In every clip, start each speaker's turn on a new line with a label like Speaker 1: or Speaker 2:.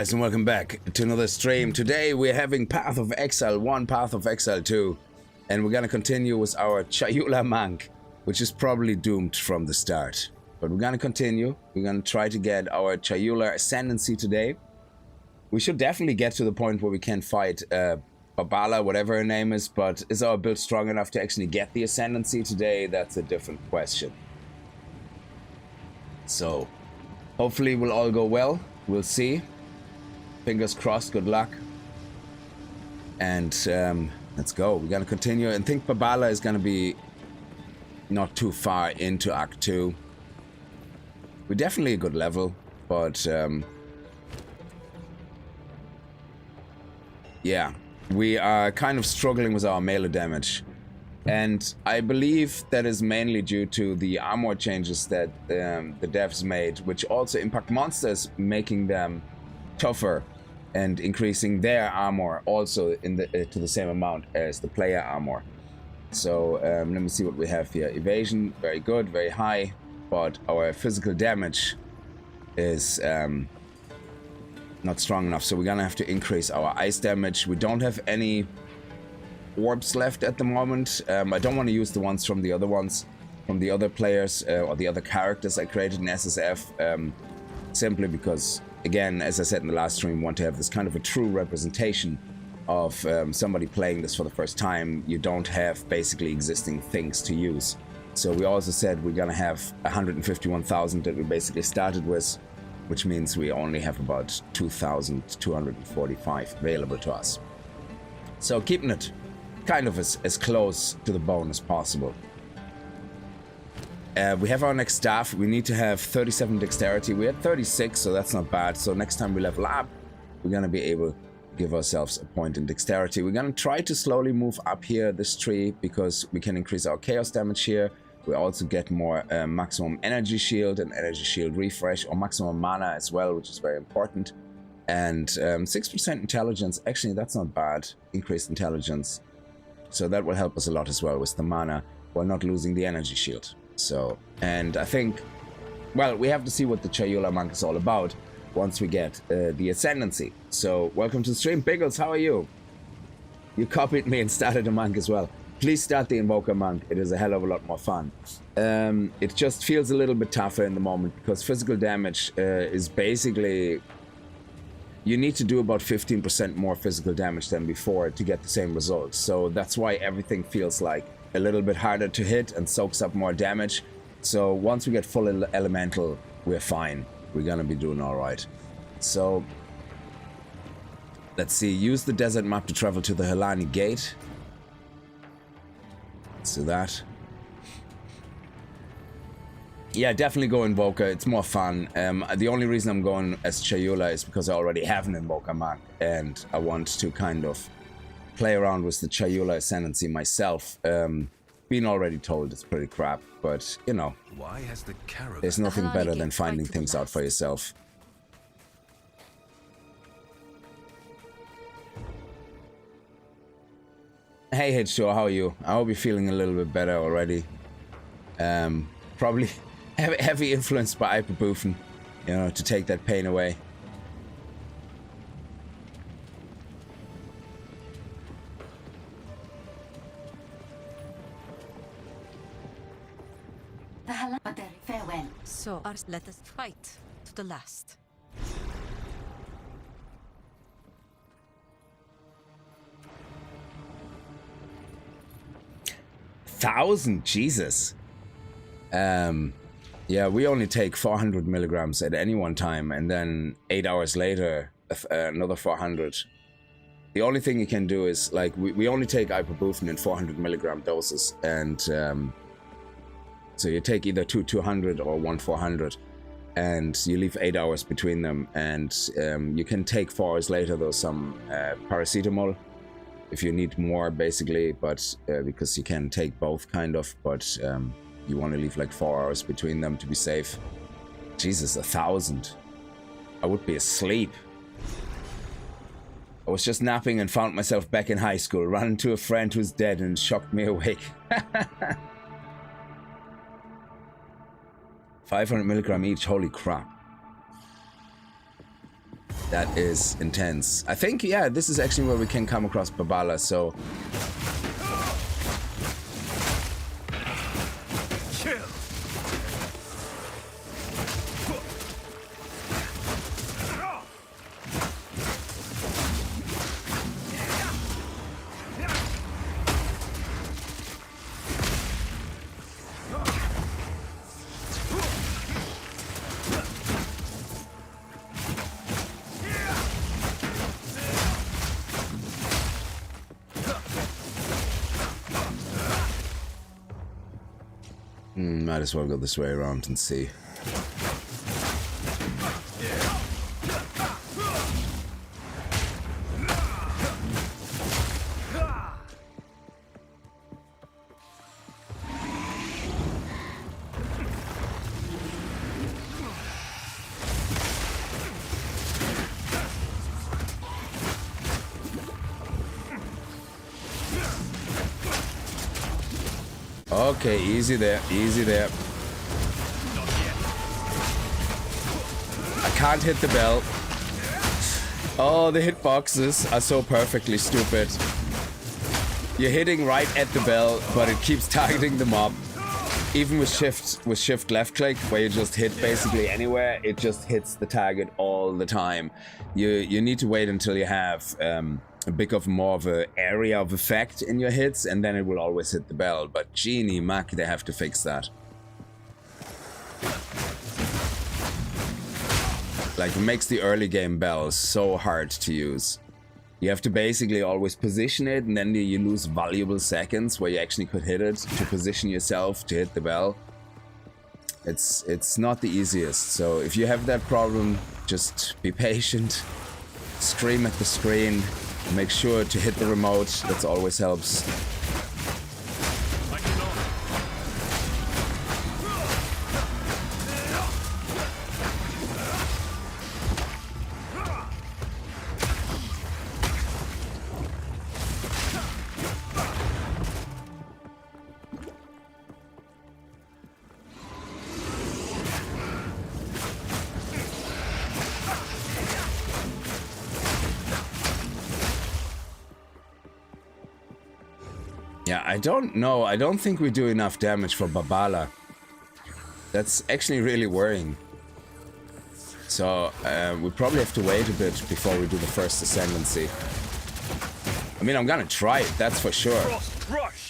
Speaker 1: Guys, and welcome back to another stream. Today we're having Path of Exile 1, Path of Exile 2, and we're gonna continue with our Chayula monk, which is probably doomed from the start. But we're gonna continue. We're gonna try to get our Chayula Ascendancy today. We should definitely get to the point where we can fight Babala, whatever her name is, but is our build strong enough to actually get the Ascendancy today? That's a different question. So, hopefully we'll all go well. We'll see. Fingers crossed, good luck. And let's go. We're gonna continue. And I think Babala is gonna be not too far into Act 2. We're definitely a good level, but yeah, we are kind of struggling with our melee damage. And I believe that is mainly due to the armor changes that the devs made, which also impact monsters, making them tougher and increasing their armor also in the to the same amount as the player armor. So let me see what we have here. Evasion, very good, very high, but our physical damage is not strong enough, so we're gonna have to increase our ice damage. We don't have any orbs left at the moment. I don't want to use the ones from the other players or the other characters I created in SSF, simply because, again, as I said in the last stream, we want to have this kind of a true representation of somebody playing this for the first time. You don't have basically existing things to use. So we also said we're gonna have 151,000 that we basically started with, which means we only have about 2,245 available to us. So keeping it kind of as close to the bone as possible. We have our next staff. We need to have 37 dexterity. We had 36, so that's not bad. So next time we level up, we're going to be able to give ourselves a point in dexterity. We're going to try to slowly move up here this tree because we can increase our chaos damage here. We also get more maximum energy shield and energy shield refresh, or maximum mana as well, which is very important. And 6% intelligence. Actually, that's not bad. Increased intelligence. So that will help us a lot as well with the mana while not losing the energy shield. So, and I think, well, we have to see what the Chayula monk is all about once we get the Ascendancy. So, welcome to the stream. Biggles, how are you? You copied me and started a monk as well. Please start the Invoker monk. It is a hell of a lot more fun. It just feels a little bit tougher in the moment because physical damage is basically... You need to do about 15% more physical damage than before to get the same results. So that's why everything feels like a little bit harder to hit and soaks up more damage. So once we get full elemental, we're fine. We're gonna be doing all right. So let's see. Use the desert map to travel to the Helani Gate. Let's do that. Yeah, definitely go Invoker. It's more fun. The only reason I'm going as Chayula is because I already have an Invoker monk, and I want to kind of play around with the Chayula Ascendancy myself. Being already told it's pretty crap, but you know,
Speaker 2: why has the
Speaker 1: there's nothing better than finding things out for yourself. Hey H2, how are you? I hope you're feeling a little bit better already. Probably heavy influenced by ibuprofen, you know, to take that pain away.
Speaker 3: Farewell.
Speaker 4: So, let us fight to the last.
Speaker 1: Thousand, Jesus. Yeah, we only take 400 milligrams at any one time, and then 8 hours later, another 400. The only thing you can do is, like, we only take ibuprofen in 400 milligram doses, and so you take either 200 or 400, and you leave 8 hours between them, and you can take 4 hours later, though, some paracetamol if you need more, basically, but because you can take both, kind of, but you want to leave like 4 hours between them to be safe. Jesus, 1,000. I would be asleep. I was just napping and found myself back in high school, ran into a friend who's dead and shocked me awake. 500 milligram each, holy crap. That is intense. I think, yeah, this is actually where we can come across Babala, so... Might as well go this way around and see. Okay, easy there, easy there. I can't hit the bell. Oh, the hitboxes are so perfectly stupid. You're hitting right at the bell, but it keeps targeting the mob. Even with shift left click, where you just hit basically anywhere, it just hits the target all the time. You need to wait until you have a bit of more of an area of effect in your hits, and then it will always hit the bell. But genie mac, they have to fix that. Like, it makes the early game bell so hard to use. You have to basically always position it, and then you lose valuable seconds where you actually could hit it to position yourself to hit the bell. It's not the easiest. So if you have that problem, just be patient. Scream at the screen. Make sure to hit the remote. That always helps. Yeah, I don't know. I don't think we do enough damage for Babala. That's actually really worrying. So, we probably have to wait a bit before we do the first Ascendancy. I mean, I'm gonna try it, that's for sure.
Speaker 2: Rush.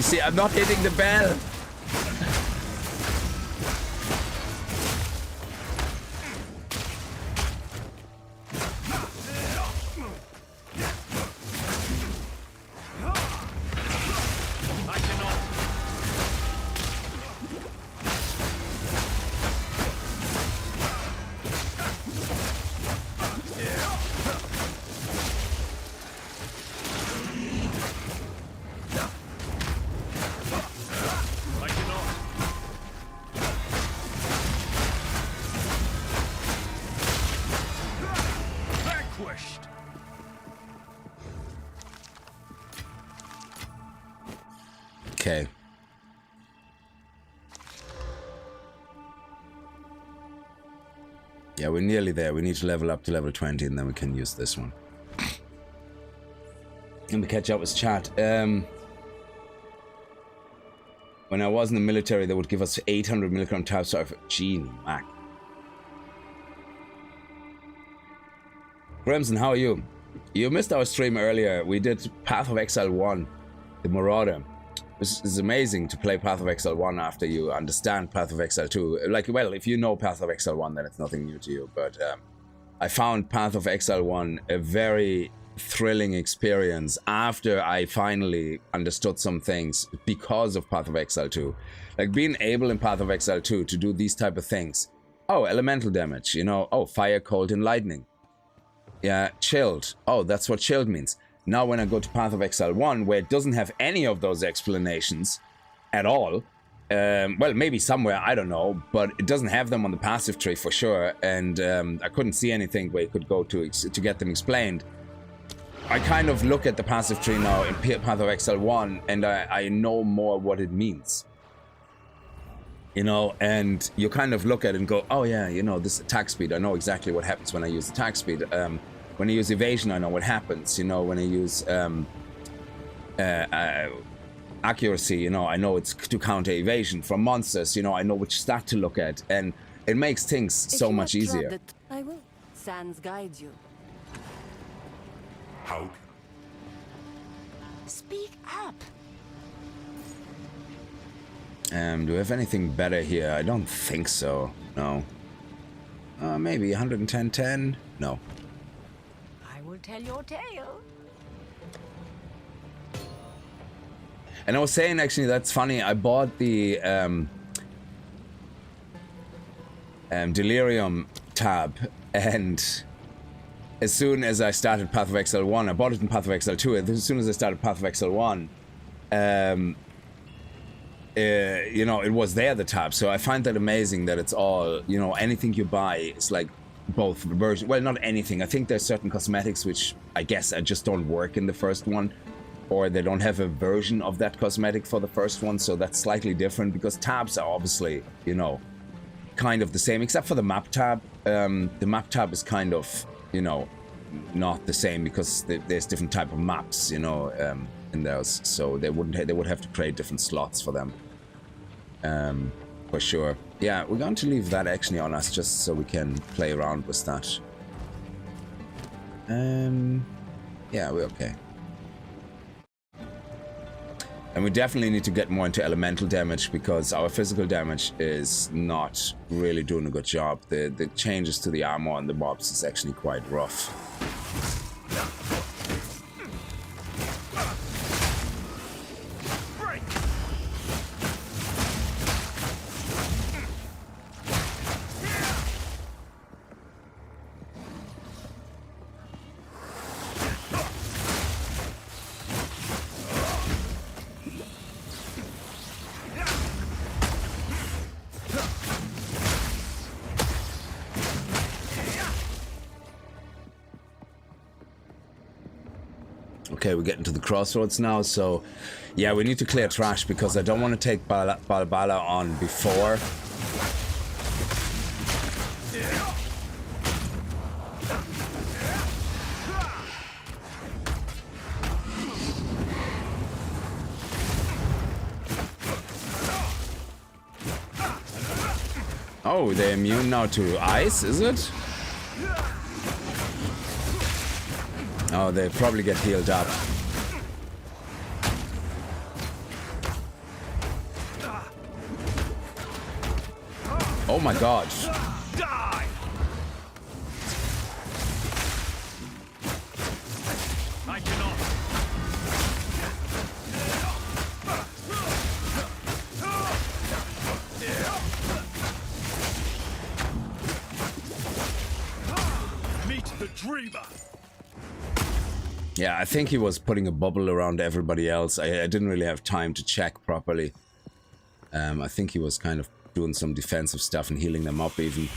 Speaker 1: See, I'm not hitting the bell. Okay. Yeah, we're nearly there. We need to level up to level 20 and then we can use this one. Let me catch up with chat. When I was in the military, they would give us 800 milligram types of gene mac. Grimson, how are you? You missed our stream earlier. We did Path of Exile 1, the Marauder. It's amazing to play Path of Exile 1 after you understand Path of Exile 2. Like, well, if you know Path of Exile 1, then it's nothing new to you. But I found Path of Exile 1 a very thrilling experience after I finally understood some things because of Path of Exile 2. Like, being able in Path of Exile 2 to do these type of things. Oh, elemental damage, you know. Oh, fire, cold, and lightning. Yeah, chilled. Oh, that's what chilled means. Now when I go to Path of Exile 1, where it doesn't have any of those explanations at all, well, maybe somewhere, I don't know, but it doesn't have them on the passive tree for sure, and I couldn't see anything where you could go to get them explained. I kind of look at the passive tree now in Path of Exile 1, and I know more what it means. You know, and you kind of look at it and go, oh yeah, you know, this attack speed, I know exactly what happens when I use attack speed. When I use evasion, I know what happens. You know, when I use accuracy, you know, I know it's to counter evasion. From monsters, you know, I know which stat to look at, and it makes things so much easier.
Speaker 4: I will. Sans guide you.
Speaker 2: How?
Speaker 4: Speak up.
Speaker 1: Do we have anything better here? I don't think so. No. Maybe 110-10? No.
Speaker 4: I will tell your tale.
Speaker 1: And I was saying, actually, that's funny. I bought the Delirium tab, and as soon as I started Path of Exile 1, I bought it in Path of Exile 2, and as soon as I started Path of Exile 1, you know, it was there, the tab. So I find that amazing that it's all, you know, anything you buy is like both versions. Well, not anything. I think there's certain cosmetics which I guess just don't work in the first one, or they don't have a version of that cosmetic for the first one. So that's slightly different, because tabs are obviously, you know, kind of the same, except for the map tab. The map tab is kind of, you know, not the same, because there's different type of maps, you know, in those, so they would have to create different slots for them, for sure. Yeah, we're going to leave that actually on us just so we can play around with that. Yeah, we're okay. And we definitely need to get more into elemental damage, because our physical damage is not really doing a good job. The changes to the armor on the mobs is actually quite rough. Okay, we're getting to the crossroads now, so yeah, we need to clear trash, because I don't want to take Balbala on before. Oh, they're immune now to ice, is it? Oh, they probably get healed up. Oh my god.
Speaker 2: Die! I cannot. Meet the dreamer.
Speaker 1: Yeah, I think he was putting a bubble around everybody else. I didn't really have time to check properly. I think he was kind of doing some defensive stuff and healing them up even.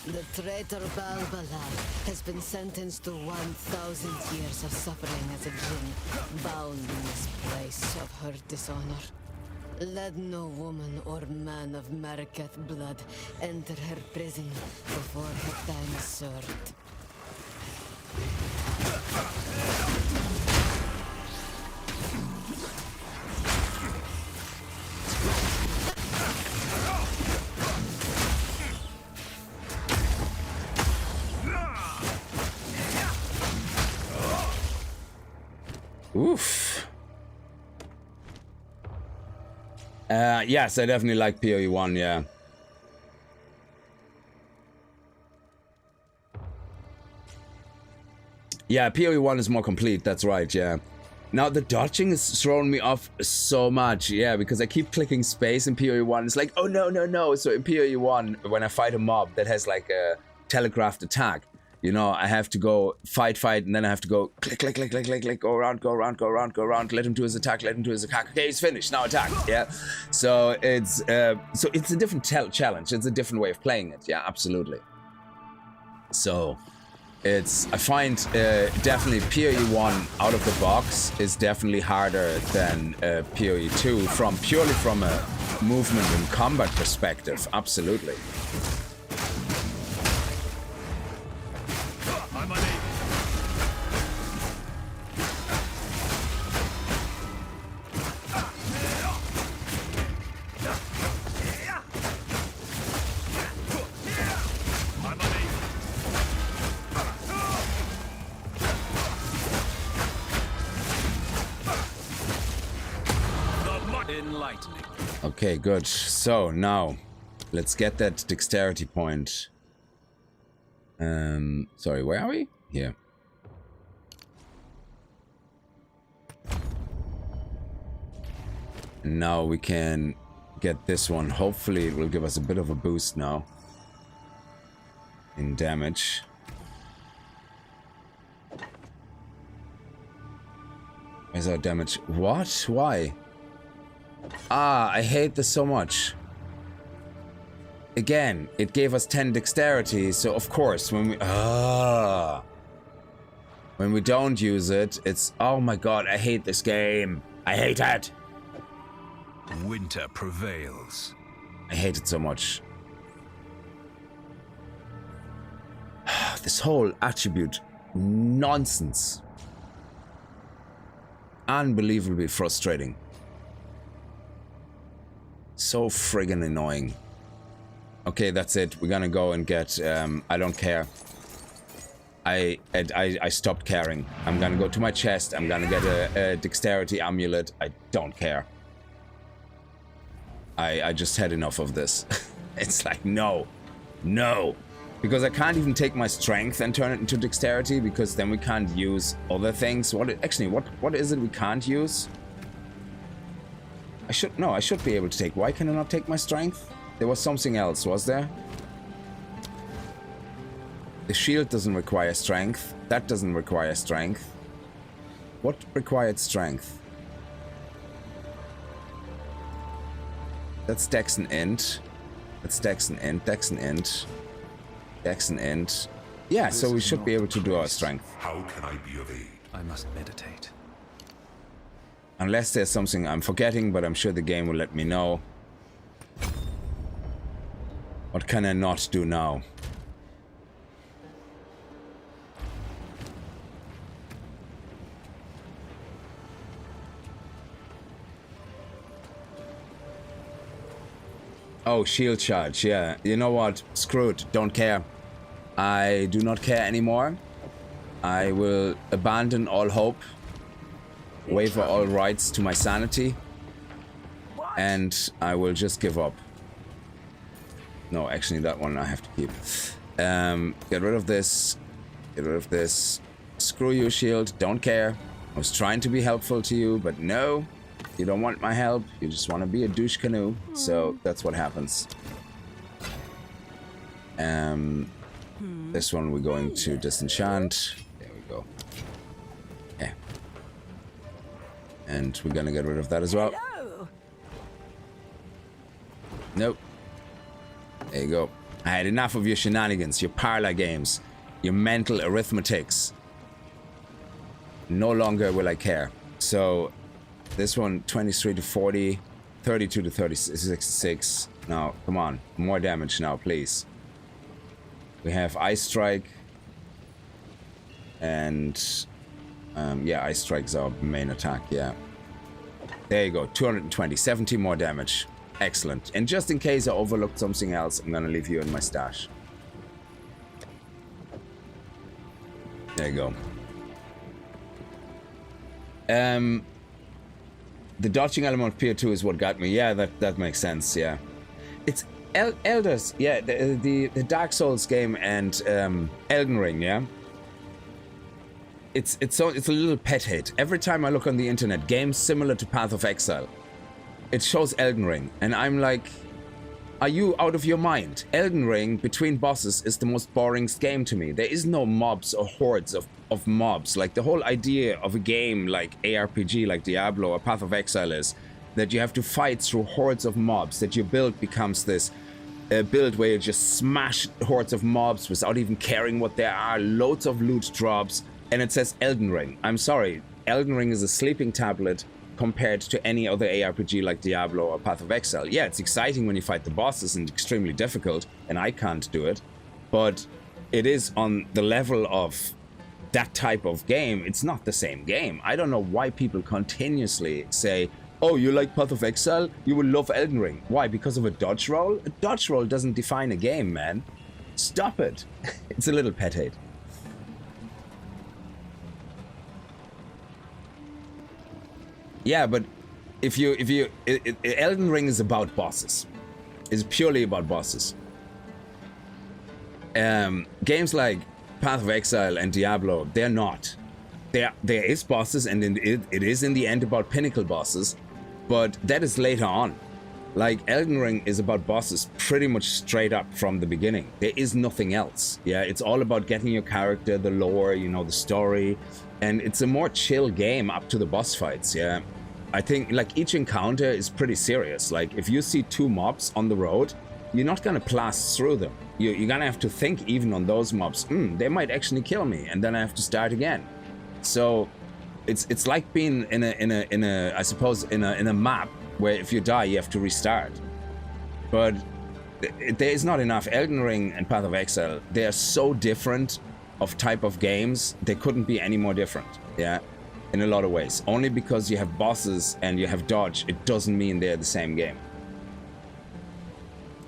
Speaker 5: The traitor Balbala has been sentenced to 1,000 years of suffering as a djinn, bound in this place of her dishonor. Let no woman or man of Marikath blood enter her prison before her time is served.
Speaker 1: Oof. Yes, I definitely like PoE 1, yeah. Yeah, PoE 1 is more complete, that's right, yeah. Now, the dodging is throwing me off so much, yeah, because I keep clicking space in PoE 1. It's like, oh, no, no, no. So in PoE 1, when I fight a mob that has like a telegraphed attack, you know, I have to go fight, and then I have to go click, go around, let him do his attack, Okay, he's finished, now attack, yeah. So it's a different challenge. It's a different way of playing it, yeah, absolutely. So I find definitely PoE 1 out of the box is definitely harder than PoE 2 purely from a movement and combat perspective, absolutely.
Speaker 2: I'm unable. Enlightening.
Speaker 1: Okay, good. So now let's get that dexterity point. Sorry, where are we? Here. Now we can get this one. Hopefully it will give us a bit of a boost now in damage. Where's our damage? What? Why? Ah, I hate this so much. Again, it gave us 10 dexterity, so of course when we don't use it, it's, oh my god, I hate this game. I hate it.
Speaker 2: Winter prevails.
Speaker 1: I hate it so much. This whole attribute nonsense. Unbelievably frustrating. So friggin' annoying. Okay, that's it. We're gonna go and get, I don't care. I stopped caring. I'm gonna go to my chest. I'm gonna get a dexterity amulet. I don't care. I just had enough of this. It's like, no. No. Because I can't even take my strength and turn it into dexterity, because then we can't use other things. What is it we can't use? I should be able to take. Why can I not take my strength? There was something else, was there? The shield doesn't require strength. That doesn't require strength. What required strength? That's Dex and Int. That's Dex and Int. Dex and Int. Dex and Int. Yeah, so we should be able to do our strength.
Speaker 6: How can I be of aid?
Speaker 2: I must meditate.
Speaker 1: Unless there's something I'm forgetting, but I'm sure the game will let me know. What can I not do now? Oh, shield charge, yeah. You know what? Screw it. Don't care. I do not care anymore. I will abandon all hope. Waiver all rights to my sanity. And I will just give up. No, actually that one I have to keep. Get rid of this. Get rid of this. Screw you, shield. Don't care. I was trying to be helpful to you, but no. You don't want my help. You just want to be a douche canoe. So that's what happens. This one we're going to disenchant. There we go. Yeah. And we're gonna get rid of that as well.
Speaker 4: Hello.
Speaker 1: Nope. There you go. I had enough of your shenanigans, your parlor games, your mental arithmetics. No longer will I care. So this one, 23 to 40, 32 to 36. Now, come on. More damage now, please. We have Ice Strike. And, yeah, Ice Strike's our main attack, yeah. There you go, 220, 70 more damage. Excellent. And just in case I overlooked something else, I'm gonna leave you in my stash. There you go. The dodging element of PO2 is what got me. Yeah, that makes sense. Yeah, it's Elders. Yeah, the Dark Souls game and Elden Ring. Yeah, it's a little pet hate. Every time I look on the internet, games similar to Path of Exile, it shows Elden Ring, and I'm like, are you out of your mind? Elden Ring, between bosses, is the most boring game to me. There is no mobs or hordes of mobs. Like, the whole idea of a game like ARPG, like Diablo or Path of Exile is that you have to fight through hordes of mobs, that your build becomes this build where you just smash hordes of mobs without even caring what there are, loads of loot drops, and it says Elden Ring. I'm sorry, Elden Ring is a sleeping tablet compared to any other ARPG like Diablo or Path of Exile. Yeah, it's exciting when you fight the bosses and extremely difficult, and I can't do it, but it is on the level of that type of game. It's not the same game. I don't know why people continuously say, oh, you like Path of Exile? You will love Elden Ring. Why? Because of a dodge roll? A dodge roll doesn't define a game, man. Stop it. It's a little pet hate. Yeah, but if you Elden Ring is about bosses. It's purely about bosses. Games like Path of Exile and Diablo, they're not. There is bosses, and it is in the end about pinnacle bosses, but that is later on. Like, Elden Ring is about bosses pretty much straight up from the beginning. There is nothing else. Yeah, it's all about getting your character, the lore, you know, the story, and it's a more chill game up to the boss fights. Yeah, I think like each encounter is pretty serious. Like, if you see two mobs on the road, you're not gonna blast through them. You're gonna have to think even on those mobs. They might actually kill me, and then I have to start again. So it's like being in a I suppose in a map where if you die you have to restart. But there is not enough. Elden Ring and Path of Exile, they are so different of type of games. They couldn't be any more different. Yeah, in a lot of ways. Only because you have bosses and you have dodge, it doesn't mean they're the same game.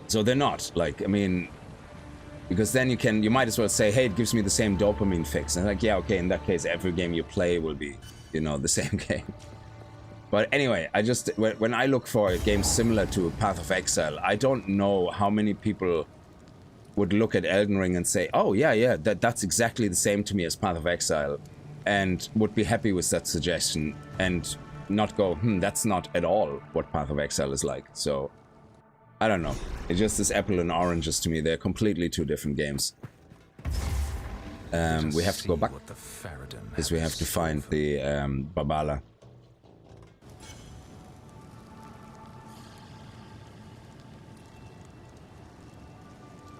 Speaker 1: So they're not. Like, I mean, because then you might as well say, hey, it gives me the same dopamine fix. And like, yeah, okay, in that case, every game you play will be, you know, the same game. But anyway, when I look for games similar to Path of Exile, I don't know how many people would look at Elden Ring and say, oh, yeah, that's exactly the same to me as Path of Exile, and would be happy with that suggestion and not go, that's not at all what Path of Exile is like. So, I don't know. It just is apple and oranges to me. They're completely two different games. We have to go back because we have to find the Babala.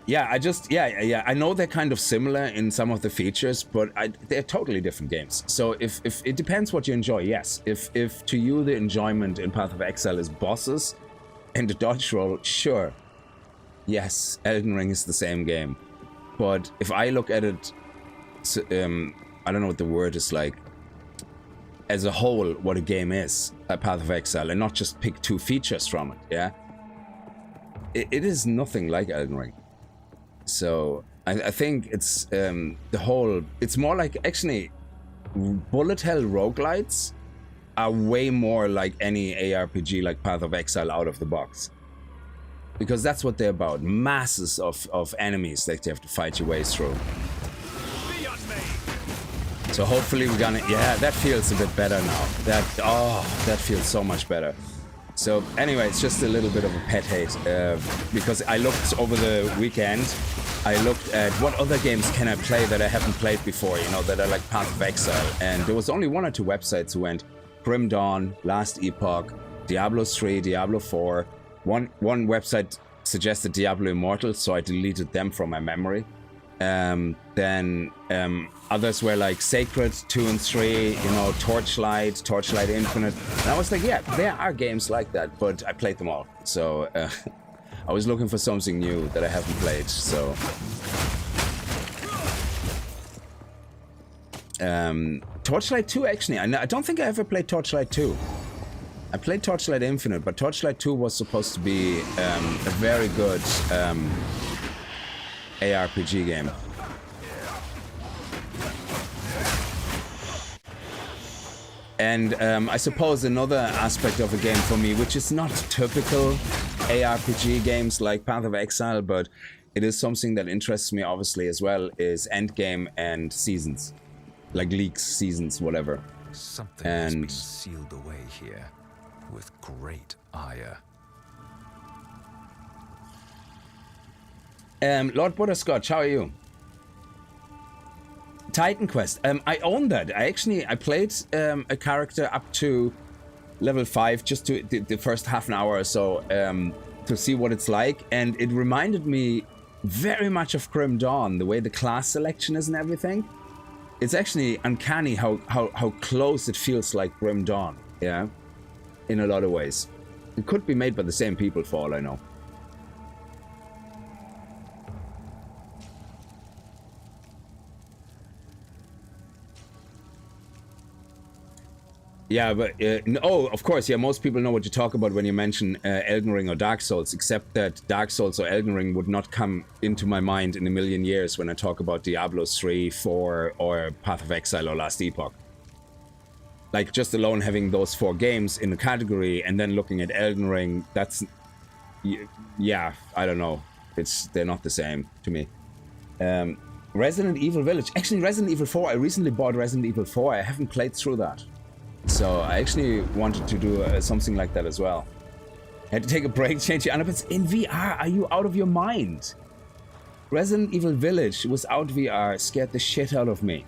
Speaker 1: Yeah, I know they're kind of similar in some of the features, but they're totally different games. So if it depends what you enjoy, yes. If to you the enjoyment in Path of Exile is bosses and the dodge roll, sure. Yes, Elden Ring is the same game. But if I look at it, I don't know what the word is like, as a whole, what a game is, a Path of Exile, and not just pick two features from it, yeah? It is nothing like Elden Ring. So I think it's it's more like, actually, bullet hell roguelites are way more like any ARPG like Path of Exile out of the box. Because that's what they're about. Masses of enemies that you have to fight your way through. So hopefully we're gonna, yeah, that feels a bit better now. That feels so much better. So anyway, it's just a little bit of a pet hate, because I looked over the weekend, I looked at what other games can I play that I haven't played before, you know, that are like Path of Exile, and there was only one or two websites who went Grim Dawn, Last Epoch, Diablo 3, Diablo 4, one website suggested Diablo Immortal, so I deleted them from my memory. Then others were like Sacred 2 and 3, you know, Torchlight Infinite. And I was like, yeah, there are games like that, but I played them all. So I was looking for something new that I haven't played. So Torchlight 2, actually, I don't think I ever played Torchlight 2. I played Torchlight Infinite, but Torchlight 2 was supposed to be a very good ARPG game. And I suppose another aspect of a game for me, which is not typical ARPG games like Path of Exile, but it is something that interests me obviously as well, is endgame and seasons. Like leaks, seasons, whatever.
Speaker 2: Something has been sealed away here with great ire.
Speaker 1: Lord Butterscotch, how are you? Titan Quest. I own that. I played a character up to level 5, just to the first half an hour or so, to see what it's like, and it reminded me very much of Grim Dawn, the way the class selection is and everything. It's actually uncanny how close it feels like Grim Dawn, yeah, in a lot of ways. It could be made by the same people for all I know. Yeah, but oh, of course, yeah. Most people know what you talk about when you mention Elden Ring or Dark Souls, except that Dark Souls or Elden Ring would not come into my mind in a million years when I talk about Diablo 3, 4, or Path of Exile or Last Epoch. Like, just alone having those 4 games in the category and then looking at Elden Ring, that's, yeah, I don't know. They're not the same to me. Resident Evil Village. Actually, Resident Evil 4. I recently bought Resident Evil 4. I haven't played through that. So I actually wanted to do something like that as well. I had to take a break, change the underpants in VR. Are you out of your mind? Resident Evil Village without VR scared the shit out of me.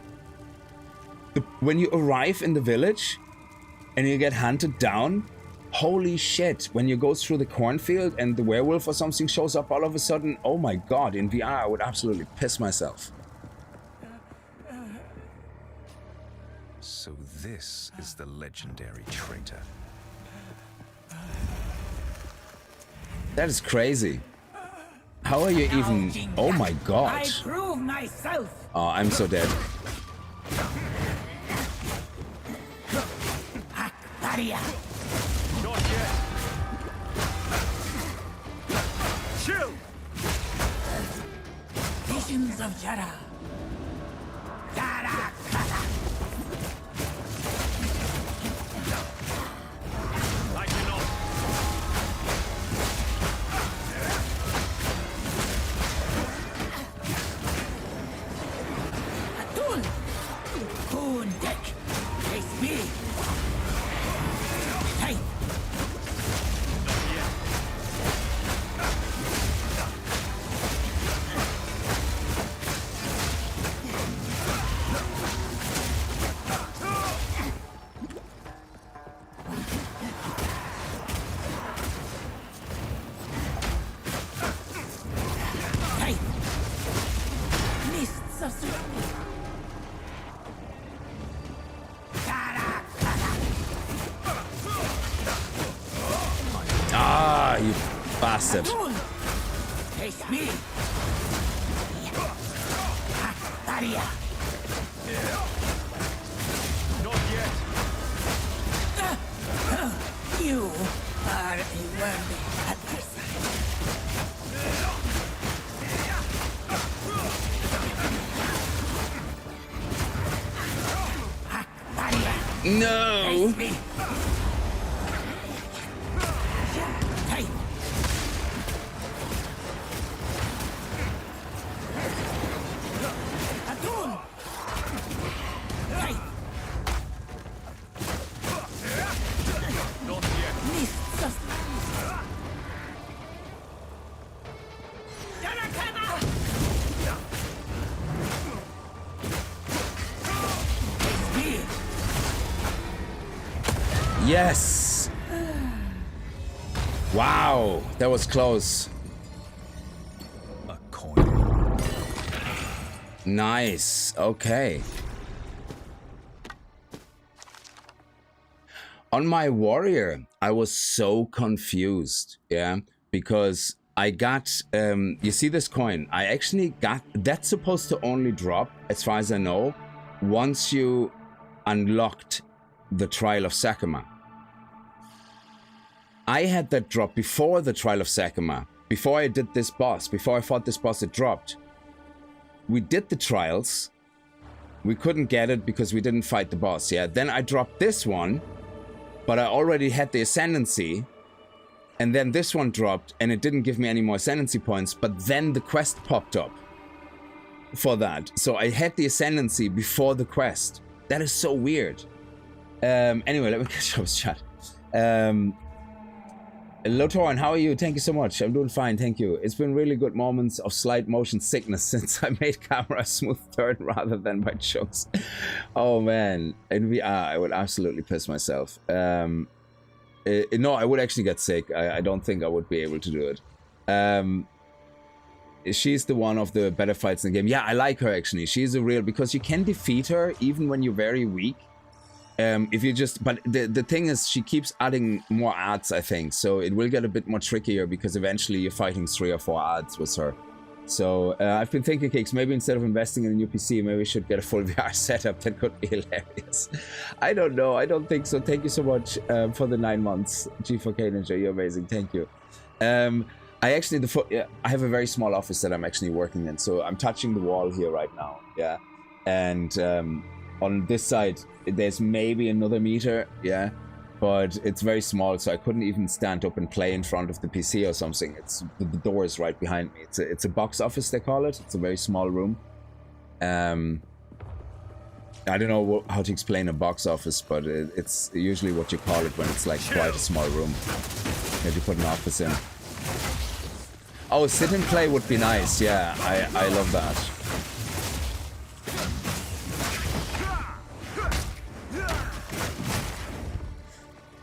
Speaker 1: When you arrive in the village and you get hunted down, holy shit, when you go through the cornfield and the werewolf or something shows up all of a sudden, oh my god, in VR I would absolutely piss myself.
Speaker 2: So this is the legendary traitor.
Speaker 1: That is crazy. How are you even... Oh my god.
Speaker 6: I prove myself.
Speaker 1: Oh, I'm so dead.
Speaker 2: Not yet. Chill.
Speaker 6: Visions of Jara. Jara Kata.
Speaker 2: Like you know.
Speaker 6: Atul. Coon deck. Face me. Hey. Hey. Mists of swiftness.
Speaker 1: Ah, you bastard.
Speaker 6: Face me. Daria.
Speaker 2: Not yet.
Speaker 6: You are a worthy adversary. Daria.
Speaker 1: No!
Speaker 6: Face me. Hey. Atul. Hey.
Speaker 2: Not yet.
Speaker 6: Mists of Jarakana. Face me.
Speaker 1: Yes! Wow, that was close.
Speaker 2: A coin.
Speaker 1: Nice, okay. On my warrior, I was so confused, yeah, because I got, you see this coin? I actually got, that's supposed to only drop, as far as I know, once you unlocked the Trial of Sakuma. I had that drop before the Trial of Sakuma, before I did this boss, before I fought this boss, it dropped. We did the trials, we couldn't get it because we didn't fight the boss. Yeah, then I dropped this one, but I already had the Ascendancy, and then this one dropped, and it didn't give me any more Ascendancy points, but then the quest popped up for that. So I had the Ascendancy before the quest. That is so weird. Anyway, let me catch up chat. Lotoran, how are you? Thank you so much. I'm doing fine, thank you. It's been really good moments of slight motion sickness since I made camera a smooth turn rather than by chokes. Oh man, in VR I would absolutely piss myself. No, I would actually get sick. I don't think I would be able to do it. She's the one of the better fights in the game. Yeah, I like her actually. She's a real, because you can defeat her even when you're very weak. If you just, but the thing is, she keeps adding more ads, I think, so it will get a bit more trickier because eventually you're fighting 3 or 4 ads with her. So I've been thinking, Kickz, maybe instead of investing in a new PC, maybe we should get a full VR setup. That could be hilarious. I don't know, I don't think so. Thank you so much for the 9 months, G4K Ninja, you're amazing, thank you. I actually, I have a very small office that I'm actually working in, so I'm touching the wall here right now, yeah, and on this side, there's maybe another meter, yeah, but it's very small, so I couldn't even stand up and play in front of the PC or something. It's the door is right behind me. It's a box office, they call it. It's a very small room. I don't know how to explain a box office, but it's usually what you call it when it's like quite a small room that you put an office in. Oh, sit and play would be nice. Yeah, I love that.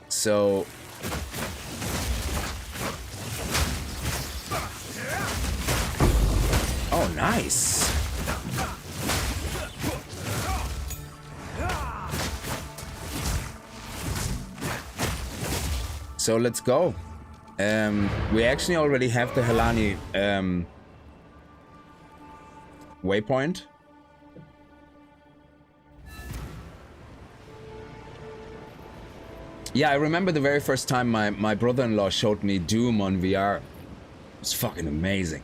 Speaker 1: So oh, nice. So let's go. We actually already have the Helani waypoint. Yeah, I remember the very first time my brother-in-law showed me Doom on VR. It was fucking amazing.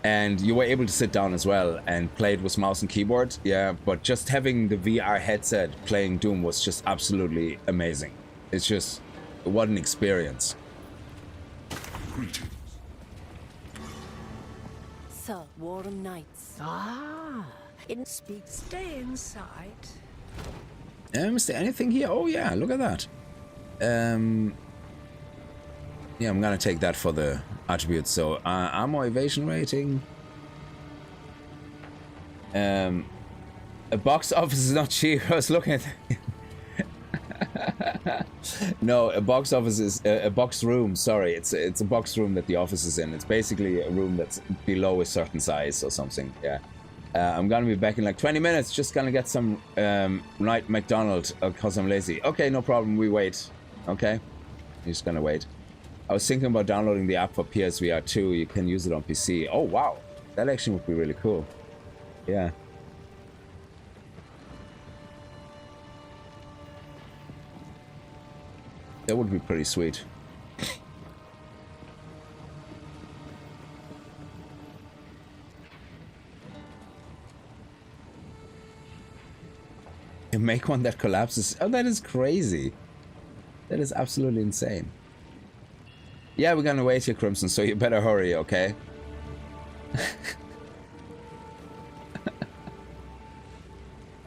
Speaker 1: And you were able to sit down as well and play it with mouse and keyboard. Yeah, but just having the VR headset playing Doom was just absolutely amazing. It's just, what an experience.
Speaker 4: So, warm nights.
Speaker 6: Ah, it speaks. Stay inside.
Speaker 1: Is there anything here? Oh yeah, look at that. Yeah, I'm gonna take that for the attributes. So ammo evasion rating. A box office is not cheap. I was looking at no, a box office is a box room. Sorry, it's a box room that the office is in. It's basically a room that's below a certain size or something. Yeah. I'm gonna be back in like 20 minutes. Just gonna get some night McDonald's because I'm lazy. Okay, no problem. We wait. Okay, you're just gonna wait. I was thinking about downloading the app for PSVR 2. You can use it on PC. Oh wow, that actually would be really cool. Yeah. That would be pretty sweet. You make one that collapses. Oh, that is crazy. That is absolutely insane. Yeah, we're gonna wait here, Crimson, so you better hurry, okay?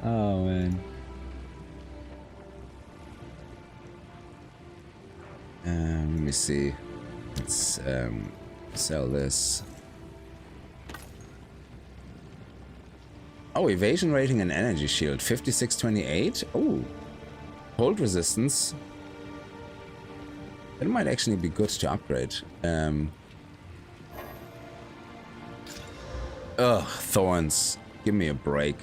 Speaker 1: Oh, man. Let me see. Let's sell this. Oh, evasion rating and energy shield. 5628. Oh. Hold resistance. It might actually be good to upgrade. Ugh, thorns. Give me a break.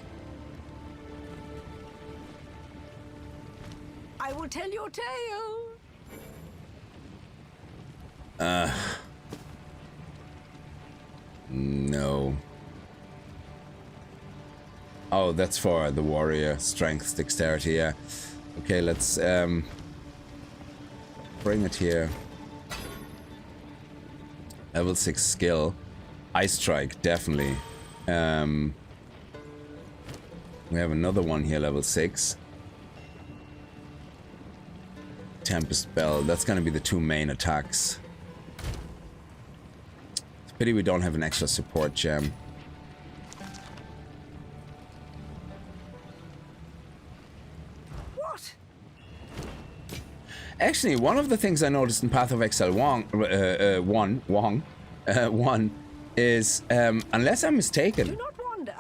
Speaker 4: I will tell your tale.
Speaker 1: No. Oh, that's for the warrior. Strength, dexterity, yeah. Okay, let's bring it here. Level 6 skill. Ice strike, definitely. We have another one here, level 6. Tempest Bell. That's going to be the 2 main attacks. It's a pity we don't have an extra support gem.
Speaker 6: What?
Speaker 1: Actually, one of the things I noticed in Path of Exile 1 is, unless I'm mistaken,
Speaker 6: Do not wander.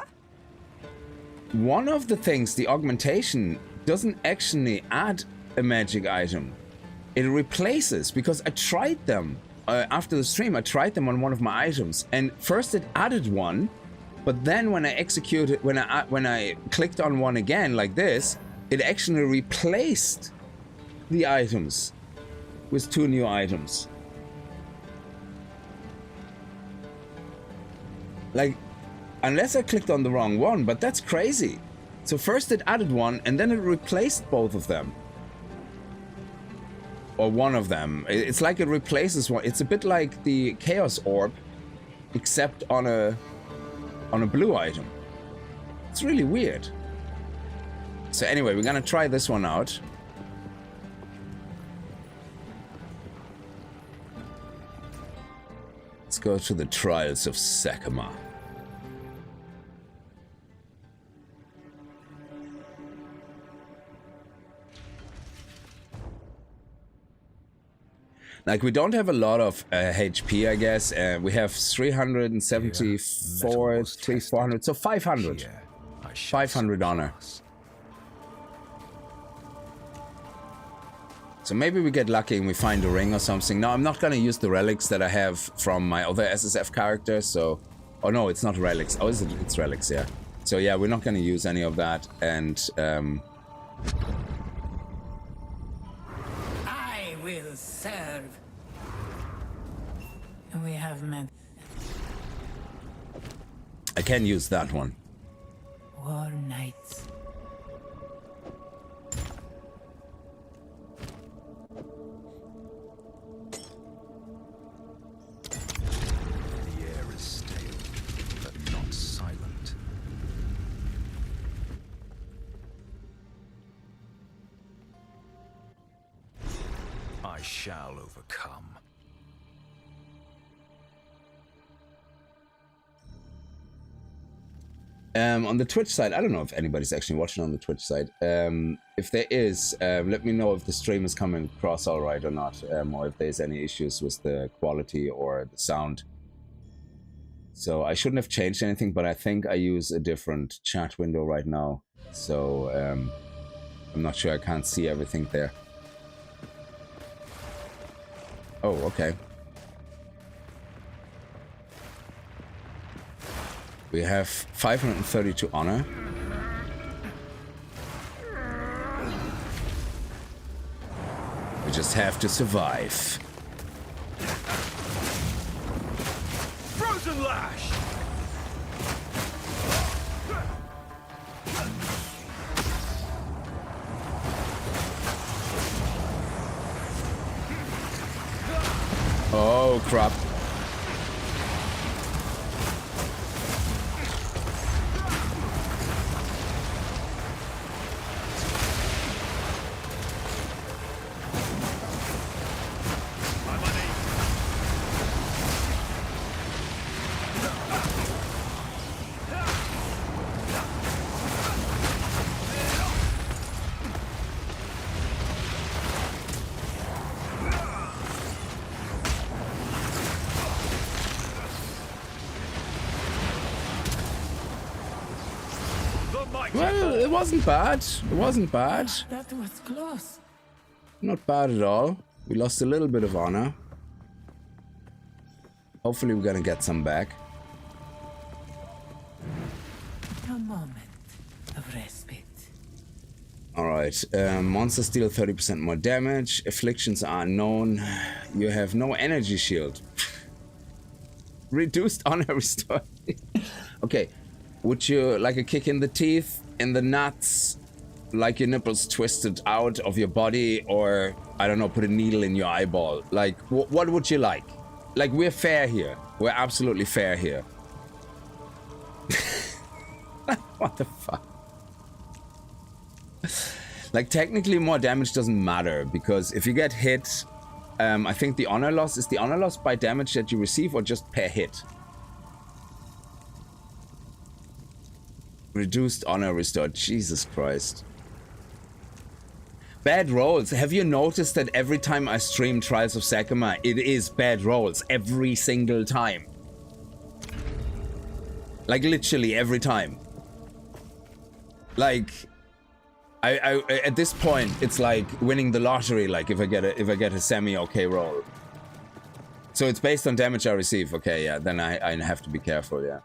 Speaker 1: one of the things, the augmentation, doesn't actually add a magic item. It replaces, because I tried them after the stream. I tried them on one of my items, and first it added one, but then when I executed, when I clicked on one again like this, it actually replaced the items with 2 new items. Like, unless I clicked on the wrong one, but that's crazy. So first it added one, and then it replaced both of them. Or one of them. It's like it replaces one. It's a bit like the Chaos Orb, except on a blue item. It's really weird. So anyway, we're gonna try this one out. Let's go to the Trials of Sakama. Like, we don't have a lot of HP, I guess. We have 374, 400, so 500. 500 honor. So maybe we get lucky and we find a ring or something. No, I'm not gonna use the relics that I have from my other SSF characters, so... Oh no, it's not relics. Oh, it's relics, yeah. So yeah, we're not gonna use any of that, and...
Speaker 7: I will serve. We have met.
Speaker 1: I can use that one.
Speaker 7: War Knights.
Speaker 2: The air is stale, but not silent. I shall overcome.
Speaker 1: On the Twitch side, I don't know if anybody's actually watching on the Twitch side. If there is, let me know if the stream is coming across all right or not, or if there's any issues with the quality or the sound. So I shouldn't have changed anything, but I think I use a different chat window right now. So I'm not sure, I can't see everything there. Oh, okay. We have 532 honor. We just have to survive.
Speaker 2: Frozen Lash!
Speaker 1: Oh, crap. Well, it wasn't bad. It wasn't bad.
Speaker 7: That was close.
Speaker 1: Not bad at all. We lost a little bit of honor. Hopefully we're gonna get some back.
Speaker 7: A moment of respite.
Speaker 1: Alright, monsters deal 30% more damage. Afflictions are unknown. You have no energy shield. Reduced honor restored. Okay, would you like a kick in the teeth, in the nuts, like your nipples twisted out of your body, or, I don't know, put a needle in your eyeball? Like, what would you like? Like, we're fair here. We're absolutely fair here. What the fuck? Like, technically more damage doesn't matter, because if you get hit, I think the honor loss, is the honor loss by damage that you receive or just per hit? Reduced honor restored. Jesus Christ. Bad rolls. Have you noticed that every time I stream Trials of Sakuma, it is bad rolls every single time? Like, literally every time. Like, I at this point, it's like winning the lottery. Like, if I get a semi-okay roll. So it's based on damage I receive. Okay, yeah. Then I have to be careful. Yeah.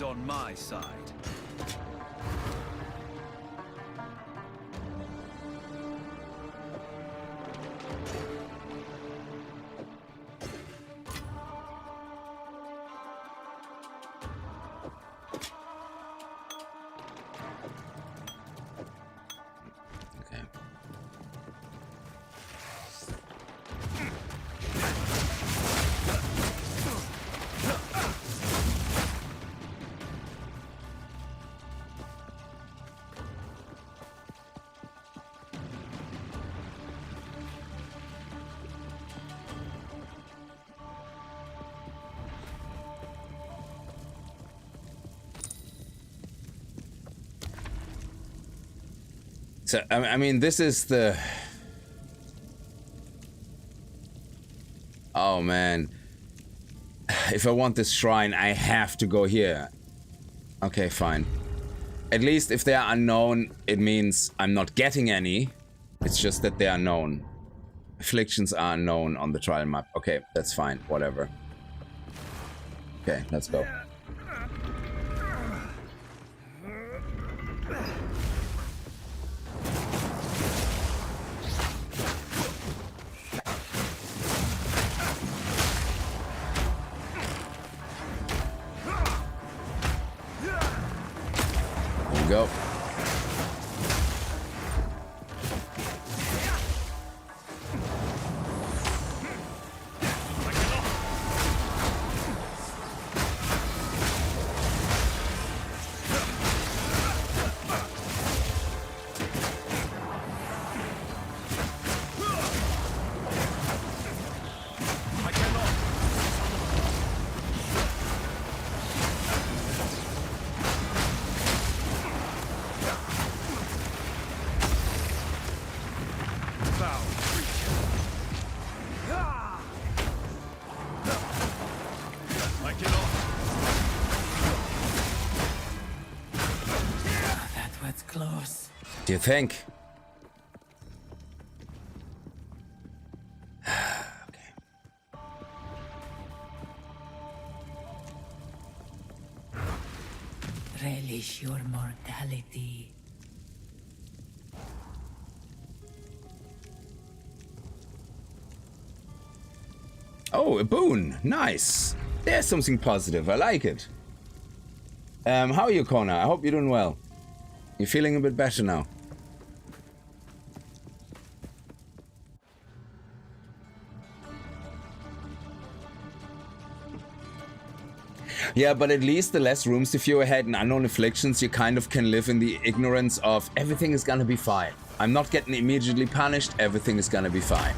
Speaker 2: On my side.
Speaker 1: So, I mean, this is the... Oh, man. If I want this shrine, I have to go here. Okay, fine. At least if they are unknown, it means I'm not getting any. It's just that they are known. Afflictions are unknown on the trial map. Okay, that's fine. Whatever. Okay, let's go. Go. Do you think? Okay.
Speaker 7: Relish your mortality.
Speaker 1: Oh, a boon. Nice. There's something positive. I like it. How are you, Kona? I hope you're doing well. You're feeling a bit better now. Yeah, but at least the less rooms if you're ahead in unknown afflictions, you kind of can live in the ignorance of everything is gonna be fine. I'm not getting immediately punished, everything is gonna be fine.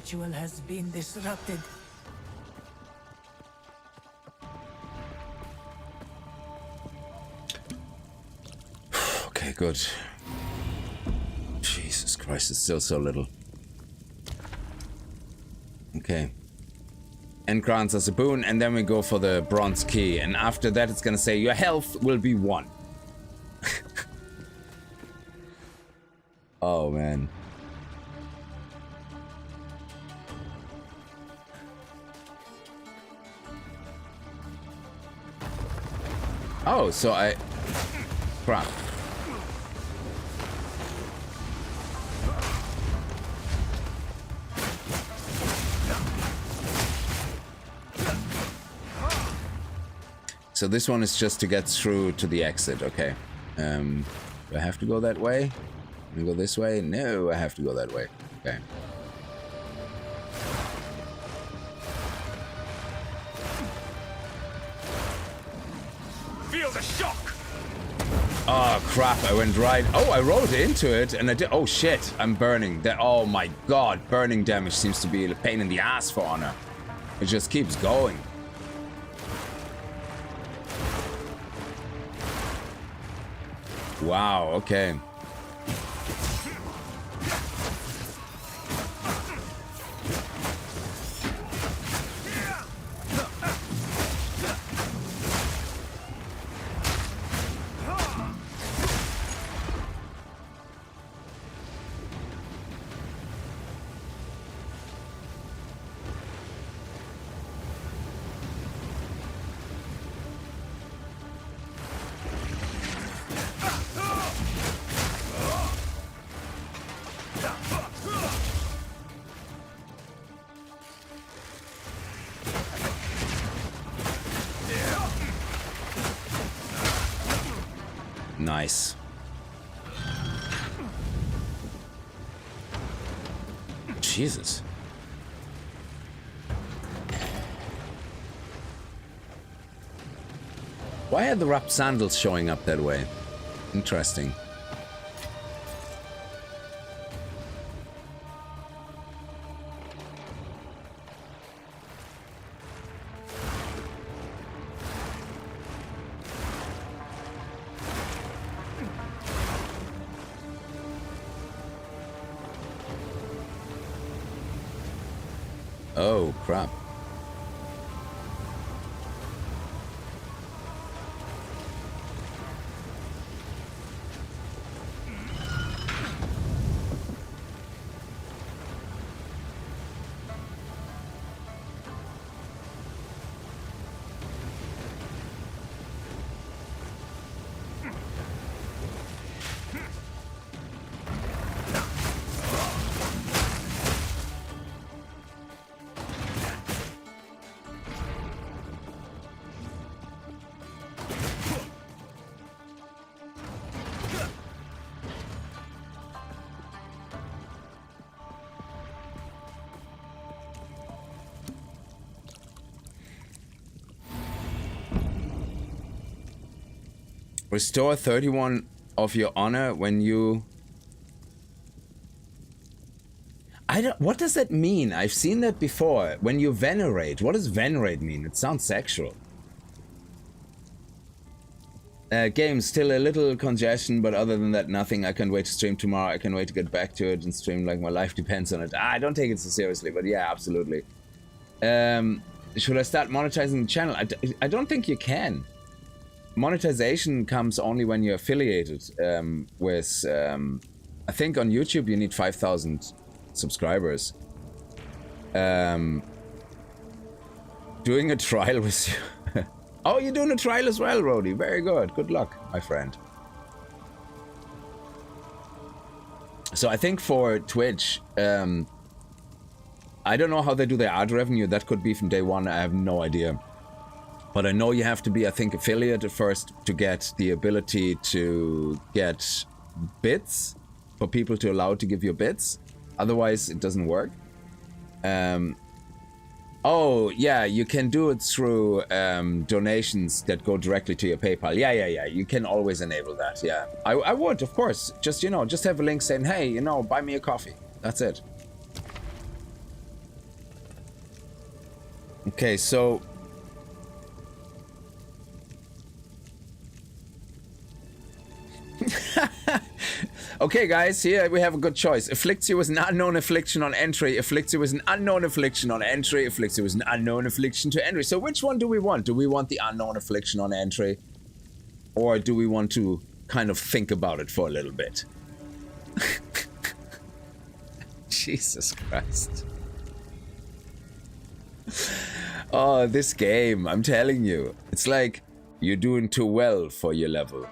Speaker 7: ritual has been disrupted.
Speaker 1: Okay, good. Jesus Christ, it's still so little. Okay. And grants us a boon, and then we go for the bronze key. And after that, it's gonna say your health will be 1. Oh, man. Oh, so I... Crap. So this one is just to get through to the exit, okay. Do I have to go that way? Can I go this way? No, I have to go that way. Okay.
Speaker 8: Feel the shock!
Speaker 1: Oh crap, I went right. Oh, I rolled into it and I did. Oh shit, I'm burning. Oh my god, burning damage seems to be a pain in the ass for Honor. It just keeps going. Wow, okay. Nice. Jesus. Why are the wrapped sandals showing up that way? Interesting. Oh, crap. Restore 31 of your honor when you... What does that mean? I've seen that before. When you venerate. What does venerate mean? It sounds sexual. Game, still a little congestion, but other than that, nothing. I can't wait to stream tomorrow. I can't wait to get back to it and stream like my life depends on it. I don't take it so seriously, but yeah, absolutely. Should I start monetizing the channel? I don't think you can. Monetization comes only when you're affiliated with... I think on YouTube you need 5,000 subscribers. Doing a trial with you. Oh, you're doing a trial as well, Rody. Very good. Good luck, my friend. So I think for Twitch, I don't know how they do their ad revenue. That could be from day one. I have no idea. But I know you have to be, I think, affiliate at first to get the ability to get bits for people to allow to give you bits. Otherwise, it doesn't work. Oh, yeah, you can do it through donations that go directly to your PayPal. Yeah. You can always enable that, yeah. I would, of course. Just, you know, just have a link saying, hey, you know, buy me a coffee. That's it. Okay, so... Okay, guys, here we have a good choice. Afflicts you with an unknown affliction on entry. Afflicts you with an unknown affliction on entry. Afflicts you with an unknown affliction to entry. So which one do we want? Do we want the unknown affliction on entry? Or do we want to kind of think about it for a little bit? Jesus Christ. Oh, this game, I'm telling you. It's like, you're doing too well for your level.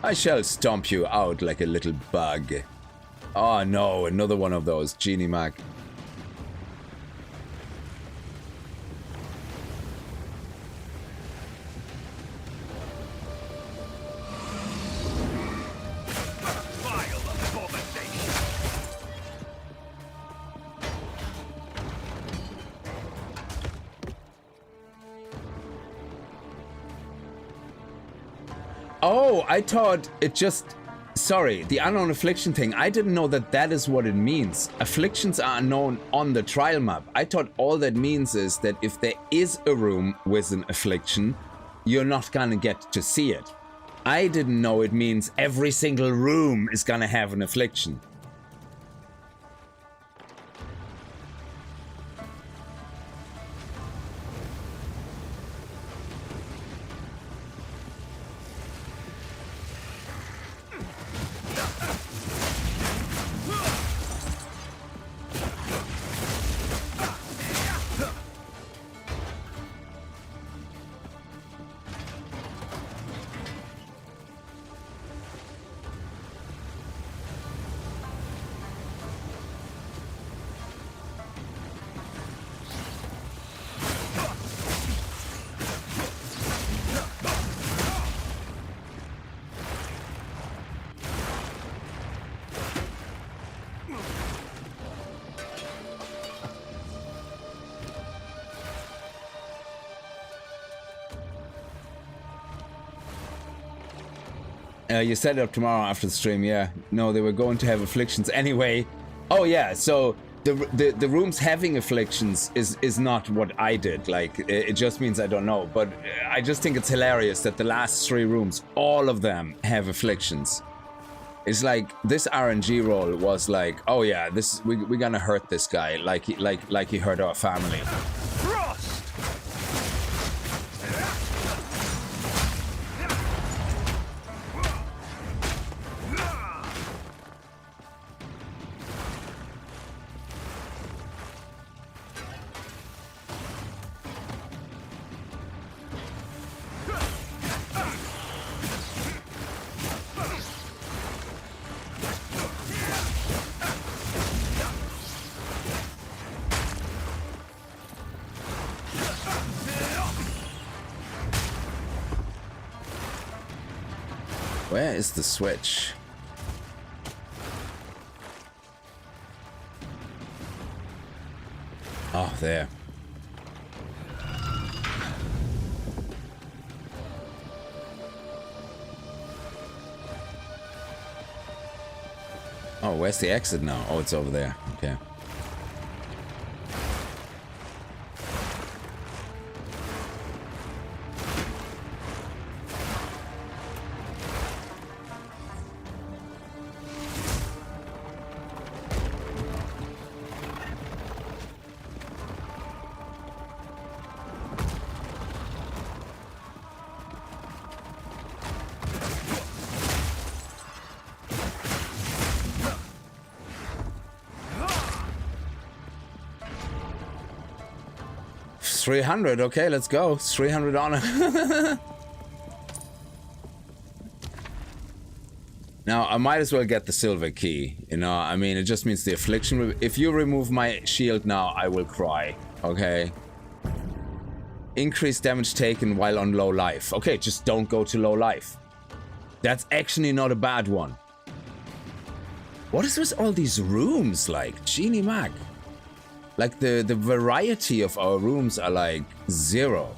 Speaker 1: I shall stomp you out like a little bug. Oh no, another one of those, Genie Mac. Oh, I thought it just... Sorry, the unknown affliction thing. I didn't know that that is what it means. Afflictions are unknown on the trial map. I thought all that means is that if there is a room with an affliction, you're not gonna get to see it. I didn't know it means every single room is gonna have an affliction. You set it up tomorrow after the stream, yeah. No, they were going to have afflictions anyway. Oh yeah, so the rooms having afflictions is not what I did. Like, it just means I don't know. But I just think it's hilarious that the last 3 rooms, all of them have afflictions. It's like, this RNG roll was like, oh yeah, this we're gonna hurt this guy like he hurt our family. Where is the switch? Oh, there. Oh, where's the exit now? Oh, it's over there. Okay. $300, okay, let's go. It's 300 honor. Now, I might as well get the silver key, you know, I mean, it just means the affliction. If you remove my shield now, I will cry, okay? Increase damage taken while on low life. Okay, just don't go to low life. That's actually not a bad one. What is with all these rooms like? Genie Mac. Like, the variety of our rooms are like 0.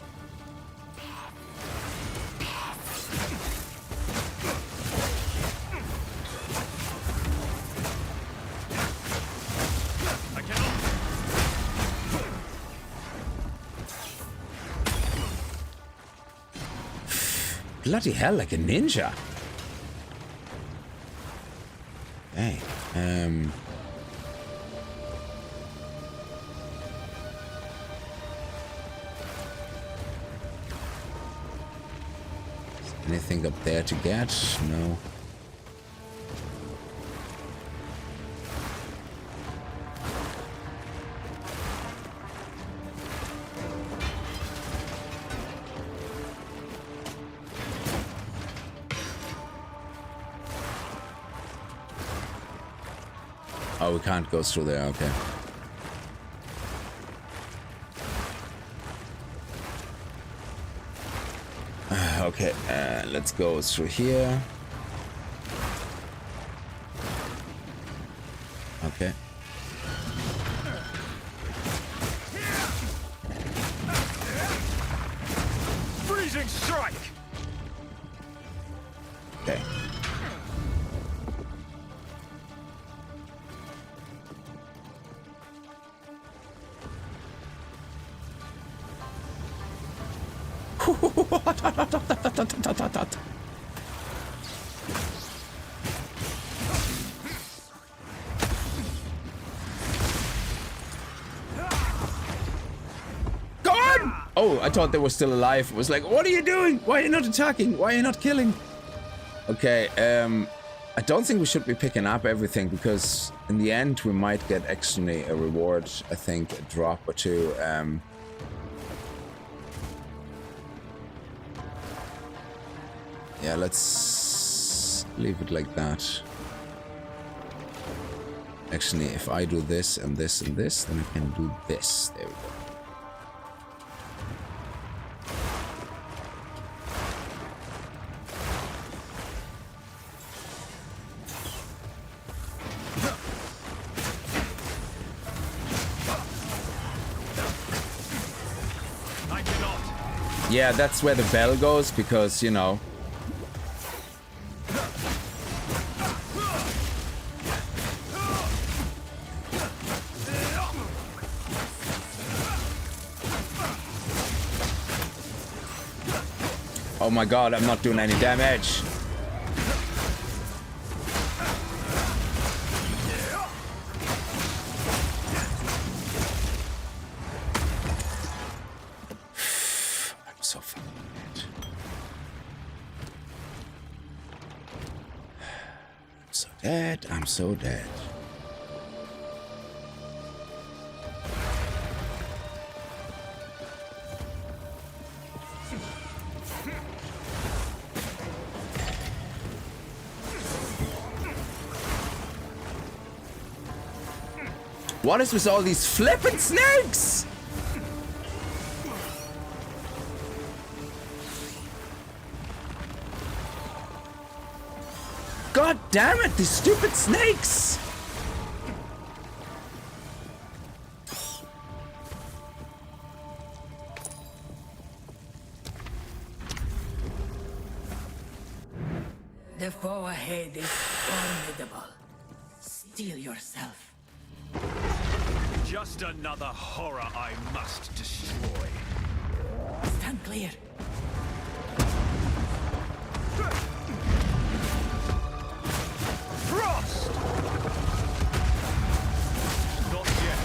Speaker 1: Bloody hell, like a ninja. Hey, anything up there to get? No. Oh, we can't go through there, okay. Okay, let's go through here. Okay.
Speaker 2: Freezing strike!
Speaker 1: Okay. Gone! Oh, I thought they were still alive. It was like, what are you doing? Why are you not attacking? Why are you not killing? Okay, I don't think we should be picking up everything because in the end we might get actually a reward. I think a drop or two. Yeah, let's leave it like that. Actually, if I do this and this and this, then I can do this. There we go. Yeah, that's where the bell goes because, you know. Oh my god, I'm not doing any damage. I'm so fucking dead. I'm so dead. I'm so dead. What is with all these flippin' snakes? God damn it, these stupid snakes!
Speaker 7: The foe ahead is formidable. Steel yourself.
Speaker 2: Just another horror I must destroy.
Speaker 7: Stand clear.
Speaker 2: Frost! Not yet.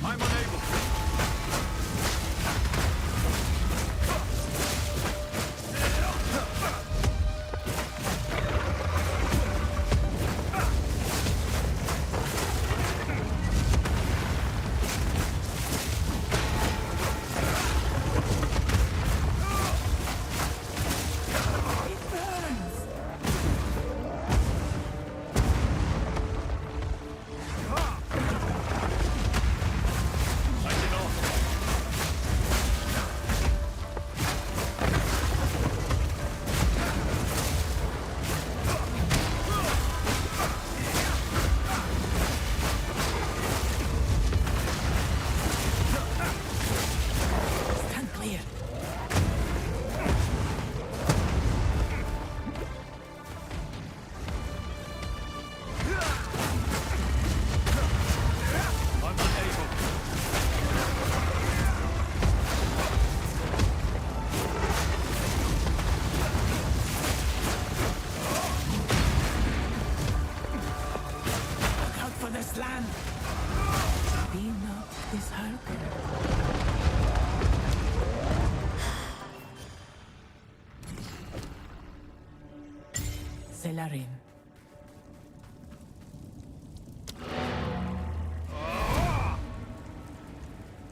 Speaker 2: I'm unable.
Speaker 7: promised land. Be not disheartened. Selarin.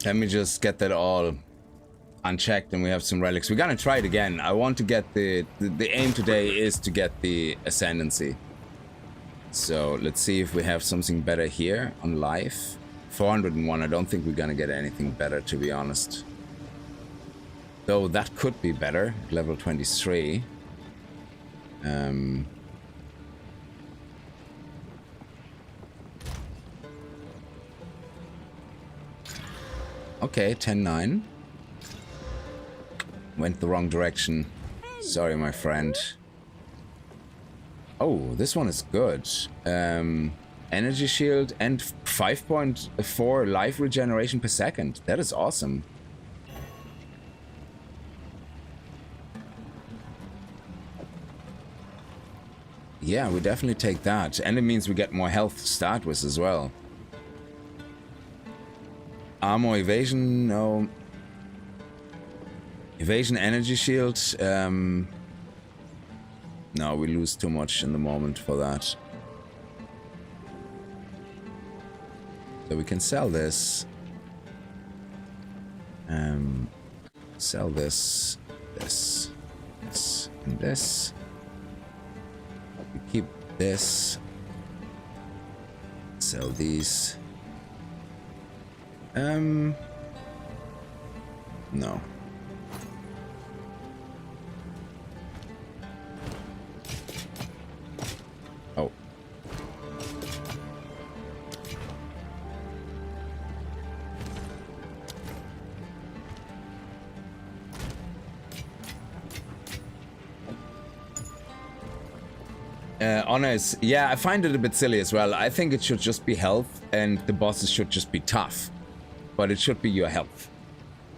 Speaker 1: Let me just get that all unchecked and we have some relics. We're gonna try it again. I want to get the aim today is to get the Ascendancy. So let's see if we have something better here on life. 401, I don't think we're gonna get anything better, to be honest. Though that could be better, level 23. Okay, 10-9. Went the wrong direction. Sorry, my friend. Oh, this one is good. Energy shield and 5.4 life regeneration per second. That is awesome. Yeah, we definitely take that. And it means we get more health to start with as well. Armor evasion, no. Evasion energy shield. No, we lose too much in the moment for that. So we can sell this. Sell this, this, and this. We keep this. Sell these. No. Oh. Honor is, yeah, I find it a bit silly as well. I think it should just be health and the bosses should just be tough. But it should be your health.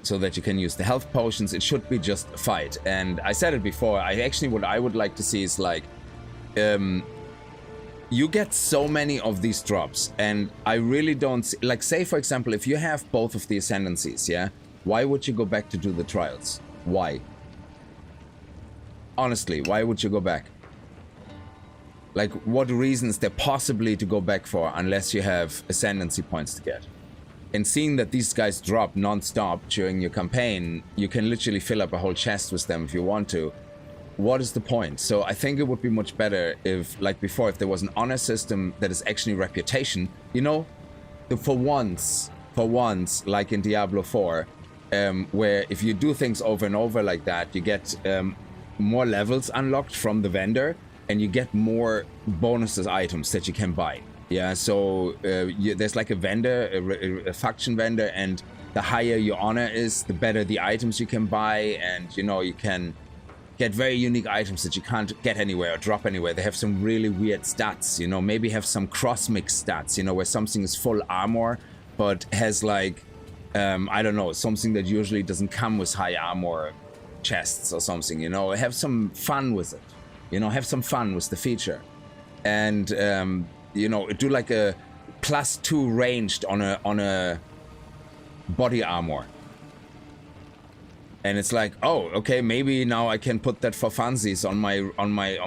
Speaker 1: So that you can use the health potions. It should be just a fight. And I said it before, what I would like to see is like, you get so many of these drops and I really don't see, like, say for example, if you have both of the Ascendancies, yeah, why would you go back to do the trials? Why? Honestly, why would you go back? Like, what reason is there possibly to go back for unless you have Ascendancy points to get? And seeing that these guys drop non-stop during your campaign, you can literally fill up a whole chest with them if you want to. What is the point? So I think it would be much better if, like before, if there was an honor system that is actually reputation. You know, for once, like in Diablo 4, where if you do things over and over like that, you get more levels unlocked from the vendor, and you get more bonuses items that you can buy. Yeah, so there's like a vendor, a faction vendor, and the higher your honor is, the better the items you can buy, and you know, you can get very unique items that you can't get anywhere or drop anywhere. They have some really weird stats, you know, maybe have some cross-mix stats, you know, where something is full armor, but has like, I don't know, something that usually doesn't come with high armor chests or something, you know. Have some fun with it, you know, have some fun with the feature. And, you know, do like a +2 ranged on a body armor. And it's like, oh, okay, maybe now I can put that for funsies on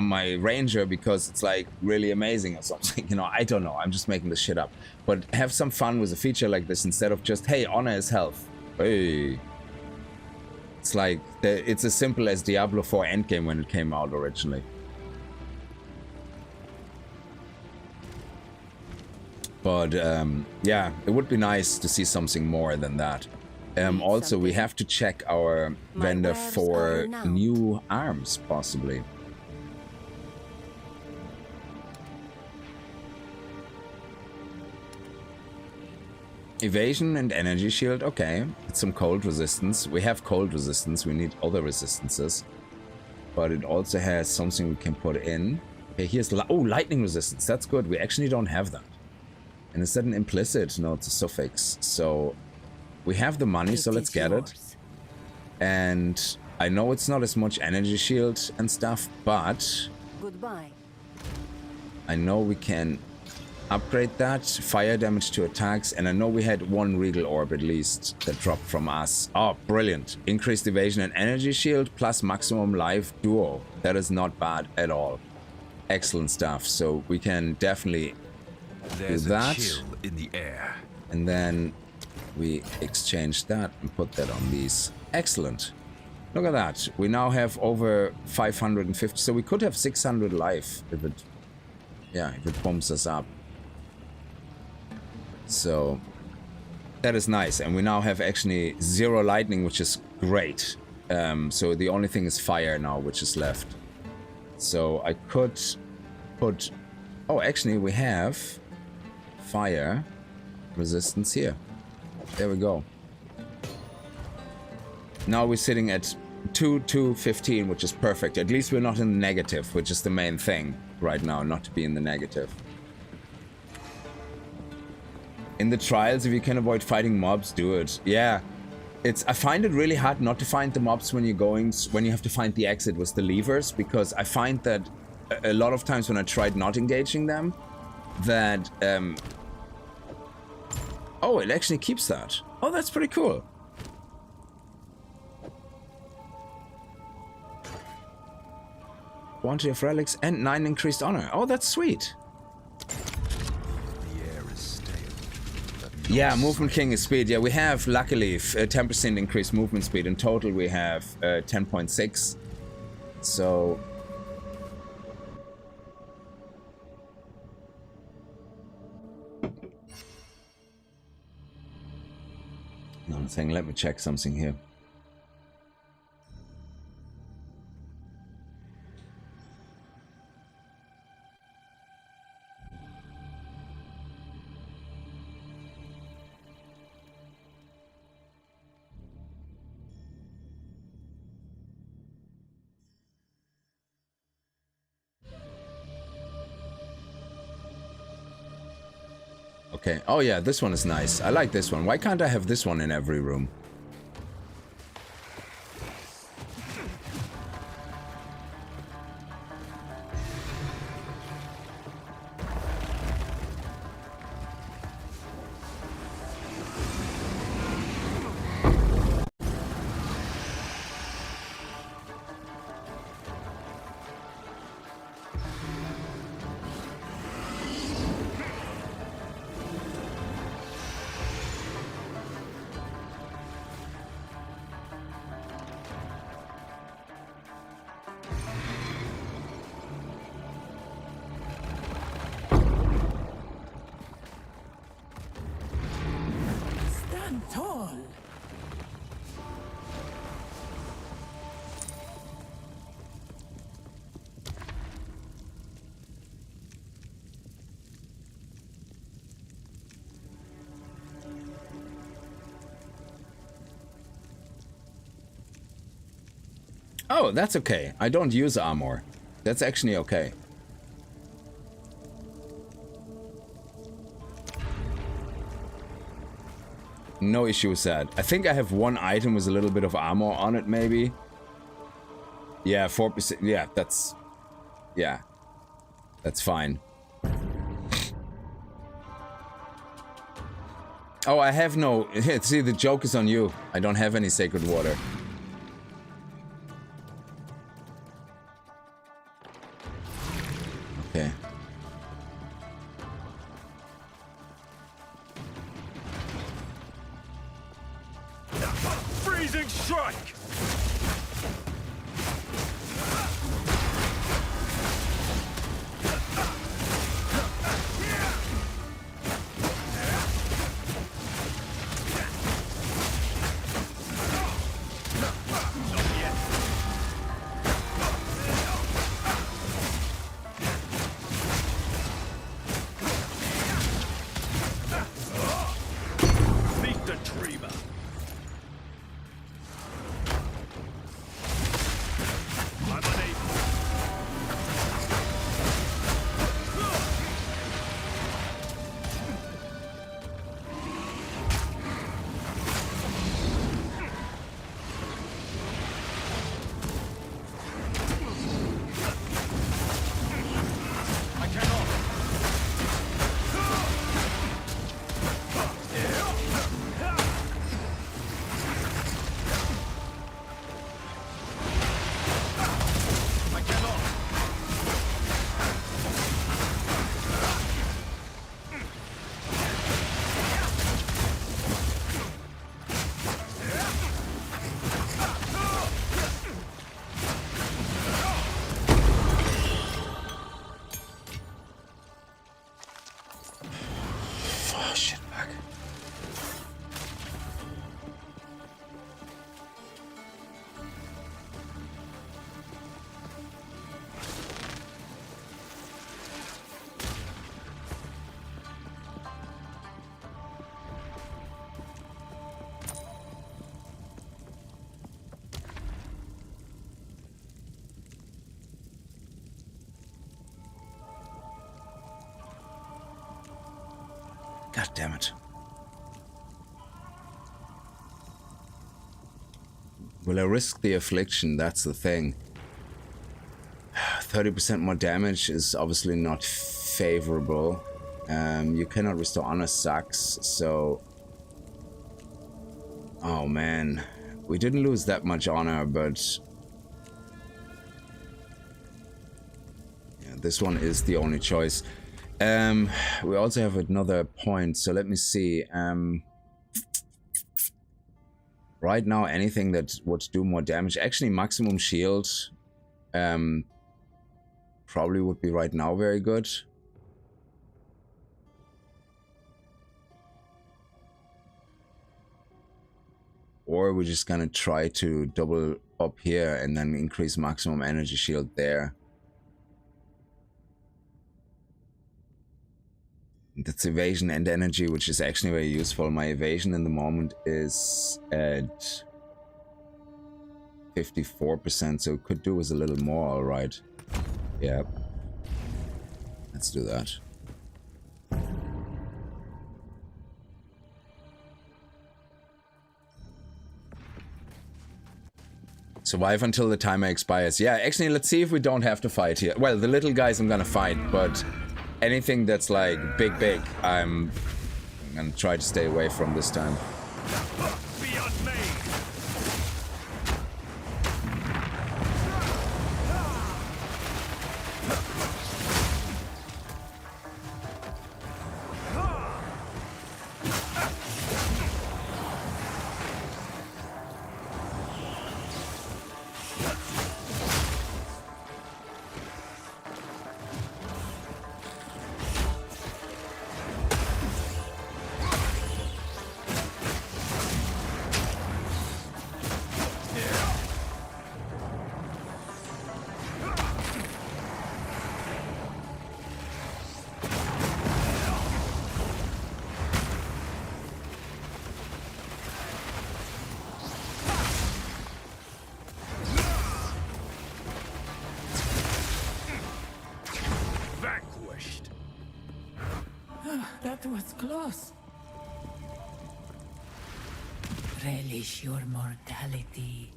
Speaker 1: my ranger because it's like really amazing or something. You know, I don't know. I'm just making this shit up. But have some fun with a feature like this instead of just, hey, honor is health. Hey. It's like, it's as simple as Diablo 4 Endgame when it came out originally. But yeah, it would be nice to see something more than that. Also, we have to check our vendor for new arms, possibly. Evasion and energy shield, okay. It's some cold resistance. We have cold resistance, we need other resistances. But it also has something we can put in. Okay, here's, oh, lightning resistance, that's good. We actually don't have that. And is that an implicit? No, it's a suffix. So we have the money, so let's get it. And I know it's not as much energy shield and stuff, but
Speaker 4: goodbye.
Speaker 1: I know we can upgrade that. Fire damage to attacks. And I know we had one Regal Orb at least that dropped from us. Oh, brilliant. Increased evasion and energy shield plus maximum life duo. That is not bad at all. Excellent stuff. So we can definitely do that.
Speaker 2: A chill in the air.
Speaker 1: And then we exchange that and put that on these. Excellent. Look at that. We now have over 550. So we could have 600 life if it, yeah, if it pumps us up. So that is nice. And we now have actually 0 lightning, which is great. So the only thing is fire now, which is left. So I could put... Oh, actually we have fire resistance here. There we go. Now we're sitting at 2-15, which is perfect. At least we're not in the negative, which is the main thing right now, not to be in the negative. In the trials, if you can avoid fighting mobs, do it. Yeah, I find it really hard not to find the mobs when you have to find the exit with the levers, because I find that a lot of times when I tried not engaging them, that oh, it actually keeps that. Oh, that's pretty cool. Quantity of relics and 9 increased honor. Oh, that's sweet.
Speaker 2: The air is stale.
Speaker 1: Yeah, movement king is speed. Yeah, we have luckily 10% increased movement speed. In total, we have 10.6. So another thing. Let me check something here. Okay. Oh yeah, this one is nice. I like this one. Why can't I have this one in every room?
Speaker 7: Stand tall.
Speaker 1: Oh, that's okay. I don't use armor. That's actually okay. No issue with that. I think I have one item with a little bit of armor on it, maybe. Yeah, 4%. Yeah, that's... Yeah. That's fine. Oh, I have no... See, the joke is on you. I don't have any sacred water. Okay.
Speaker 2: Freezing strike! Meet the dreamer.
Speaker 1: Oh, shit, back. God damn it. Will I risk the affliction? That's the thing. 30% more damage is obviously not favorable. You cannot restore honor sucks, so... Oh man. We didn't lose that much honor, but... Yeah, this one is the only choice. We also have another point, so let me see. Right now, anything that would do more damage, actually maximum shield, probably would be right now very good. Or we're just gonna try to double up here and then increase maximum energy shield there. That's evasion and energy, which is actually very useful. My evasion in the moment is at 54%, so it could do with a little more, alright. Yeah. Let's do that. Survive until the timer expires. Yeah, actually, let's see if we don't have to fight here. Well, the little guys I'm gonna fight, but... anything that's like big, I'm gonna try to stay away from this time.
Speaker 2: Beyond me.
Speaker 7: That was close. Relish your mortality.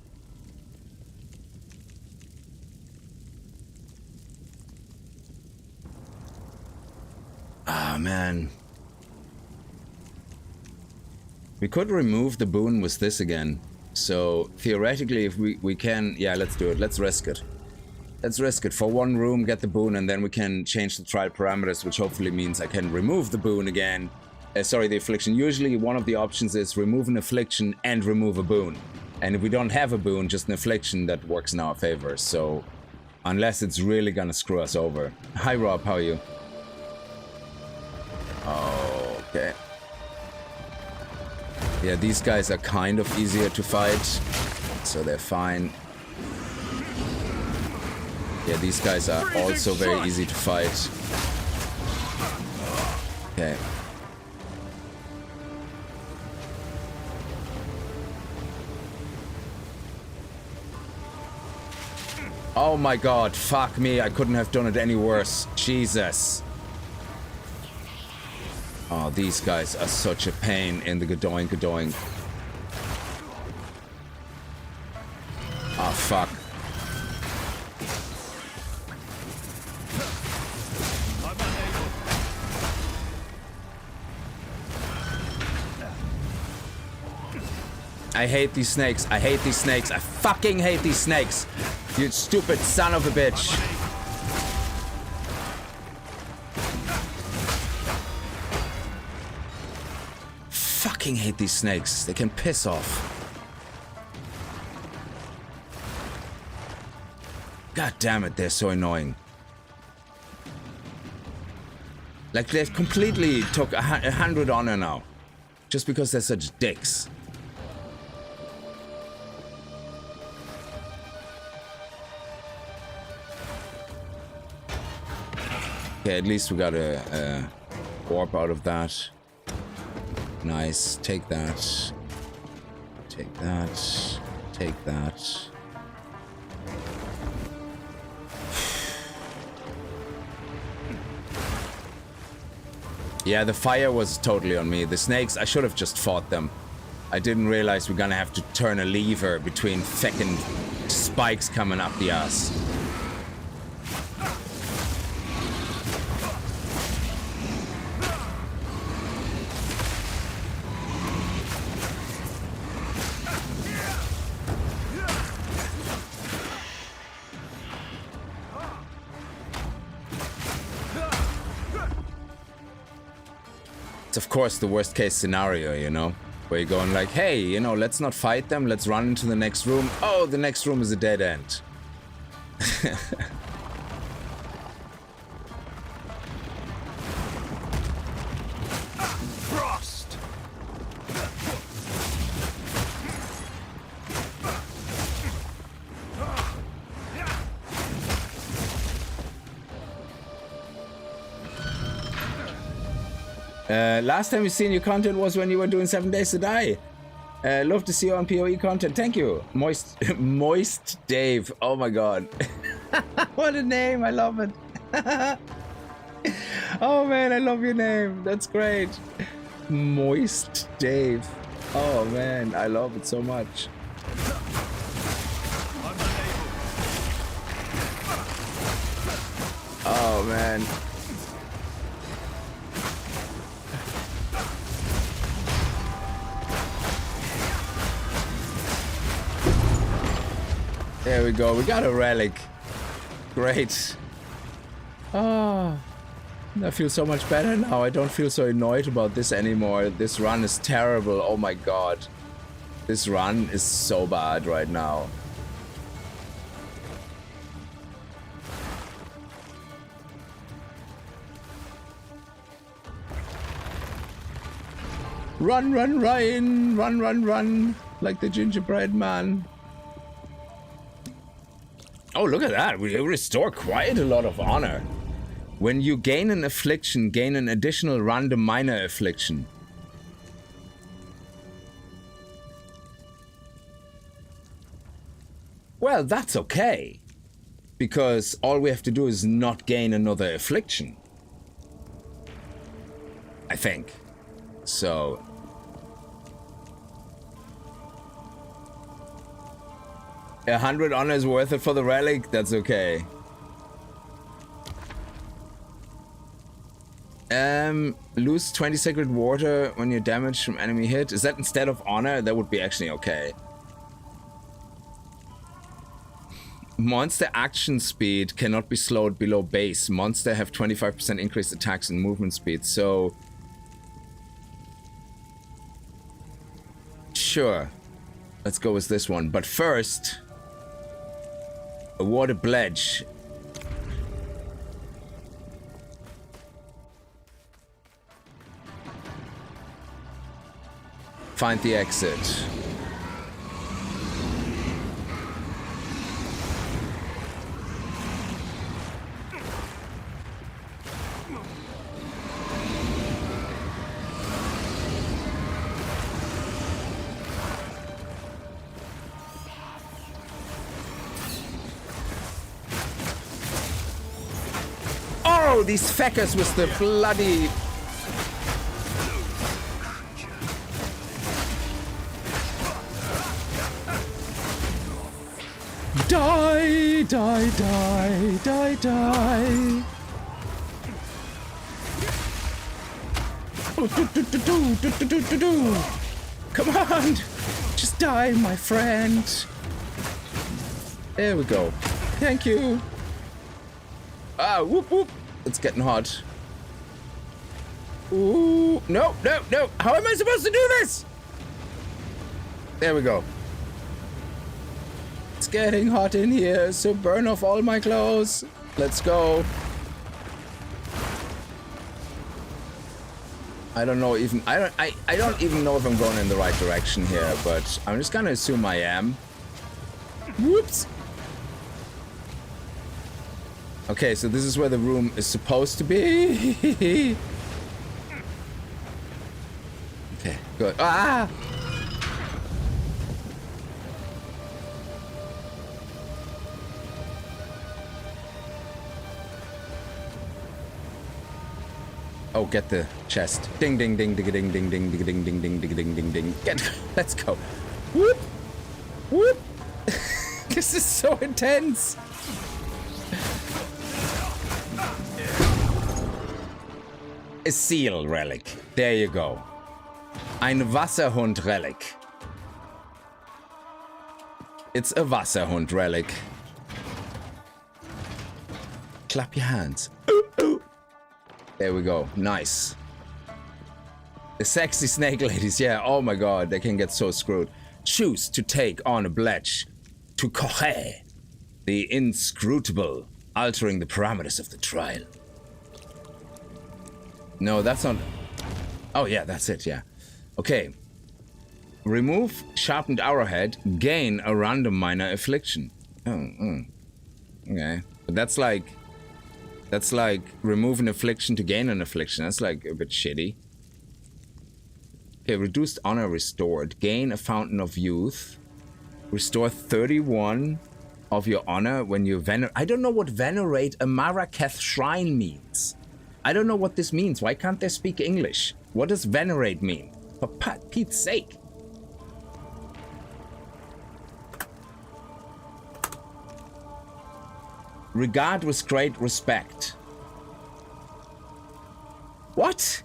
Speaker 1: Ah, man. We could remove the boon with this again. So, theoretically, if we can... Yeah, let's do it. Let's risk it. Let's risk it. For one room, get the boon, and then we can change the trial parameters, which hopefully means I can remove the boon again. Sorry, the affliction. Usually, one of the options is remove an affliction and remove a boon. And if we don't have a boon, just an affliction, that works in our favor. So, unless it's really gonna screw us over. Hi, Rob. How are you? Oh, okay. Yeah, these guys are kind of easier to fight, so they're fine. Yeah, these guys are also very easy to fight. Okay. Oh my god, fuck me, I couldn't have done it any worse. Jesus. Oh, these guys are such a pain in the gadoing. Oh, fuck. I hate these snakes. I hate these snakes. I fucking hate these snakes. You stupid son of a bitch. Fucking hate these snakes. They can piss off. God damn it, they're so annoying. Like, they completely took 100 honor now. Just because they're such dicks. Okay, at least we got a warp out of that. Nice. Take that. Take that. Take that. Yeah, the fire was totally on me. The snakes, I should have just fought them. I didn't realize we're gonna have to turn a lever between feckin' spikes coming up the ass. Of course, the worst case scenario, you know, where you're going like, hey, you know, let's not fight them, let's run into the next room. Oh, the next room is a dead end.
Speaker 2: Frost.
Speaker 1: Last time we seen your content was when you were doing 7 Days to Die. Love to see you on PoE content. Thank you. Moist Dave. Oh my god. What a name. I love it. Oh man, I love your name. That's great. Moist Dave. Oh man, I love it so much. Oh man. There we go. We got a relic. Great. Oh, I feel so much better now. I don't feel so annoyed about this anymore. This run is terrible. Oh my god. This run is so bad right now. Run, run, run. Run, run, run. Like the gingerbread man. Oh, look at that. We restore quite a lot of honor. When you gain an affliction, gain an additional random minor affliction. Well, that's okay. Because all we have to do is not gain another affliction. I think. So... 100 honor is worth it for the relic? That's okay. Lose 20 sacred water when you're damaged from enemy hit. Is that instead of honor? That would be actually okay. Monster action speed cannot be slowed below base. Monster have 25% increased attacks and movement speed, so... Sure. Let's go with this one. But first... Award a pledge. Find the exit. Oh, these feckers with the bloody... Die, die, die, die, die. Come on, just die, my friend. There we go. Thank you. Ah, whoop, whoop. It's getting hot. Ooh, no, no, no. How am I supposed to do this? There we go. It's getting hot in here, so burn off all my clothes. Let's go. I don't know even I don't even know if I'm going in the right direction here, but I'm just gonna assume I am. Whoops. Okay, so this is where the room is supposed to be. Okay, good. Ah! Oh, get the chest. Ding, ding, ding, ding, ding, ding, ding, ding, ding, ding, ding, ding, ding, ding, ding. Get. Let's go. Whoop, whoop. This is so intense. A seal relic. There you go. Ein Wasserhund relic. It's a Wasserhund relic. Clap your hands. There we go. Nice. The sexy snake ladies. Yeah, oh my god. They can get so screwed. Choose to take on a pledge to Kohe, the inscrutable, altering the parameters of the trial. No, that's not... Oh, yeah, that's it, yeah. Okay. Remove sharpened arrowhead. Gain a random minor affliction. Okay. But that's like remove an affliction to gain an affliction. That's like a bit shitty. Okay, reduced honor restored. Gain a fountain of youth. Restore 31 of your honor when you venerate. I don't know what venerate a Maraketh shrine means. I don't know what this means. Why can't they speak English? What does venerate mean? For Pete's sake. Regard with great respect. What?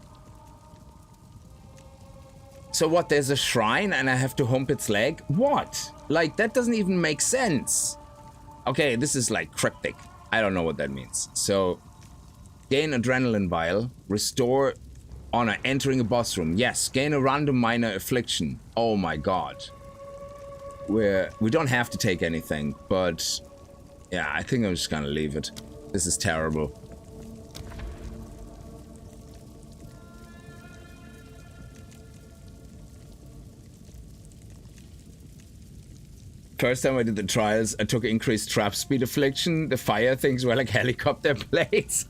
Speaker 1: So what, there's a shrine and I have to hump its leg? What? Like, that doesn't even make sense. Okay, this is like cryptic. I don't know what that means. So, gain adrenaline vial. Restore honor entering a boss room. Yes, gain a random minor affliction. Oh my god. We don't have to take anything, but... yeah, I think I'm just gonna leave it. This is terrible. First time I did the trials, I took increased trap speed affliction. The fire things were like helicopter blades.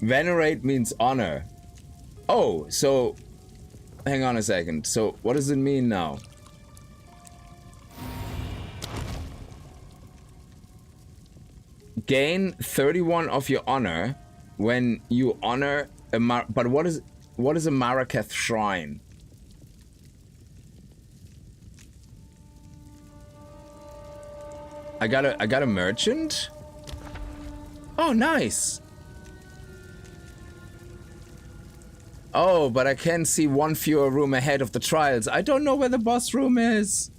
Speaker 1: Venerate means honor. Oh, so... hang on a second. So, what does it mean now? Gain 31 of your honor when you honor a but what is a Maraketh shrine? I got a merchant? Oh, nice. Oh, but I can see one fewer room ahead of the trials. I don't know where the boss room is.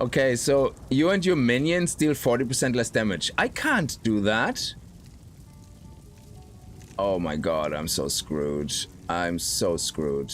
Speaker 1: Okay, so you and your minions deal 40% less damage. I can't do that. Oh my god, I'm so screwed. I'm so screwed.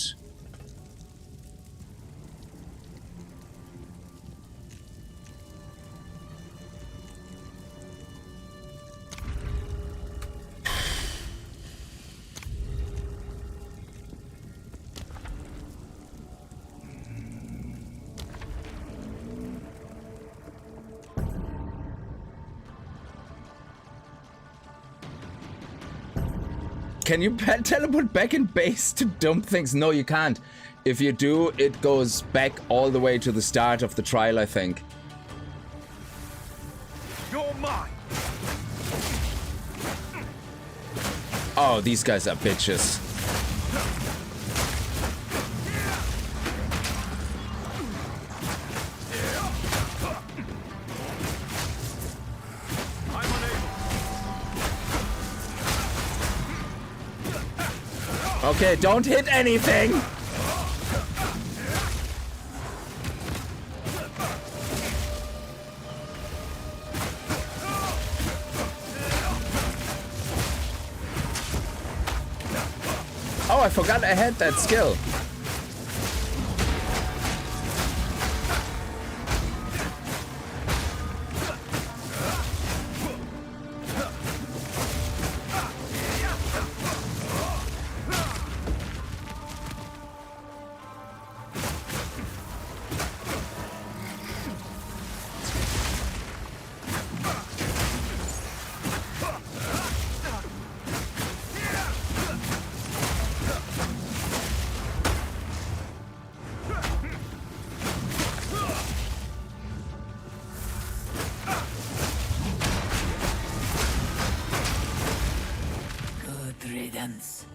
Speaker 1: Can you teleport back in base to dump things? No, you can't. If you do, it goes back all the way to the start of the trial, I think.
Speaker 2: You're mine.
Speaker 1: Oh, these guys are bitches. Okay, don't hit anything! Oh, I forgot I had that skill.
Speaker 7: dance.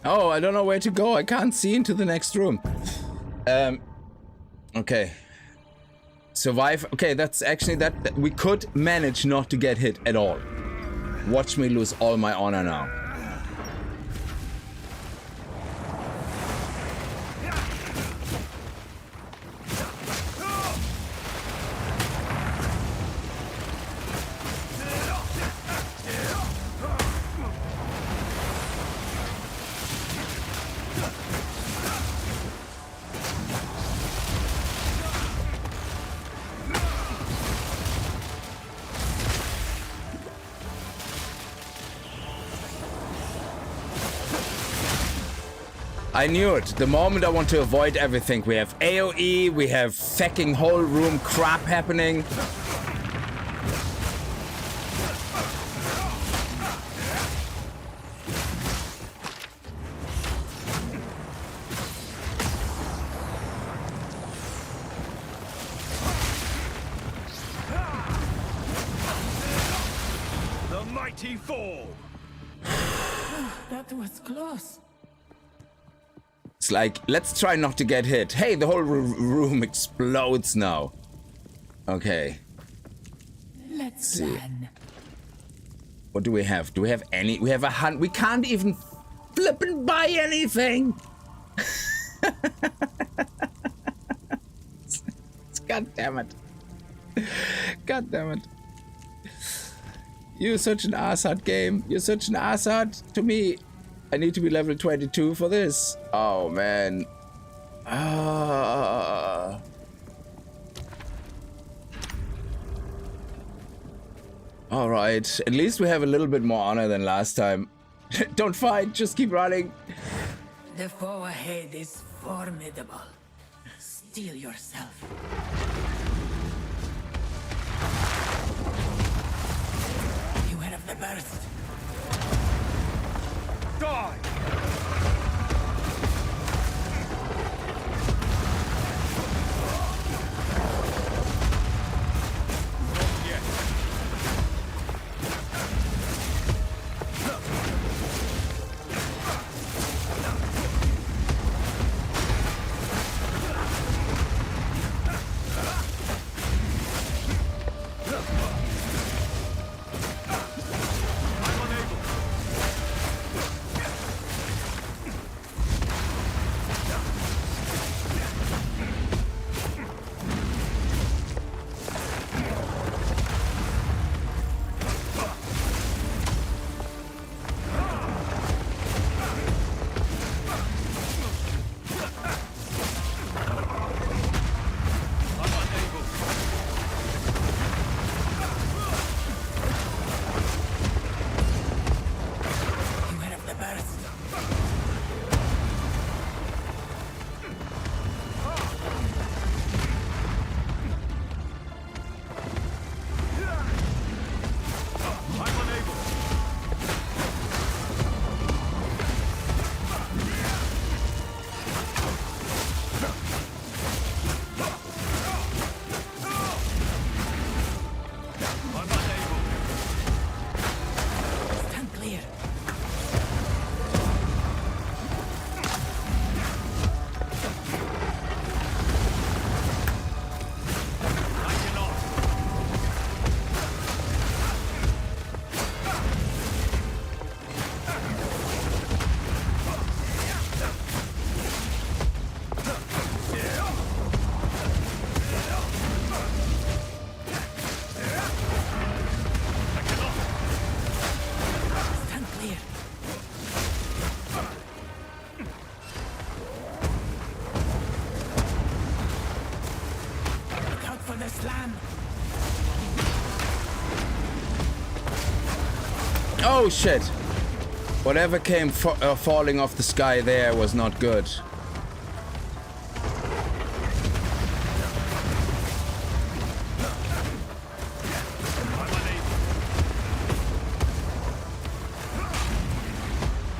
Speaker 1: Oh, I don't know where to go. I can't see into the next room. Okay. Survive. Okay, that's actually that we could manage not to get hit at all. Watch me lose all my honor now. I knew it. The moment I want to avoid everything. We have AoE, we have fucking whole room crap happening.
Speaker 2: The mighty fall.
Speaker 7: That was close.
Speaker 1: It's like, let's try not to get hit. Hey, the whole room explodes now. Okay.
Speaker 7: Let's
Speaker 1: see.
Speaker 7: plan.
Speaker 1: What do we have? Do we have any? We have a hunt. We can't even flippin' buy anything. God damn it. God damn it. You're such an asshat game. You're such an asshat to me. I need to be level 22 for this. Oh, man. Alright. At least we have a little bit more honor than last time. Don't fight. Just keep running.
Speaker 7: The foe ahead is formidable. Steel yourself. Beware of the burst.
Speaker 2: Die!
Speaker 1: Oh shit! Whatever came falling off the sky there was not good.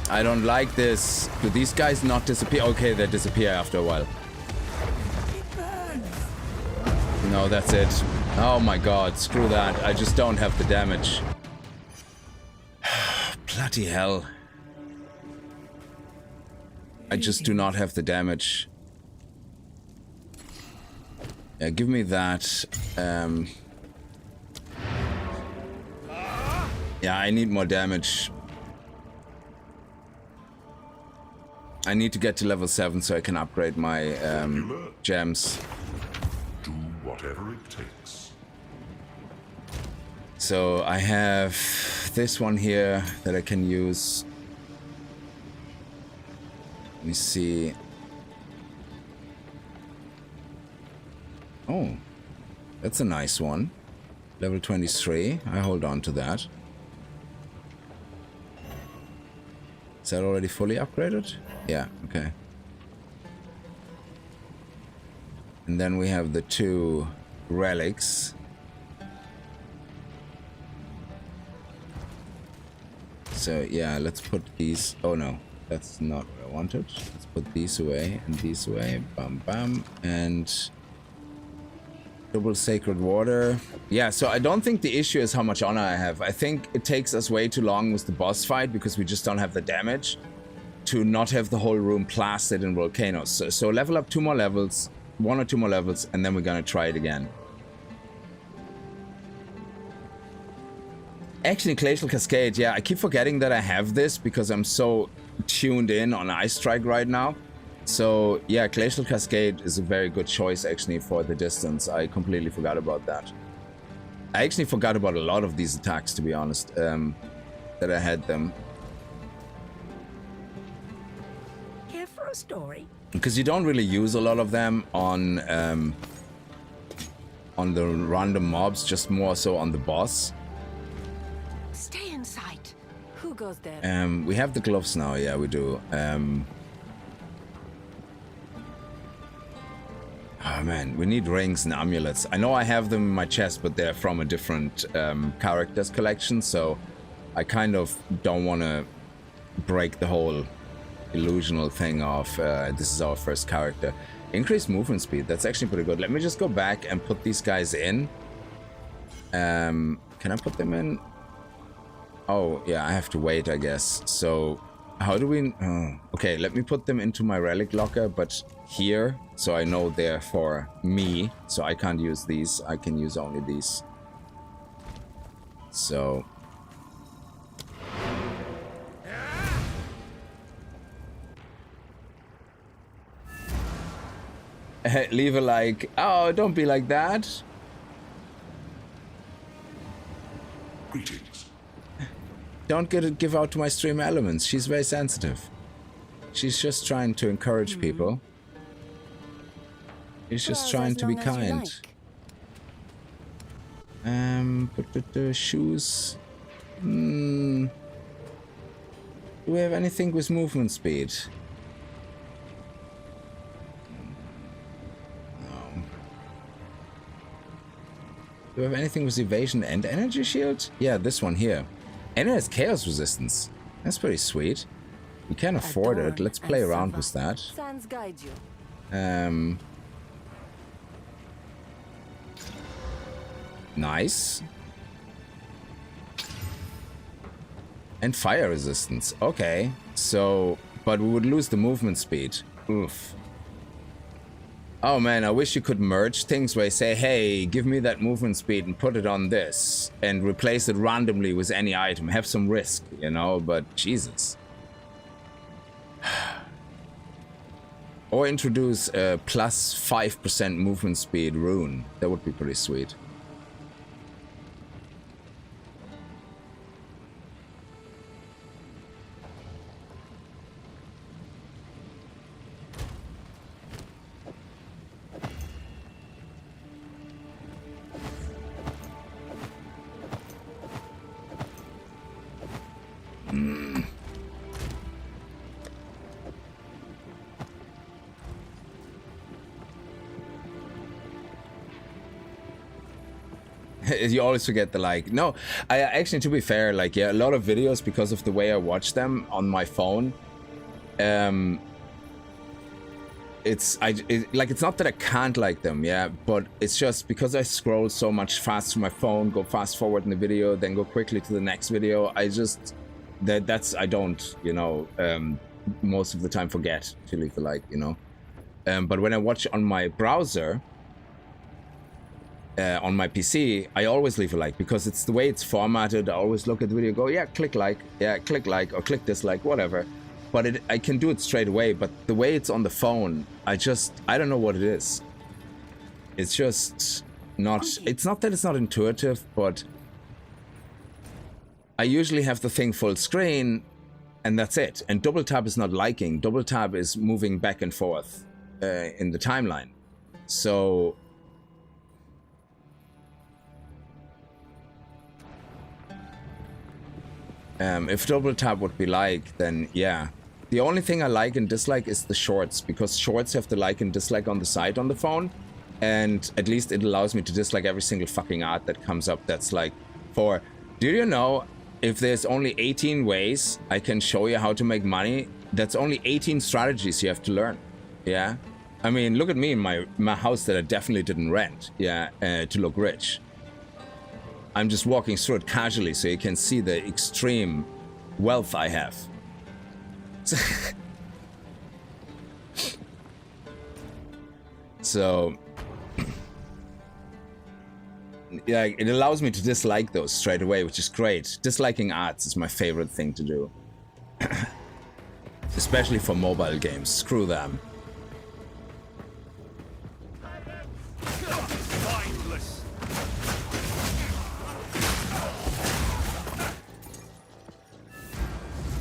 Speaker 1: I don't like this. Do these guys not disappear? Okay, they disappear after a while. No, that's it. Oh my god, screw that. I just don't have the damage. Bloody hell. I just do not have the damage. Yeah, give me that. Yeah, I need more damage. I need to get to level 7 so I can upgrade my gems.
Speaker 8: Do whatever it takes.
Speaker 1: So I have this one here that I can use. Let me see. Oh, that's a nice one. Level 23. I hold on to that. Is that already fully upgraded? Yeah, okay. And then we have the 2 relics. So yeah, let's put these. Oh no, that's not what I wanted. Let's put these away and these away. Bam, bam, and double sacred water. Yeah, so I don't think the issue is how much honor I have. I think it takes us way too long with the boss fight because we just don't have the damage to not have the whole room plastered in volcanoes. So level up 2 more levels, 1 or 2 more levels, and then we're gonna try it again. Actually, Glacial Cascade, yeah, I keep forgetting that I have this because I'm so tuned in on Ice Strike right now. So yeah, Glacial Cascade is a very good choice actually for the distance. I completely forgot about that. I actually forgot about a lot of these attacks, to be honest, that I had them.
Speaker 6: Here for a story.
Speaker 1: Because you don't really use a lot of them on the random mobs, just more so on the boss.
Speaker 4: Stay in sight. Who goes there?
Speaker 1: We have the gloves now, yeah, we do. Oh man, we need rings and amulets. I know I have them in my chest, but they're from a different characters collection, so I kind of don't want to break the whole illusional thing of this is our first character. Increased movement speed, that's actually pretty good. Let me just go back and put these guys in. Can I put them in? Oh, yeah, I have to wait, I guess. So, how do we... Oh, okay, let me put them into my relic locker, but here, so I know they're for me. So I can't use these. I can use only these. So... leave a like. Oh, don't be like that.
Speaker 8: Greetings.
Speaker 1: Don't give out to my stream elements. She's very sensitive. She's just trying to encourage people. She's just trying to be kind. Put the shoes. Do we have anything with movement speed? No. Do we have anything with evasion and energy shield? Yeah, this one here. And it has chaos resistance. That's pretty sweet. We can afford it. Let's play around with that.
Speaker 4: Sands guide you.
Speaker 1: Nice. And fire resistance. Okay. So, but we would lose the movement speed. Oof. Oh man, I wish you could merge things where you say, hey, give me that movement speed and put it on this and replace it randomly with any item. Have some risk, you know, but Jesus. Or introduce a plus 5% movement speed rune. That would be pretty sweet. You always forget the like. No, I actually, to be fair, like, yeah, a lot of videos, because of the way I watch them on my phone, it's not that I can't like them, yeah, but it's just because I scroll so much fast to my phone, go fast forward in the video, then go quickly to the next video. I just I don't, you know, most of the time forget to leave the like, you know. But when I watch on my browser, on my PC, I always leave a like, because it's the way it's formatted. I always look at the video, go, yeah, click like, or click dislike, whatever. But I can do it straight away. But the way it's on the phone, I don't know what it is. It's just not, it's not that it's not intuitive, but I usually have the thing full screen and that's it. And double tap is not liking. Double tap is moving back and forth in the timeline. So if double tap would be like, then yeah. The only thing I like and dislike is the shorts, because shorts have the like and dislike on the side on the phone, and at least it allows me to dislike every single fucking ad that comes up that's like, for, do you know, if there's only 18 ways I can show you how to make money, that's only 18 strategies you have to learn, yeah? I mean, look at me in my house that I definitely didn't rent, yeah, to look rich. I'm just walking through it casually so you can see the extreme wealth I have. So yeah, it allows me to dislike those straight away, which is great. Disliking ads is my favorite thing to do. Especially for mobile games. Screw them.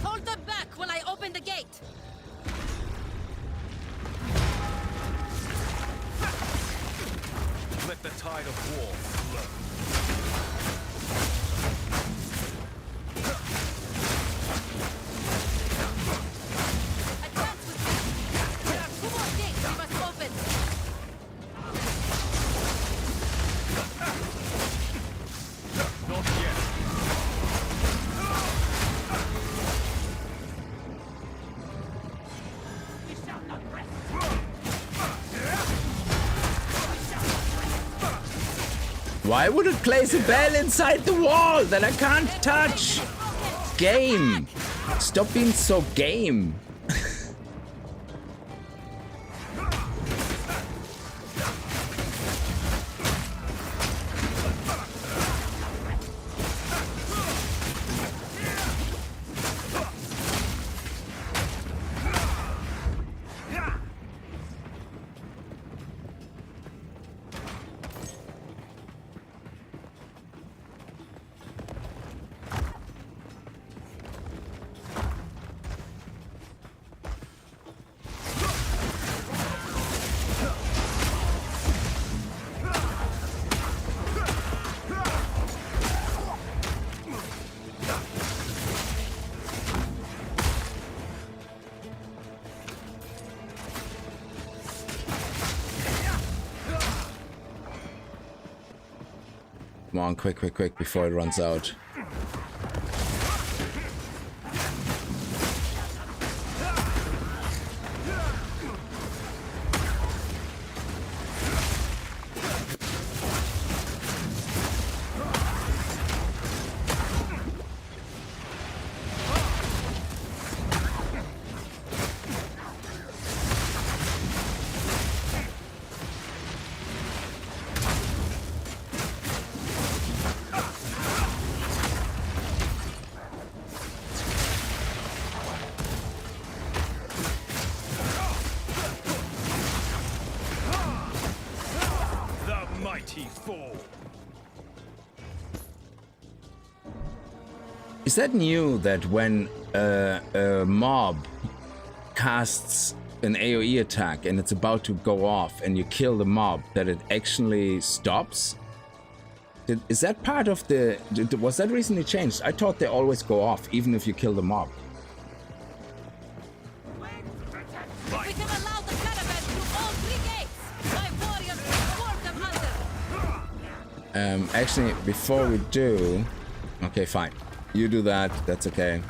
Speaker 4: Hold them back while I open the gate.
Speaker 2: Let the tide of war flow.
Speaker 4: Advance with me. There are 2 more gates we must open.
Speaker 2: Not yet.
Speaker 1: Why would it place a bell inside the wall that I can't touch? Game. Stop being so game. Come on, quick, quick, quick, before it runs out. Is that new that when a mob casts an AoE attack and it's about to go off and you kill the mob, that it actually stops? Is that part of the... Was that recently changed? I thought they always go off, even if you kill the mob.
Speaker 4: We can allow the caravan through all 3 gates. My warriors will swarm them under.
Speaker 1: Actually, before we do... Okay, fine. You do that. That's okay.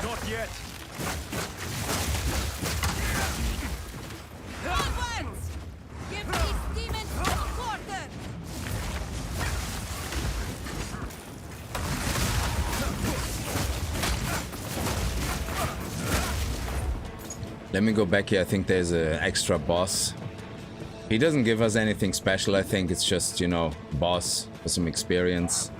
Speaker 9: Not yet.
Speaker 4: Give these demons a quarter!
Speaker 1: Let me go back here. I think there's an extra boss. He doesn't give us anything special. I think it's just, you know, boss for some experience.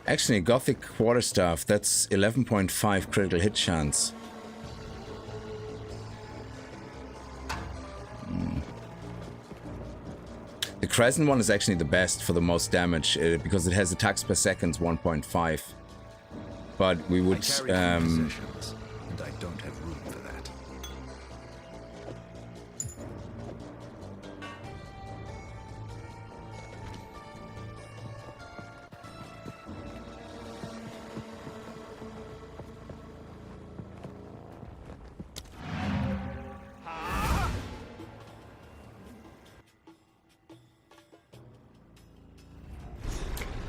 Speaker 1: Actually, Gothic Quarterstaff, that's 11.5 critical hit chance. The Crescent one is actually the best for the most damage because it has attacks per second 1.5. But we would...
Speaker 2: and I don't have room for that.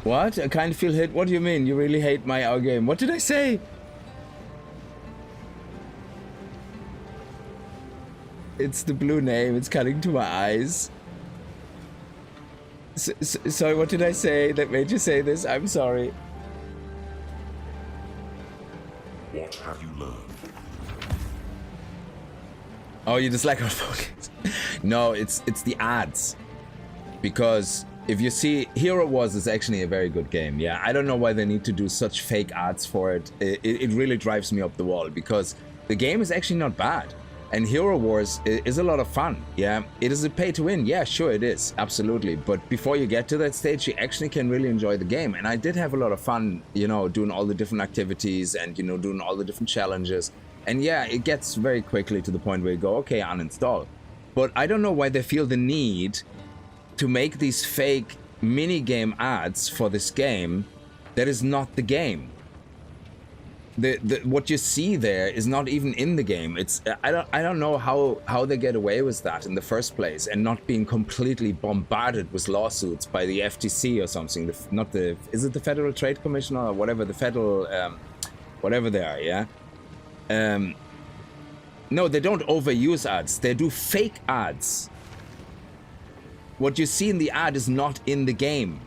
Speaker 1: What? I kind of feel hit. What do you mean? You really hate my our game? What did I say? It's the blue name. It's cutting to my eyes. Sorry, what did I say that made you say this? I'm sorry.
Speaker 8: What have you learned?
Speaker 1: Oh, you dislike our focus? No, it's the ads. Because if you see, Hero Wars is actually a very good game. Yeah, I don't know why they need to do such fake ads for it. It really drives me up the wall because the game is actually not bad. And Hero Wars is a lot of fun. Yeah, it is a pay to win. Yeah, sure it is. Absolutely. But before you get to that stage, you actually can really enjoy the game. And I did have a lot of fun, you know, doing all the different activities and, you know, doing all the different challenges. And yeah, it gets very quickly to the point where you go, okay, uninstall. But I don't know why they feel the need to make these fake mini-game ads for this game that is not the game. What you see there is not even in the game. It's I don't know how they get away with that in the first place and not being completely bombarded with lawsuits by the FTC or something. Is it the Federal Trade Commission or whatever, the federal whatever they are, yeah? No, they don't overuse ads. They do fake ads. What you see in the ad is not in the game.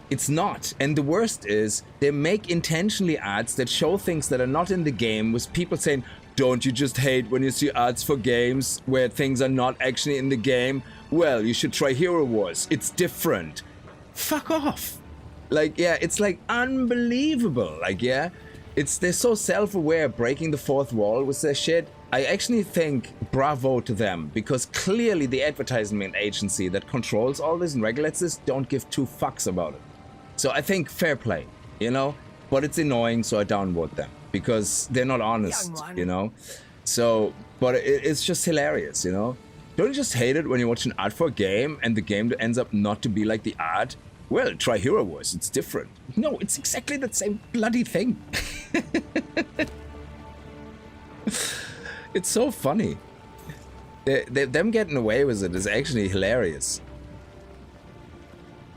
Speaker 1: It's not. And the worst is they make intentionally ads that show things that are not in the game with people saying, don't you just hate when you see ads for games where things are not actually in the game? Well, you should try Hero Wars. It's different. Fuck off. Like, yeah, it's like unbelievable. Like, yeah, they're so self-aware, breaking the fourth wall with their shit. I actually think bravo to them because clearly the advertisement agency that controls all this and regulates this don't give two fucks about it. So I think fair play, you know, but it's annoying, so I downvote them because they're not honest, you know. So, but it's just hilarious, you know. Don't you just hate it when you watch an ad for a game and the game ends up not to be like the ad? Well, try Hero Wars, it's different. No, it's exactly the same bloody thing. It's so funny. Them getting away with it is actually hilarious.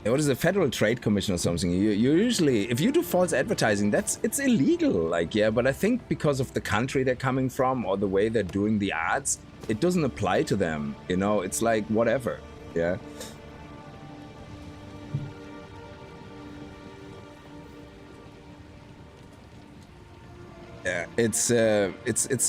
Speaker 1: What is the Federal Trade Commission or something? You usually, if you do false advertising, it's illegal. Like, yeah, but I think because of the country they're coming from or the way they're doing the ads, it doesn't apply to them. You know, it's like whatever. Yeah. It's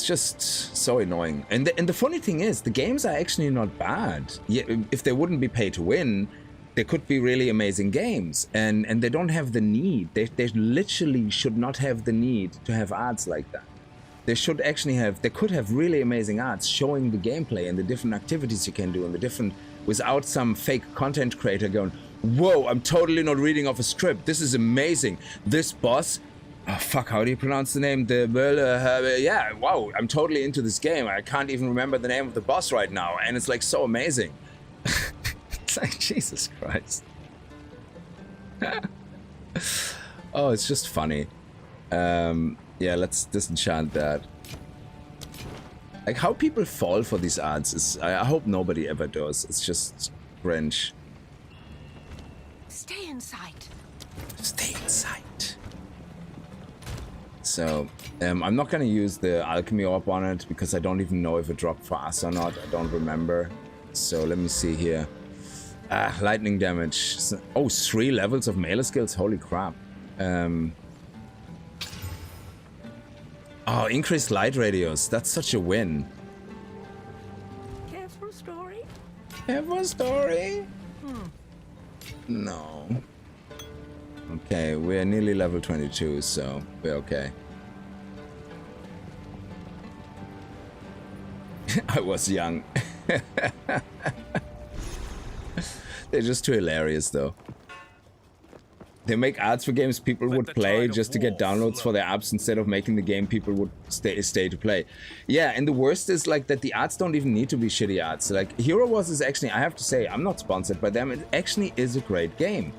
Speaker 1: just so annoying. And the funny thing is, the games are actually not bad. Yeah, if they wouldn't be pay to win, they could be really amazing games. And they don't have the need. They literally should not have the need to have ads like that. They should actually have, they could have really amazing ads showing the gameplay and the different activities you can do and the different, without some fake content creator going, whoa, I'm totally not reading off a script. This is amazing. This boss, oh fuck, how do you pronounce the name? Yeah, wow, I'm totally into this game. I can't even remember the name of the boss right now. And it's like so amazing. It's like, Jesus Christ. Oh, it's just funny. Yeah, let's disenchant that. Like, how people fall for these ads is, I hope nobody ever does. It's just cringe.
Speaker 4: Stay in sight.
Speaker 1: Stay in sight. So, I'm not gonna use the alchemy orb on it because I don't even know if it dropped for us or not. I don't remember. So let me see here. Lightning damage. Oh, 3 levels of melee skills. Holy crap. Oh, increased light radius. That's such a win.
Speaker 6: Careful story.
Speaker 1: Careful story? No. Okay, we're nearly level 22, so we're okay. I was young. They're just too hilarious, though. They make ads for games people would play just to get downloads for their apps instead of making the game people would stay to play. Yeah, and the worst is like that the ads don't even need to be shitty ads. Like Hero Wars is actually, I have to say, I'm not sponsored by them. It actually is a great game.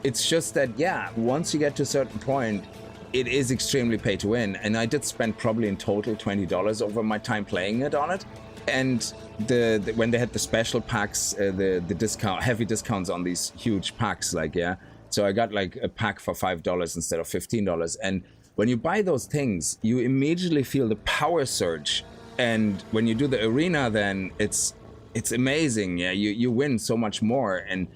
Speaker 1: It's just that, yeah, once you get to a certain point, it is extremely pay to win. And I did spend probably in total $20 over my time playing it on it. And when they had the special packs, the discount, heavy discounts on these huge packs, like, yeah. So I got like a pack for $5 instead of $15. And when you buy those things, you immediately feel the power surge. And when you do the arena, then it's amazing. Yeah, you win so much more. And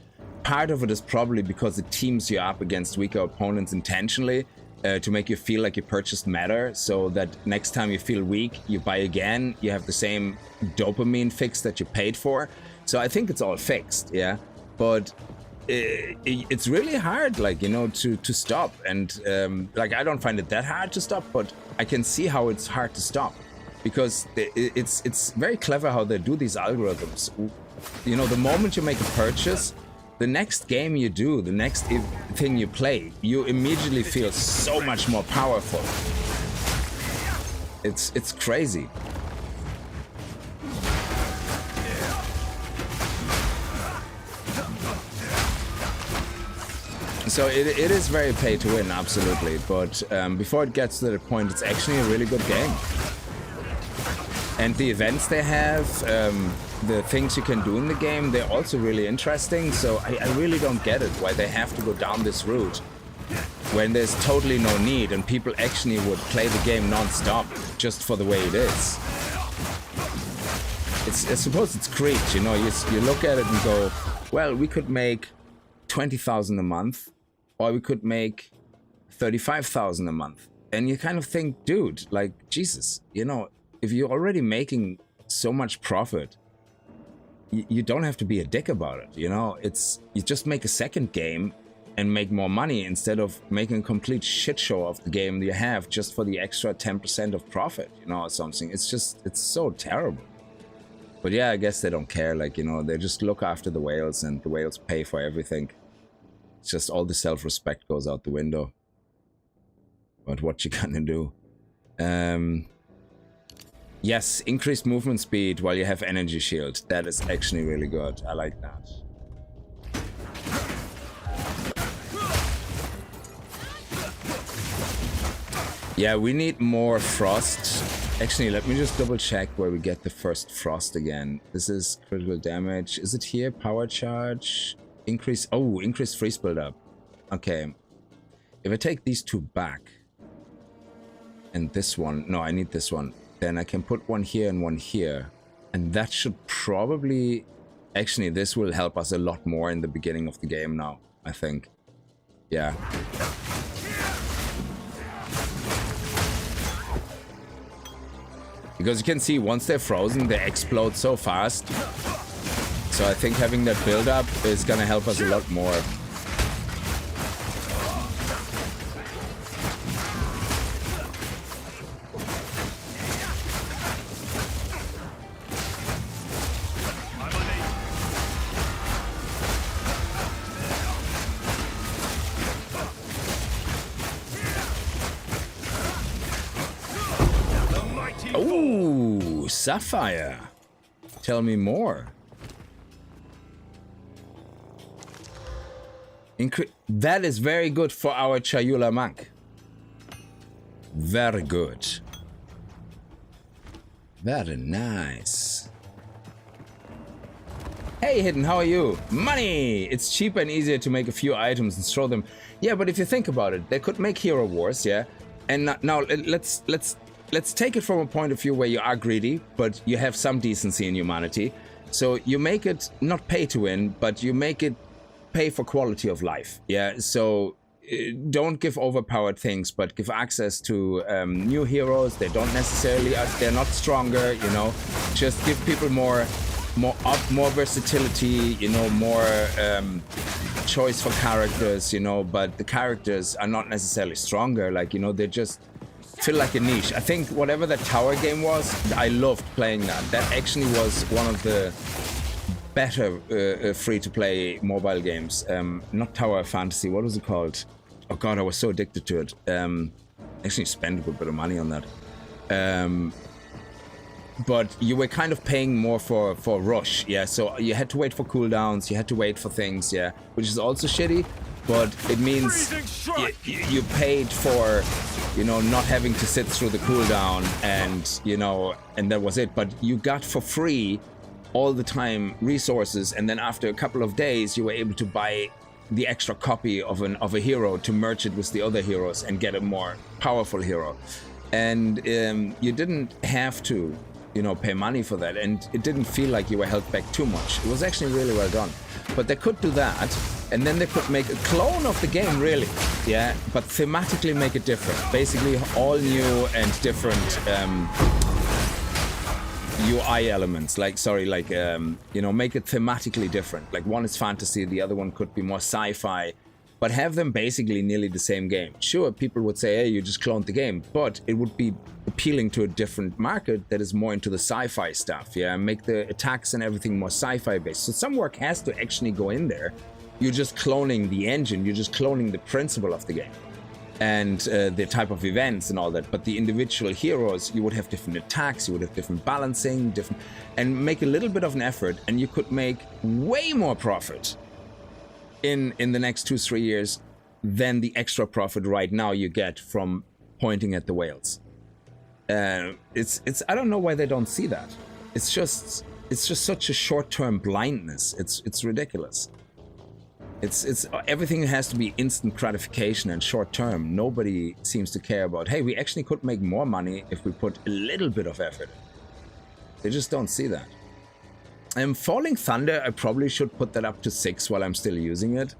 Speaker 1: part of it is probably because it teams you up against weaker opponents intentionally to make you feel like you purchased matter. So that next time you feel weak, you buy again. You have the same dopamine fix that you paid for. So I think it's all fixed. Yeah, but it's really hard, like, you know, to stop. And like, I don't find it that hard to stop, but I can see how it's hard to stop because it's very clever how they do these algorithms. You know, the moment you make a purchase, the next game you do, the next thing you play, you immediately feel so much more powerful. It's crazy. So it is very pay to win, absolutely. But before it gets to that point, it's actually a really good game. And the events they have, the things you can do in the game, they're also really interesting. So I really don't get it, why they have to go down this route when there's totally no need and people actually would play the game non-stop just for the way it is. I suppose it's Creed, you know, you look at it and go, well, we could make 20,000 a month, or we could make 35,000 a month. And you kind of think, dude, like, Jesus, you know, if you're already making so much profit, you don't have to be a dick about it, you know? You just make a second game and make more money instead of making a complete shit show of the game you have just for the extra 10% of profit, you know, or something. It's so terrible. But yeah, I guess they don't care, like, you know, they just look after the whales and the whales pay for everything. It's just all the self-respect goes out the window. But what you gonna do? Yes, increased movement speed while you have energy shield. That is actually really good. I like that. Yeah, we need more frost. Actually, let me just double check where we get the first frost again. This is critical damage. Is it here? Power charge. Increase. Oh, increased freeze build-up. Okay. If I take these two back and this one. No, I need this one. Then I can put one here and one here. And that should probably... Actually, this will help us a lot more in the beginning of the game now, I think. Yeah. Because you can see once they're frozen, they explode so fast. So I think having that build up is gonna help us a lot more. Ooh, Sapphire. Tell me more. That is very good for our Chayula monk. Very good. Very nice. Hey Hidden, how are you? Money! It's cheaper and easier to make a few items and throw them. Yeah, but if you think about it, they could make hero wars, yeah? And now let's take it from a point of view where you are greedy, but you have some decency in humanity. So you make it not pay to win, but you make it pay for quality of life. Yeah, so don't give overpowered things, but give access to new heroes. They don't necessarily, they're not stronger, you know. Just give people more versatility, you know, more choice for characters, you know, but the characters are not necessarily stronger. Like, you know, they just feel like a niche. I think whatever that tower game was, I loved playing that. That actually was one of the better free-to-play mobile games. Not Tower of Fantasy, what was it called? Oh god, I was so addicted to it. Actually spent a good bit of money on that. But you were kind of paying more for rush, yeah, so you had to wait for cooldowns, you had to wait for things, yeah, which is also shitty, but it means you paid for, you know, not having to sit through the cooldown, and, you know, and that was it. But you got for free all the time resources, and then after a couple of days you were able to buy the extra copy of a hero to merge it with the other heroes and get a more powerful hero. And you didn't have to, you know, pay money for that, and it didn't feel like you were held back too much. It was actually really well done. But they could do that, and then they could make a clone of the game, really, yeah, but thematically make it different. Basically all new and different UI elements, like, you know, make it thematically different. Like, one is fantasy, the other one could be more sci-fi, but have them basically nearly the same game. Sure, people would say, hey, you just cloned the game, but it would be appealing to a different market that is more into the sci-fi stuff, yeah? Make the attacks and everything more sci-fi based. So some work has to actually go in there. You're just cloning the engine, you're just cloning the principle of the game. And the type of events and all that, but the individual heroes, you would have different attacks, you would have different balancing, and make a little bit of an effort, and you could make way more profit in the next 2-3 years than the extra profit right now you get from pointing at the whales. It's I don't know why they don't see that. It's just such a short-term blindness. It's ridiculous. It's everything has to be instant gratification and short term. Nobody seems to care about, hey, we actually could make more money if we put a little bit of effort. They just don't see that. Falling Thunder, I probably should put that up to 6 while I'm still using it.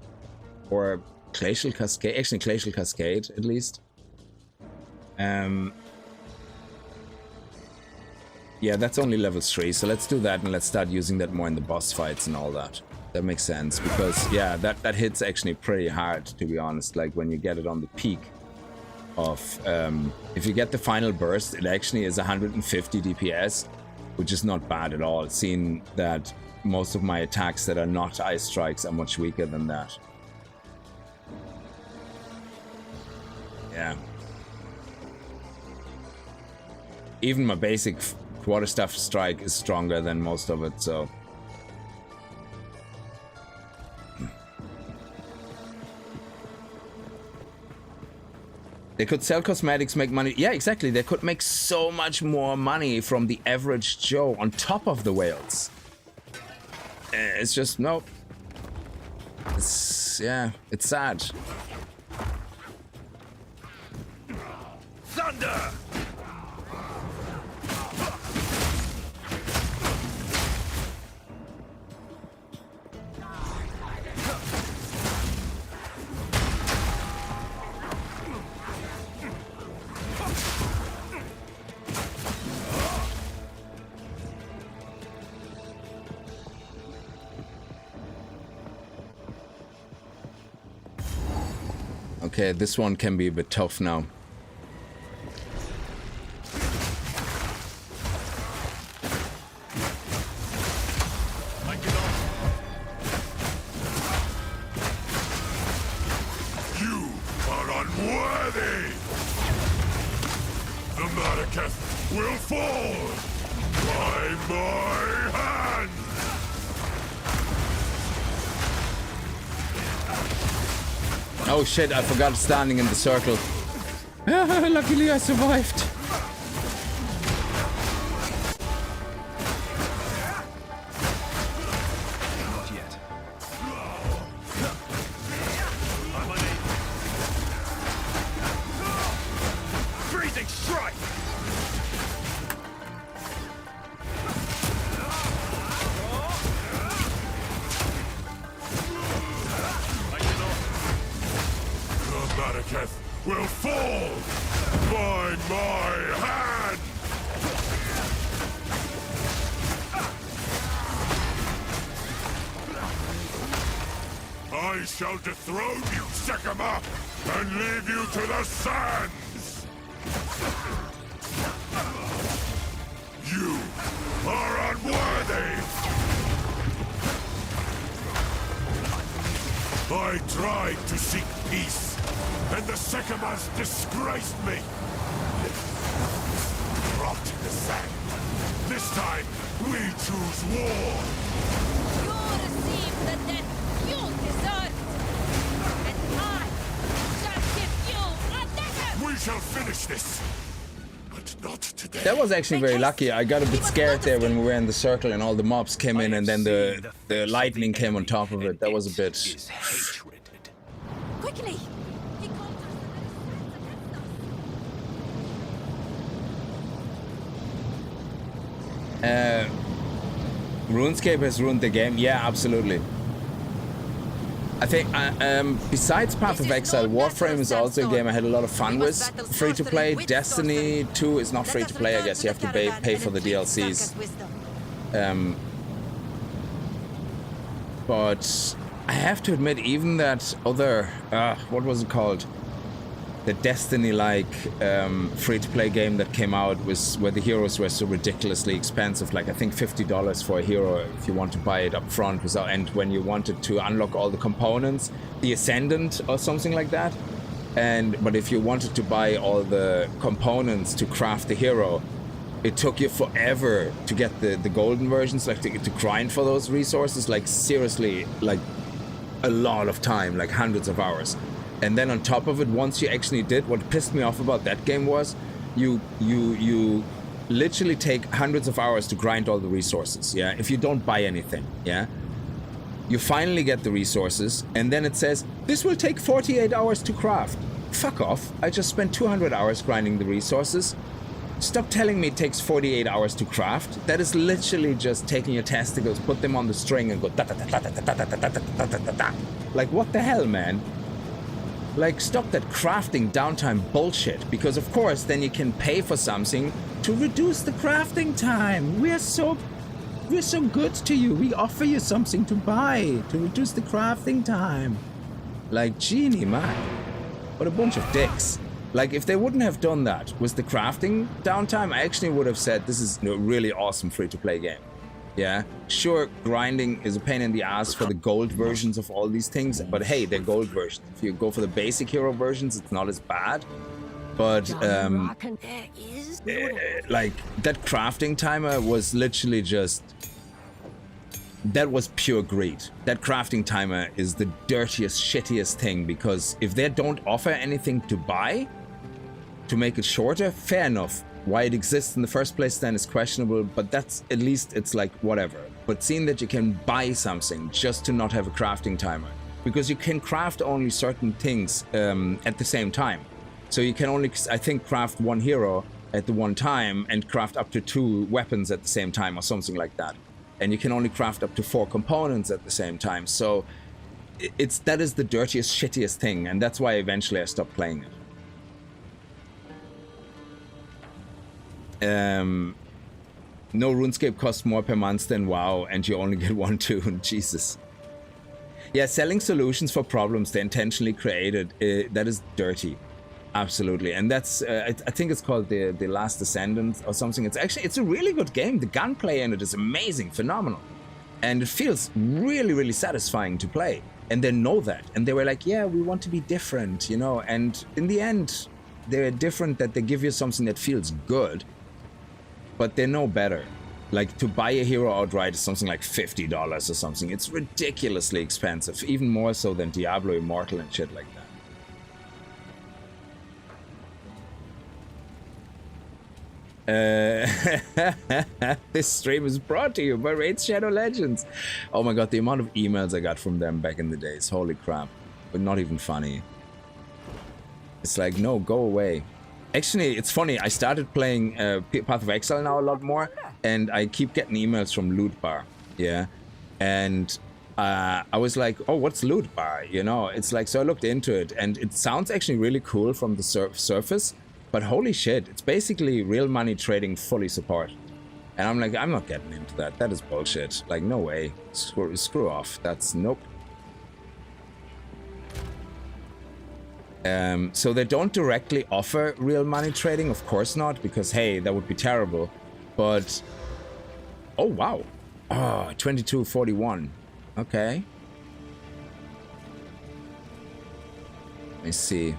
Speaker 1: Or Glacial Cascade, actually Glacial Cascade at least. Yeah, that's only level 3, so let's do that and let's start using that more in the boss fights and all that. That makes sense, because yeah, that hits actually pretty hard, to be honest. Like when you get it on the peak of if you get the final burst, it actually is 150 DPS, which is not bad at all, seeing that most of my attacks that are not ice strikes are much weaker than that. Yeah, even my basic quarterstaff strike is stronger than most of it, so they could sell cosmetics, make money. Yeah, exactly. They could make so much more money from the average Joe on top of the whales. It's just, no. It's, yeah, it's sad.
Speaker 8: Thunder!
Speaker 1: Okay, this one can be a bit tough now.
Speaker 8: You are unworthy! The Madaketh will fall by my hand!
Speaker 1: Oh shit, I forgot standing in the circle. Luckily I survived.
Speaker 2: Not yet.
Speaker 8: Freezing strike! The Madaketh will fall by my hand! I shall dethrone you, Sekima, and leave you to the sands! You are unworthy! I tried to seek peace, and the Sekimas disgraced me! Rot in the sand. This time, we choose war!
Speaker 4: You receive the death you deserve! And I shall give you a letter!
Speaker 8: We shall finish this! But not today.
Speaker 1: That was actually very lucky. I got a bit scared there when we were in the circle and all the mobs came in and then the lightning came on top of it. That was a bit...
Speaker 2: Is hatred.
Speaker 4: Quickly! He called us.
Speaker 1: RuneScape has ruined the game. Yeah, absolutely. I think, besides Path of Exile, Warframe is also a game I had a lot of fun with. Free to play. Destiny 2 is not free to play, I guess. You have to pay for the DLCs. But I have to admit, even that other, what was it called? The Destiny-like free-to-play game that came out was where the heroes were so ridiculously expensive, like I think $50 for a hero if you want to buy it up front, and when you wanted to unlock all the components, the Ascendant or something like that. But if you wanted to buy all the components to craft the hero, it took you forever to get the golden versions, like to grind for those resources, like seriously, like a lot of time, like hundreds of hours. And then on top of it, once you actually did, what pissed me off about that game was you literally take hundreds of hours to grind all the resources, yeah? If you don't buy anything, yeah? You finally get the resources, and then it says, this will take 48 hours to craft. Fuck off. I just spent 200 hours grinding the resources. Stop telling me it takes 48 hours to craft. That is literally just taking your testicles, put them on the string, and go da da da da da da da da da da da da. Like, what the hell, man? Like, stop that crafting downtime bullshit, because of course then you can pay for something to reduce the crafting time. We're so good to you. We offer you something to buy to reduce the crafting time. Like, genie, man. What a bunch of dicks. Like, if they wouldn't have done that with the crafting downtime, I actually would have said this is a really awesome free-to-play game. Yeah, sure, grinding is a pain in the ass for the gold versions of all these things, but hey, they're gold versions. If you go for the basic hero versions, it's not as bad. But, like, that crafting timer was literally just... That was pure greed. That crafting timer is the dirtiest, shittiest thing, because if they don't offer anything to buy, to make it shorter, fair enough. Why it exists in the first place then is questionable, but that's, at least it's like, whatever. But seeing that you can buy something just to not have a crafting timer, because you can craft only certain things at the same time. So you can only, I think, craft one hero at the one time and craft up to 2 weapons at the same time or something like that. And you can only craft up to 4 components at the same time. So that is the dirtiest, shittiest thing, and that's why eventually I stopped playing it. No, RuneScape costs more per month than WoW, and you only get 1 tune. Jesus. Yeah, selling solutions for problems they intentionally created, that is dirty. Absolutely. And that's, I think it's called the Last Ascendant or something. It's a really good game. The gunplay in it is amazing, phenomenal. And it feels really, really satisfying to play. And they know that. And they were like, yeah, we want to be different, you know. And in the end, they're different that they give you something that feels good, but they know better. Like, to buy a hero outright is something like $50 or something. It's ridiculously expensive, even more so than Diablo Immortal and shit like that. This stream is brought to you by Raid Shadow Legends. Oh my god, the amount of emails I got from them back in the days. Holy crap. But not even funny. It's like, no, go away. Actually, it's funny. I started playing Path of Exile now a lot more, and I keep getting emails from Loot Bar. Yeah. And I was like, oh, what's Loot Bar? You know, it's like, so I looked into it, and it sounds actually really cool from the surface. But holy shit, it's basically real money trading fully support. And I'm like, I'm not getting into that. That is bullshit. Like, no way. Screw off. That's nope. So they don't directly offer real money trading, of course not, because hey, that would be terrible. But oh wow. Oh, 22.41. Okay. Let me see.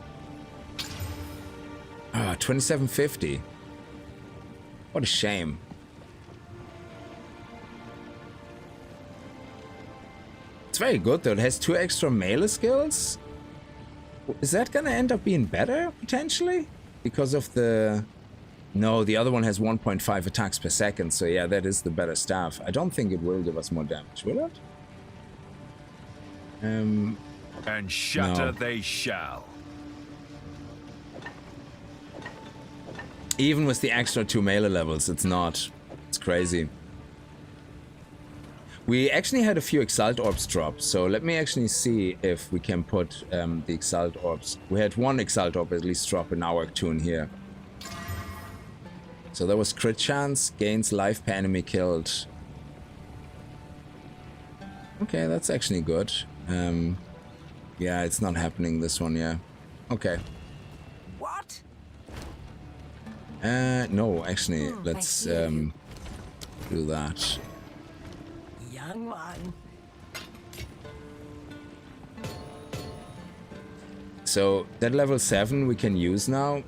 Speaker 1: Ah, 27.50. What a shame. It's very good though. It has 2 extra melee skills. Is that gonna end up being better, potentially? Because of the... No, the other one has 1.5 attacks per second, so yeah, that is the better staff. I don't think it will give us more damage, will it?
Speaker 8: And shatter
Speaker 1: no.
Speaker 8: they shall.
Speaker 1: Even with the extra 2 melee levels, it's not. It's crazy. We actually had a few Exalt Orbs drop, so let me actually see if we can put the Exalt Orbs. We had 1 Exalt Orb at least drop in our tune here. So that was crit chance, gains life per enemy killed. Okay, that's actually good. Yeah, it's not happening this one, yeah. Okay.
Speaker 6: What?
Speaker 1: No, actually, let's do that.
Speaker 6: Young one.
Speaker 1: So that level 7 we can use now.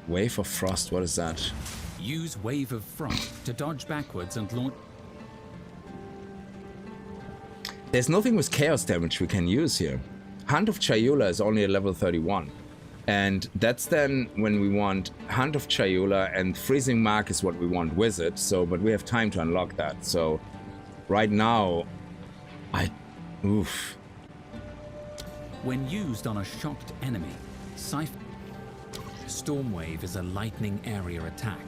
Speaker 1: Wave of Frost, what is that?
Speaker 9: Use Wave of Frost to dodge backwards and launch.
Speaker 1: There's nothing with chaos damage we can use here. Hand of Chayula is only a level 31. And that's then when we want Hand of Chayula, and Freezing Mark is what we want with it. So, but we have time to unlock that. So, right now, oof.
Speaker 9: When used on a shocked enemy, Stormwave is a lightning area attack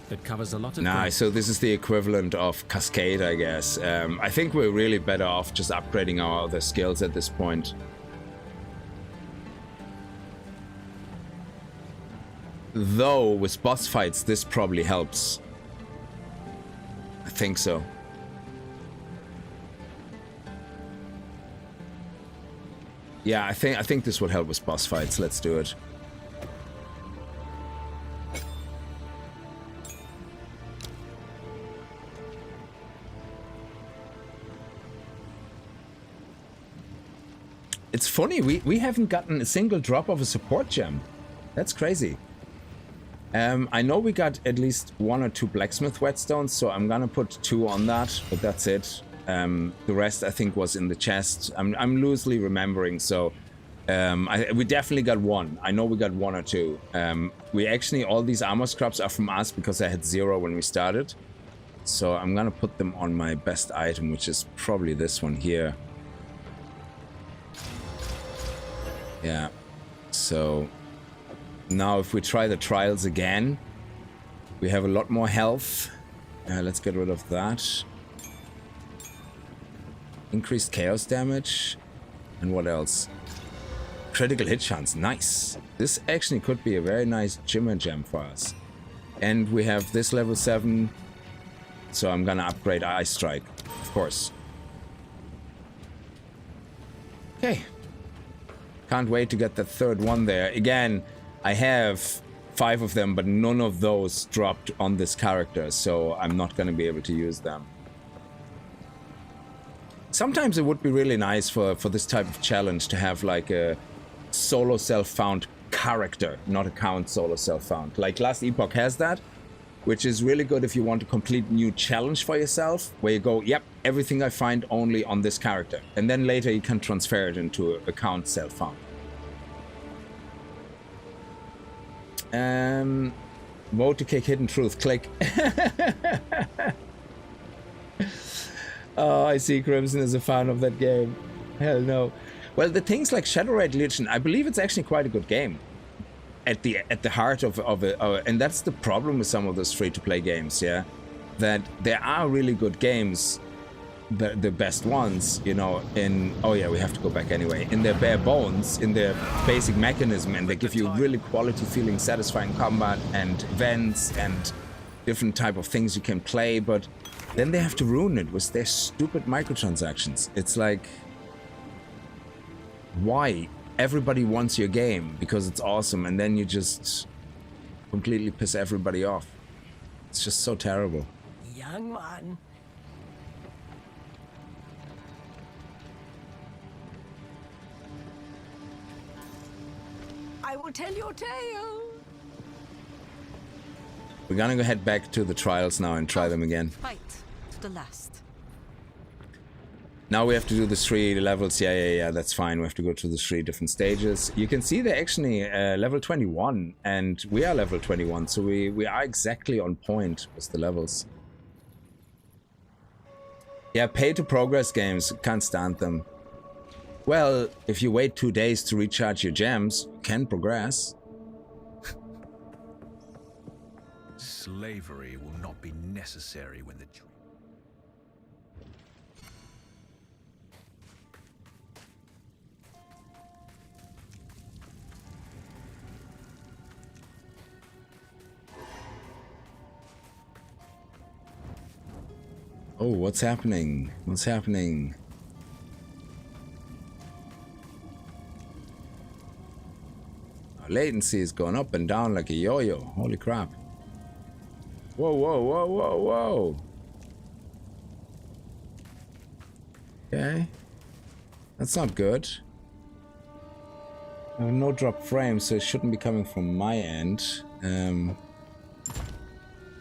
Speaker 9: that covers a lot of...
Speaker 1: Nice, so this is the equivalent of Cascade, I guess. I think we're really better off just upgrading our other skills at this point. Though, with boss fights, this probably helps. I think so. Yeah, I think this will help with boss fights. Let's do it. It's funny, we haven't gotten a single drop of a support gem. That's crazy. I know we got at least 1 or 2 blacksmith whetstones, so I'm gonna put 2 on that, but that's it. The rest I think was in the chest. I'm loosely remembering, so we definitely got 1. I know we got 1 or 2. We actually, all these armor scrubs are from us because I had 0 when we started. So I'm gonna put them on my best item, which is probably this one here. Yeah, so now if we try the trials again, we have a lot more health. Let's get rid of that. Increased chaos damage. And what else? Critical hit chance, nice. This actually could be a very nice Jimmer gem for us. And we have this level 7, so I'm gonna upgrade Eye Strike, of course. Okay. Can't wait to get the third one there. Again, I have 5 of them, but none of those dropped on this character, so I'm not going to be able to use them. Sometimes it would be really nice for this type of challenge to have like a solo self-found character, not a count solo self-found. Like Last Epoch has that, which is really good if you want to complete new challenge for yourself, where you go, yep, everything I find only on this character. And then later you can transfer it into a count self-found. Vote to kick Hidden Truth, click. Oh, I see Crimson is a fan of that game. Hell no. Well, the things like Shadow Raid Legion, I believe it's actually quite a good game. At the heart of it, and that's the problem with some of those free-to-play games, yeah? That there are really good games, the best ones, you know, in... Oh yeah, we have to go back anyway. In their bare bones, in their basic mechanism, and they give you really quality-feeling, satisfying combat and events and different type of things you can play, but then they have to ruin it with their stupid microtransactions. It's like... Why? Everybody wants your game because it's awesome, and then you just completely piss everybody off. It's just so terrible.
Speaker 6: Young one. I will tell your tale.
Speaker 1: We're gonna go head back to the trials now and try them again.
Speaker 6: Fight to the last.
Speaker 1: Now we have to do the 3 levels. Yeah, that's fine. We have to go to the 3 different stages. You can see they're actually level 21, and we are level 21, so we are exactly on point with the levels. Yeah, pay to progress games, can't stand them. Well, if you wait 2 days to recharge your gems, you can progress.
Speaker 2: Slavery will not be necessary when the...
Speaker 1: Oh, what's happening? What's happening? Our latency is going up and down like a yo-yo. Holy crap. Whoa, whoa, whoa, whoa, whoa. Okay. That's not good. No drop frames, so it shouldn't be coming from my end.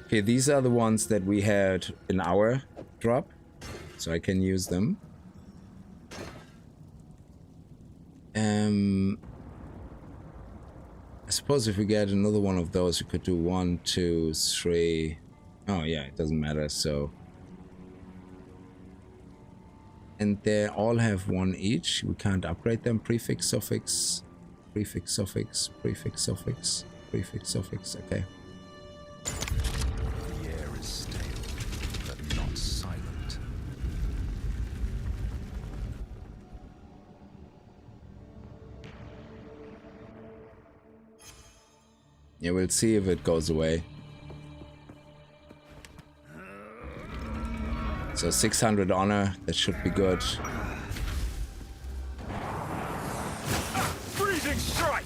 Speaker 1: Okay, these are the ones that we had in our drop, so I can use them. I suppose if we get another one of those, we could do 1, 2, 3. Oh yeah, it doesn't matter, so. And they all have 1 each. We can't upgrade them. Prefix, suffix, prefix, suffix, prefix, suffix, prefix, suffix. Okay.
Speaker 2: The air is stale, but not silent.
Speaker 1: Yeah, we'll see if it goes away. So 600 honor, that should be good.
Speaker 8: Freezing strike!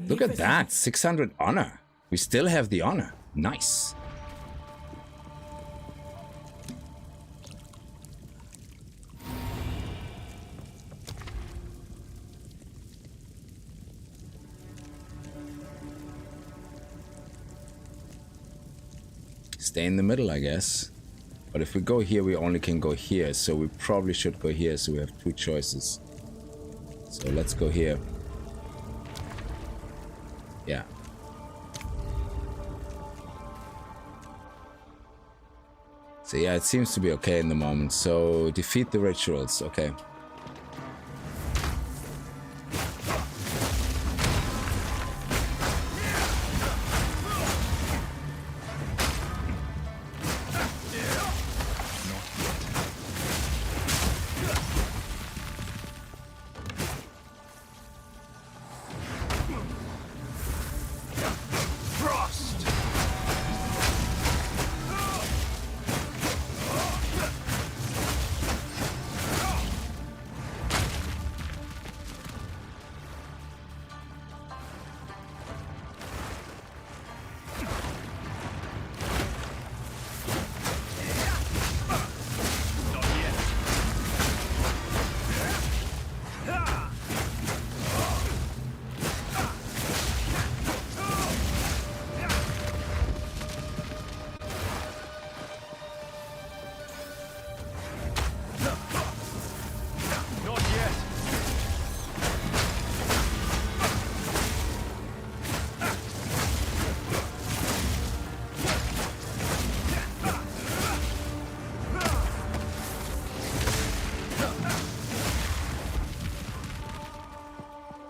Speaker 1: Look at that, 600 honor. We still have the honor. Nice. stay in the middle, I guess. But if we go here, we only can go here. So we probably should go here. So we have two choices. So let's go here. Yeah. So yeah, it seems to be okay in the moment. So defeat the rituals. Okay.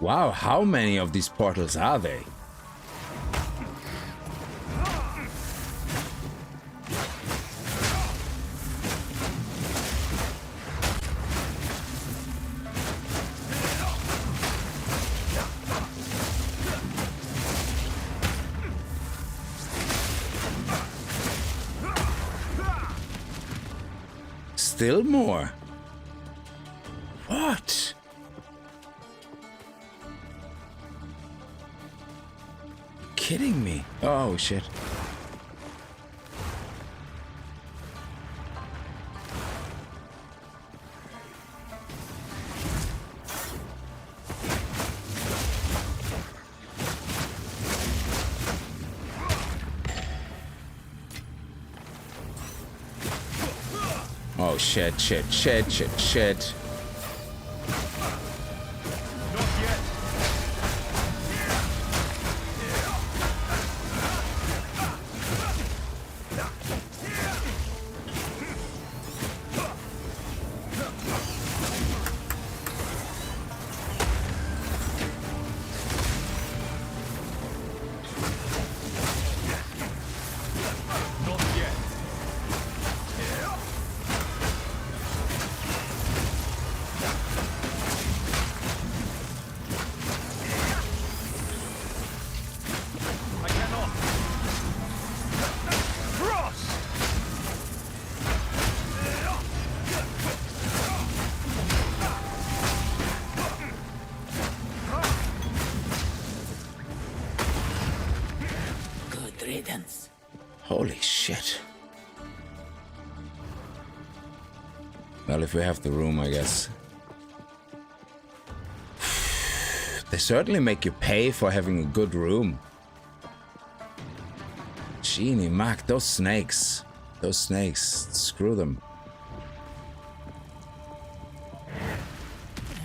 Speaker 1: Wow, how many of these portals are they? Still more? What? Kidding me? Oh shit. Oh shit, shit. Holy shit. Well, if we have the room, I guess. They certainly make you pay for having a good room. Genie Mac, those snakes. Those snakes. Screw them.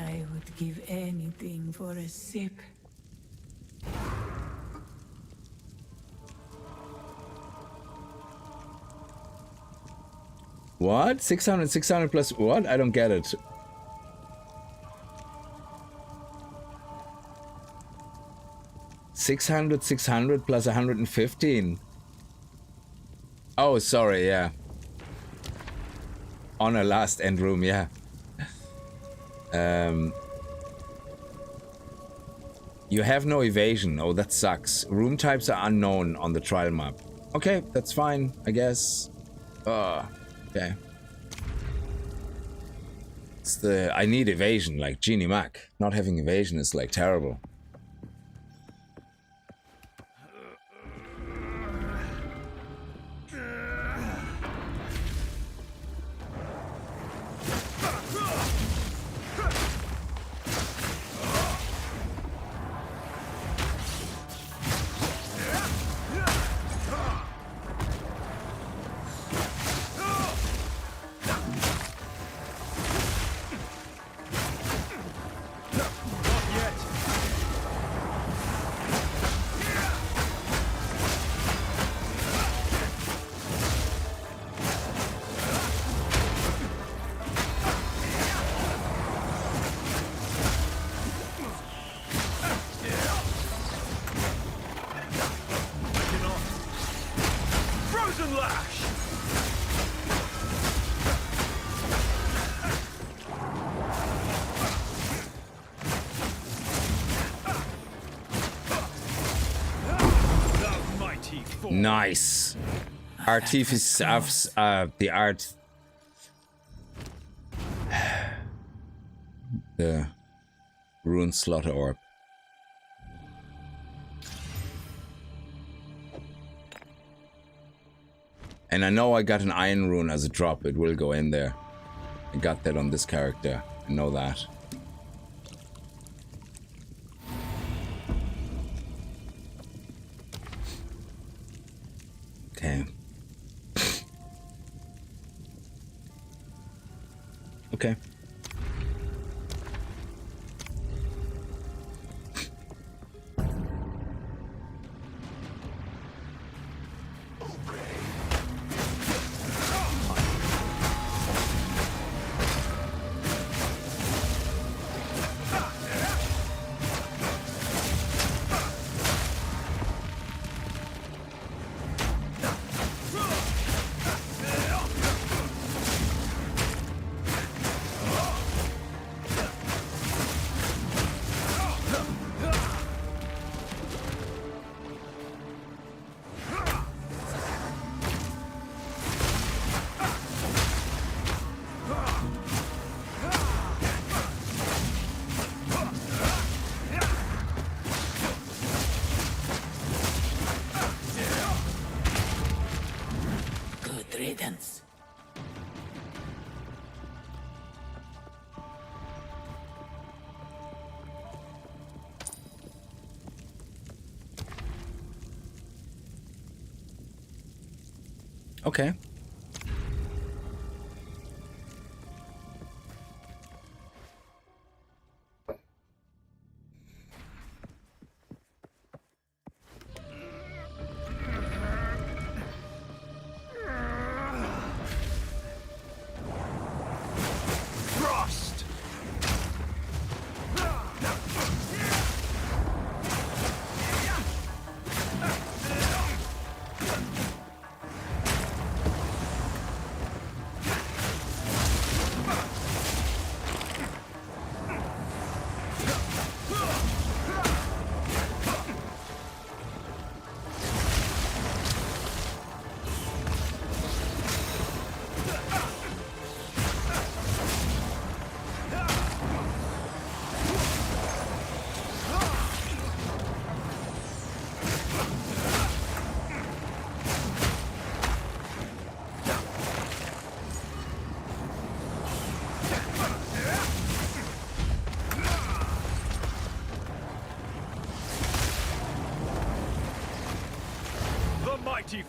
Speaker 7: I would give anything for a sip.
Speaker 1: What? 600 plus what? I don't get it. $600 plus 115. Oh, sorry, yeah. On a last end room, yeah. You have no evasion. Oh, that sucks. Room types are unknown on the trial map. Okay, that's fine, I guess. Okay. It's the... I need evasion, like Genie Mac. Not having evasion is, like, terrible. Nice. Artifice, the art. The Rune Slaughter Orb. And I know I got an Iron Rune as a drop. It will go in there. I got that on this character. I know that. Okay. Okay. Okay.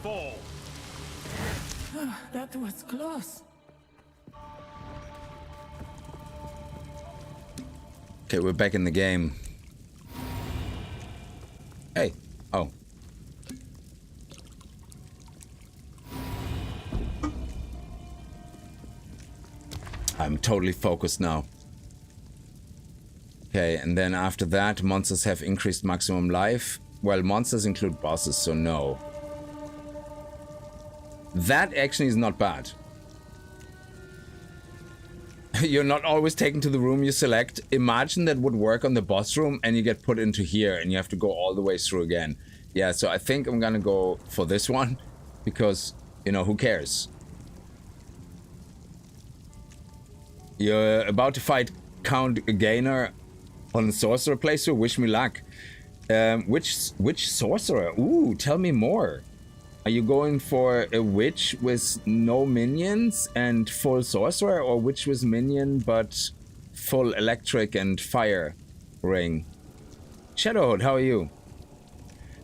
Speaker 8: Fall.
Speaker 7: That was close.
Speaker 1: Okay, we're back in the game. Hey. Oh. I'm totally focused now. Okay, and then after that, monsters have increased maximum life. Well, monsters include bosses, so no. That actually is not bad. You're not always taken to the room you select. Imagine that would work on the boss room and you get put into here and you have to go all the way through again. Yeah, so I think I'm gonna go for this one because, you know, who cares? You're about to fight Count Gainer on the Sorcerer playthrough. Wish me luck. Which Sorcerer? Ooh, tell me more. Are you going for a witch with no minions and full sorcerer, or witch with minion but full electric and fire ring? Shadowhood, how are you?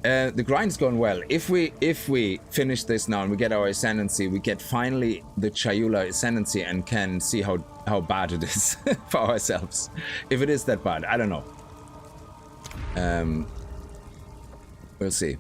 Speaker 1: The grind's going well. If we finish this now and we get our Ascendancy, we get finally the Chayula Ascendancy and can see how bad it is for ourselves. If it is that bad, I don't know. We'll see.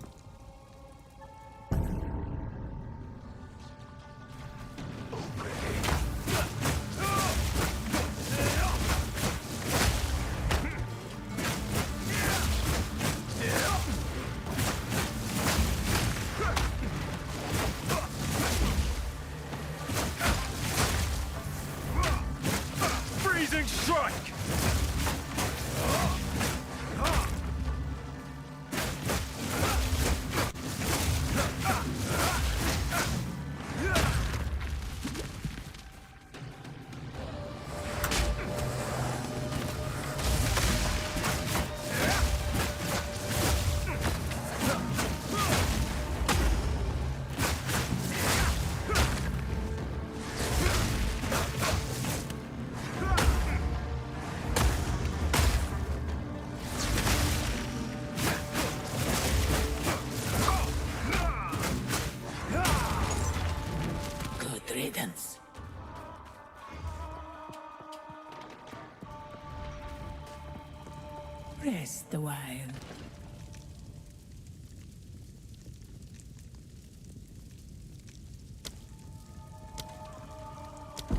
Speaker 7: rest a while.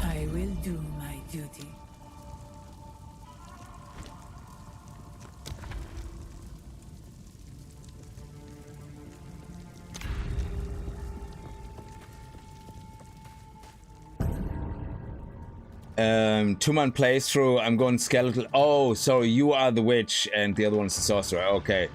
Speaker 7: I will do my duty.
Speaker 1: Two-man playthrough. I'm going skeletal. Oh, so you are the witch and the other one's the sorcerer. Okay.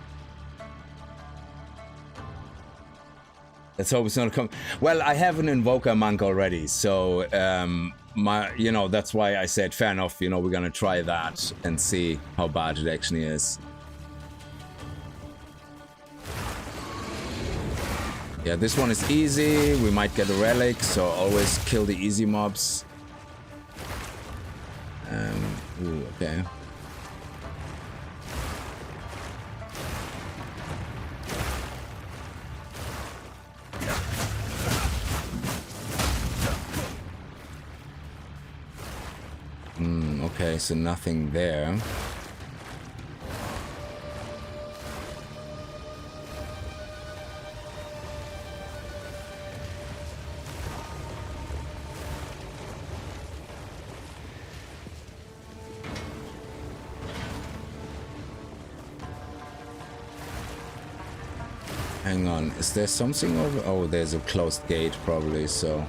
Speaker 1: Let's hope it's not come. Well, I have an invoker monk already, so that's why I said fair enough. We're gonna try that and see how bad it actually is. Yeah, this one is easy. We might get a relic, so always kill the easy mobs. Ooh, okay. Okay, so nothing there. Hang on, is there something over? Oh, there's a closed gate probably, so...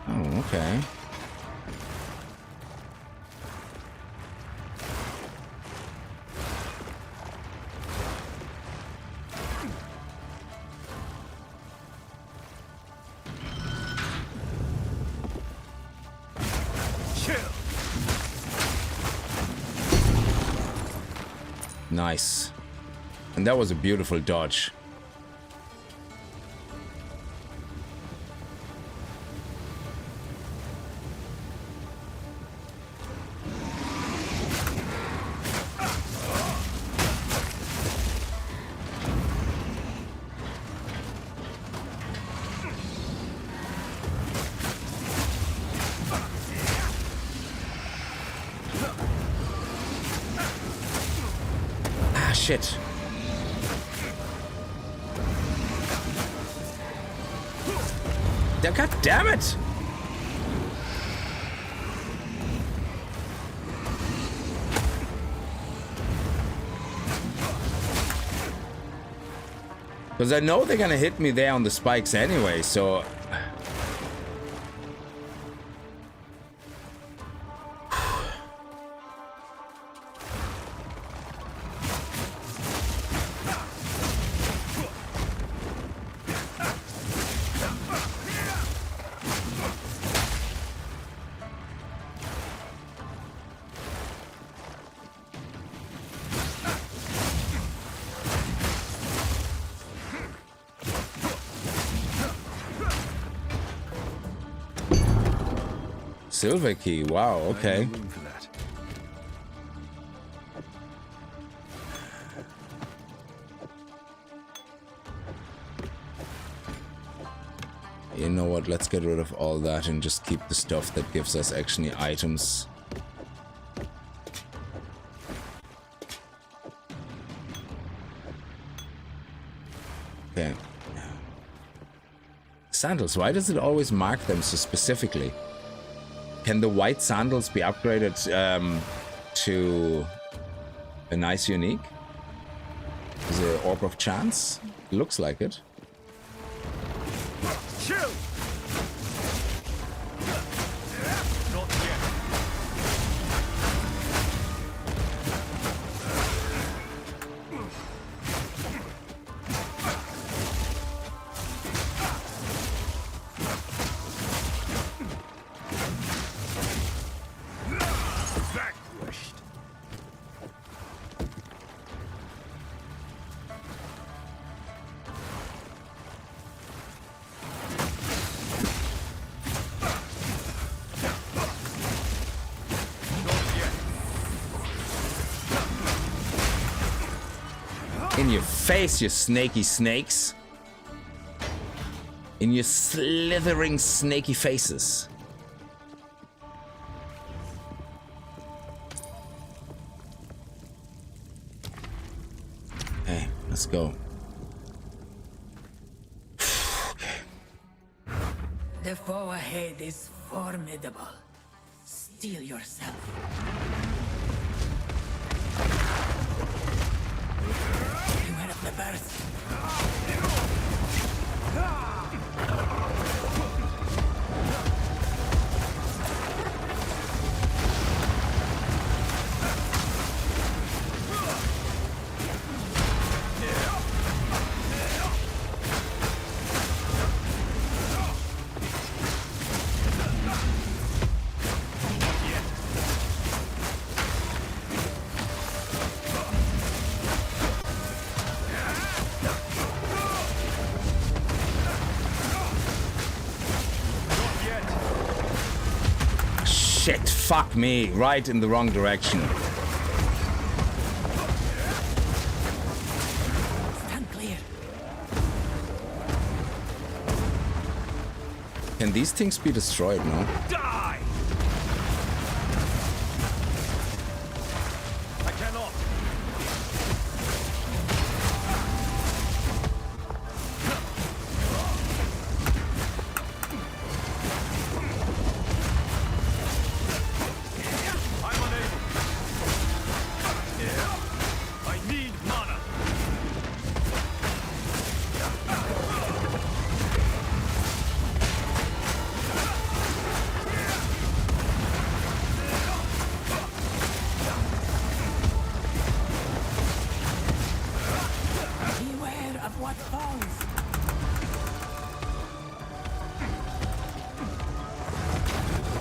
Speaker 1: Oh, okay. Nice. And that was a beautiful dodge. Shit. God damn it! Because I know they're gonna hit me there on the spikes anyway, so... Silver key, wow, okay. You know what, let's get rid of all that and just keep the stuff that gives us actually items. Okay. Sandals, why does it always mark them so specifically? Can the white sandals be upgraded to a nice unique? Is it Orb of Chance? Looks like it.
Speaker 8: Chill. Not yet.
Speaker 1: In your face, you snaky snakes. In your slithering snaky faces. Let's go.
Speaker 7: The foe ahead is formidable. Steel yourself. Beware of the birds.
Speaker 1: Shit, fuck me, right in the wrong direction.
Speaker 7: Stand clear.
Speaker 1: Can these things be destroyed, no?
Speaker 8: Die! I cannot. I'm unable. I need mana.
Speaker 7: Beware of what falls.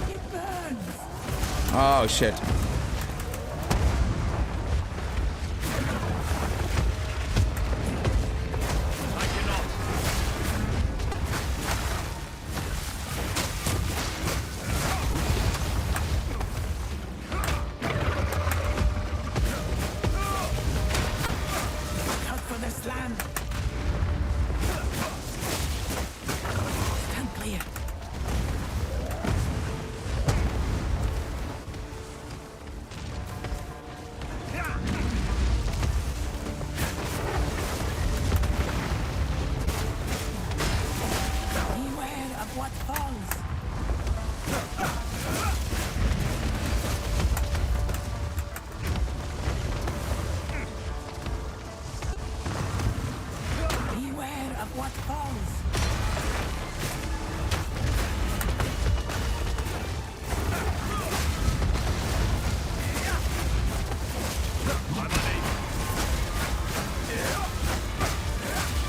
Speaker 7: It burns.
Speaker 1: Oh shit.
Speaker 8: I cannot.
Speaker 7: Look out for the slam. Stand clear. Beware of what falls. Beware of what falls.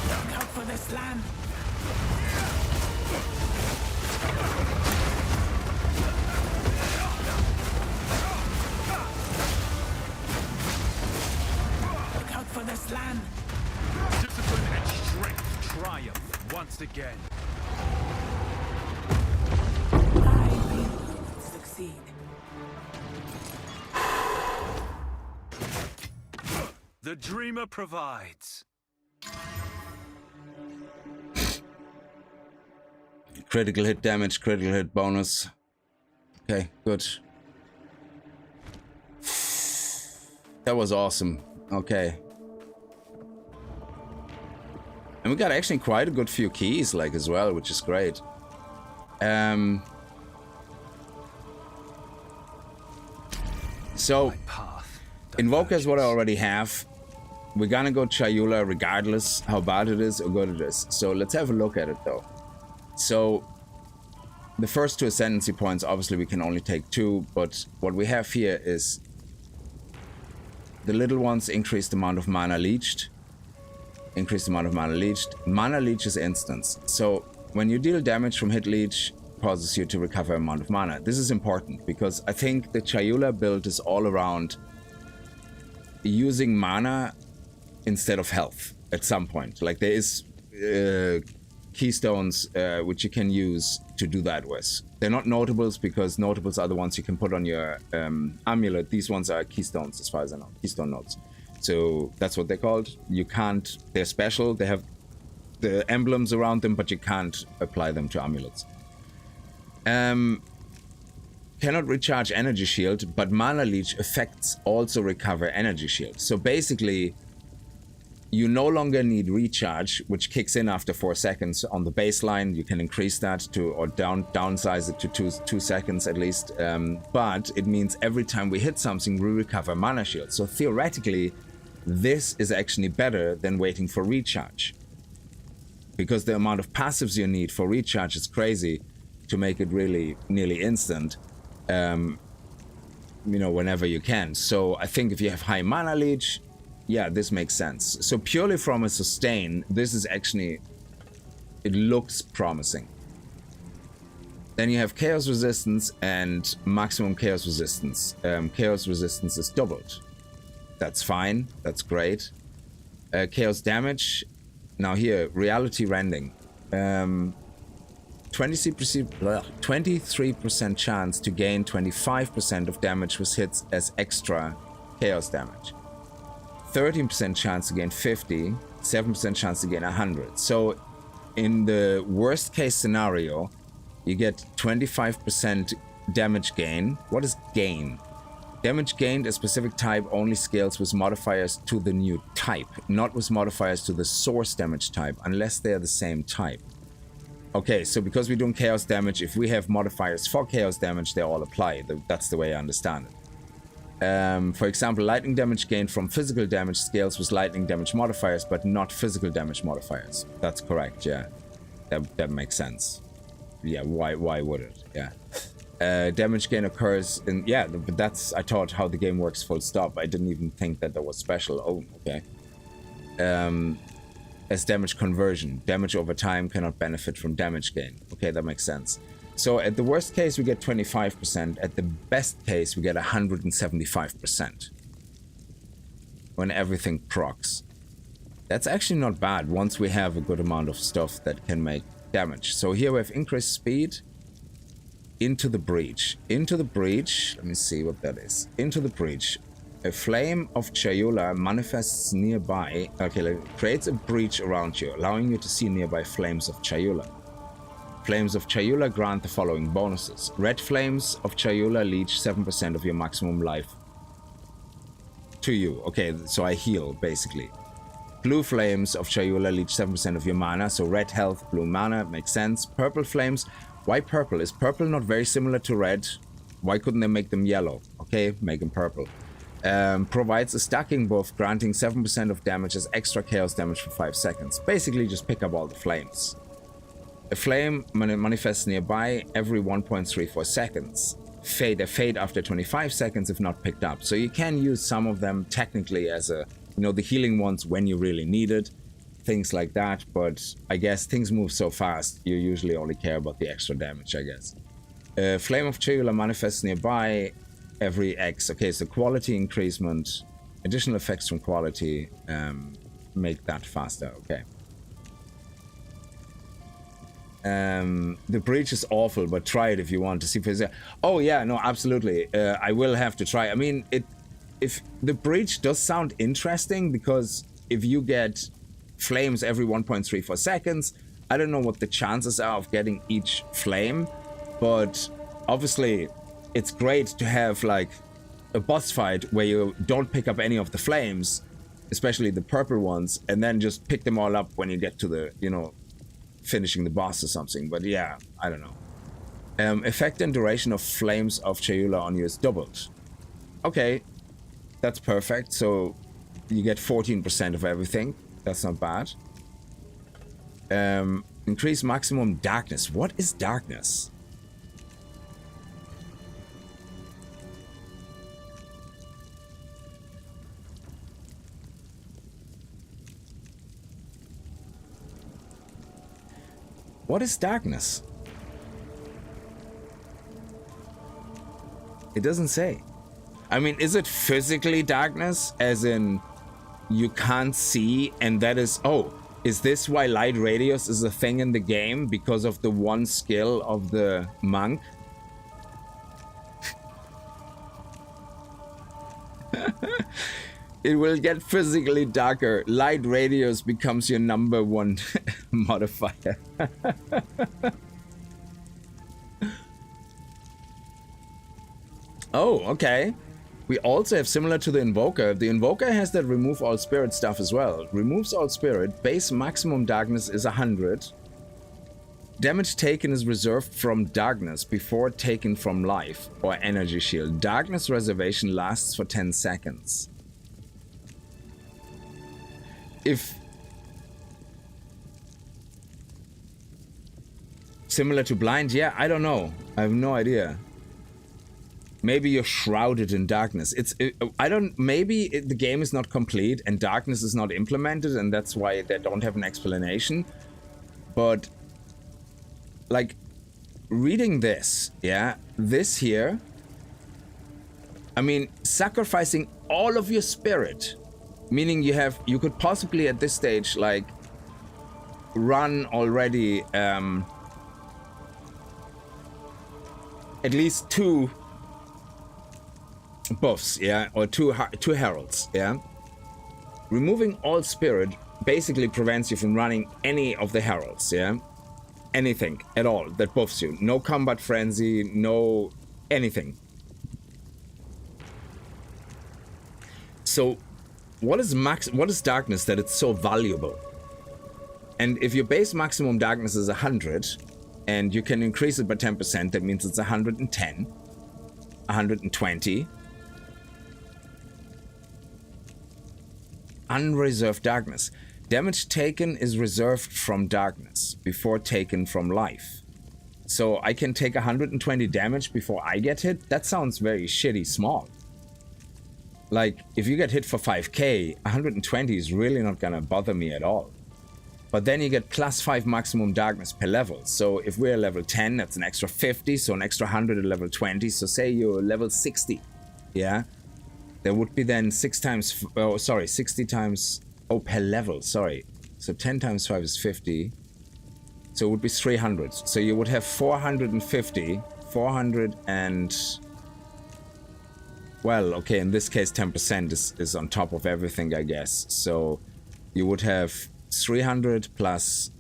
Speaker 7: Look out for the slam. Look out for the slam.
Speaker 8: Discipline and strength triumph once again.
Speaker 7: I will succeed.
Speaker 8: The dreamer provides.
Speaker 1: Critical hit damage, critical hit bonus. Okay, good. That was awesome. Okay. And we got actually quite a good few keys, like, as well, which is great. So, Invoker is what I already have. We're gonna go Chayula regardless how bad it is or good it is. So let's have a look at it, though. So, the first two Ascendancy points, obviously we can only take 2, but what we have here is the little ones increase the amount of mana leached. Increase the amount of mana leached. Mana leech is instance. So, when you deal damage from hit leech, causes you to recover amount of mana. This is important because I think the Chayula build is all around using mana instead of health at some point. Like, there is keystones which you can use to do that with. They're not notables because notables are the ones you can put on your amulet. These ones are keystones as far as I know, keystone nodes. So that's what they're called. You can't, they're special, they have the emblems around them, but you can't apply them to amulets. Cannot recharge energy shield, but mana leech effects also recover energy shield. So basically, You no longer need recharge, which kicks in after 4 seconds on the baseline. You can increase that to, or downsize it to 2 seconds at least. But it means every time we hit something, we recover mana shield. So theoretically, this is actually better than waiting for recharge. Because the amount of passives you need for recharge is crazy to make it really nearly instant. You know, whenever you can. So I think if you have high mana leech, yeah, this makes sense. So purely from a sustain, this is actually, it looks promising. Then you have chaos resistance and maximum chaos resistance. Chaos resistance is doubled. That's fine, that's great. Chaos damage, now here, reality rending. 23% chance to gain 25% of damage with hits as extra chaos damage. 13% chance to gain 50, 7% chance to gain 100. So in the worst case scenario, you get 25% damage gain. What is gain? Damage gained a specific type only scales with modifiers to the new type, not with modifiers to the source damage type, unless they are the same type. Okay, so because we're doing chaos damage, if we have modifiers for chaos damage, they all apply. That's the way I understand it. For example, lightning damage gained from physical damage scales with lightning damage modifiers, but not physical damage modifiers. That's correct, yeah. That makes sense. Yeah, why would it? Yeah. Damage gain occurs in... Yeah, but that's, I thought, how the game works full stop. I didn't even think that was special. Oh, okay. As damage conversion. Damage over time cannot benefit from damage gain. Okay, that makes sense. So at the worst case, we get 25%. At the best case, we get 175%. When everything procs. That's actually not bad once we have a good amount of stuff that can make damage. So here we have increased speed. Into the breach. Into the breach. Let me see what that is. Into the breach. A flame of Chayula manifests nearby. Okay, creates a breach around you, allowing you to see nearby flames of Chayula. Flames of Chayula grant the following bonuses. Red flames of Chayula leech 7% of your maximum life to you. Okay, so I heal, basically. Blue flames of Chayula leech 7% of your mana, so red health, blue mana, makes sense. Purple flames. Why purple? Is purple not very similar to red? Why couldn't they make them yellow? Okay, make them purple. Provides a stacking buff, granting 7% of damage as extra chaos damage for 5 seconds. Basically, just pick up all the flames. A flame manifests nearby every 1.34 seconds. Fade after 25 seconds if not picked up. So you can use some of them technically as a, you know, the healing ones when you really need it. Things like that, but I guess things move so fast, you usually only care about the extra damage, I guess. Flame of Chayula manifests nearby every X. Okay, so quality increasement, additional effects from quality, make that faster, okay. The breach is awful, but try it if you want to see if it's there. Oh yeah, no, absolutely. I will have to try. I mean, if the breach does sound interesting, because if you get flames every 1.34 seconds, I don't know what the chances are of getting each flame, but obviously it's great to have like a boss fight where you don't pick up any of the flames, especially the purple ones, and then just pick them all up when you get to the, you know, finishing the boss or something. But yeah, I don't know. Effect and duration of flames of Chayula on you is doubled. Okay, that's perfect. So you get 14% of everything. That's not bad. Increase maximum darkness. What is darkness? What is darkness? It doesn't say. I mean, is it physically darkness? As in, you can't see, and that is... Oh, is this why light radius is a thing in the game? Because of the one skill of the monk? It will get physically darker. Light radius becomes your #1 modifier. Oh, okay. We also have, similar to the Invoker has that remove all spirit stuff as well. Removes all spirit, base maximum darkness is 100. Damage taken is reserved from darkness before taken from life or energy shield. Darkness reservation lasts for 10 seconds. If similar to blind, yeah, I don't know. I have no idea. Maybe you're shrouded in darkness. Maybe the game is not complete and darkness is not implemented, and that's why they don't have an explanation. But like reading this, yeah, this here, I mean, sacrificing all of your spirit, meaning you could possibly at this stage like run already at least 2 buffs, yeah, or two heralds, yeah. Removing all spirit basically prevents you from running any of the heralds, yeah. Anything at all that buffs you. No combat frenzy, no anything. So what is darkness that it's so valuable? And if your base maximum darkness is 100 and you can increase it by 10%, that means it's 110, 120. Unreserved darkness. Damage taken is reserved from darkness before taken from life. So I can take 120 damage before I get hit? That sounds very shitty small. Like, if you get hit for 5k, 120 is really not gonna bother me at all. But then you get plus 5 maximum darkness per level. So if we're level 10, that's an extra 50, so an extra 100 at level 20. So say you're level 60, yeah? There would be then 60 times, per level, sorry. So 10 times 5 is 50. So it would be 300. So you would have 450, 400 and... Well, okay, in this case 10% is on top of everything, I guess. So you would have 300 plus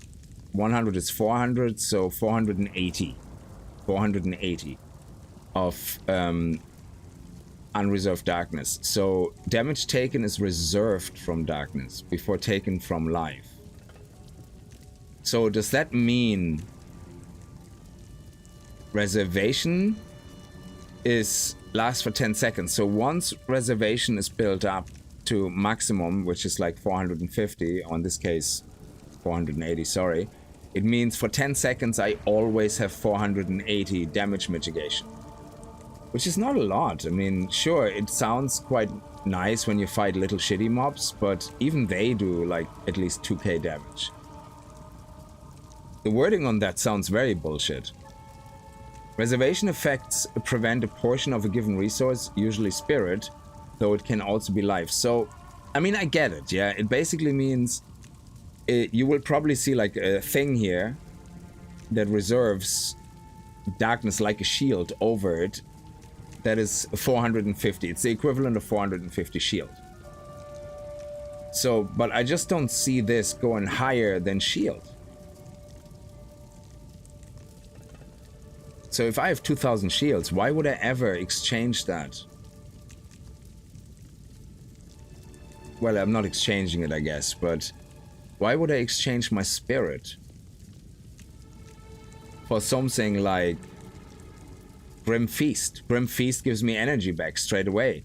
Speaker 1: 100 is 400, so 480. 480 of unreserved darkness. So damage taken is reserved from darkness before taken from life. So does that mean reservation lasts for 10 seconds? So once reservation is built up to maximum, which is like 450, or in this case 480, sorry, it means for 10 seconds I always have 480 damage mitigation. Which is not a lot. I mean, sure, it sounds quite nice when you fight little shitty mobs, but even they do like at least 2k damage. The wording on that sounds very bullshit. Reservation effects prevent a portion of a given resource, usually spirit, though it can also be life. So, I mean, I get it, yeah? It basically means you will probably see like a thing here that reserves darkness like a shield over it. That is 450. It's the equivalent of 450 shield. So, but I just don't see this going higher than shield. So if I have 2000 shields, why would I ever exchange that? Well, I'm not exchanging it, I guess, but why would I exchange my spirit for something like Grim Feast? Grim Feast gives me energy back straight away.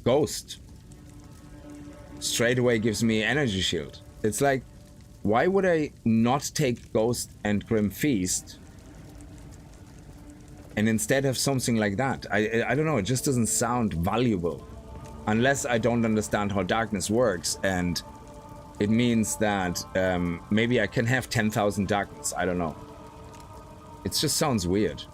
Speaker 1: Ghost straight away gives me energy shield. It's like, why would I not take Ghost and Grim Feast and instead have something like that? I don't know, it just doesn't sound valuable. Unless I don't understand how darkness works, and it means that maybe I can have 10,000 darkness, I don't know. It just sounds weird.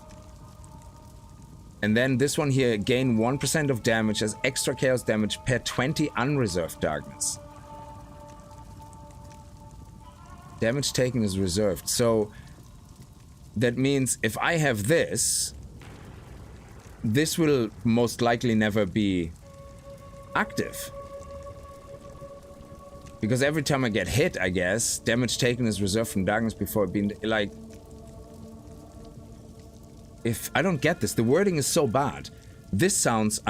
Speaker 1: And then this one here, gain 1% of damage as extra chaos damage per 20 unreserved darkness. Damage taken is reserved. So that means if I have this, this will most likely never be active. Because every time I get hit, I guess, damage taken is reserved from darkness before being like... if I don't get this, the wording is so bad. This sounds,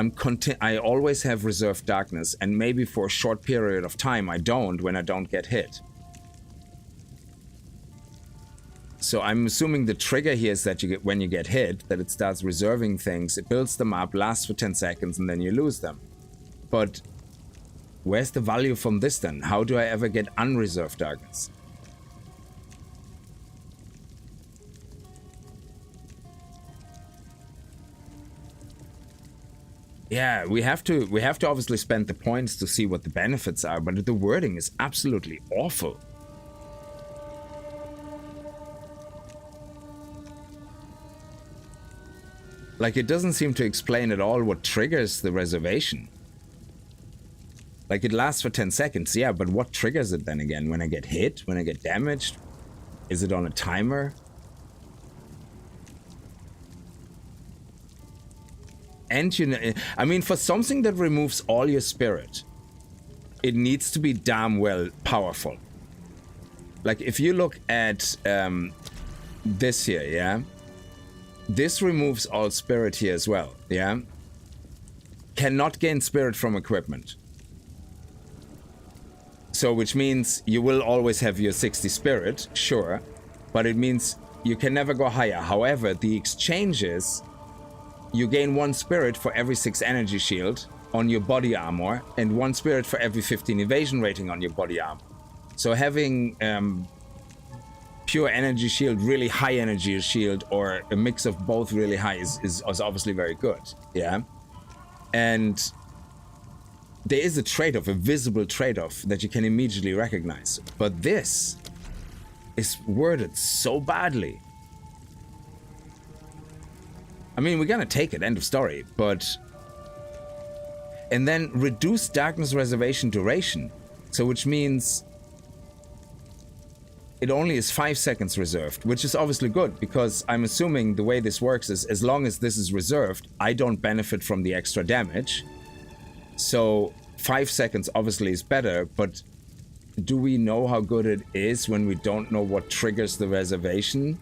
Speaker 1: I always have reserved darkness, and maybe for a short period of time I don't when I don't get hit. So I'm assuming the trigger here is that you get, when you get hit, that it starts reserving things, it builds them up, lasts for 10 seconds, and then you lose them. But where's the value from this then? How do I ever get unreserved darkness? Yeah, we have to obviously spend the points to see what the benefits are, but the wording is absolutely awful. Like, it doesn't seem to explain at all what triggers the reservation. Like, it lasts for 10 seconds, yeah, but what triggers it then again? When I get hit? When I get damaged? Is it on a timer? And, you know, I mean, for something that removes all your spirit, it needs to be damn well powerful. Like, if you look at this here, yeah? This removes all spirit here as well, yeah? Cannot gain spirit from equipment. So, which means you will always have your 60 spirit, sure, but it means you can never go higher. However, the exchange is you gain 1 spirit for every 6 energy shield on your body armor, and 1 spirit for every 15 evasion rating on your body armor. So having pure energy shield, really high energy shield, or a mix of both really high is obviously very good, yeah? And there is a trade-off, a visible trade-off that you can immediately recognize. But this is worded so badly. I mean, we're gonna take it, end of story, but... And then reduce darkness reservation duration. So which means it only is 5 seconds reserved, which is obviously good, because I'm assuming the way this works is as long as this is reserved, I don't benefit from the extra damage. So 5 seconds obviously is better, but do we know how good it is when we don't know what triggers the reservation?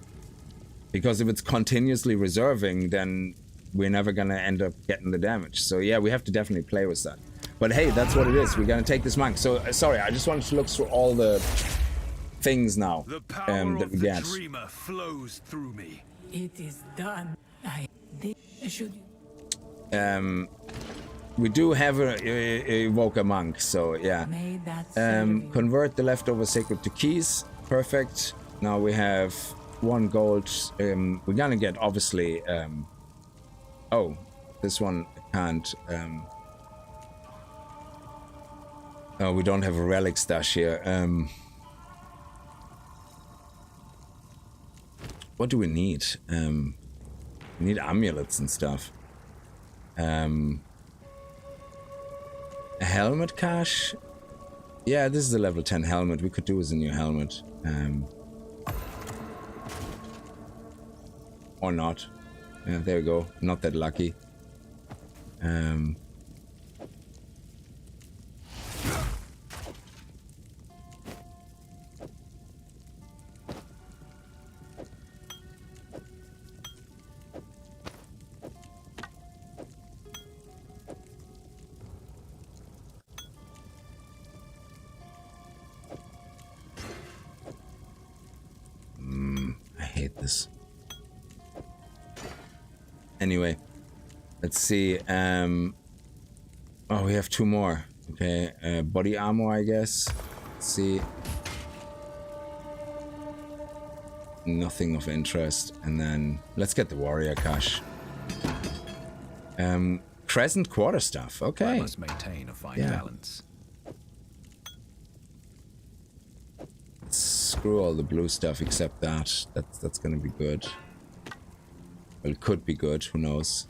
Speaker 1: Because if it's continuously reserving, then we're never gonna end up getting the damage. So yeah, we have to definitely play with that. But hey, that's what it is. We're gonna take this monk. So sorry, I just wanted to look through all the things now that we get.
Speaker 2: Dreamer flows through me.
Speaker 7: It is done. Should
Speaker 1: We do have a evoker monk, so yeah. Convert the leftover sacred to keys. Perfect. Now we have 1 gold. We're gonna get obviously. Oh, this one can't. Oh, we don't have a relic stash here. What do we need? We need amulets and stuff. A helmet cache? Yeah, this is a level 10 helmet. We could do with a new helmet. Or not. Yeah, there we go. Not that lucky. I hate this. Anyway, let's see. Oh, we have 2 more. Okay, body armor, I guess. Let's see. Nothing of interest. And then let's get the warrior cache. Crescent quarterstaff. Okay.
Speaker 2: I must maintain a fine balance.
Speaker 1: Screw all the blue stuff except that. That's gonna be good. Well, it could be good, who knows.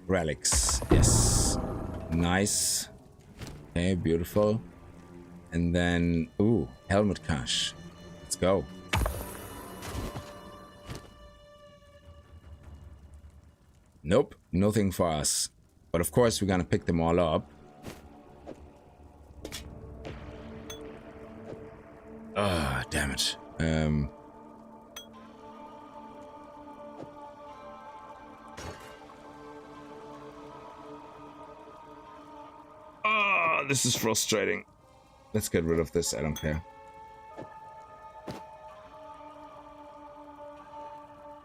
Speaker 1: Relics, yes. Nice. Okay, beautiful. And then, ooh, helmet cache. Let's go. Nope, nothing for us. But of course, we're gonna pick them all up. Ah, damn it. this is frustrating. Let's get rid of this. I don't care.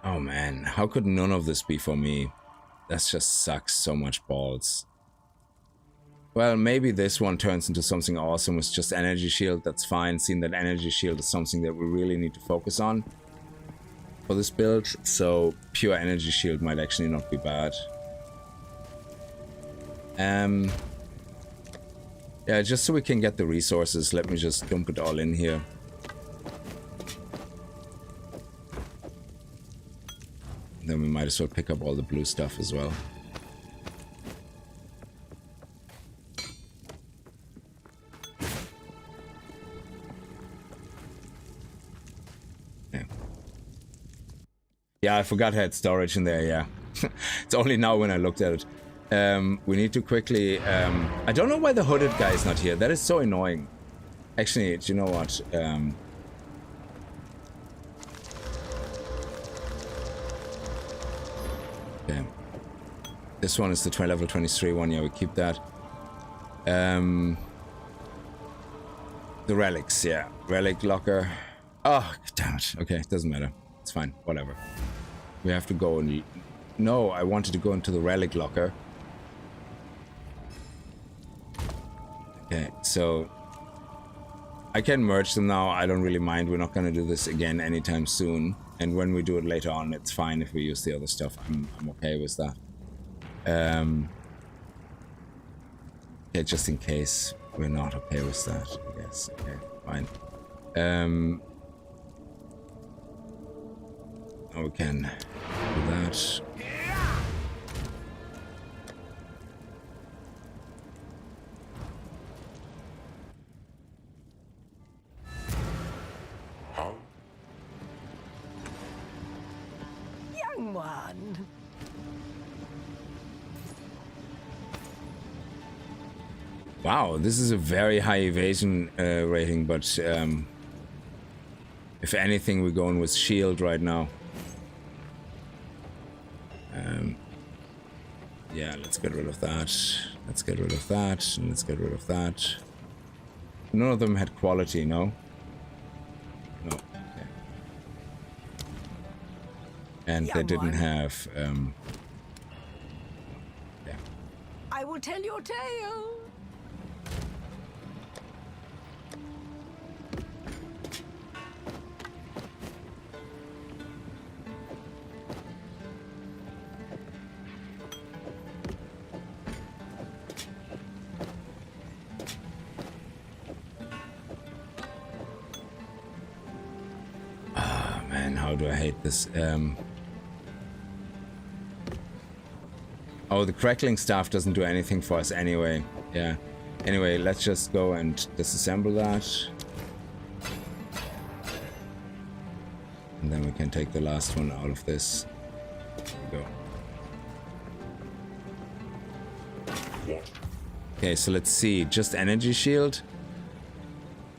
Speaker 1: Oh man, how could none of this be for me? That just sucks so much balls. Well, maybe this one turns into something awesome with just energy shield. That's fine, seeing that energy shield is something that we really need to focus on for this build. So pure energy shield might actually not be bad. Yeah, just so we can get the resources, let me just dump it all in here. Then we might as well pick up all the blue stuff as well. Yeah, I forgot I had storage in there, yeah. It's only now when I looked at it. We need to quickly... I don't know why the hooded guy is not here. That is so annoying. Actually, do you know what? Okay. This one is the level 23 one. Yeah, we keep that. The relics, yeah. Relic locker. Oh, damn it. Okay, it doesn't matter. It's fine. Whatever. We have to go and... No, I wanted to go into the relic locker. Okay, so... I can merge them now. I don't really mind. We're not going to do this again anytime soon. And when we do it later on, it's fine if we use the other stuff. I'm okay with that. Okay, just in case we're not okay with that, I guess. Okay, fine. We can do that.
Speaker 6: Young one.
Speaker 1: Wow, this is a very high evasion rating, but if anything, we're going with shield right now. Yeah, let's get rid of that. Let's get rid of that. And let's get rid of that. None of them had quality, no? No. Okay. And they didn't have... yeah.
Speaker 6: I will tell your tale.
Speaker 1: How do I hate this? Oh, the crackling staff doesn't do anything for us anyway. Yeah. Anyway, let's just go and disassemble that. And then we can take the last one out of this. There we go. Okay, so let's see. Just energy shield.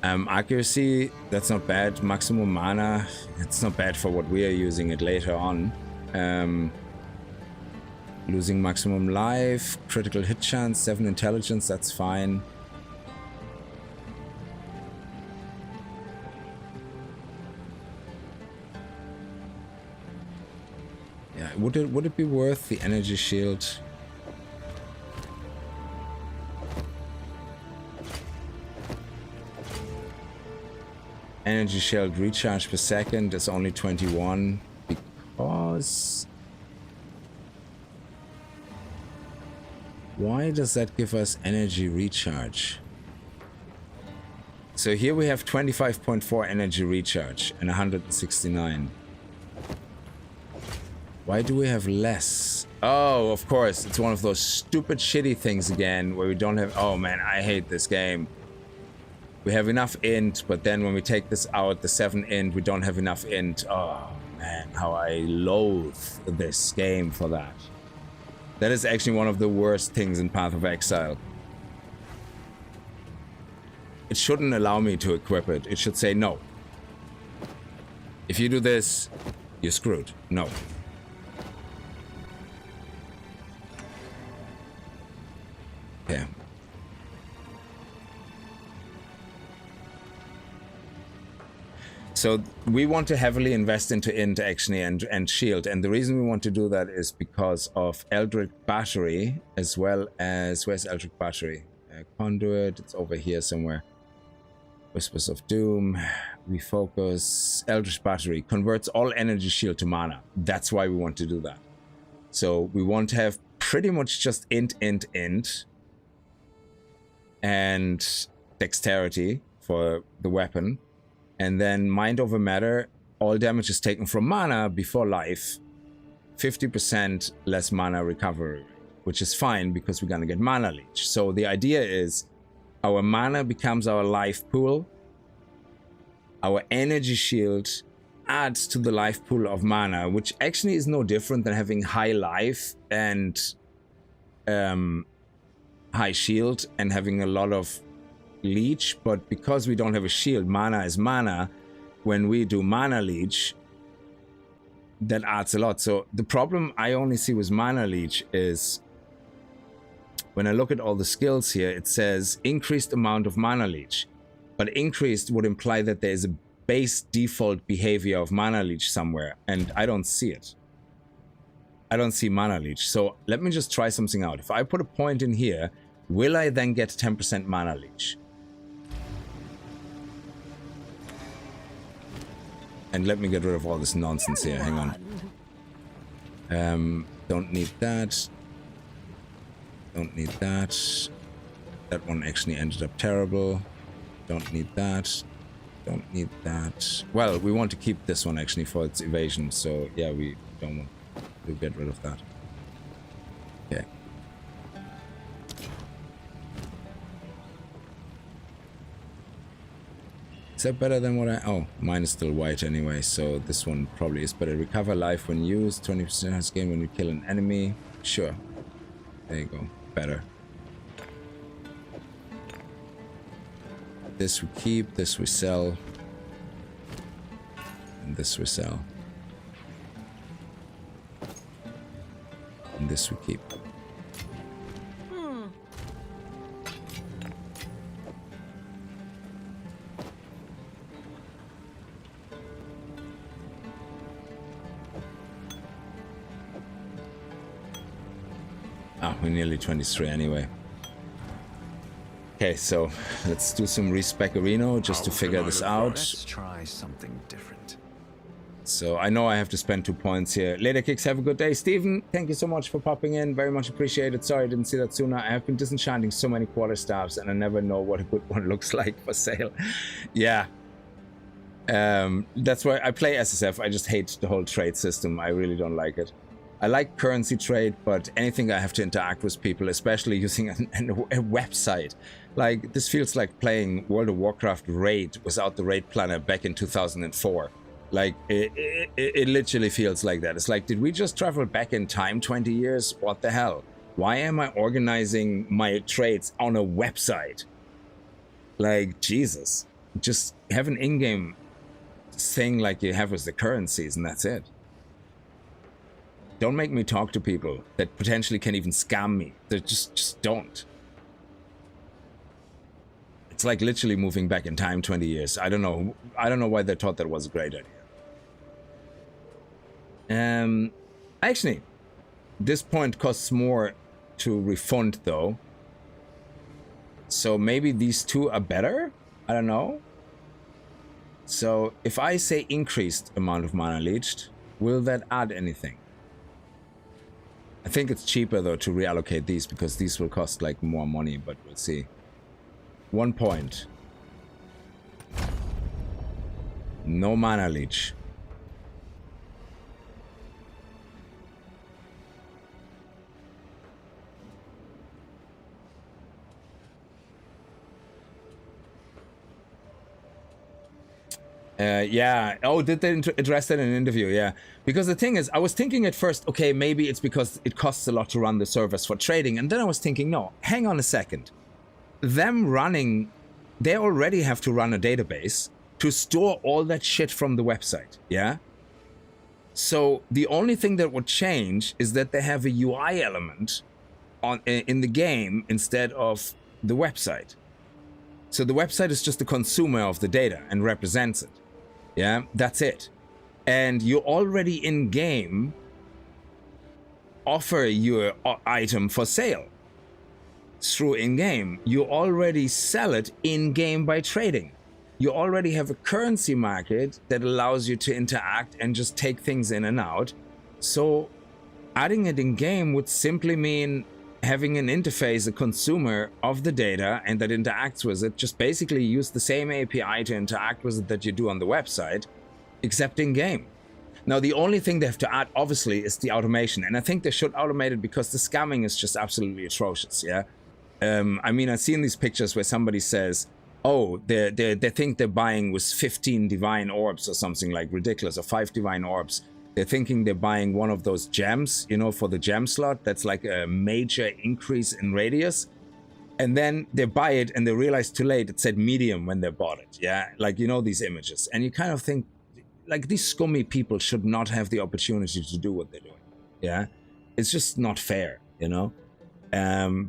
Speaker 1: Accuracy, that's not bad. Maximum mana, it's not bad for what we are using it later on. Losing maximum life, critical hit chance, 7 intelligence, that's fine. Yeah, would it be worth the energy shield? Energy shield recharge per second is only 21 because... Why does that give us energy recharge? So here we have 25.4 energy recharge and 169. Why do we have less? Oh, of course, it's one of those stupid shitty things again where we don't have... Oh man, I hate this game. We have enough int, but then when we take this out, the 7 int, we don't have enough int. Oh man, how I loathe this game for that. That is actually one of the worst things in Path of Exile. It shouldn't allow me to equip it. It should say no. If you do this, you're screwed. No. Okay. So we want to heavily invest into int actually and shield, and the reason we want to do that is because of Eldritch Battery, as well as, where's Eldritch Battery? Conduit, it's over here somewhere. Whispers of Doom, Refocus, Eldritch Battery, converts all energy shield to mana. That's why we want to do that. So we want to have pretty much just int, and dexterity for the weapon. And then Mind Over Matter, all damage is taken from mana before life. 50% less mana recovery, which is fine because we're gonna get mana leech. So the idea is our mana becomes our life pool. Our energy shield adds to the life pool of mana, which actually is no different than having high life and high shield and having a lot of leech. But because we don't have a shield, mana is mana. When we do mana leech, that adds a lot. So the problem I only see with mana leech is when I look at all the skills here, it says increased amount of mana leech, but increased would imply that there's a base default behavior of mana leech somewhere, and I don't see it. I don't see mana leech. So let me just try something out. If I put a point in here, will I then get 10% mana leech? And let me get rid of all this nonsense here. Hang on. Don't need that. Don't need that. That one actually ended up terrible. Don't need that. Don't need that. Well, we want to keep this one actually for its evasion. So yeah, we don't want to get rid of that. Okay. Is that better than what I... Oh, mine is still white anyway, so this one probably is better. Recover life when used. 20% has gained when you kill an enemy. Sure. There you go. Better. This we keep, this we sell. And this we sell. And this we keep. Ah, we're nearly 23 anyway. Okay, so let's do some respec-erino just to figure this out.
Speaker 2: Let's try something different.
Speaker 1: So I know I have to spend 2 points here. Later, Kickz, have a good day. Steven, thank you so much for popping in. Very much appreciated. Sorry I didn't see that sooner. I have been disenchanting so many quarterstaffs and I never know what a good one looks like for sale. Yeah. That's why I play SSF. I just hate the whole trade system. I really don't like it. I like currency trade, but anything I have to interact with people, especially using a website. Like, this feels like playing World of Warcraft Raid without the Raid planner back in 2004. Like, it literally feels like that. It's like, did we just travel back in time 20 years? What the hell? Why am I organizing my trades on a website? Like, Jesus. Just have an in-game thing like you have with the currencies, and that's it. Don't make me talk to people that potentially can even scam me. They just don't. It's like literally moving back in time 20 years. I don't know why they thought that was a great idea. Actually, this point costs more to refund though. So maybe these two are better? I don't know. So if I say increased amount of mana leached, will that add anything? I think it's cheaper though to reallocate these because these will cost like more money, but we'll see. 1 point. No mana leech. Yeah. Oh, did they address that in an interview? Yeah. Because the thing is, I was thinking at first, okay, maybe it's because it costs a lot to run the servers for trading. And then I was thinking, no, hang on a second. Them running, they already have to run a database to store all that shit from the website. Yeah. So the only thing that would change is that they have a UI element in the game instead of the website. So the website is just the consumer of the data and represents it. Yeah, that's it. And you already in game offer your item for sale through in game. You already sell it in game by trading. You already have a currency market that allows you to interact and just take things in and out. So adding it in game would simply mean having an interface, a consumer of the data, and that interacts with it. Just basically use the same API to interact with it that you do on the website, except in game. Now, the only thing they have to add, obviously, is the automation. And I think they should automate it because the scamming is just absolutely atrocious, yeah? I mean, I've seen these pictures where somebody says, oh, they think they're buying with 15 divine orbs or something like ridiculous, or 5 divine orbs. They're thinking they're buying one of those gems, you know, for the gem slot. That's like a major increase in radius. And then they buy it and they realize too late it said medium when they bought it, yeah? Like, you know, these images. And you kind of think, like, these scummy people should not have the opportunity to do what they're doing, yeah? It's just not fair, you know?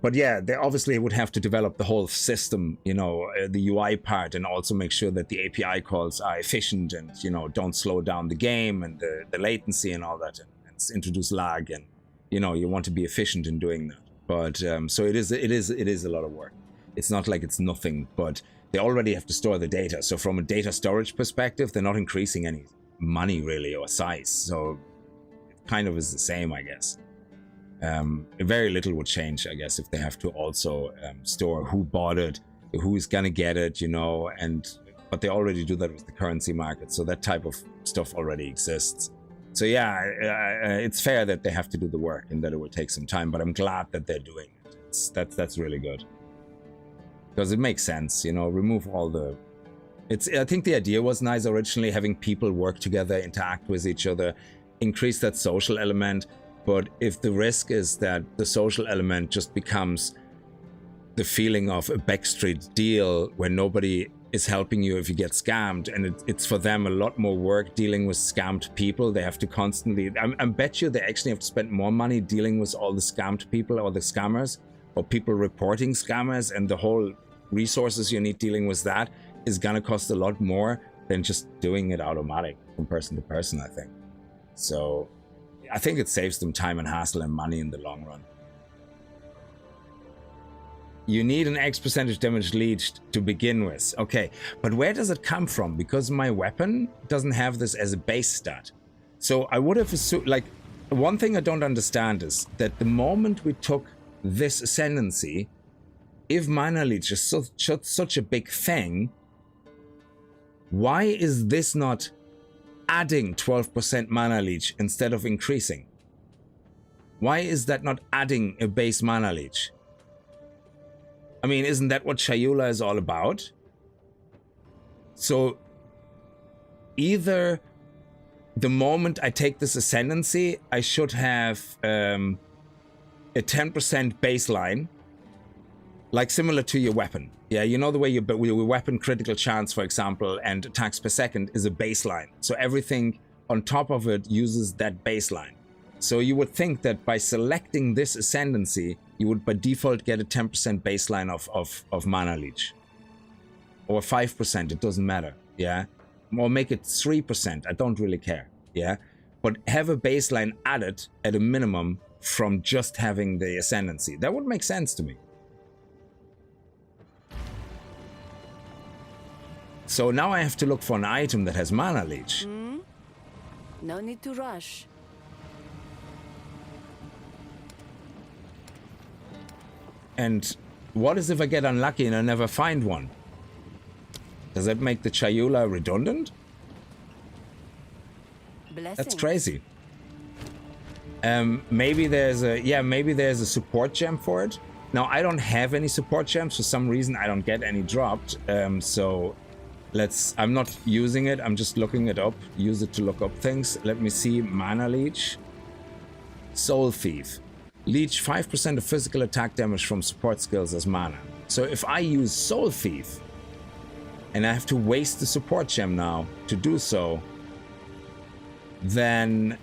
Speaker 1: But yeah, they obviously would have to develop the whole system, you know, the UI part, and also make sure that the API calls are efficient and, you know, don't slow down the game and the latency and all that, and introduce lag, and, you know, you want to be efficient in doing that. But so it is a lot of work. It's not like it's nothing, but they already have to store the data. So from a data storage perspective, they're not increasing any money really or size. So it kind of is the same, I guess. Very little would change, I guess, if they have to also store who bought it, who's gonna get it, you know, but they already do that with the currency market, so that type of stuff already exists. So yeah, it's fair that they have to do the work and that it will take some time, but I'm glad that they're doing it. That's really good. Because it makes sense, you know, remove all the... I think the idea was nice originally, having people work together, interact with each other, increase that social element. But if the risk is that the social element just becomes the feeling of a backstreet deal where nobody is helping you if you get scammed, and it's for them a lot more work dealing with scammed people. They have to constantly... I bet you they actually have to spend more money dealing with all the scammed people or the scammers, or people reporting scammers, and the whole resources you need dealing with that is gonna cost a lot more than just doing it automatic from person to person, I think. So I think it saves them time and hassle and money in the long run. You need an X percentage damage leached to begin with. Okay, but where does it come from? Because my weapon doesn't have this as a base stat. So I would have assumed, like, one thing I don't understand is that the moment we took this Ascendancy, if mana leech is such a big thing, why is this not adding 12% mana leech instead of increasing? Why is that not adding a base mana leech? I mean, isn't that what Chayula is all about? So either the moment I take this Ascendancy, I should have a 10% baseline, like similar to your weapon. Yeah, you know the way your weapon critical chance, for example, and attacks per second is a baseline. So everything on top of it uses that baseline. So you would think that by selecting this Ascendancy, you would by default get a 10% baseline of mana leech. Or 5%, it doesn't matter, yeah? Or make it 3%, I don't really care, yeah? But have a baseline added at a minimum from just having the Ascendancy. That would make sense to me. So now I have to look for an item that has mana leech.
Speaker 6: No need to rush.
Speaker 1: And what is if I get unlucky and I never find one? Does that make the Chayula redundant?
Speaker 6: Blessings.
Speaker 1: That's crazy. Maybe there's a support gem for it. Now I don't have any support gems for some reason. I don't get any dropped. So I'm not using it. I'm just looking it up. Use it to look up things. Let me see. Mana leech. Soul Thief. Leech 5% of physical attack damage from support skills as mana. So if I use Soul Thief, and I have to waste the support gem now to do so, then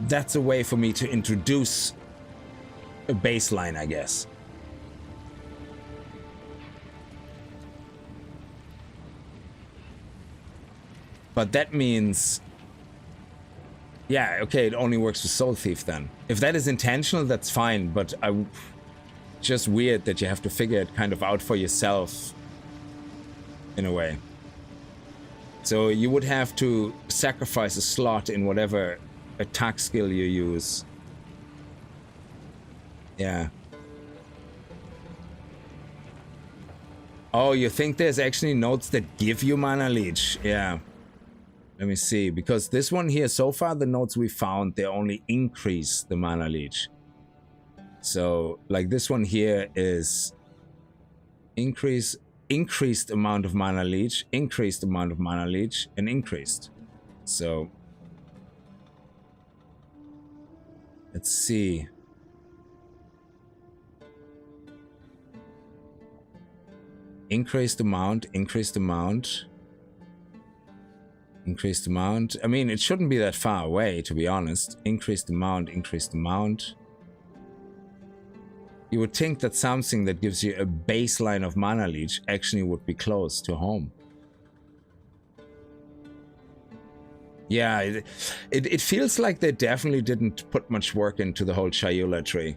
Speaker 1: that's a way for me to introduce a baseline, I guess. But that means... Yeah, okay, it only works with Soul Thief then. If that is intentional, that's fine, but just weird that you have to figure it kind of out for yourself, in a way. So you would have to sacrifice a slot in whatever attack skill you use. Yeah. Oh, you think there's actually nodes that give you mana leech? Yeah. Let me see, because this one here, so far the nodes we found, they only increase the mana leech. So, like this one here is increased amount of mana leech, increased amount of mana leech, and increased. So, let's see. Increased amount, increased amount. Increased amount. I mean, it shouldn't be that far away, to be honest. Increased amount, increased amount. You would think that something that gives you a baseline of mana leech actually would be close to home. Yeah, it feels like they definitely didn't put much work into the whole Chayula tree.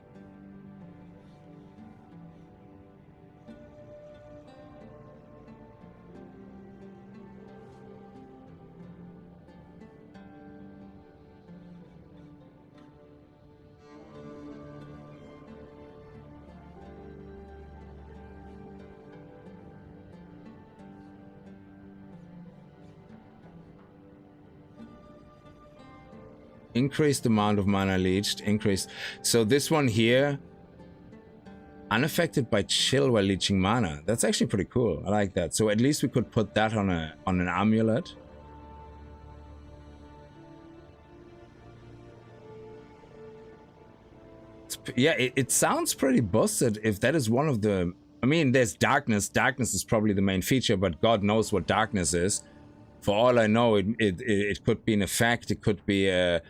Speaker 1: Increased amount of mana leached, increased. So this one here, unaffected by chill while leeching mana. That's actually pretty cool. I like that. So at least we could put that on an amulet. Yeah, it sounds pretty busted if that is one of the... I mean, there's darkness. Darkness is probably the main feature, but God knows what darkness is. For all I know, it could be an effect. It could be a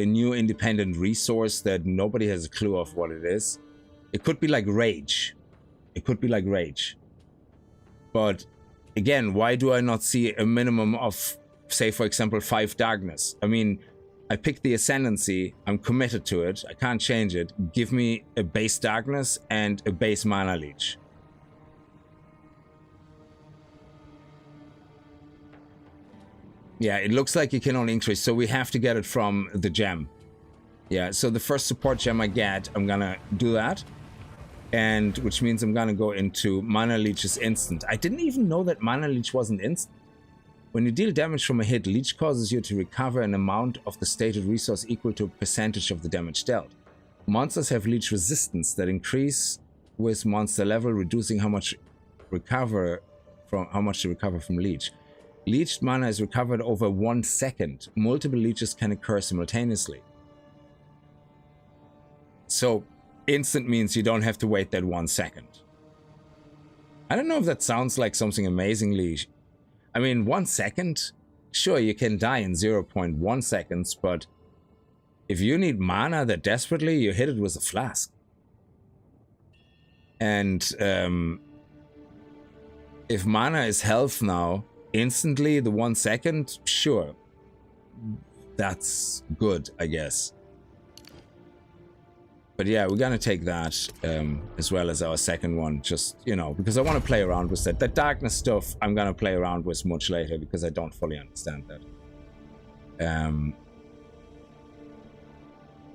Speaker 1: new independent resource that nobody has a clue of what it is. It could be like rage. It could be like rage. But again, why do I not see a minimum of, say, for example, 5 darkness? I mean, I picked the Ascendancy. I'm committed to it. I can't change it. Give me a base darkness and a base mana leech. Yeah, it looks like you can only increase, so we have to get it from the gem. Yeah, so the first support gem I get, I'm gonna do that. And which means I'm gonna go into Mana Leech's instant. I didn't even know that Mana Leech wasn't instant. When you deal damage from a hit, Leech causes you to recover an amount of the stated resource equal to a percentage of the damage dealt. Monsters have Leech resistance that increase with monster level, reducing how much to recover from Leech. Leeched mana is recovered over 1 second. Multiple leeches can occur simultaneously. So, instant means you don't have to wait that 1 second. I don't know if that sounds like something amazingly... I mean, 1 second? Sure, you can die in 0.1 seconds, but if you need mana that desperately, you hit it with a flask. And if mana is health now, instantly, the 1 second, sure. That's good, I guess. But yeah, we're gonna take that as well as our second one, just, you know, because I want to play around with that. That darkness stuff, I'm gonna play around with much later because I don't fully understand that.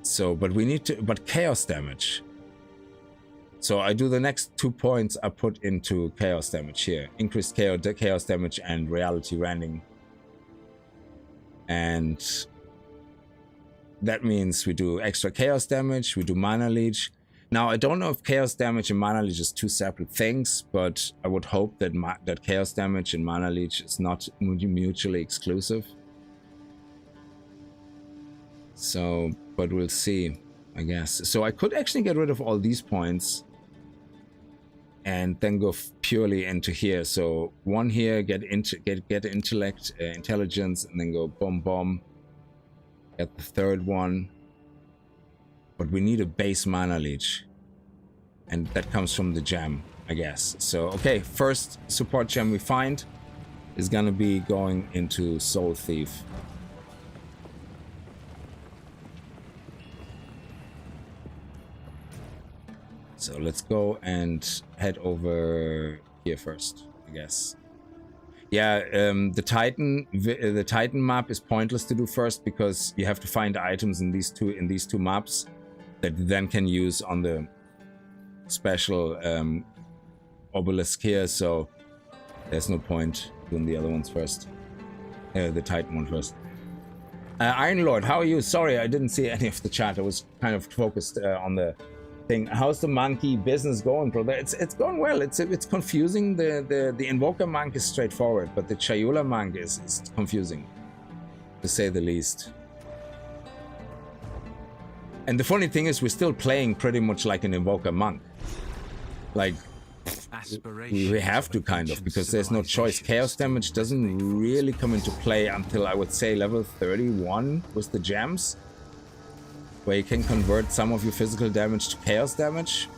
Speaker 1: So, but we need to, but chaos damage. So I do the next 2 points I put into chaos damage here. Increased chaos damage and reality rending. And that means we do extra chaos damage, we do mana leech. Now I don't know if chaos damage and mana leech is 2 separate things, but I would hope that that chaos damage and mana leech is not mutually exclusive. So, but we'll see, I guess. So I could actually get rid of all these points and then go purely into here. So one here, get intellect, intelligence, and then go bomb bomb. Get the third one. But we need a base mana leech. And that comes from the gem, I guess. So, okay, first support gem we find. is gonna be going into Soul Thief. So let's go and head over here first, I guess. Yeah, the Titan map is pointless to do first because you have to find items in these two maps that you then can use on the special obelisk here. So there's no point doing the other ones first. The Titan one first. Iron Lord, how are you? Sorry, I didn't see any of the chat. I was kind of focused on the thing. How's the monkey business going, brother? It's going well. It's confusing. The Invoker monk is straightforward, but the Chayula monk is confusing, to say the least. And the funny thing is, we're still playing pretty much like an Invoker monk. Like, we have to kind of, because there's no choice. Chaos damage doesn't really come into play until I would say level 31 with the gems, where you can convert some of your physical damage to chaos damage.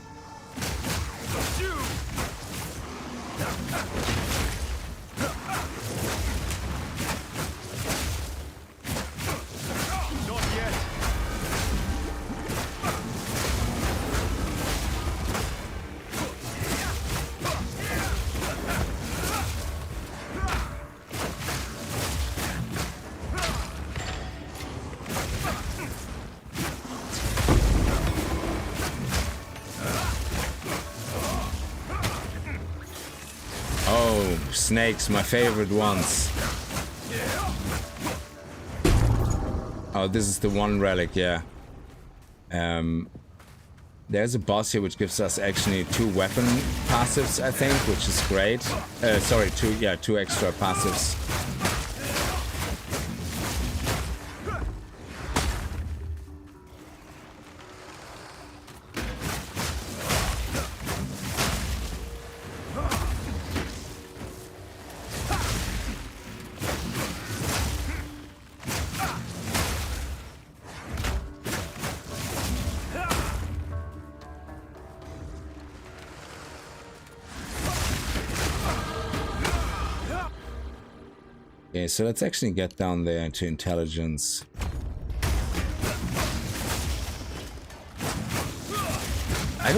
Speaker 1: Snakes, my favorite ones. Oh, this is the one relic, yeah. There's a boss here which gives us actually 2 weapon passives, I think, which is great. Sorry, 2 extra passives. Okay, so let's actually get down there to intelligence. I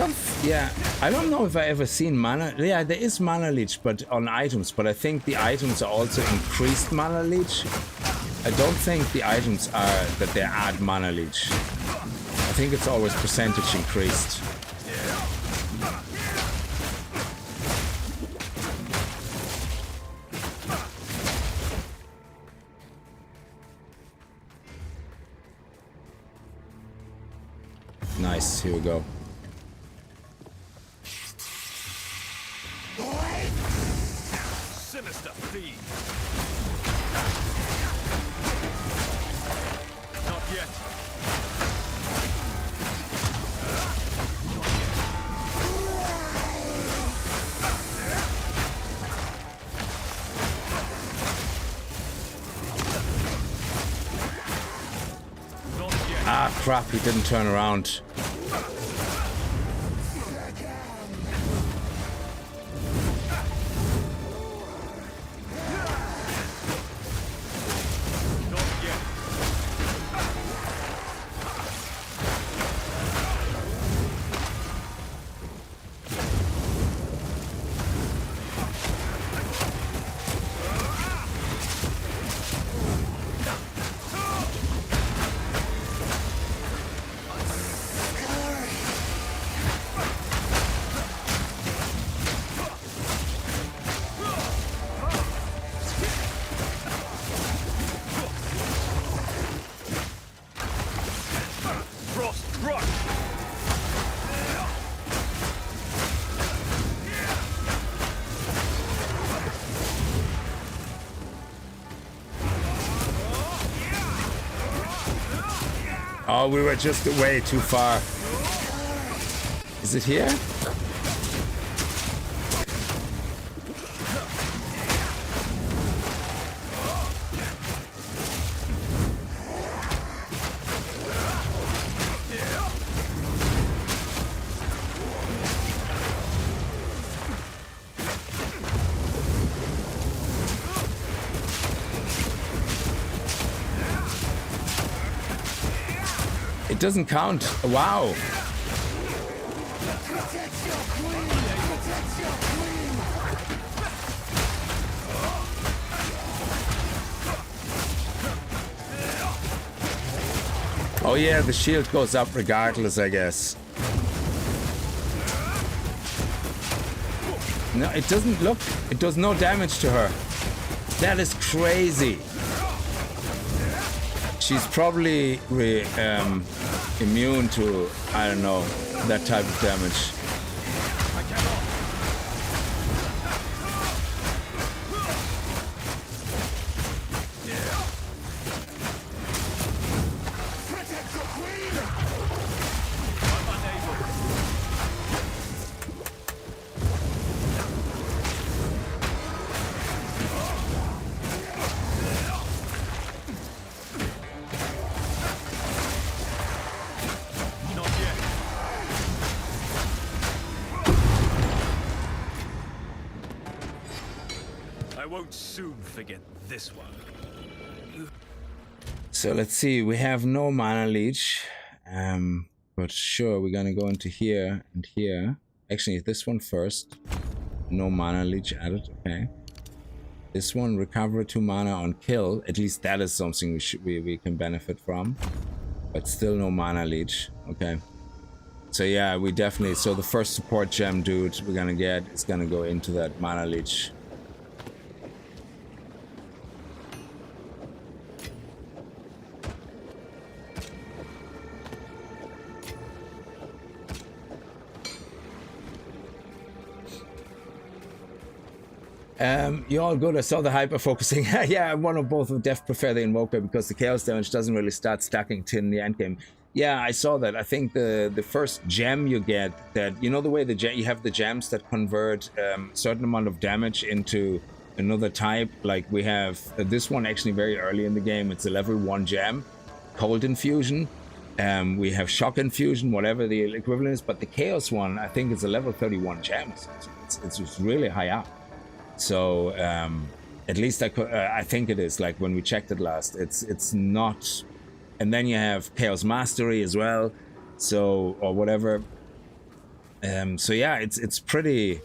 Speaker 1: don't know if I ever seen mana. Yeah, there is mana leech, but on items. But I think the items are also increased mana leech. I don't think the items are that they add mana leech. I think it's always percentage increased. Nice, here we go.
Speaker 8: Sinister fiend. Not yet.
Speaker 1: Ah, crap, he didn't turn around. Oh, we were just way too far. Is it here? It doesn't count. Wow. Oh yeah, the shield goes up regardless, I guess. No, it doesn't look. It does no damage to her. That is crazy. She's probably immune to, I don't know, that type of damage. So let's see, we have no mana leech, but sure, we're gonna go into here and here. Actually, this one first. No mana leech added, okay. This one, recover 2 mana on kill. At least that is something we can benefit from. But still no mana leech, okay. So yeah, we definitely, so the first support gem dude we're gonna get is gonna go into that mana leech. You're all good. I saw the hyper focusing. Yeah, one of both would def prefer the Invoker because the chaos damage doesn't really start stacking till in the end game. Yeah, I saw that. I think the first gem you get, that, you know, the way you have the gems that convert a certain amount of damage into another type. Like we have this one actually very early in the game. It's a level 1 gem, Cold Infusion. We have Shock Infusion, whatever the equivalent is. But the chaos one, I think, is a level 31 gem. It's really high up. So at least I think it is. Like when we checked it last, it's not. And then you have Chaos Mastery as well, so, or whatever. So yeah, it's pretty.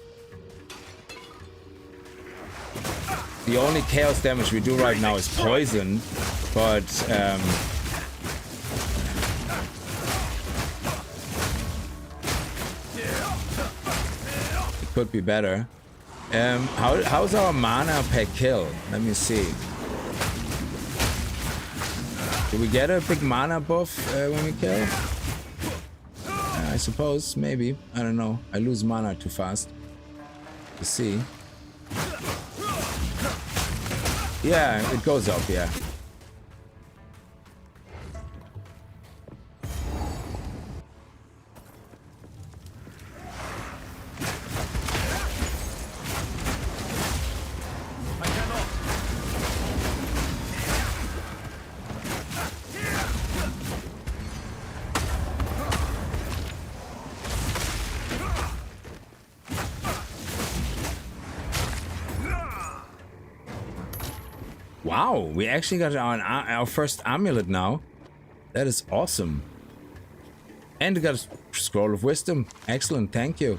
Speaker 1: The only chaos damage we do right now is poison, but it could be better. How's our mana per kill? Let me see. Do we get a big mana buff when we kill? I suppose, maybe. I don't know. I lose mana too fast. Let's see. Yeah, it goes up, yeah. Wow, we actually got our first amulet now. That is awesome. And we got a scroll of wisdom. Excellent, thank you.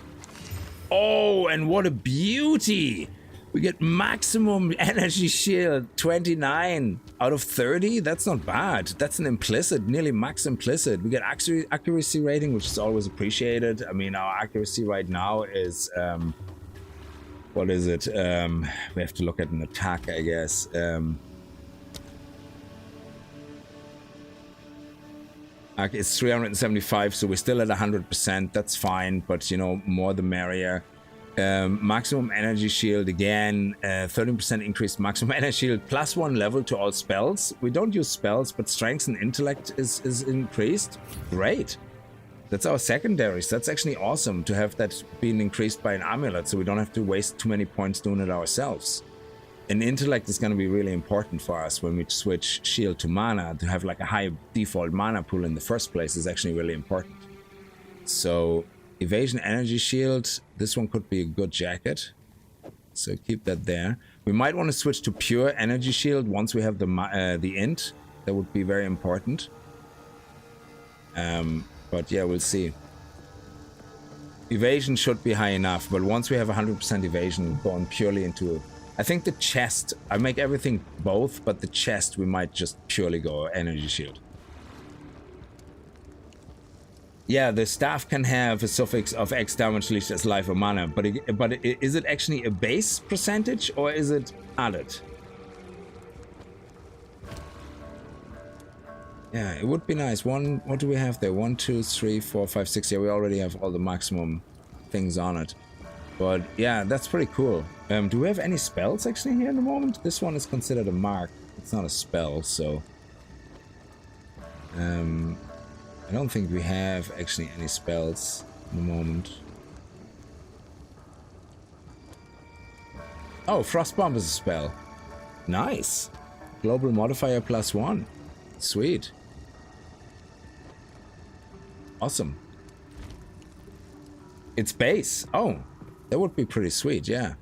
Speaker 1: Oh, and what a beauty! We get maximum energy shield, 29 out of 30. That's not bad. That's an implicit, nearly max implicit. We get accuracy rating, which is always appreciated. I mean, our accuracy right now is what is it? We have to look at an attack, I guess. It's 375, so we're still at 100%. That's fine, but you know, more the merrier. Maximum energy shield again, 13% increased maximum energy shield, +1 level to all spells. We don't use spells, but strength and intellect is increased. Great. That's our secondaries. That's actually awesome to have that being increased by an amulet, so we don't have to waste too many points doing it ourselves. And intellect is going to be really important for us when we switch shield to mana. To have like a high default mana pool in the first place is actually really important. So evasion energy shield, this one could be a good jacket, so keep that there. We might want to switch to pure energy shield once we have the int. That would be very important. But yeah, we'll see. Evasion should be high enough, but once we have 100% evasion going purely into... I think the chest, I make everything both, but the chest we might just purely go energy shield. Yeah, the staff can have a suffix of X damage leached as life or mana, but is it actually a base percentage or is it added? Yeah, it would be nice. What do we have there? 1, 2, 3, 4, 5, 6. Yeah, we already have all the maximum things on it. But yeah, that's pretty cool. Do we have any spells actually here in the moment? This one is considered a mark. It's not a spell, so... I don't think we have actually any spells in the moment. Oh, Frost Bomb is a spell. Nice. Global modifier +1. Sweet. Awesome. It's base. Oh, that would be pretty sweet, yeah.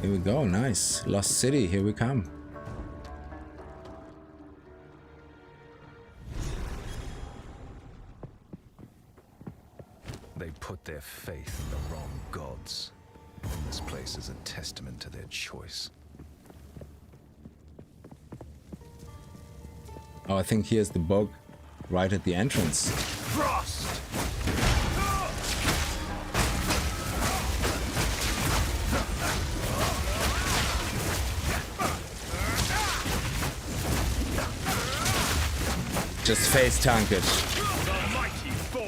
Speaker 1: Here we go, nice. Lost City, here we come.
Speaker 2: They put their faith in the wrong gods. And this place is a testament to their choice.
Speaker 1: Oh, I think here's the bug right at the entrance.
Speaker 8: Frost!
Speaker 1: Just face tank it.
Speaker 8: The mighty fall!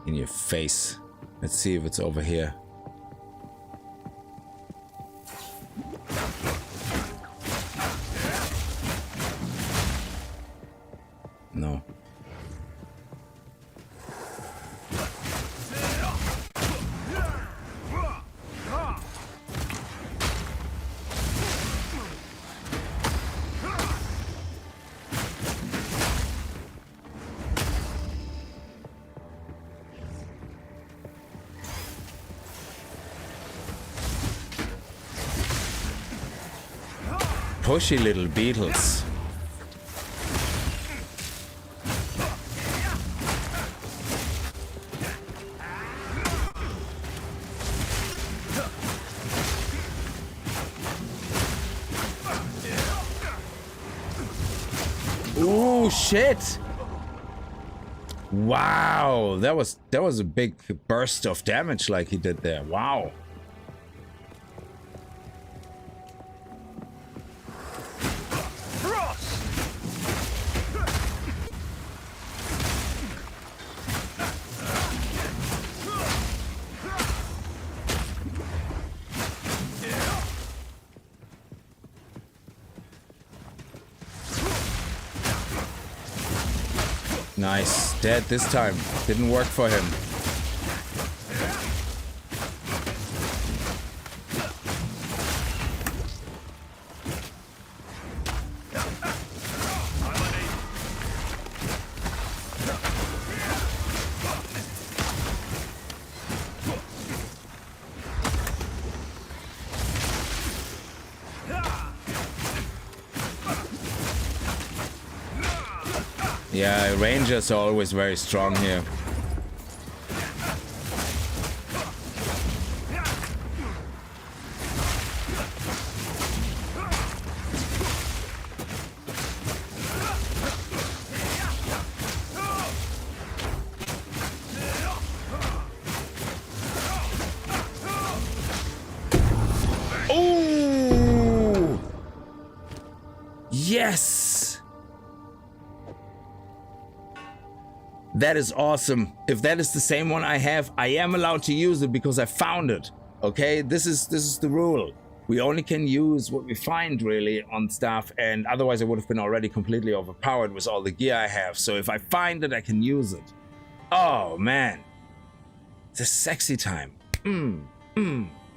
Speaker 1: In your face. Let's see if it's over here. No. Pushy little beetles. Ooh, shit. Wow, that was a big burst of damage like he did there. Wow. Nice. Dead this time. Didn't work for him. Yeah, rangers are always very strong here. Oh! Yes! That is awesome. If that is the same one I have, I am allowed to use it because I found it. Okay, this is the rule. We only can use what we find really on stuff, and otherwise I would have been already completely overpowered with all the gear I have. So if I find it, I can use it. Oh man, it's a sexy time.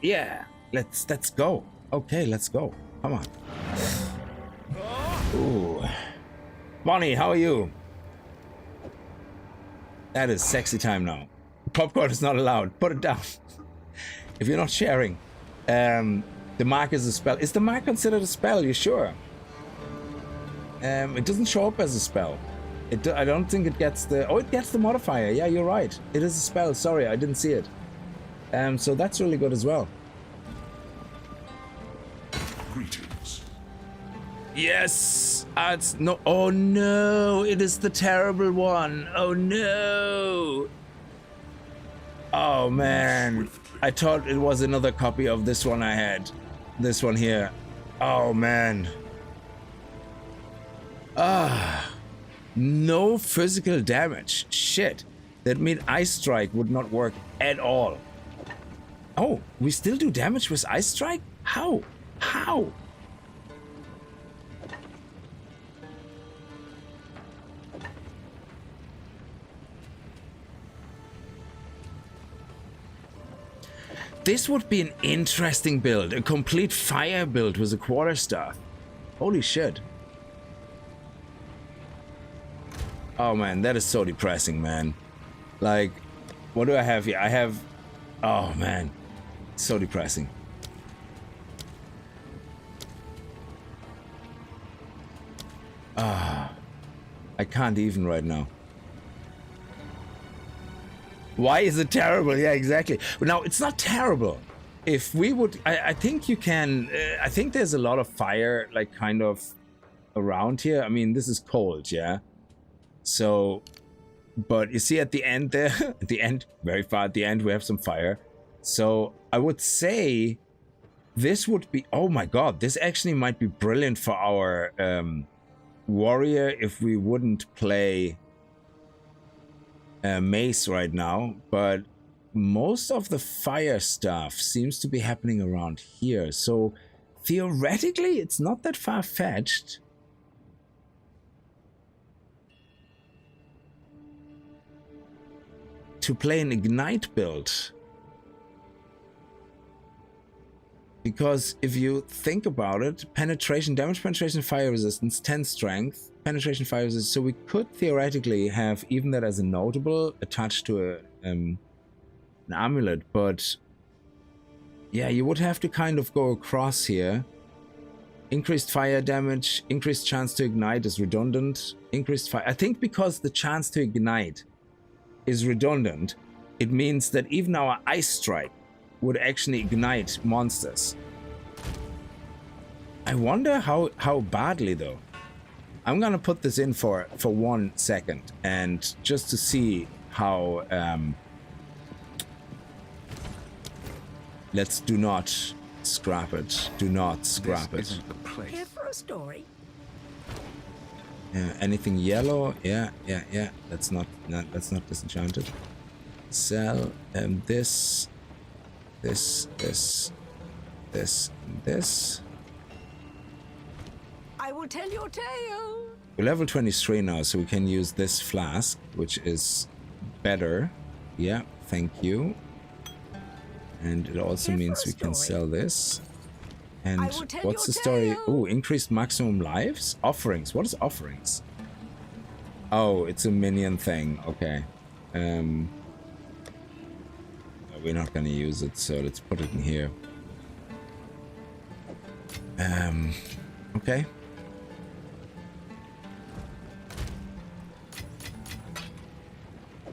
Speaker 1: Yeah, let's go. Okay, let's go. Come on. Ooh, Bonnie, how are you? That is sexy time now. Popcorn is not allowed. Put it down. If you're not sharing. The mark is a spell. Is the mark considered a spell? You sure? It doesn't show up as a spell. I don't think it gets the... Oh, it gets the modifier. Yeah, you're right. It is a spell. Sorry, I didn't see it. So that's really good as well.
Speaker 8: Greetings.
Speaker 1: Yes! It's no... Oh no! It is the terrible one. Oh no! Oh man. I thought it was another copy of this one I had. This one here. Oh man. No physical damage. Shit. That means Ice Strike would not work at all. Oh, we still do damage with Ice Strike? How? How? This would be an interesting build. A complete fire build with a quarterstaff. Holy shit. Oh man, that is so depressing, man. Like, what do I have here? I have... Oh man, so depressing. I can't even right now. Why is it terrible? Yeah, exactly. But now, it's not terrible. If we would... I think you can... I think there's a lot of fire, like, kind of around here. I mean, this is cold, yeah? So... But you see at the end there... At the end, very far at the end, we have some fire. So, I would say... This would be... Oh my god, this actually might be brilliant for our warrior if we wouldn't play... mace right now, but most of the fire stuff seems to be happening around here, so theoretically it's not that far-fetched. To play an ignite build, because if you think about it, penetration, damage penetration, fire resistance, 10 strength, penetration, fire resistance, so we could theoretically have even that as a notable attached to an amulet, but yeah, you would have to kind of go across here. Increased fire damage, increased chance to ignite is redundant, increased fire... I think because the chance to ignite is redundant, it means that even our Ice Strike would actually ignite monsters. I wonder how badly though. I'm gonna put this in for 1 second and just to see how let's do not scrap it. Do not scrap it.
Speaker 6: Here for a story.
Speaker 1: Yeah, anything yellow? Yeah. That's not disenchanted. Sell this.
Speaker 6: I will tell your tale.
Speaker 1: We're level 23 now, so we can use this flask, which is better. Yeah, thank you. And it also means we can sell this. And what's the story? Oh, increased maximum lives? Offerings. What is offerings? Oh, it's a minion thing. Okay. We're not gonna use it, so let's put it in here. Okay.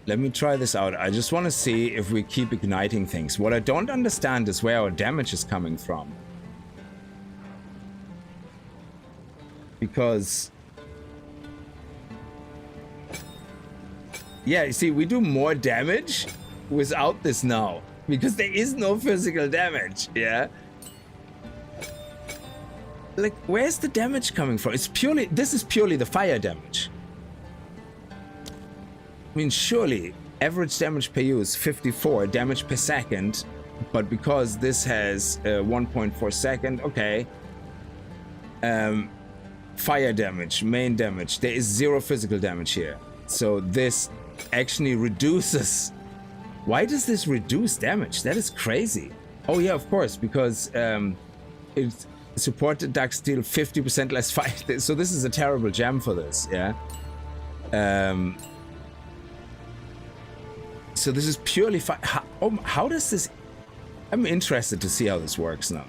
Speaker 1: Let me try this out. I just want to see if we keep igniting things. What I don't understand is where our damage is coming from. Because... yeah, you see, we do more damage without this now. Because there is no physical damage, yeah? Like, where's the damage coming from? It's purely... this is purely the fire damage. I mean, surely, average damage per use, 54, damage per second, but because this has 1.4 second, okay. Fire damage, main damage. There is 0 physical damage here. So this actually reduces. Why does this reduce damage? That is crazy. Oh yeah, of course, because it supported Dark Steel 50% less fire. So this is a terrible gem for this, yeah. So this is purely fire. How does this? I'm interested to see how this works now.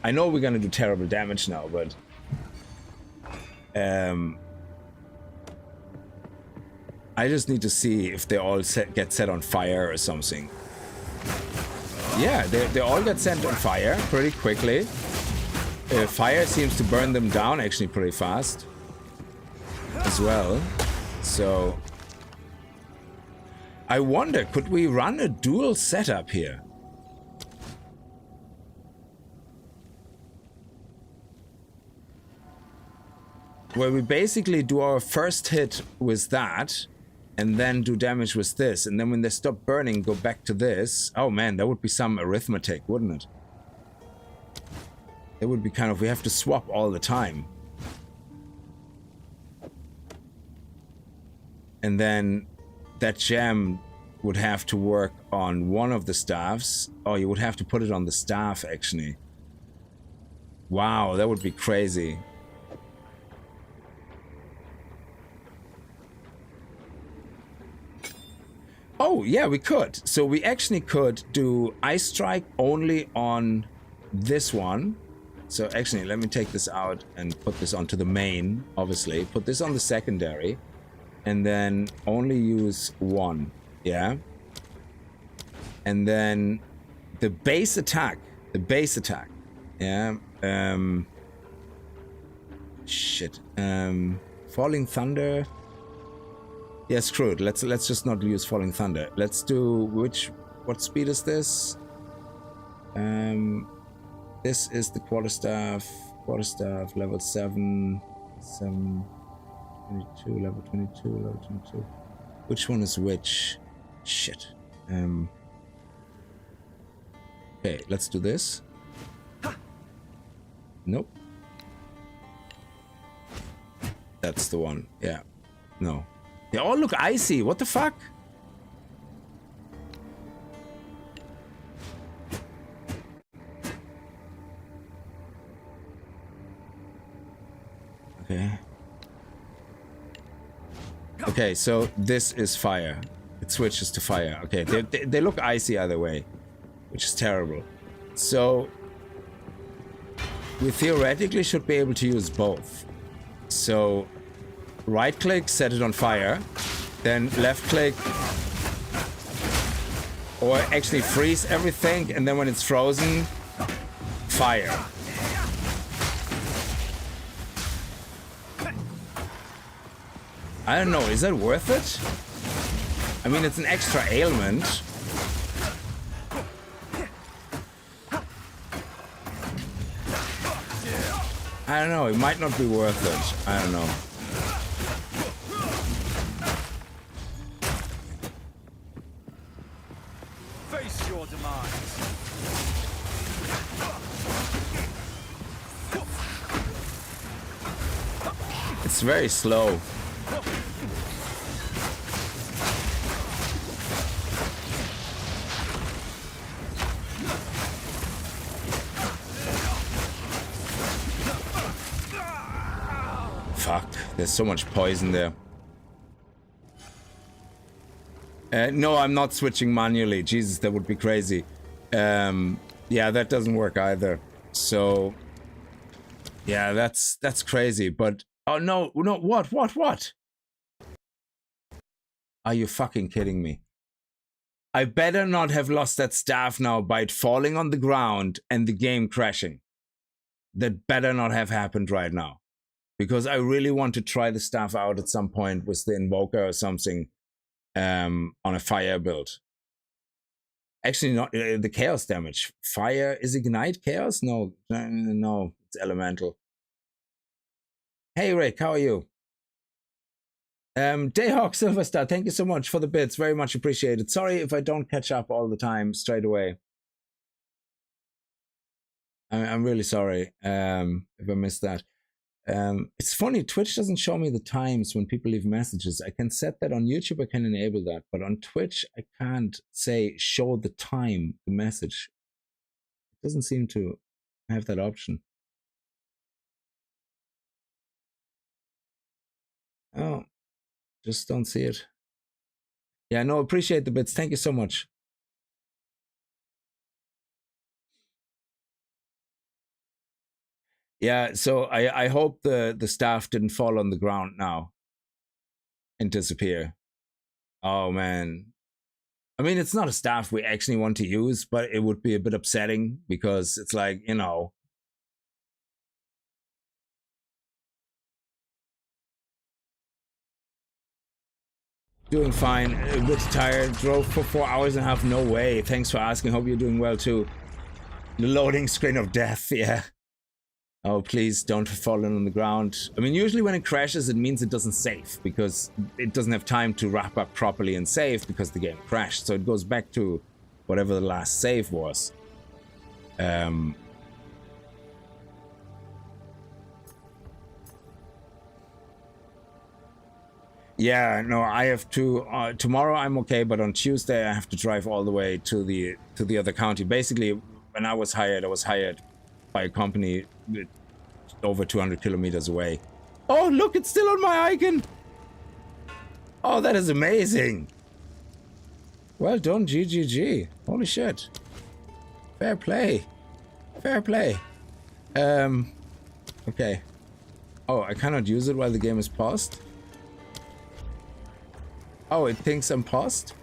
Speaker 1: I know we're gonna do terrible damage now, but I just need to see if they all get set on fire or something. Yeah, they all get set on fire pretty quickly. Fire seems to burn them down actually pretty fast as well. So I wonder, could we run a dual setup here? Where we basically do our first hit with that and then do damage with this, and then when they stop burning, go back to this. Oh man, that would be some arithmetic, wouldn't it? It would be kind of, we have to swap all the time. And then that gem would have to work on one of the staffs. Oh, you would have to put it on the staff, actually. Wow, that would be crazy. Oh, yeah, we could. So we actually could do Ice Strike only on this one. So actually, let me take this out and put this onto the main, obviously. Put this on the secondary. And then only use one. Yeah. And then the base attack. The base attack. Yeah. Shit. Falling Thunder. Yeah, screw it. Let's just not use Falling Thunder. Let's do what speed is this? This is the quarterstaff, level 7, 22, level 22, level 22. Which one is which? Shit. Okay, let's do this. Nope. That's the one. Yeah. No. They all look icy. What the fuck? Okay. Okay, so this is fire. It switches to fire. Okay, they look icy either way, which is terrible. So we theoretically should be able to use both. So right click, set it on fire, then left click, or actually freeze everything, and then when it's frozen, fire. I don't know, is that worth it? I mean, it's an extra ailment. I don't know, it might not be worth it. I don't know.
Speaker 10: Face your demise.
Speaker 1: It's very slow. Fuck, there's so much poison there. No, I'm not switching manually. Jesus, that would be crazy. Yeah, that doesn't work either. So, yeah, that's crazy. But oh no, what? Are you fucking kidding me? I better not have lost that staff now by it falling on the ground and the game crashing. That better not have happened right now. Because I really want to try the staff out at some point with the Invoker or something on a fire build. Actually, not the chaos damage. Fire is ignite chaos? No, it's elemental. Hey Rick, how are you? Dayhawk Silverstar, thank you so much for the bits. Very much appreciated. Sorry if I don't catch up all the time straight away. I'm really sorry if I missed that. It's funny, Twitch doesn't show me the times when people leave messages. I can set that on YouTube, I can enable that, but on Twitch, I can't say show the time, the message. It doesn't seem to have that option. Oh, just don't see it. Yeah, no, appreciate the bits. Thank you so much. Yeah, so I hope the staff didn't fall on the ground now and disappear. Oh man. I mean, it's not a staff we actually want to use, but it would be a bit upsetting because it's like, you know. Doing fine, a bit tired, drove for 4 hours and a half, no way. Thanks for asking, hope you're doing well too. The loading screen of death, yeah. Oh, please don't fall on the ground. I mean, usually when it crashes, it means it doesn't save because it doesn't have time to wrap up properly and save because the game crashed. So it goes back to whatever the last save was. Yeah, no, I have to. Tomorrow I'm okay, but on Tuesday I have to drive all the way to the other county. Basically, when I was hired by a company over 200 kilometers away. Oh, look, it's still on my icon. Oh, that is amazing. Well done, GGG. Holy shit. Fair play. Fair play. Okay. Oh, I cannot use it while the game is paused. Oh, it thinks I'm paused?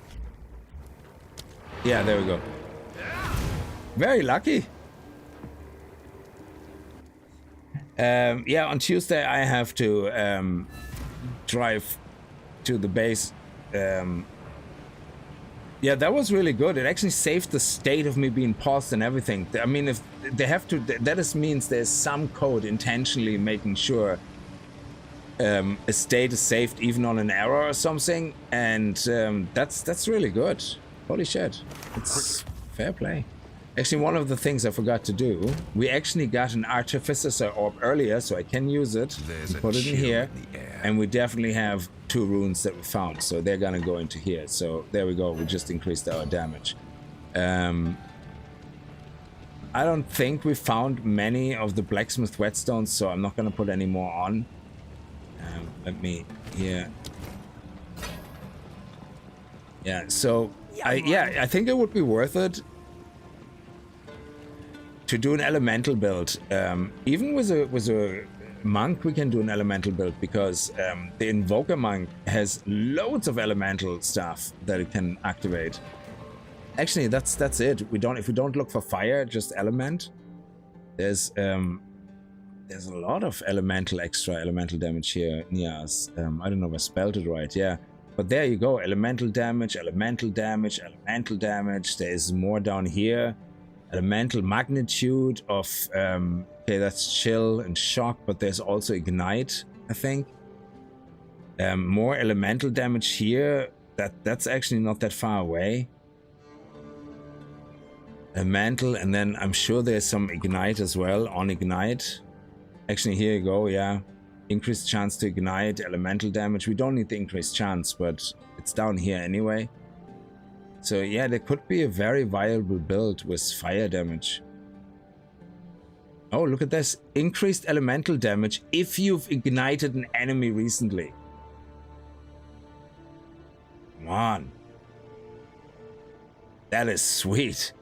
Speaker 1: Yeah, there we go. Very lucky. Yeah, on Tuesday I have to drive to the base. Yeah, that was really good. It actually saved the state of me being paused and everything. I mean, if they have to, that just means there's some code intentionally making sure a state is saved even on an error or something, and that's really good. Holy shit, it's fair play. Actually, one of the things I forgot to do, we actually got an Artificer Orb earlier, so I can use it, put it in here, and we definitely have 2 runes that we found, so they're gonna go into here. So there we go, we just increased our damage. I don't think we found many of the blacksmith whetstones, so I'm not gonna put any more on. Let me here. Yeah, so I think it would be worth it to do an elemental build. Even with a monk, we can do an elemental build because the invoker monk has loads of elemental stuff that it can activate. Actually, that's it. If we don't look for fire, just element. There's a lot of extra elemental damage here near us. I don't know if I spelled it right. Yeah, but there you go. Elemental damage, elemental damage, elemental damage. There is more down here. Elemental magnitude of okay, that's chill and shock, but there's also ignite, I think. More elemental damage here. That's actually not that far away. Elemental, and then I'm sure there's some ignite as well on ignite. Actually, here you go, yeah. Increased chance to ignite, elemental damage. We don't need the increased chance, but it's down here anyway. So yeah, there could be a very viable build with fire damage. Oh, look at this. Increased elemental damage if you've ignited an enemy recently. Come on. That is sweet.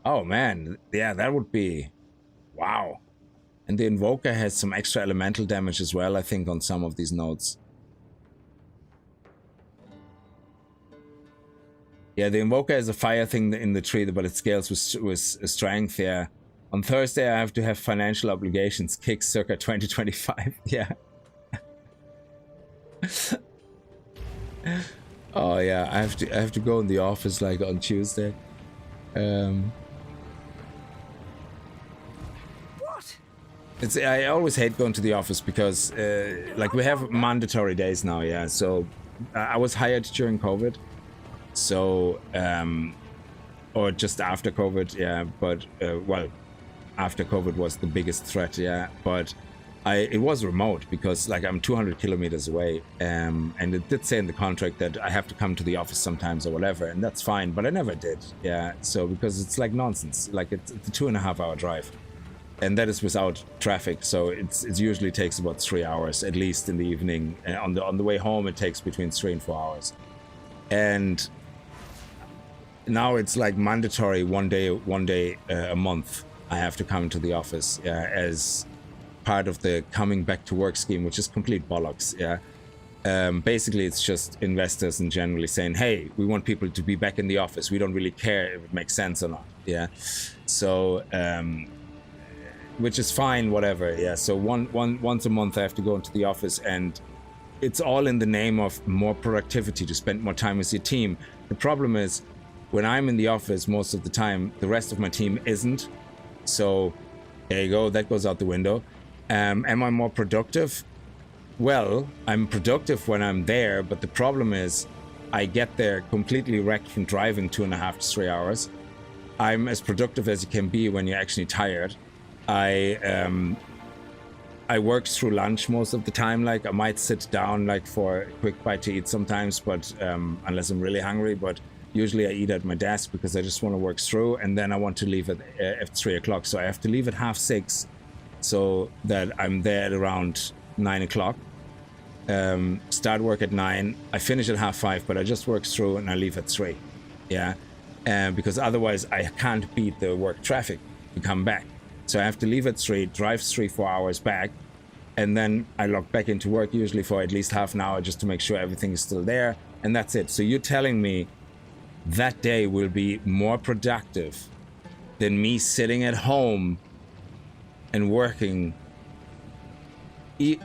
Speaker 1: Oh man, yeah, that would be... Wow. And the Invoker has some extra elemental damage as well, I think, on some of these nodes. Yeah, the Invoker is a fire thing in the tree, but it scales with strength, yeah. On Thursday, I have to have financial obligations. Kickz circa 2025, yeah. Oh yeah, I have to go in the office like on Tuesday. I always hate going to the office because like we have mandatory days now, yeah. So I was hired during COVID, so or just after COVID, yeah. But well, after COVID was the biggest threat, yeah. But it was remote because like I'm 200 kilometers away, and it did say in the contract that I have to come to the office sometimes or whatever, and that's fine. But I never did, yeah. So because it's like nonsense, like it's a 2.5 hour drive, and that is without traffic. So it usually takes about 3 hours at least in the evening. And on the way home, it takes between 3 and 4 hours, and now it's like mandatory one day a month. I have to come to the office as part of the coming back to work scheme, which is complete bollocks. Yeah. Basically, it's just investors and generally saying, "Hey, we want people to be back in the office. We don't really care if it makes sense or not." Yeah. So, which is fine, whatever. Yeah. So once a month, I have to go into the office, and it's all in the name of more productivity, to spend more time with your team. The problem is, when I'm in the office most of the time, the rest of my team isn't. So there you go, that goes out the window. Am I more productive? Well, I'm productive when I'm there, but the problem is I get there completely wrecked from driving 2.5 to 3 hours. I'm as productive as you can be when you're actually tired. I work through lunch most of the time. Like I might sit down like for a quick bite to eat sometimes, but unless I'm really hungry, but usually I eat at my desk because I just want to work through, and then I want to leave at 3 o'clock. So I have to leave at 6:30 so that I'm there at around 9 o'clock. Start work at 9. I finish at 5:30, but I just work through and I leave at 3. Yeah. Because otherwise I can't beat the work traffic to come back. So I have to leave at 3, drive 3-4 hours back, and then I log back into work usually for at least half an hour just to make sure everything is still there. And that's it. So you're telling me that day will be more productive than me sitting at home and working.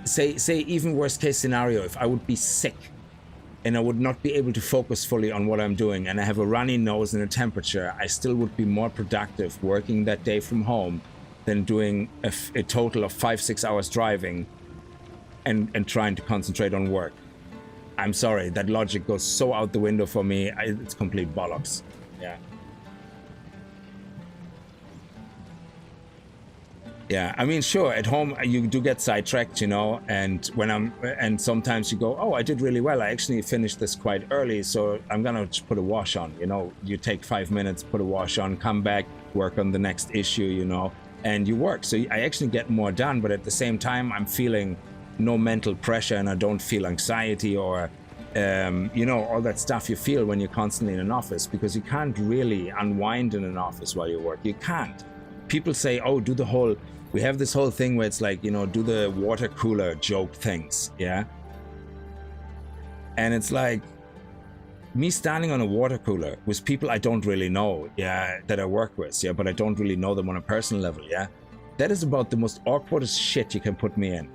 Speaker 1: Say even worst case scenario, if I would be sick and I would not be able to focus fully on what I'm doing, and I have a runny nose and a temperature, I still would be more productive working that day from home than doing a total of 5-6 hours driving and trying to concentrate on work. I'm sorry, that logic goes so out the window for me. It's complete bollocks. Yeah. Yeah, I mean, sure, at home you do get sidetracked, you know, and sometimes you go, oh, I did really well. I actually finished this quite early, so I'm gonna put a wash on, you know. You take 5 minutes, put a wash on, come back, work on the next issue, you know, and you work. So I actually get more done, but at the same time, I'm feeling no mental pressure, and I don't feel anxiety or you know, all that stuff you feel when you're constantly in an office, because you can't really unwind in an office while you work. You can't. People say, oh, we have this whole thing where it's like, you know, do the water cooler joke things, yeah? And it's like me standing on a water cooler with people I don't really know, yeah, that I work with, yeah, but I don't really know them on a personal level, yeah? That is about the most awkwardest shit you can put me in.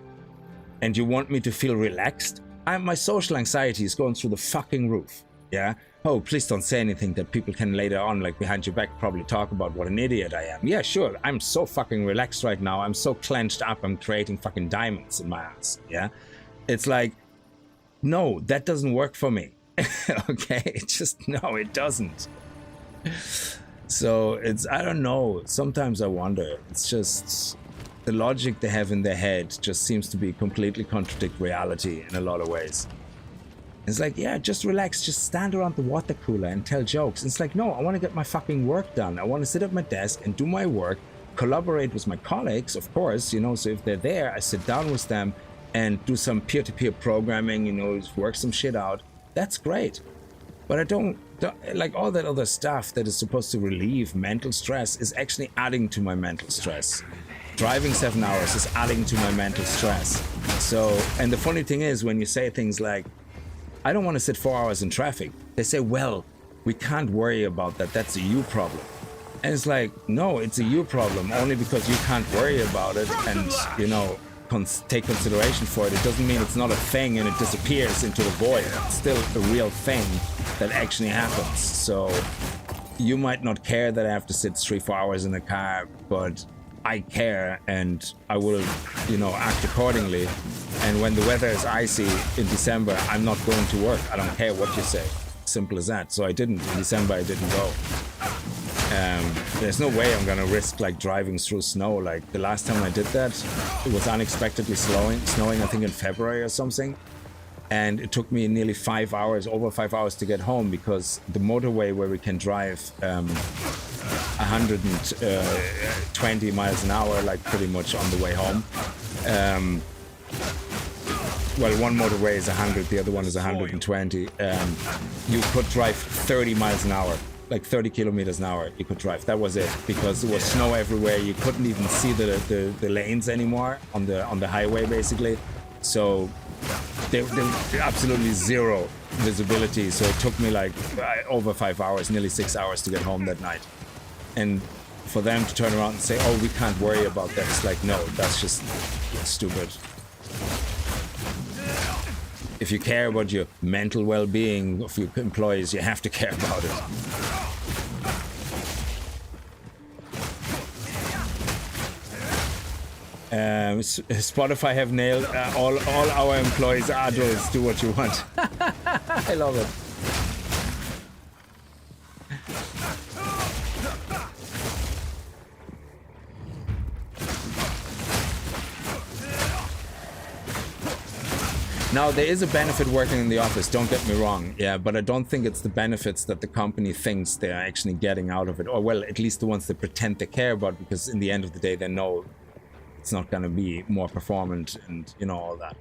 Speaker 1: And you want me to feel relaxed? My social anxiety is going through the fucking roof, yeah? Oh, please don't say anything that people can later on, like behind your back, probably talk about what an idiot I am. Yeah, sure, I'm so fucking relaxed right now. I'm so clenched up, I'm creating fucking diamonds in my ass, yeah? It's like, no, that doesn't work for me, okay? No, it doesn't. So I don't know, sometimes I wonder, it's just, the logic they have in their head just seems to be completely contradict reality in a lot of ways. It's like, yeah, just relax, just stand around the water cooler and tell jokes. It's like, no, I want to get my fucking work done. I want to sit at my desk and do my work, collaborate with my colleagues, of course, you know, so if they're there, I sit down with them and do some peer-to-peer programming, you know, work some shit out. That's great. But I don't like all that other stuff that is supposed to relieve mental stress is actually adding to my mental stress. Driving 7 hours is adding to my mental stress. So, and the funny thing is, when you say things like, I don't want to sit 4 hours in traffic, they say, well, we can't worry about that. That's a you problem. And it's like, no, it's a you problem only because you can't worry about it and, you know, take consideration for it. It doesn't mean it's not a thing and it disappears into the void. It's still a real thing that actually happens. So you might not care that I have to sit 3-4 hours in a car, but I care, and I will, you know, act accordingly. And when the weather is icy in December, I'm not going to work. I don't care what you say. Simple as that. So I didn't. In December, I didn't go. There's no way I'm gonna risk like driving through snow. Like the last time I did that, it was unexpectedly snowing, I think in February or something. And it took me nearly 5 hours, over 5 hours to get home because the motorway where we can drive 120 miles an hour, like pretty much on the way home. Well, one motorway is 100, the other one is 120. You could drive 30 miles an hour, like 30 kilometers an hour. You could drive. That was it, because there was snow everywhere. You couldn't even see the lanes anymore on the highway, basically. So there absolutely zero visibility. So it took me like over 5 hours, nearly 6 hours to get home that night. And for them to turn around and say, "Oh, we can't worry about that," it's like, no, that's just stupid. If you care about your mental well-being of your employees, you have to care about it. Spotify have nailed all our employees are adults. Do what you want. I love it. Now, there is a benefit working in the office, don't get me wrong, yeah, but I don't think it's the benefits that the company thinks they're actually getting out of it, or well, at least the ones they pretend they care about, because in the end of the day, they know it's not going to be more performant and, you know, all that.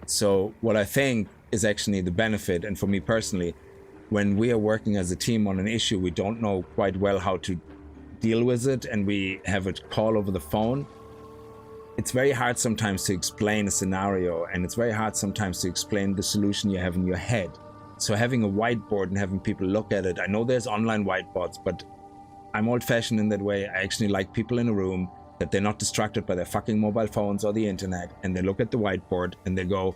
Speaker 1: So what I think is actually the benefit, and for me personally, when we are working as a team on an issue, we don't know quite well how to deal with it, and we have a call over the phone. It's very hard sometimes to explain a scenario, and it's very hard sometimes to explain the solution you have in your head. So having a whiteboard and having people look at it, I know there's online whiteboards, but I'm old-fashioned in that way. I actually like people in a room, that they're not distracted by their fucking mobile phones or the internet, and they look at the whiteboard and they go,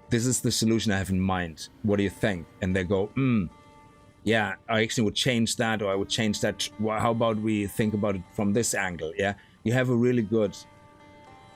Speaker 1: "This is the solution I have in mind. What do you think?" And they go, yeah, I actually would change that, or I would change that. How about we think about it from this angle? Yeah, you have a really good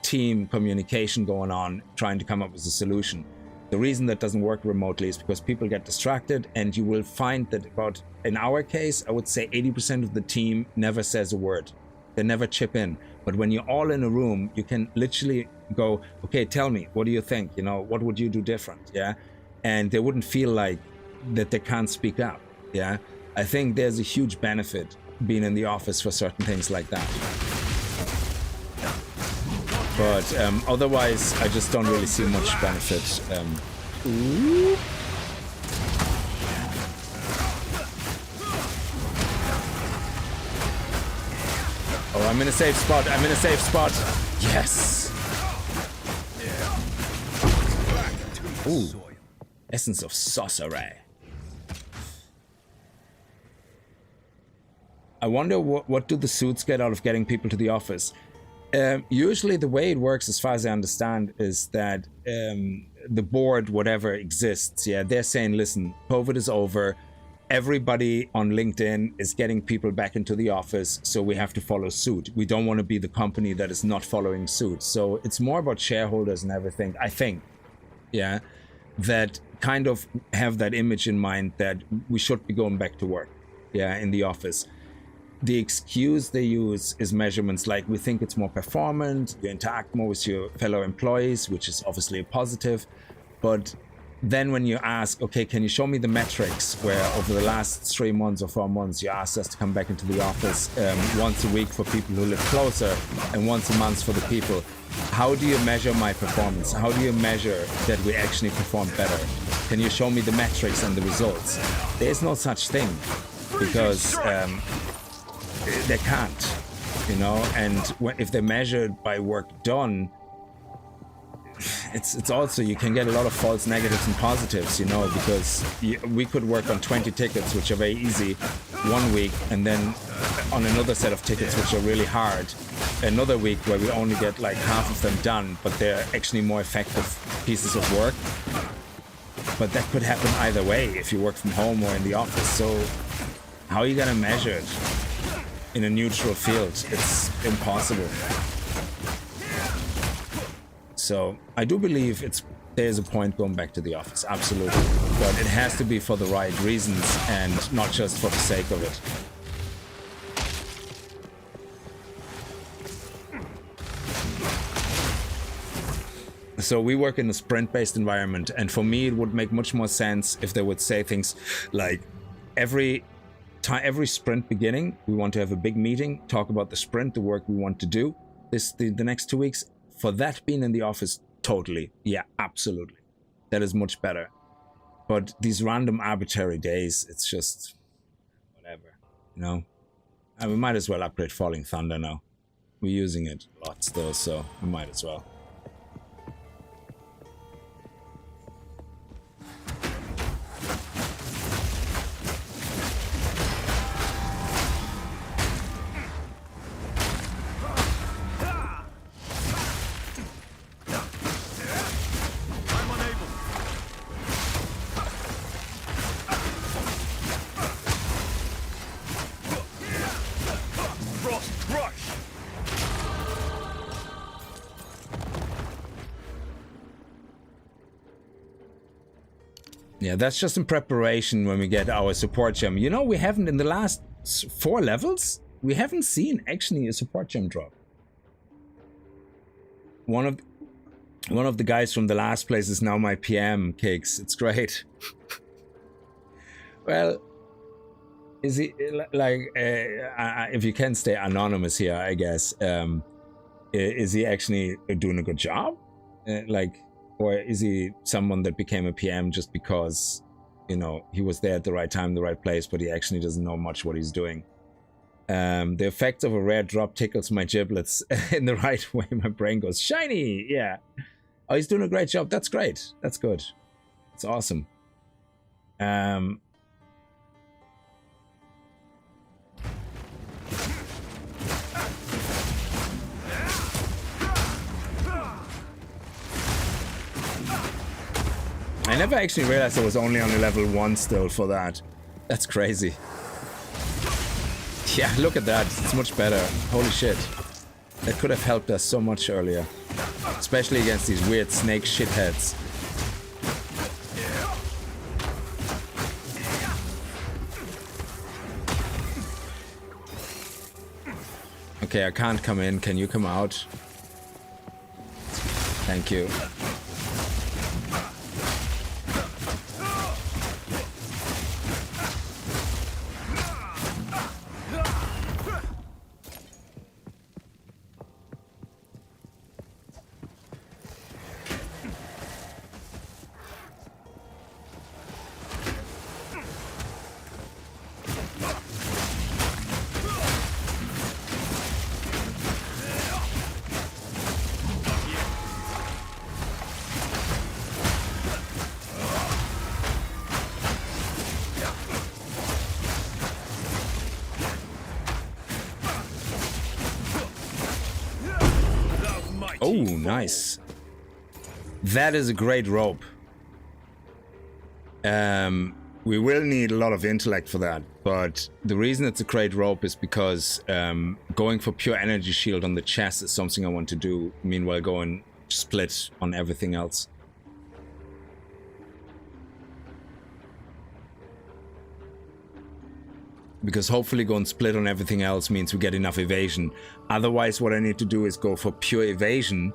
Speaker 1: team communication going on, trying to come up with a solution. The reason that doesn't work remotely is because people get distracted, and you will find that about, in our case, I would say 80% of the team never says a word. They never chip in. But when you're all in a room, you can literally go, "Okay, tell me, what do you think? You know, what would you do different?" Yeah, and they wouldn't feel like that they can't speak up. Yeah, I think there's a huge benefit being in the office for certain things like that. But otherwise, I just don't really see much benefit. Oh, I'm in a safe spot. I'm in a safe spot. Yes. Ooh. Essence of sorcery. I wonder what do the suits get out of getting people to the office? Usually the way it works, as far as I understand, is that the board, whatever exists, yeah, they're saying, listen, COVID is over. Everybody on LinkedIn is getting people back into the office, so we have to follow suit. We don't want to be the company that is not following suit. So it's more about shareholders and everything, I think, yeah, that kind of have that image in mind that we should be going back to work, yeah, in the office. The excuse they use is measurements like, we think it's more performant, you interact more with your fellow employees, which is obviously a positive. But then when you ask, okay, can you show me the metrics where over the last 3 months or 4 months, you asked us to come back into the office once a week for people who live closer and once a month for the people. How do you measure my performance? How do you measure that we actually perform better? Can you show me the metrics and the results? There's no such thing, because they can't, you know, and if they're measured by work done, it's also, you can get a lot of false negatives and positives, you know, because we could work on 20 tickets, which are very easy, 1 week, and then on another set of tickets, which are really hard, another week where we only get like half of them done, but they're actually more effective pieces of work. But that could happen either way if you work from home or in the office. So how are you gonna measure it in a neutral field? It's impossible. So I do believe there's a point going back to the office, absolutely. But it has to be for the right reasons and not just for the sake of it. So we work in a sprint-based environment, and for me it would make much more sense if they would say things like every sprint beginning we want to have a big meeting, talk about the sprint, the work we want to do the next 2 weeks. For that, being in the office, totally, yeah, absolutely, that is much better. But these random arbitrary days, it's just whatever, you know. And we might as well upgrade Falling Thunder now. We're using it a lot still, so we might as well. Yeah, that's just in preparation when we get our support gem. You know, we haven't, in the last 4 levels, we haven't seen actually a support gem drop. One of the guys from the last place is now my PM, Kickz. It's great. Well, is he, like, if you can stay anonymous here, I guess, is he actually doing a good job? Like, or is he someone that became a PM just because, you know, he was there at the right time, the right place, but he actually doesn't know much what he's doing? The effect of a rare drop tickles my giblets in the right way. My brain goes, shiny! Yeah. Oh, he's doing a great job. That's great. That's good. It's awesome. I never actually realized I was only on a level 1 still for that. That's crazy. Yeah, look at that. It's much better. Holy shit. That could have helped us so much earlier. Especially against these weird snake shitheads. Okay, I can't come in. Can you come out? Thank you. Oh, nice. That is a great rope. We will need a lot of intellect for that, but the reason it's a great rope is because going for pure energy shield on the chest is something I want to do, meanwhile going split on everything else. Because hopefully going split on everything else means we get enough evasion. Otherwise, what I need to do is go for pure evasion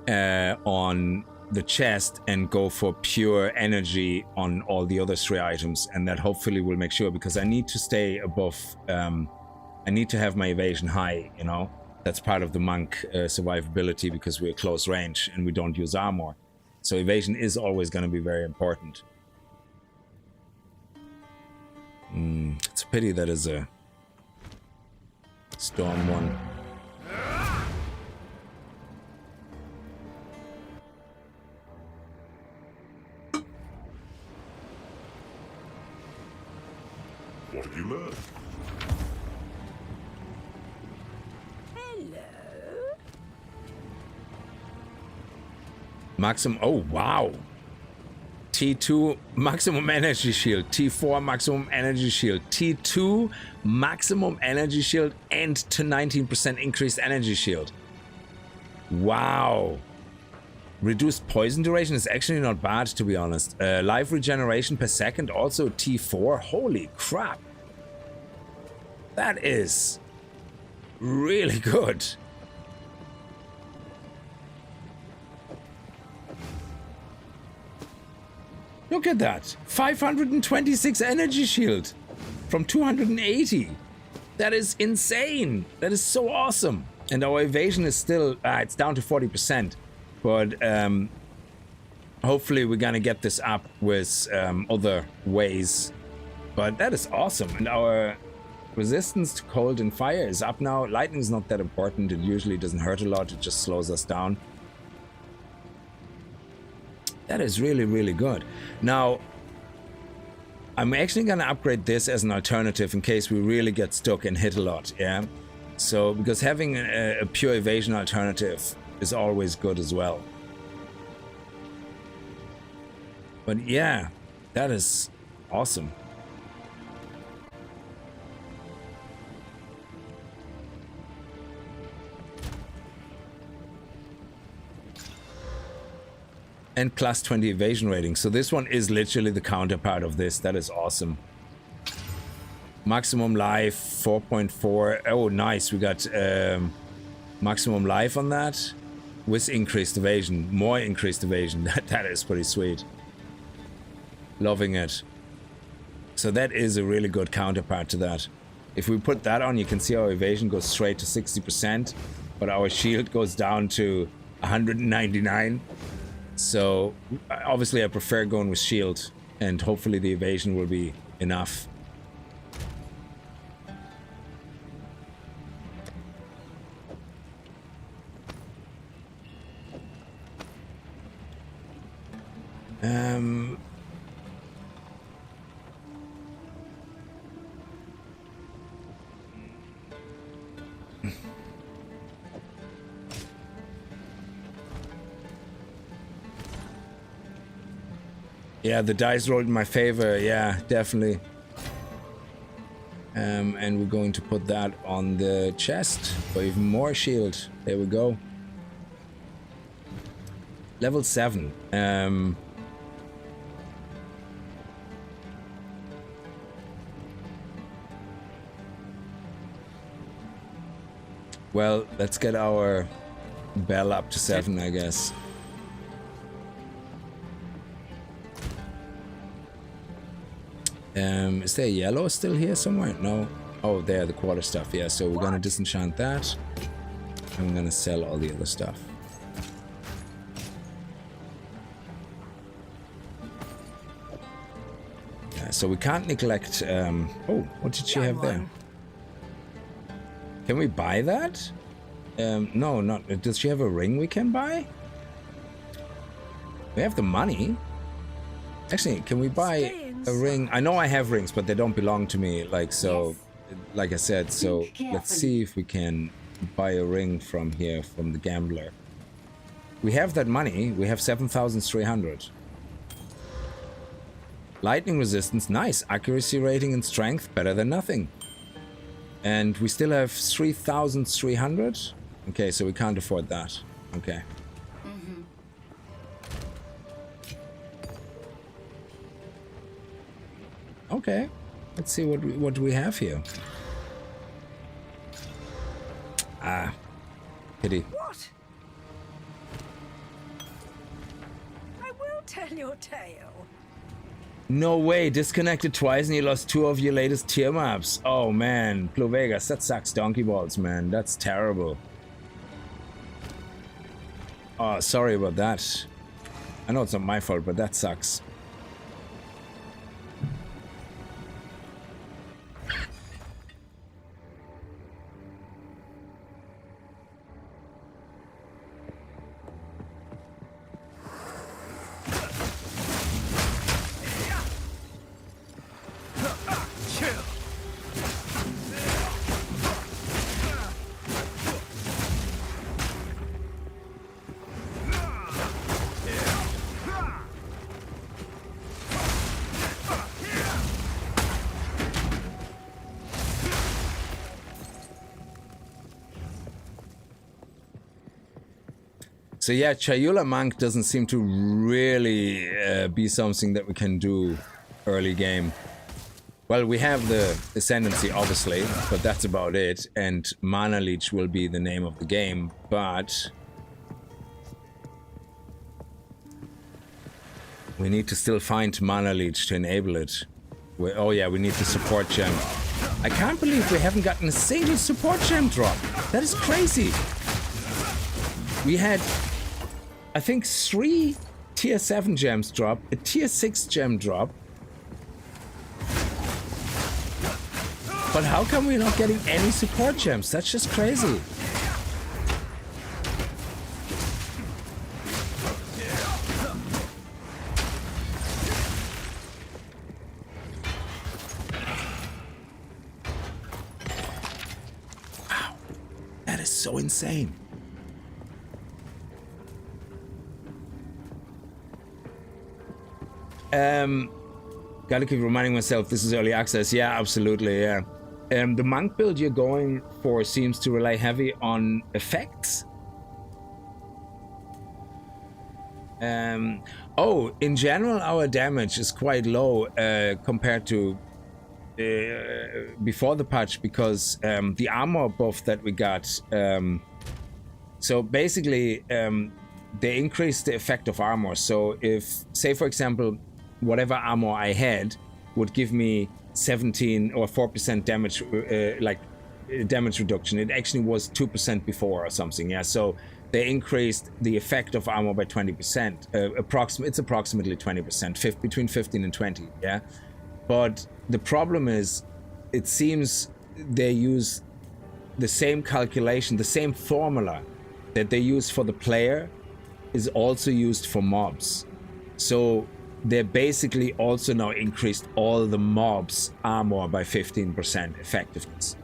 Speaker 1: on the chest and go for pure energy on all the other 3 items. And that hopefully will make sure, because I need to stay above, I need to have my evasion high, you know. That's part of the monk survivability, because we're close range and we don't use armor. So evasion is always going to be very important. It's a pity that is a storm one.
Speaker 8: What have you learned?
Speaker 6: Hello.
Speaker 1: Maximum, oh wow. T2 maximum energy shield, T4 maximum energy shield, T2 maximum energy shield, and to 19% increased energy shield. Wow. Reduced poison duration is actually not bad, to be honest. Life regeneration per second, also T4. Holy crap. That is really good. Look at that. 526 energy shield from 280. That is insane. That is so awesome. And our evasion is still, it's down to 40%. But hopefully we're gonna get this up with other ways. But that is awesome. And our resistance to cold and fire is up now. Lightning is not that important. It usually doesn't hurt a lot. It just slows us down. That is really, really good. Now, I'm actually going to upgrade this as an alternative in case we really get stuck and hit a lot, yeah? So, because having a pure evasion alternative is always good as well. But yeah, that is awesome. And plus 20 evasion rating. So this one is literally the counterpart of this. That is awesome. Maximum life 4.4. Oh, nice. We got maximum life on that with increased evasion. More increased evasion. That is pretty sweet. Loving it. So that is a really good counterpart to that. If we put that on, you can see our evasion goes straight to 60%, but our shield goes down to 199. So obviously I prefer going with shield, and hopefully the evasion will be enough. Yeah, the dice rolled in my favor. Yeah, definitely. And we're going to put that on the chest for even more shield. There we go. Level 7. Well, let's get our bell up to 7, I guess. Is there yellow still here somewhere? No. Oh, there, the quarter stuff. Yeah, so we're gonna disenchant that. And we're gonna sell all the other stuff. Yeah, so we can't neglect... oh, what did she have there? Can we buy that? No, not... Does she have a ring we can buy? We have the money. Actually, can we buy a ring? I know I have rings, but they don't belong to me. Like, so, like I said, so let's see if we can buy a ring from here, from the gambler. We have that money. We have 7,300. Lightning resistance, nice. Accuracy rating and strength, better than nothing. And we still have 3,300. Okay, so we can't afford that. Okay. Okay, let's see what we have here. Ah, pity.
Speaker 6: What? I will tell your tale.
Speaker 1: No way, disconnected twice and you lost 2 of your latest tier maps. Oh man, Blue Vegas, that sucks donkey balls, man. That's terrible. Oh, sorry about that. I know it's not my fault, but that sucks. So yeah, Chayula Monk doesn't seem to really be something that we can do early game. Well, we have the Ascendancy, obviously, but that's about it. And Mana Leech will be the name of the game, but... We need to still find Mana Leech to enable it. Oh yeah, we need the support gem. I can't believe we haven't gotten a single support gem drop. That is crazy. We had, I think, 3 tier 7 gems drop, a tier 6 gem drop. But how come we're not getting any support gems? That's just crazy. Wow, that is so insane. Gotta keep reminding myself this is early access. Yeah, absolutely, yeah. The monk build you're going for seems to rely heavy on effects. Oh, in general, our damage is quite low compared to before the patch because the armor buff that we got. So basically, they increased the effect of armor. So if, say for example, whatever armor I had would give me 17 or 4% damage, damage reduction. It actually was 2% before or something. Yeah, so they increased the effect of armor by 20%. It's approximately 20%, between 15 and 20. Yeah, but the problem is, it seems they use the same calculation, the same formula that they use for the player is also used for mobs. So they basically also now increased all the mobs' armor by 15% effectiveness.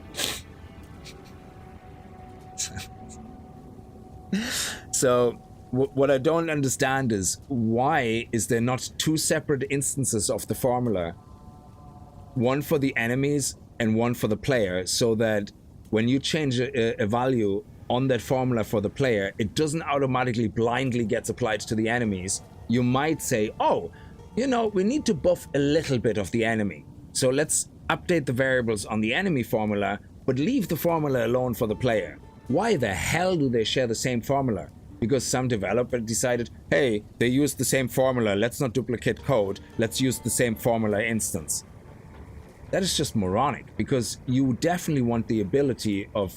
Speaker 1: So what I don't understand is, why is there not 2 separate instances of the formula? One for the enemies and one for the player, so that when you change a value on that formula for the player, it doesn't automatically blindly get applied to the enemies. You might say, oh, you know, we need to buff a little bit of the enemy. So let's update the variables on the enemy formula, but leave the formula alone for the player. Why the hell do they share the same formula? Because some developer decided, hey, they used the same formula, let's not duplicate code, let's use the same formula instance. That is just moronic, because you definitely want the ability of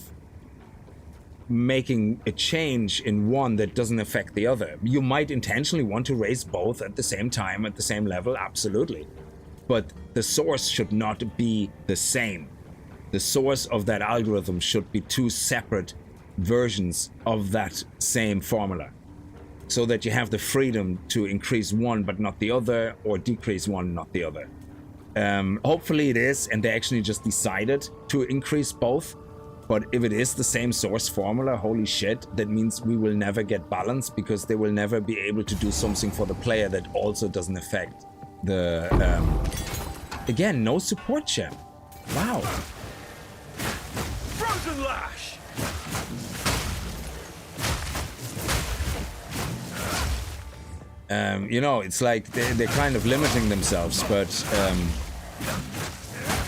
Speaker 1: making a change in one that doesn't affect the other. You might intentionally want to raise both at the same time, at the same level, absolutely. But the source should not be the same. The source of that algorithm should be 2 separate versions of that same formula, so that you have the freedom to increase one but not the other, or decrease one, not the other. Hopefully it is, and they actually just decided to increase both. But if it is the same source formula, holy shit, that means we will never get balance, because they will never be able to do something for the player that also doesn't affect the... Again, no support gem. Wow.
Speaker 10: Frozen Lash!
Speaker 1: You know, it's like they're kind of limiting themselves, but...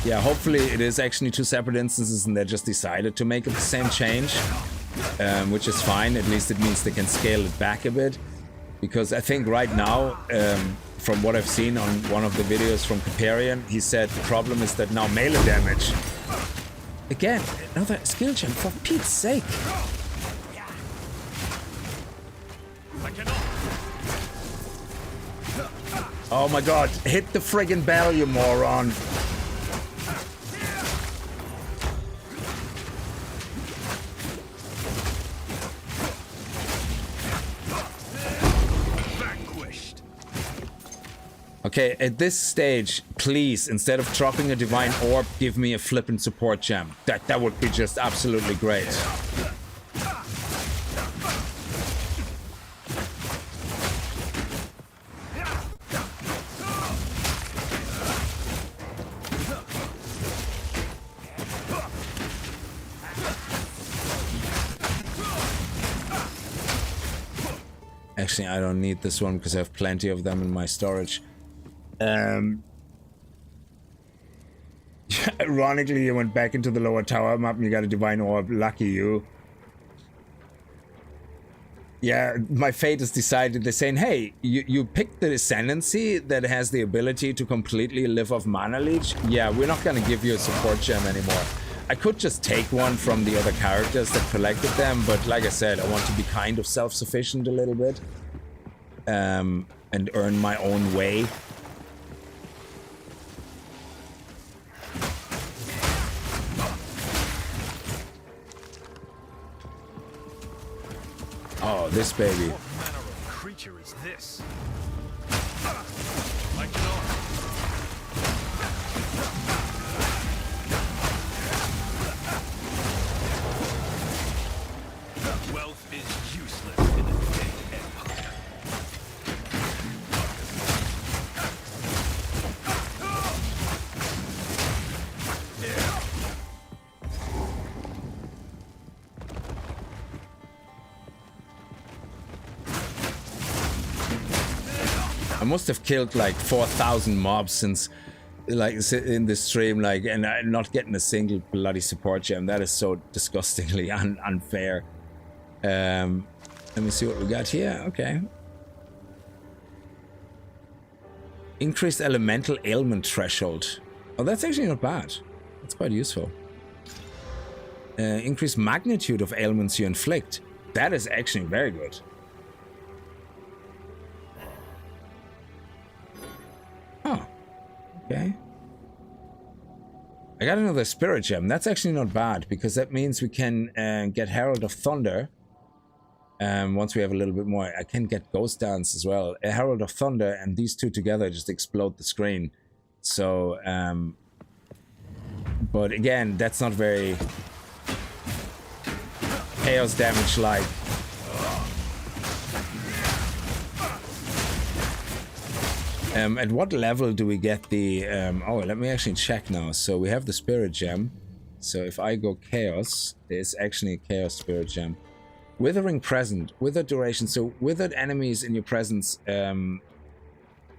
Speaker 1: yeah, hopefully it is actually 2 separate instances and they just decided to make it the same change, which is fine. At least it means they can scale it back a bit, because I think right now, from what I've seen on one of the videos from Caparian, he said the problem is that now melee damage... Again, another skill gem, for Pete's sake! Oh my god, hit the friggin' bell, you moron! Okay, at this stage, please, instead of dropping a divine orb, give me a flippin' support gem. That would be just absolutely great. Actually, I don't need this one because I have plenty of them in my storage. Ironically, you went back into the lower tower map and you got a divine orb. Lucky you. Yeah, my fate is decided. They're saying, hey, you picked the Ascendancy that has the ability to completely live off Mana Leech. Yeah, we're not going to give you a support gem anymore. I could just take one from the other characters that collected them, but like I said, I want to be kind of self-sufficient a little bit. And earn my own way. Oh, this baby.
Speaker 10: What manner of creature is this? I cannot. Wealth is useless in a dead empire.
Speaker 1: I must have killed like 4,000 mobs since, like, in the stream, like, and not getting a single bloody support gem. That is so disgustingly unfair. Let me see what we got here. Okay. Increased elemental ailment threshold. Oh, that's actually not bad. That's quite useful. Increased magnitude of ailments you inflict. That is actually very good. Oh, okay. I got another spirit gem. That's actually not bad, because that means we can get Herald of Thunder. Once we have a little bit more, I can get Ghost Dance as well. A Herald of Thunder, and these two together just explode the screen. So, but again, that's not very chaos damage like. At what level do we get the... oh, let me actually check now. So we have the Spirit Gem. So if I go Chaos, there's actually a Chaos Spirit Gem. Withering Present. Withered Duration. So withered enemies in your presence.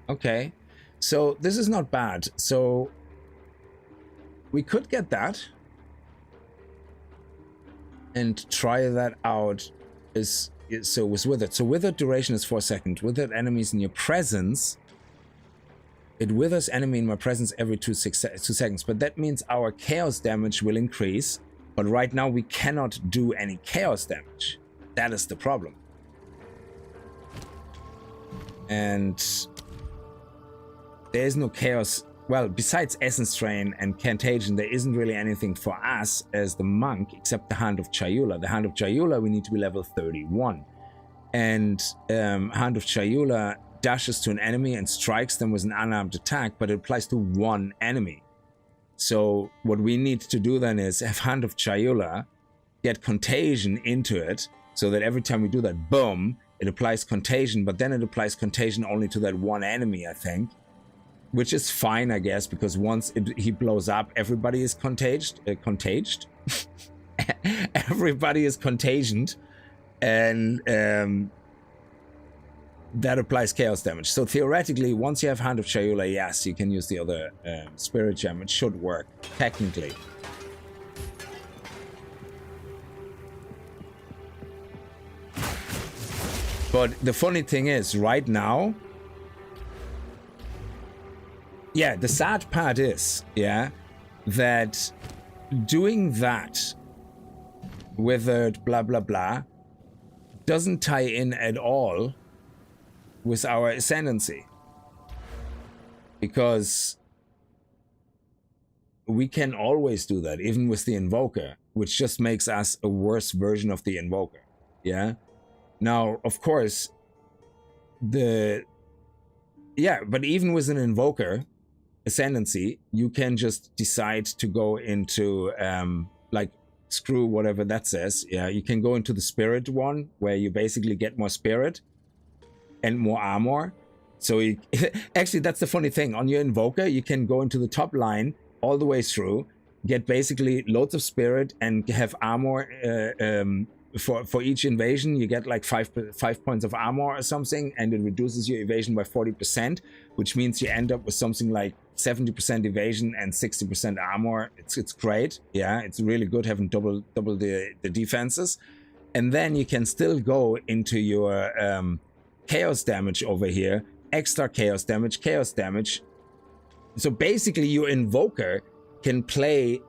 Speaker 1: Okay. So this is not bad. So we could get that. And try that out. So with Withered. So Withered Duration is 4 seconds. Withered enemies in your presence... It withers enemy in my presence every 2 seconds, but that means our chaos damage will increase. But right now we cannot do any chaos damage. That is the problem. And there is no chaos. Well, besides Essence Drain and Contagion, there isn't really anything for us as the monk except the Hand of Chayula. The Hand of Chayula, we need to be level 31. And Hand of Chayula dashes to an enemy and strikes them with an unarmed attack, but it applies to one enemy. So what we need to do then is have Hand of Chayula, get Contagion into it, so that every time we do that, boom, it applies Contagion, but then it applies Contagion only to that one enemy, I think. Which is fine, I guess, because once he blows up, everybody is contaged. Everybody is contagioned. And that applies chaos damage. So theoretically, once you have Hand of Chayula, yes, you can use the other Spirit Gem. It should work, technically. But the funny thing is, right now... Yeah, the sad part is, yeah, that doing that, withered, blah, blah, blah, doesn't tie in at all with our Ascendancy. Because we can always do that, even with the Invoker, which just makes us a worse version of the Invoker, yeah? Now, of course, but even with an Invoker, Ascendancy, you can just decide to go into, like, screw whatever that says. Yeah, you can go into the Spirit one, where you basically get more Spirit and more armor. So actually, that's the funny thing. On your Invoker, you can go into the top line all the way through, get basically loads of Spirit, and have armor. For each invasion, you get like 5 points of armor or something, and it reduces your evasion by 40%, which means you end up with something like 70% evasion and 60% armor. It's great. Yeah, it's really good having double the defenses. And then you can still go into your chaos damage over here, extra chaos damage. So basically your Invoker can play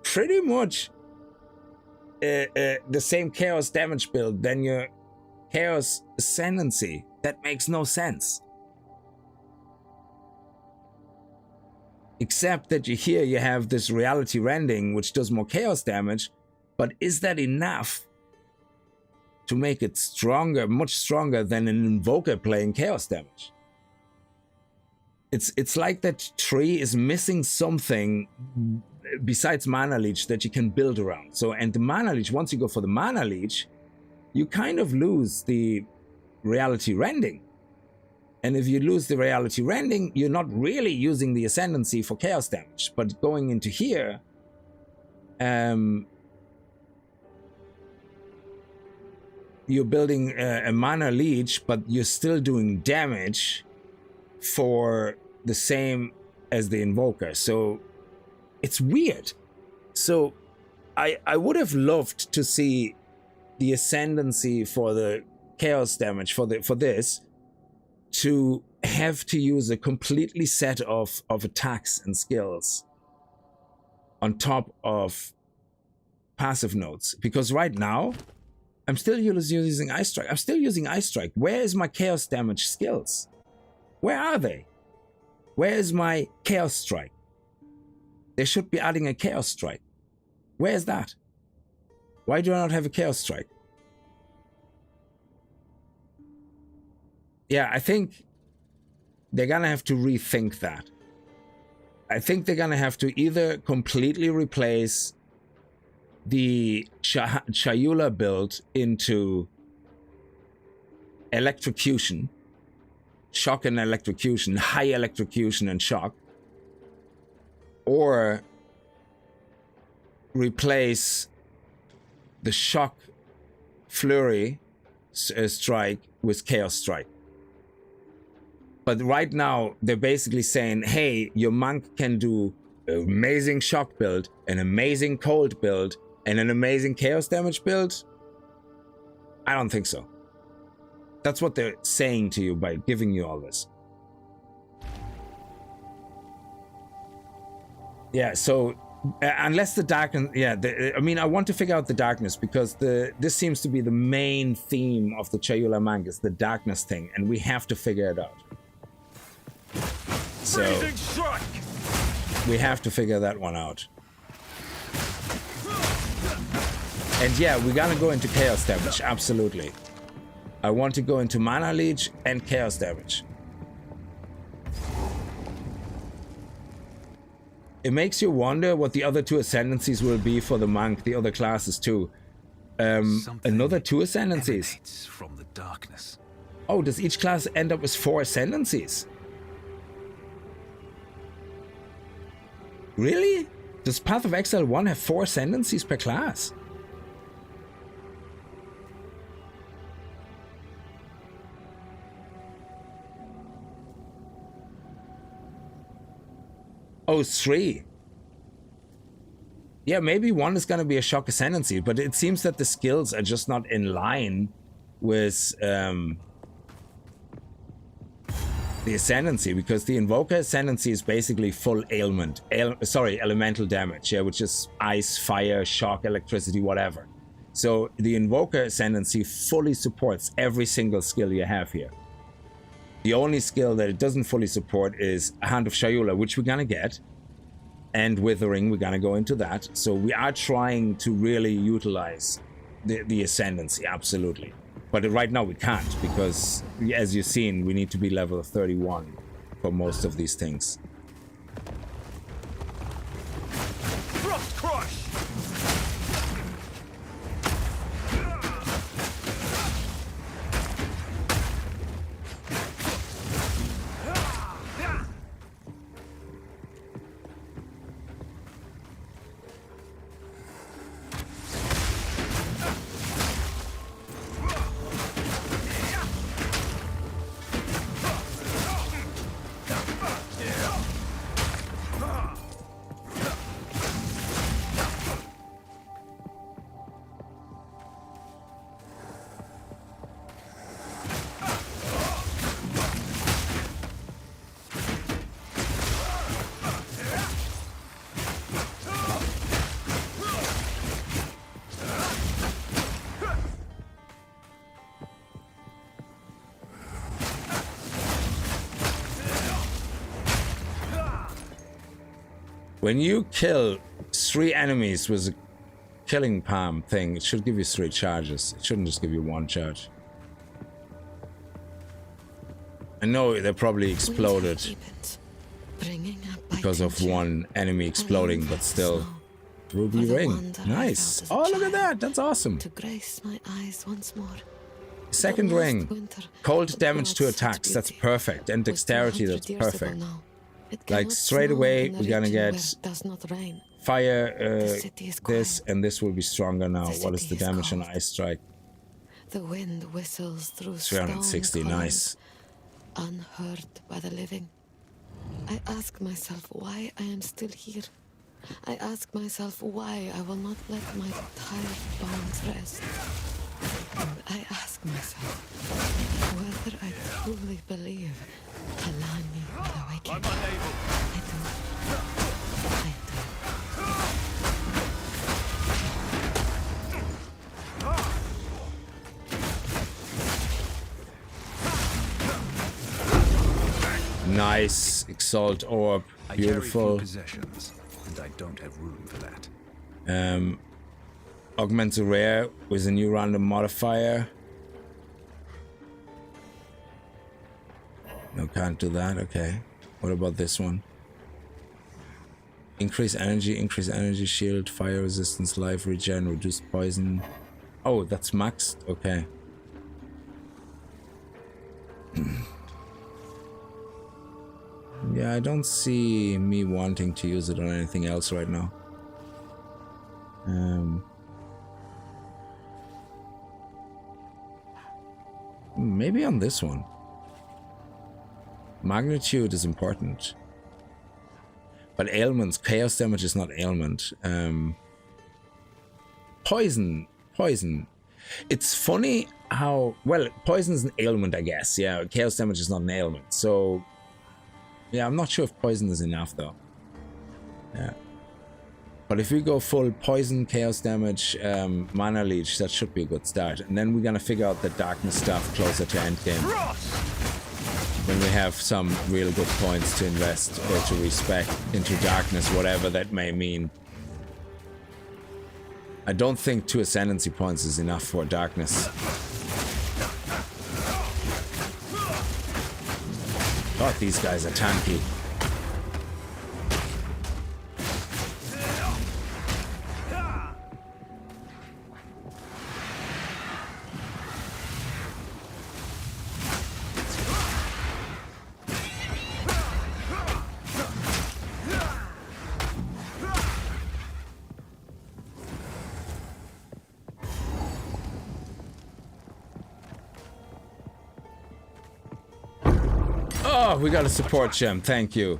Speaker 1: pretty much the same chaos damage build than your Chaos Ascendancy. That makes no sense. Except that here you have this reality rending, which does more chaos damage, but is that enough to make it stronger, much stronger than an Invoker playing chaos damage? It's like that tree is missing something besides Mana Leech that you can build around. So, and the Mana Leech, once you go for the Mana Leech, you kind of lose the reality rending. And if you lose the reality rending, you're not really using the Ascendancy for chaos damage. But going into here, you're building a Mana Leech, but you're still doing damage for the same as the Invoker. So it's weird. So I would have loved to see the Ascendancy for the chaos damage for this to have to use a completely set of attacks and skills on top of passive nodes. Because right now, I'm still using Ice Strike. I'm still using Ice Strike. Where is my chaos damage skills? Where are they? Where is my Chaos Strike? They should be adding a Chaos Strike. Where is that? Why do I not have a Chaos Strike? Yeah, I think they're gonna have to rethink that. I think they're gonna have to either completely replace the Chayula build into electrocution, shock and electrocution, high electrocution and shock, or replace the shock flurry strike with chaos strike. But right now they're basically saying, hey, your monk can do an amazing shock build, an amazing cold build, and an amazing chaos damage build. I don't think so. That's what they're saying to you by giving you all this. Yeah, so unless the darkness, yeah, I mean, I want to figure out the darkness, because this seems to be the main theme of the Chayula manga, is the darkness thing, and we have to figure it out. So we have to figure that one out. And yeah, we're gonna go into chaos damage, absolutely. I want to go into Mana Leech and chaos damage. It makes you wonder what the other two ascendancies will be for the monk, the other classes too. Another 2 ascendancies.
Speaker 2: From the darkness.
Speaker 1: Oh, does each class end up with 4 ascendancies? Really? Does Path of Exile 1 have 4 ascendancies per class? Oh, 3. Yeah, maybe 1 is going to be a shock ascendancy, but it seems that the skills are just not in line with the ascendancy, because the Invoker ascendancy is basically full ailment, elemental damage, yeah, which is ice, fire, shock, electricity, whatever. So the Invoker ascendancy fully supports every single skill you have here. The only skill that it doesn't fully support is Hand of Chayula, which we're gonna get, and Withering, we're gonna go into that. So we are trying to really utilize the Ascendancy, absolutely. But right now we can't, because as you've seen, we need to be level 31 for most of these things.
Speaker 10: Frost Crush!
Speaker 1: When you kill 3 enemies with a killing palm thing, it should give you 3 charges. It shouldn't just give you 1 charge. I know they probably exploded because of 1 enemy exploding, but still. Ruby ring. Nice. Oh, look at that. That's awesome.
Speaker 5: To grace my eyes once more.
Speaker 1: Second ring. Cold damage to attacks. That's perfect. And dexterity. That's perfect. Like straight away, we're gonna get fire. This and this will be stronger now. What is the damage on Ice Strike?
Speaker 5: The wind whistles through
Speaker 1: 360. Nice.
Speaker 5: Unheard by the living. I ask myself why I am still here. I ask myself why I will not let my tired bones rest. And I ask myself whether I truly believe Kalani will awaken. I do.
Speaker 1: Nice. Exalt Orb. Beautiful.
Speaker 2: I carry few possessions, and I don't have room for that.
Speaker 1: Augment to rare with a new random modifier. No, can't do that. Okay. What about this one? Increase energy shield, fire resistance, life regen, reduce poison. Oh, that's maxed. Okay. Yeah, I don't see me wanting to use it on anything else right now. Maybe on this one. Magnitude is important. But ailments, chaos damage is not ailment. Poison. It's funny how, well, poison is an ailment, I guess. Yeah, chaos damage is not an ailment. So, yeah, I'm not sure if poison is enough though. Yeah. But if we go full poison, chaos damage, mana leech, that should be a good start. And then we're gonna figure out the darkness stuff closer to endgame. When we have some real good points to invest or to respec into darkness, whatever that may mean. I don't think 2 ascendancy points is enough for darkness. God, these guys are tanky. Oh, we got a support gem. Thank you.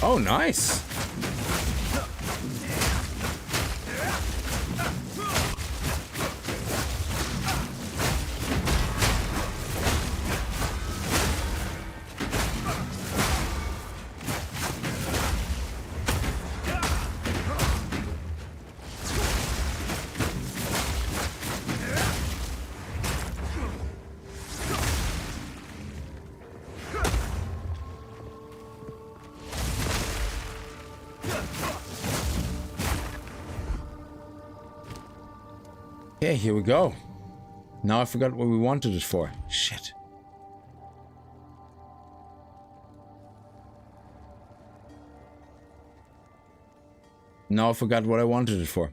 Speaker 1: Oh, nice. Okay, here we go. Now I forgot what we wanted it for. Shit. Now I forgot what I wanted it for.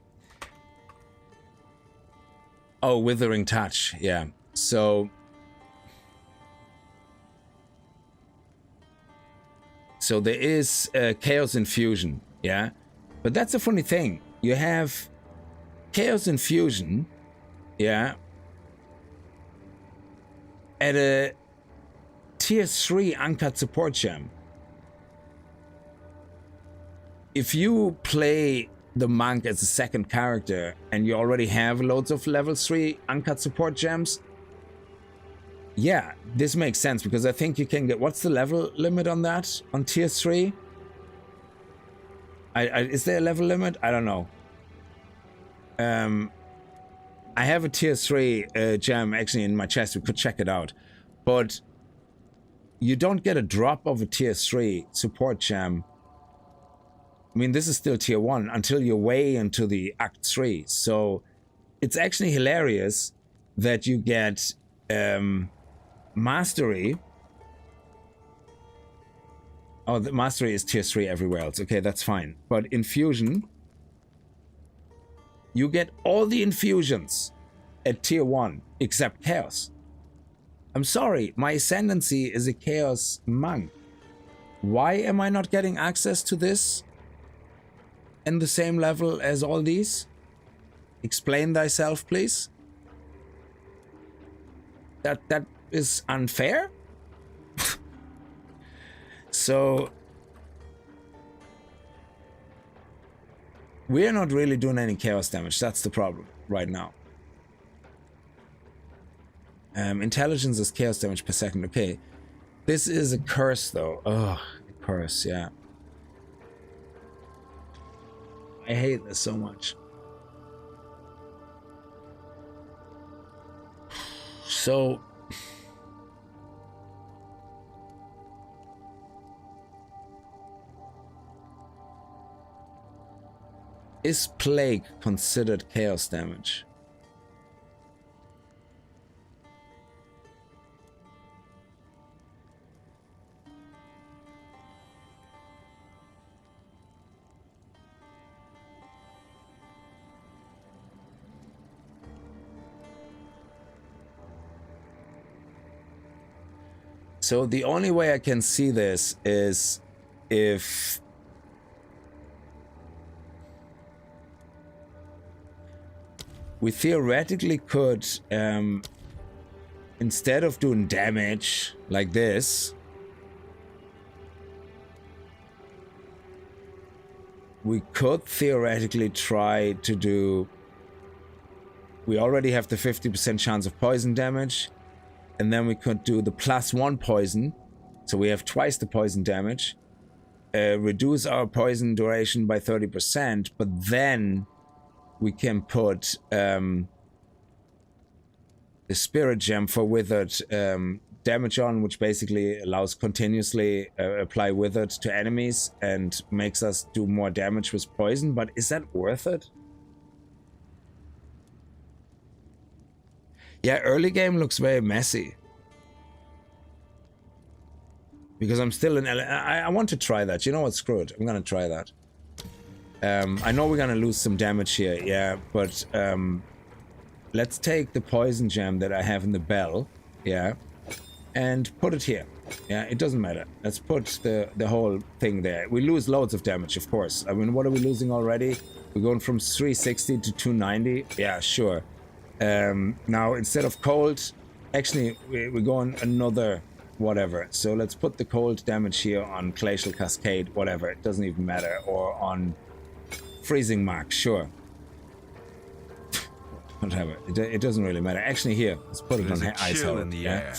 Speaker 1: Oh, Withering Touch. Yeah. So there is Chaos Infusion. Yeah. But that's a funny thing. You have Chaos Infusion. Yeah. At a tier 3 uncut support gem. If you play the monk as a second character and you already have loads of level 3 uncut support gems, Yeah, this makes sense because I think you can get... What's the level limit on that? On tier 3? Is there a level limit? I don't know. I have a tier 3 gem actually in my chest. We could check it out. But you don't get a drop of a tier 3 support gem. I mean, this is still tier 1 until you're way into the Act 3. So it's actually hilarious that you get Mastery. Oh, the Mastery is tier 3 everywhere else. Okay, that's fine. But Infusion, you get all the infusions at tier 1 except Chaos. I'm sorry, my Ascendancy is a Chaos Monk. Why am I not getting access to this in the same level as all these? Explain thyself, please. That is unfair. So we're not really doing any chaos damage. That's the problem right now. Intelligence is chaos damage per second. Okay, this is a curse though. Oh, a curse. Yeah, I hate this so much. So is plague considered chaos damage? So the only way I can see this is if we theoretically could, instead of doing damage like this, we could theoretically try to do... We already have the 50% chance of poison damage. And then we could do the +1 poison. So we have twice the poison damage. Reduce our poison duration by 30%. But then we can put the spirit gem for withered damage on, which basically allows continuously apply withered to enemies and makes us do more damage with poison. But is that worth it? Yeah, early game looks very messy. Because I'm still in... I want to try that. You know what? Screw it. I'm gonna try that. I know we're gonna lose some damage here, yeah, but let's take the poison gem that I have in the bell, yeah, and put it here. Yeah, it doesn't matter. Let's put the whole thing there. We lose loads of damage, of course. I mean, what are we losing already? We're going from 360 to 290. Yeah, sure. Now, instead of cold, actually, we're going another whatever. So let's put the cold damage here on Glacial Cascade, whatever. It doesn't even matter. Or on Freezing Mark, sure. Whatever. It doesn't really matter. Actually, here, let's put it on Ice Hole. In the air.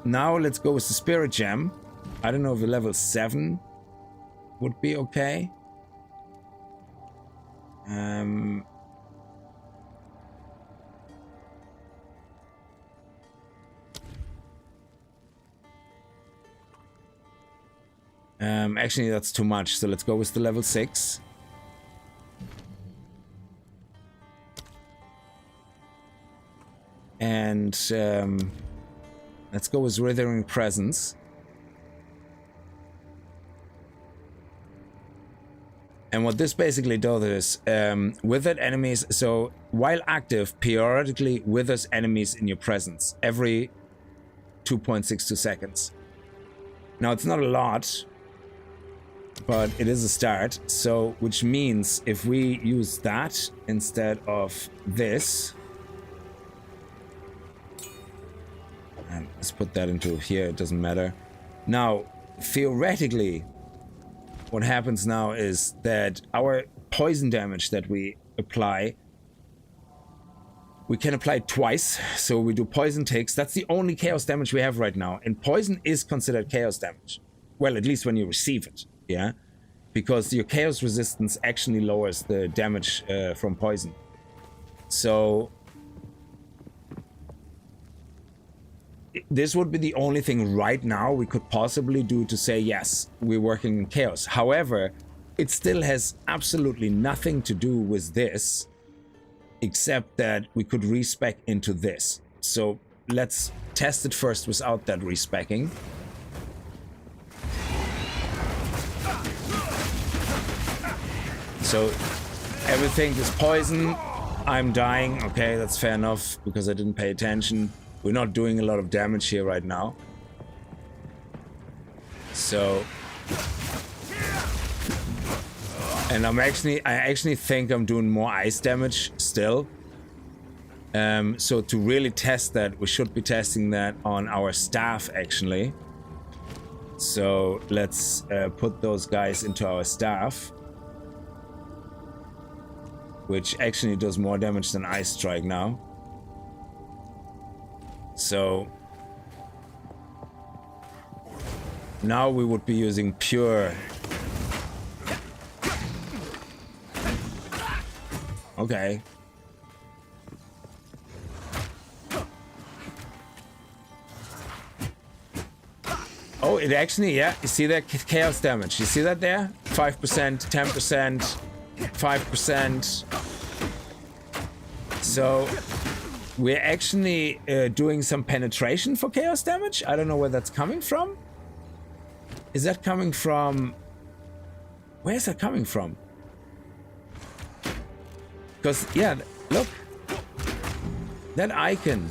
Speaker 1: Now let's go with the Spirit Gem. I don't know if a level 7 would be okay. Actually, that's too much. So let's go with the level 6. And let's go with Withering Presence. And what this basically does is, withered enemies, so while active, periodically withers enemies in your presence every 2.62 seconds. Now, it's not a lot, but it is a start. So, which means if we use that instead of this, and let's put that into here, it doesn't matter. Now, theoretically, what happens now is that our poison damage that we apply We can apply it twice, so we do poison takes. That's the only chaos damage we have right now, and poison is considered chaos damage. Well, at least when you receive it, yeah? Because your chaos resistance actually lowers the damage from poison. So this would be the only thing right now we could possibly do to say, yes, we're working in chaos. However, it still has absolutely nothing to do with this, except that we could respec into this. So let's test it first without that respecking. So everything is poison. I'm dying. Okay, that's fair enough because I didn't pay attention. We're not doing a lot of damage here right now. So, and I actually think I'm doing more ice damage still. So to really test that, we should be testing that on our staff actually. So let's put those guys into our staff, which actually does more damage than Ice Strike now. So now we would be using pure. Okay. Oh, it actually, yeah, you see that chaos damage. You see that there? 5%, 10%, 5%. So we're actually doing some penetration for chaos damage. I don't know where that's coming from. Is that coming from... Where is that coming from? Because, yeah, look. That icon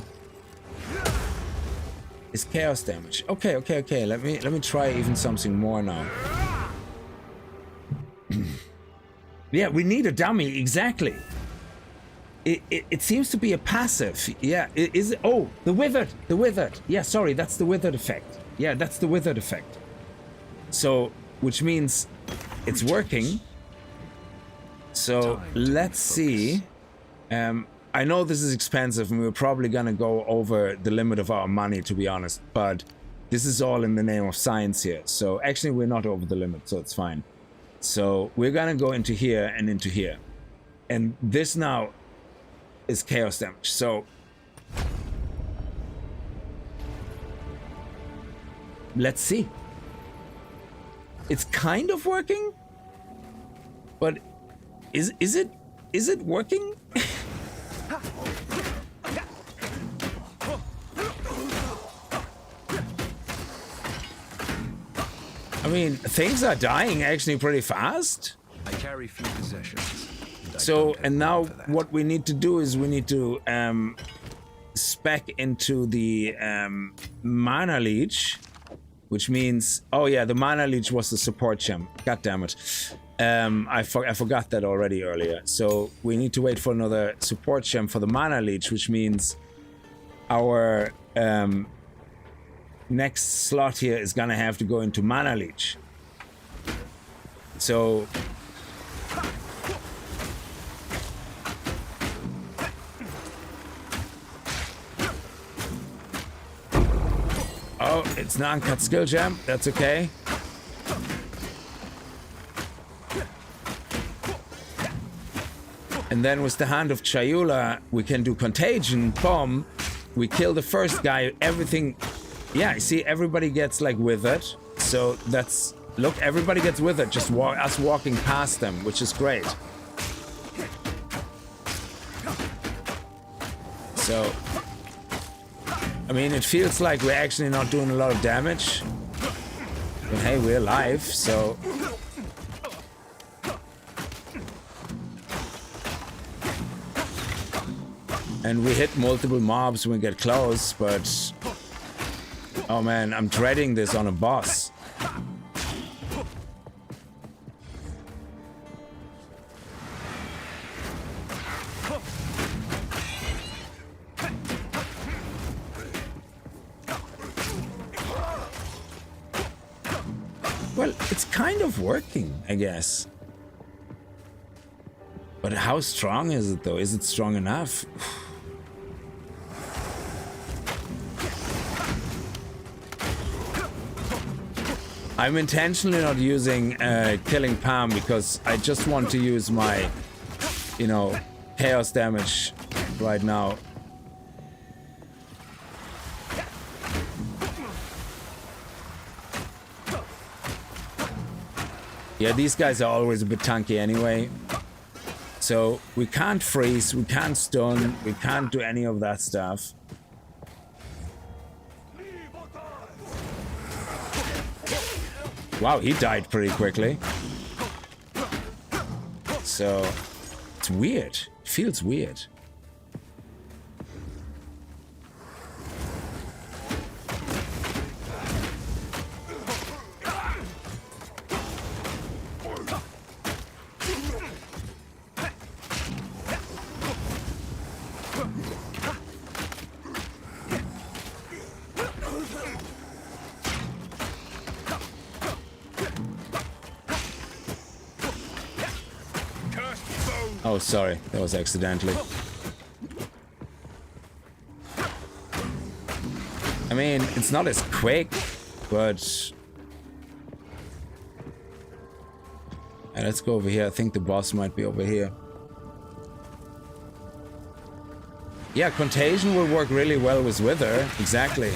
Speaker 1: is chaos damage. Okay, okay, okay. Let me try even something more now. Yeah, we need a dummy, exactly. It seems to be a passive. Yeah, is it? Oh, the withered. The withered. Yeah, sorry, that's the withered effect. Yeah, that's the withered effect. So, which means it's working. So, let's see. I know this is expensive and we're probably gonna go over the limit of our money, to be honest, but this is all in the name of science here. So, actually, we're not over the limit, so it's fine. So, we're gonna go into here and into here. And this now is chaos damage. So let's see. It's kind of working, but is it working? I mean, things are dying actually pretty fast.
Speaker 2: I carry few possessions.
Speaker 1: So, and now what we need to do is we need to spec into the mana leech, which means, oh yeah, the mana leech was the support gem. God damn it. I forgot that already earlier. So we need to wait for another support gem for the mana leech, which means our next slot here is gonna have to go into mana leech. So oh, it's an uncut skill gem. That's okay. And then with the Hand of Chayula, we can do Contagion. Boom. We kill the first guy. Everything. Yeah, you see, everybody gets like withered. So that's... Look, everybody gets withered. Just us walking past them, which is great. So... I mean, it feels like we're actually not doing a lot of damage. But hey, we're alive, so... And we hit multiple mobs when we get close, but... Oh man, I'm dreading this on a boss. Well, it's kind of working, I guess. But how strong is it, though? Is it strong enough? I'm intentionally not using killing Palm because I just want to use my, you know, chaos damage right now. Yeah, these guys are always a bit tanky anyway. So we can't freeze, we can't stun, we can't do any of that stuff. Wow, he died pretty quickly. So it's weird. It feels weird. Oh, sorry, that was accidentally. I mean, it's not as quick, but... let's go over here. I think the boss might be over here. Yeah, Contagion will work really well with Wither. Exactly.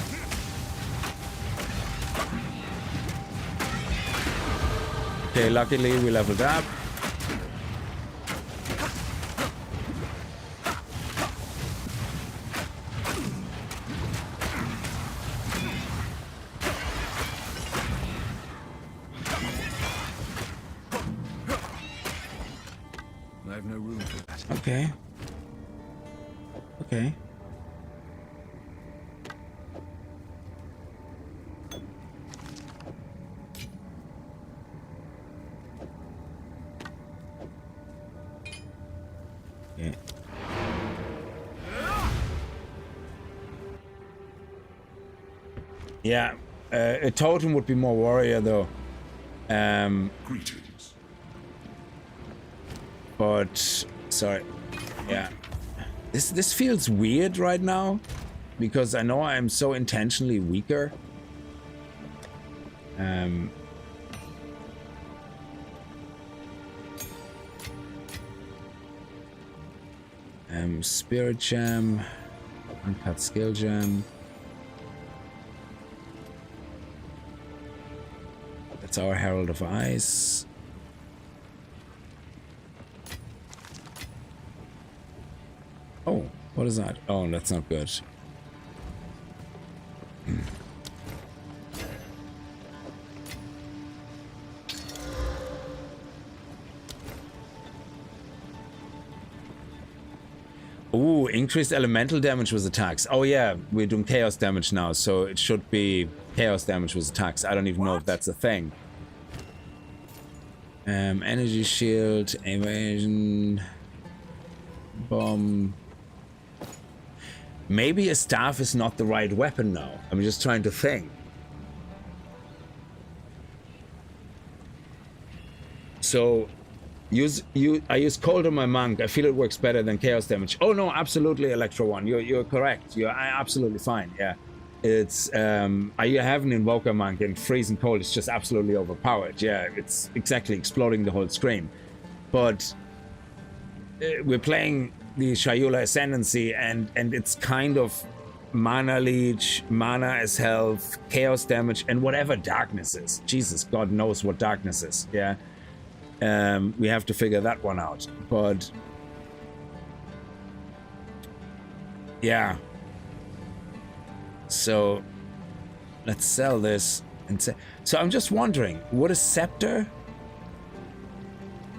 Speaker 1: Okay, luckily we leveled up. Okay. Okay. Yeah. Yeah. A totem would be more warrior though.
Speaker 8: Greetings.
Speaker 1: But sorry. Yeah. This feels weird right now because I know I'm so intentionally weaker. Spirit Gem, Uncut Skill Gem. That's our Herald of Ice. Oh, what is that? Oh, that's not good. Ooh, increased elemental damage with attacks. Oh yeah, we're doing chaos damage now, so it should be chaos damage with attacks. I don't even know if that's a thing. Energy shield, evasion, bomb. Maybe a staff is not the right weapon now. I'm just trying to think. So, I use Cold on my monk. I feel it works better than chaos damage. Oh no, absolutely, Electro One. You're correct. You're absolutely fine. Yeah, it's I have an Invoker monk and freeze and cold is just absolutely overpowered. Yeah, it's exactly exploding the whole screen. But we're playing the Chayula Ascendancy and it's kind of mana leech, mana as health, chaos damage, and whatever darkness is. Jesus, God knows what darkness is. Yeah. We have to figure that one out, but yeah. So let's sell this and say. So I'm just wondering, would a scepter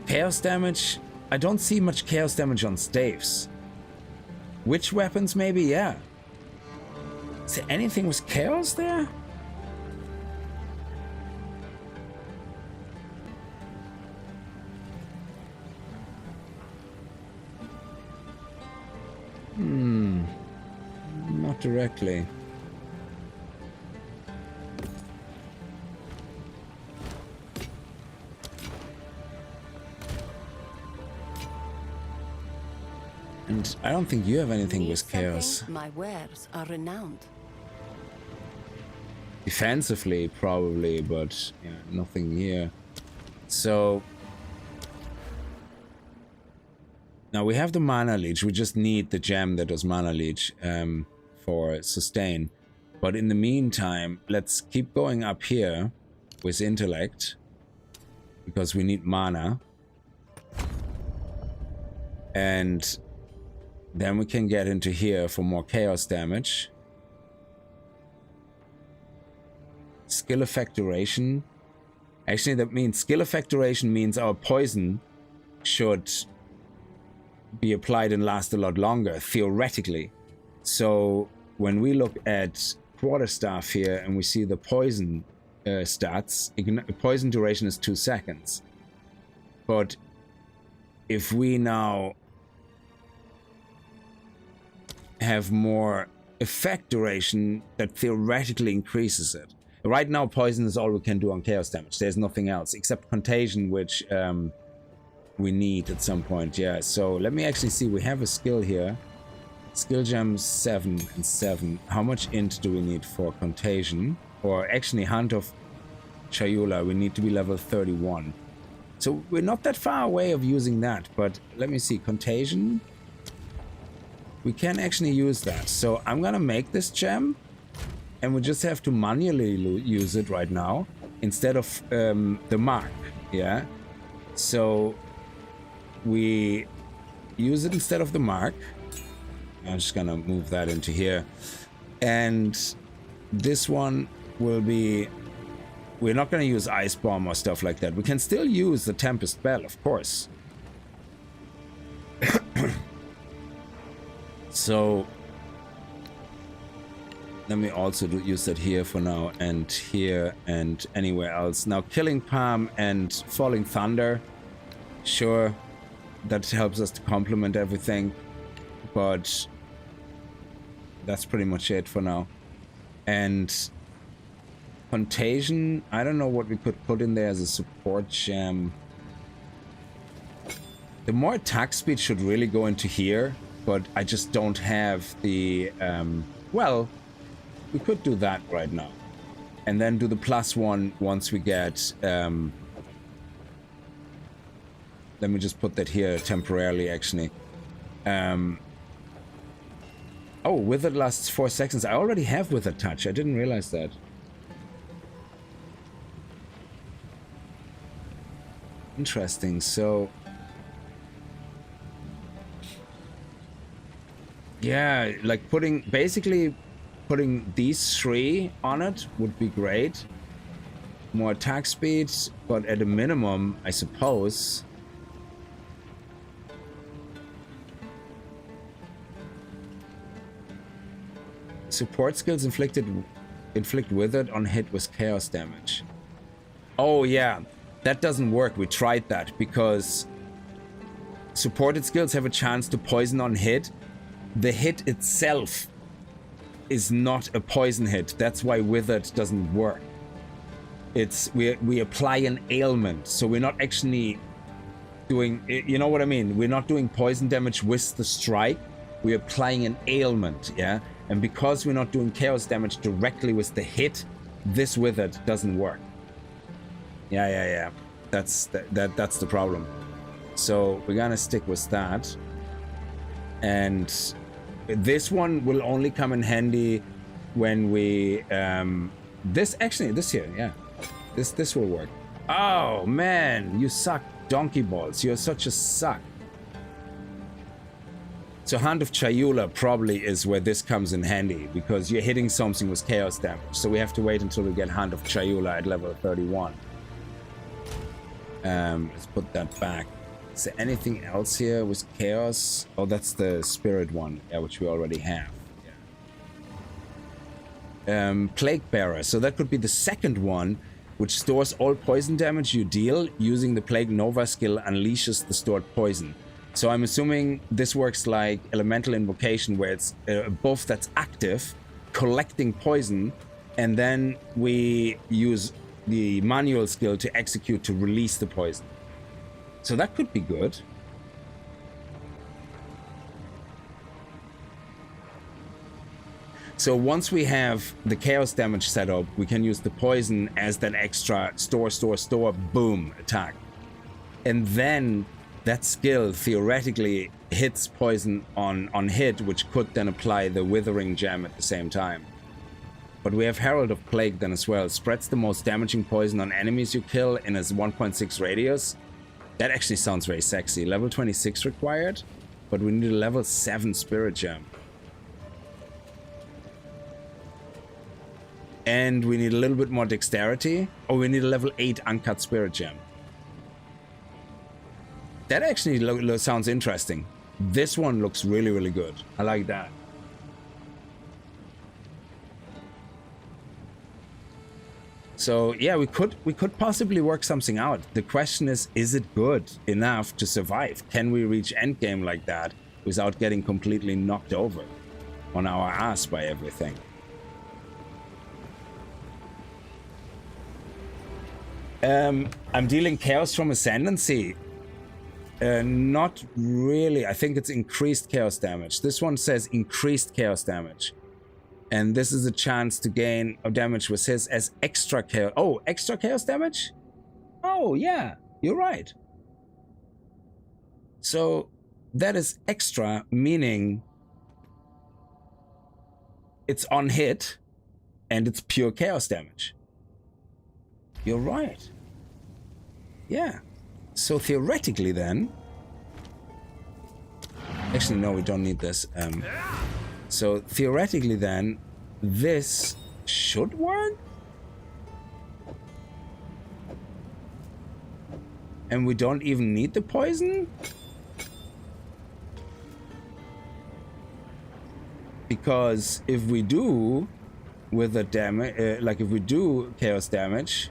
Speaker 1: chaos damage? I don't see much chaos damage on staves. Witch weapons, maybe, yeah. Is there anything with chaos there? Not directly. And I don't think you have anything with chaos.
Speaker 6: My wares are renowned.
Speaker 1: defensively, probably, but yeah, nothing here. So now we have the mana leech. We just need the gem that does mana leech for sustain. But in the meantime, let's keep going up here with intellect because we need mana. And then we can get into here for more chaos damage. Skill effect duration. Actually, that means skill effect duration means our poison should be applied and last a lot longer, theoretically. So when we look at Quarterstaff here and we see the poison stats, poison duration is 2 seconds. But if we now have more effect duration, that theoretically increases it. Right now, poison is all we can do on chaos damage. There's nothing else except contagion, which we need at some point. Yeah, so let me actually see. We have a skill here. Skill gems 7 and 7. How much int do we need for contagion? Or actually, Hand of Chayula, we need to be level 31. So we're not that far away of using that, but let me see. Contagion. We can actually use that. So I'm gonna make this gem. And we just have to manually use it right now instead of the mark, yeah? So we use it instead of the mark. I'm just gonna move that into here. And this one will be... We're not gonna use Ice Bomb or stuff like that. We can still use the Tempest Bell, of course. So... Let me also use that here for now, and here, and anywhere else. Now, Killing Palm and Falling Thunder. Sure, that helps us to complement everything. But that's pretty much it for now. And Contagion, I don't know what we could put in there as a support gem. The more attack speed should really go into here, but I just don't have the... well... We could do that right now. And then do the +1 once we get... let me just put that here temporarily, actually. Oh, Withered lasts 4 seconds. I already have Withered Touch. I didn't realize that. Interesting. So... yeah, like putting... Basically... Putting these 3 on it would be great. More attack speed, but at a minimum, I suppose. Support skills inflict withered on hit with chaos damage. Oh yeah, that doesn't work. We tried that because supported skills have a chance to poison on hit. The hit itself is not a poison hit. That's why withered doesn't work. It's we apply an ailment, so we're not actually doing, you know what I mean? We're not doing poison damage with the strike. We're applying an ailment, yeah? And because we're not doing chaos damage directly with the hit, this withered doesn't work. Yeah. That's the problem. So we're gonna stick with that. And this one will only come in handy when we this here, yeah. This will work. Oh man, you suck, donkey balls. You're such a suck. So Hand of Chayula probably is where this comes in handy because you're hitting something with chaos damage. So we have to wait until we get Hand of Chayula at level 31. Let's put that back. Is there anything else here with chaos? Oh, that's the spirit one, yeah, which we already have. Yeah. Plague Bearer. So that could be the second one, which stores all poison damage you deal. Using the Plague Nova skill unleashes the stored poison. So I'm assuming this works like Elemental Invocation, where it's a buff that's active, collecting poison, and then we use the manual skill to execute to release the poison. So that could be good. So once we have the chaos damage set up, we can use the poison as that extra store, boom attack. And then that skill theoretically hits poison on hit, which could then apply the withering gem at the same time. But we have Herald of Plague then as well. Spreads the most damaging poison on enemies you kill in a 1.6 radius. That actually sounds very sexy. Level 26 required, but we need a level 7 spirit gem. And we need a little bit more dexterity. Or we need a level 8 uncut spirit gem. That actually sounds interesting. This one looks really, really good. I like that. So yeah, we could possibly work something out. The question is it good enough to survive? Can we reach endgame like that without getting completely knocked over on our ass by everything? I'm dealing chaos from Ascendancy. Not really. I think it's increased chaos damage. This one says increased chaos damage. And this is a chance to gain damage with his as extra chaos. Oh, extra chaos damage? Oh, yeah, you're right. So that is extra, meaning it's on hit and it's pure chaos damage. You're right. Yeah. So theoretically then... Actually, no, we don't need this. So theoretically then, this should work? And we don't even need the poison? Because if we do with the damage, like if we do chaos damage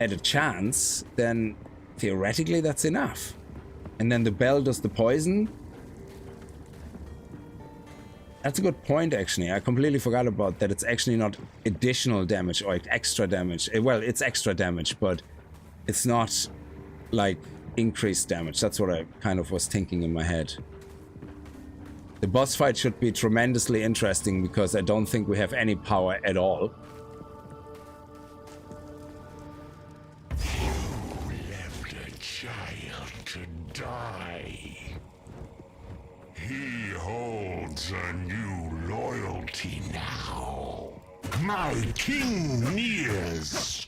Speaker 1: at a chance, then theoretically that's enough. And then the bell does the poison. That's a good point, actually. I completely forgot about that. It's actually not additional damage or extra damage. Well, it's extra damage, but it's not like increased damage. That's what I kind of was thinking in my head. The boss fight should be tremendously interesting because I don't think we have any power at all.
Speaker 8: You left a child to die. He holds a new loyalty now. My king nears.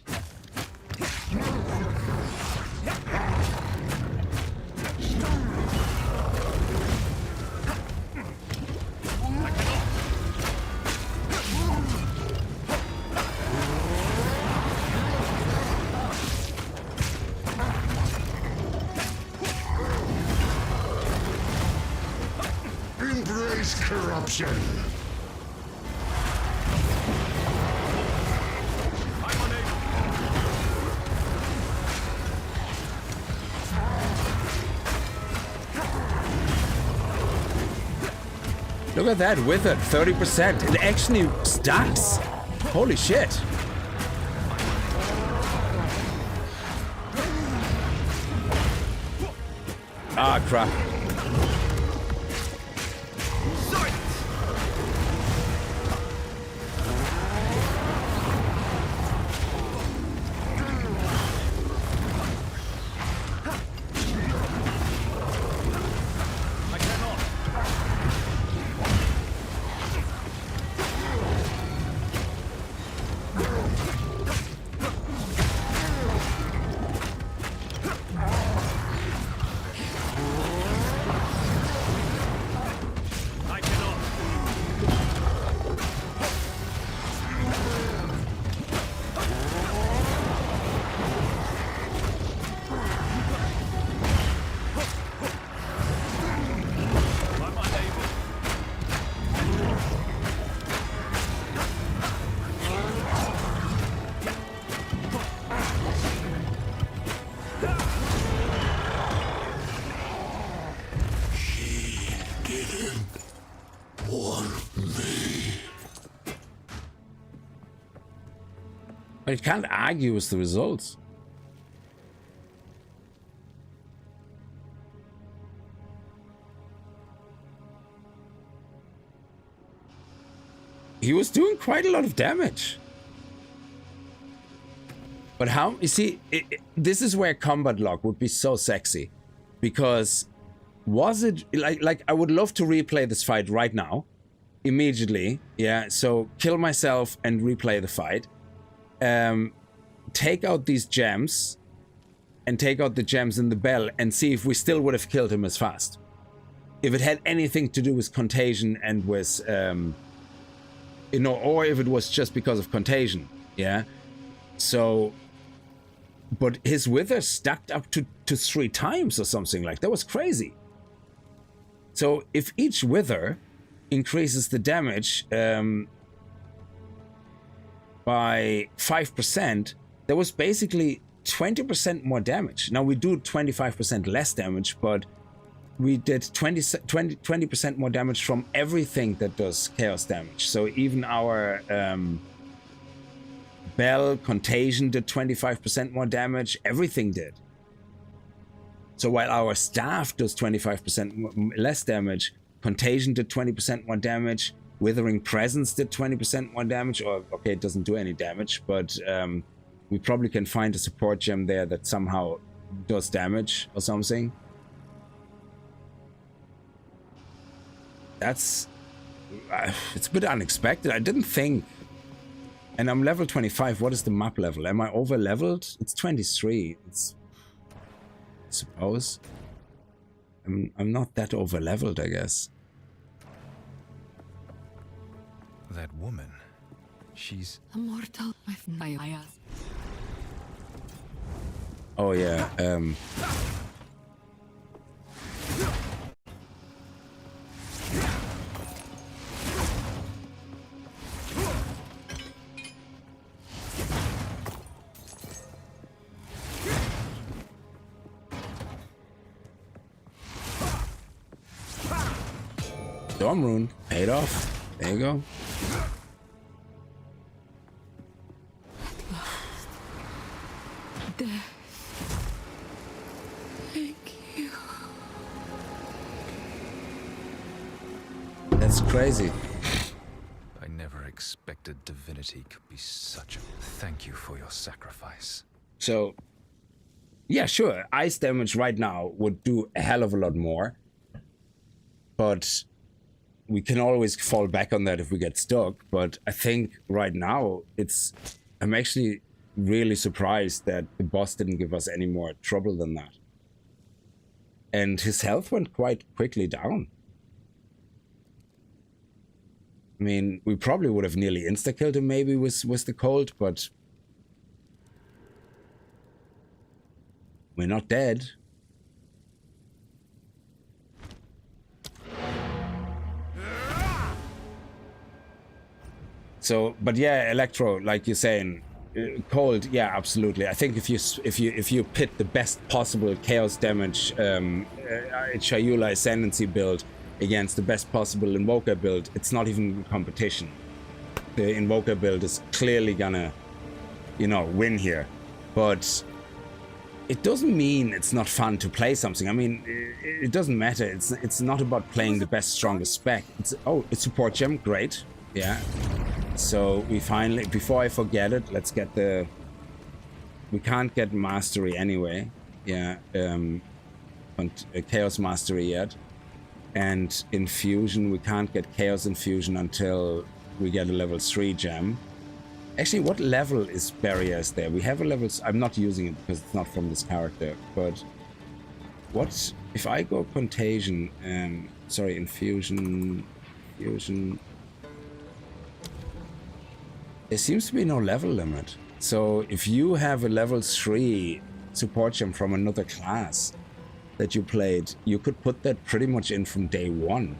Speaker 8: Embrace corruption.
Speaker 1: Look at that wither, 30%. It actually stacks. Holy shit. Ah, crap. But you can't argue with the results. he was doing quite a lot of damage. But how, you see, this is where combat log would be so sexy. Because was it, like I would love to replay this fight right now. Immediately, yeah, so kill myself and replay the fight. Take out these gems and take out the gems in the bell and see if we still would have killed him as fast. If it had anything to do with contagion and with, you know, or if it was just because of contagion, yeah. So, but his wither stacked up to 3 times or something like that. Was crazy. So if each wither increases the damage by 5%, there was basically 20% more damage. Now we do 25% less damage, but we did 20% more damage from everything that does chaos damage. So even our bell contagion did 25% more damage. Everything did. So while our staff does 25% less damage, contagion did 20% more damage. Withering Presence did 20% more damage. Or okay, it doesn't do any damage, but we probably can find a support gem there that somehow does damage or something. That's it's a bit unexpected. I didn't think. And I'm level 25. What is the map level? Am I over leveled? It's 23. It's, I suppose. I'm not that over leveled, I guess.
Speaker 2: That woman, she's
Speaker 5: Immortal with my
Speaker 1: Oh yeah, Storm Rune, paid off. There you go.
Speaker 5: Thank you.
Speaker 1: That's crazy.
Speaker 2: I never expected divinity could be such a... Thank you for your sacrifice.
Speaker 1: So, yeah, sure. Ice damage right now would do a hell of a lot more. But we can always fall back on that if we get stuck. But I think right now I'm actually really surprised that the boss didn't give us any more trouble than that. And his health went quite quickly down. I mean, we probably would have nearly insta-killed him maybe with the cold, but we're not dead. So, but yeah, Electro, like you're saying, cold, yeah, absolutely. I think if you pit the best possible chaos damage Chayula Ascendancy build against the best possible Invoker build, it's not even competition. The Invoker build is clearly gonna, you know, win here. But it doesn't mean it's not fun to play something. I mean, it doesn't matter. It's not about playing the best, strongest spec. It's support gem, great, yeah. So we finally, before I forget it, let's get the... We can't get Mastery anyway. Yeah, Chaos Mastery yet. And Infusion, we can't get Chaos Infusion until we get a level 3 gem. Actually, what level is Barriers there? We have a level... I'm not using it because it's not from this character, but... What... If I go Contagion and... Sorry, Infusion... There seems to be no level limit. So if you have a level 3 support gem from another class that you played, you could put that pretty much in from day 1.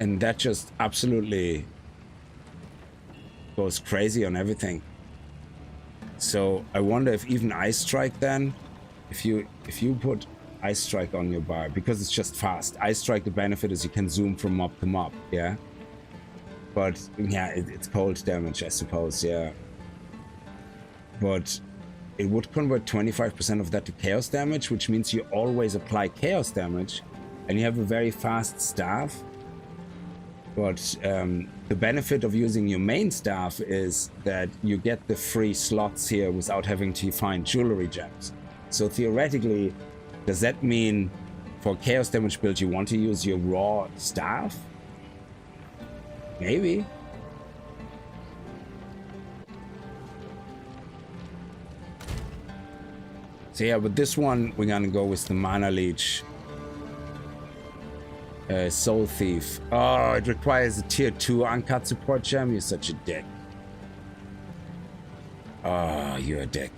Speaker 1: And that just absolutely goes crazy on everything. So I wonder if even Ice Strike then, if you put Ice Strike on your bar, because it's just fast. Ice Strike, the benefit is you can zoom from mob to mob, yeah? But yeah, it's cold damage, I suppose, yeah. But it would convert 25% of that to chaos damage, which means you always apply chaos damage, and you have a very fast staff. But the benefit of using your main staff is that you get the free slots here without having to find jewelry gems. So theoretically, does that mean for chaos damage build you want to use your raw staff? Maybe. So yeah, with this one, we're gonna go with the Mana Leech. Soul Thief. Oh, it requires a tier 2 uncut support gem. You're such a dick. Oh, you're a dick.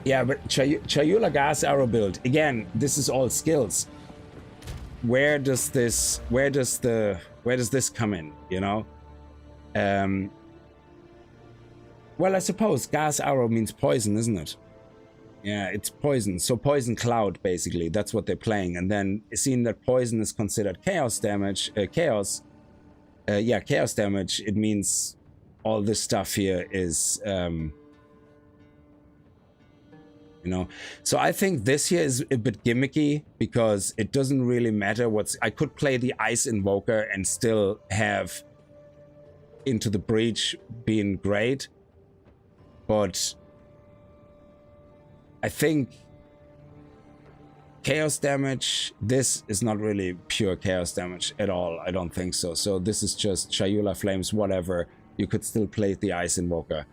Speaker 1: Yeah, but Chayula gas arrow build. Again, this is all skills. Where does this come in, you know? Well, I suppose gas arrow means poison, isn't it? Yeah, it's poison. So poison cloud, basically. That's what they're playing. And then seeing that poison is considered chaos damage, chaos damage, it means all this stuff here is, you know. So I think this here is a bit gimmicky because it doesn't really matter what's... I could play the Ice Invoker and still have Into the Breach being great. But I think chaos damage, this is not really pure chaos damage at all. I don't think so. So this is just Chayula Flames, whatever. You could still play the Ice Invoker.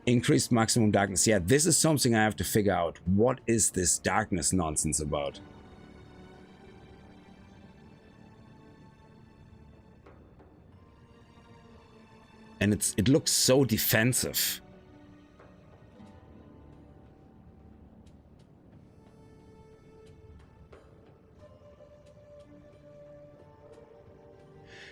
Speaker 1: Increased maximum darkness. Yeah, this is something I have to figure out. What is this darkness nonsense about? And it looks so defensive.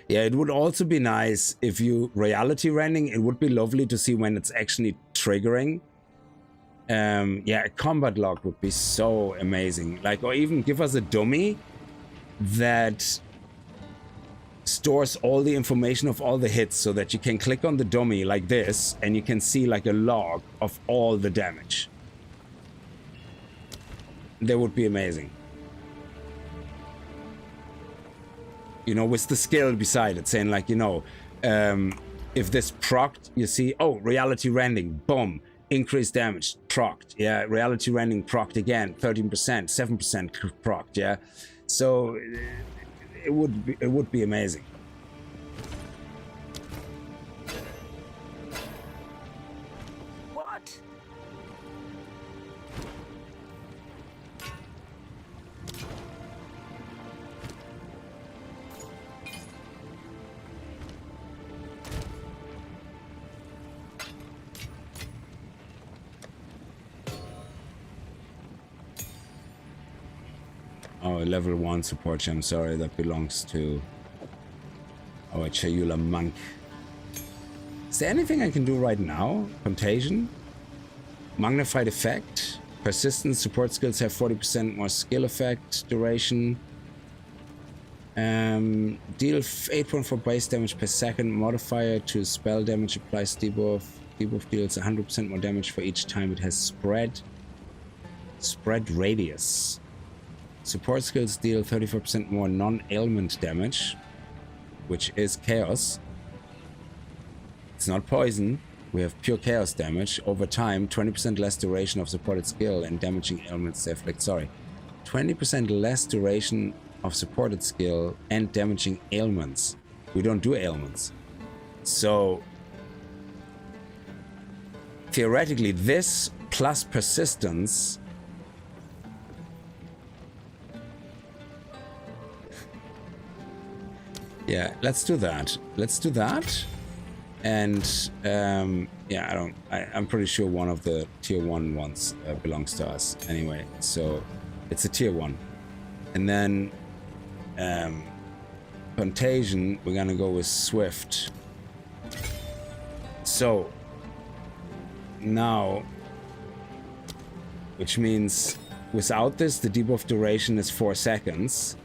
Speaker 1: Yeah, it would also be nice if you reality rending. It would be lovely to see when it's actually triggering. Yeah, a combat log would be so amazing. Like, or even give us a dummy that stores all the information of all the hits so that you can click on the dummy like this and you can see like a log of all the damage. That would be amazing. You know, with the skill beside it, saying like, you know, if this procced, you see, oh, reality rending, boom, increased damage, procced, yeah, reality rending procced again, 13%, 7% procced, yeah. So it would be amazing.
Speaker 6: What?
Speaker 1: Oh, a level 1 support gem, sorry, that belongs to our Chayula monk. Is there anything I can do right now? Contagion? Magnified effect? Persistence, support skills have 40% more skill effect, duration. Deal 8.4 base damage per second, modifier to spell damage applies debuff. Debuff deals 100% more damage for each time it has spread. Spread radius. Support skills deal 34% more non-ailment damage, which is chaos. It's not poison. We have pure chaos damage. Over time, 20% less duration of supported skill and damaging ailments they afflict. Sorry. 20% less duration of supported skill and damaging ailments. We don't do ailments. So, theoretically, this plus persistence... Yeah, let's do that. Let's do that. And yeah, I'm pretty sure one of the tier 1 ones belongs to us anyway. So it's a tier 1. And then Contagion, we're gonna go with Swift. So now, which means without this, the debuff duration is 4 seconds.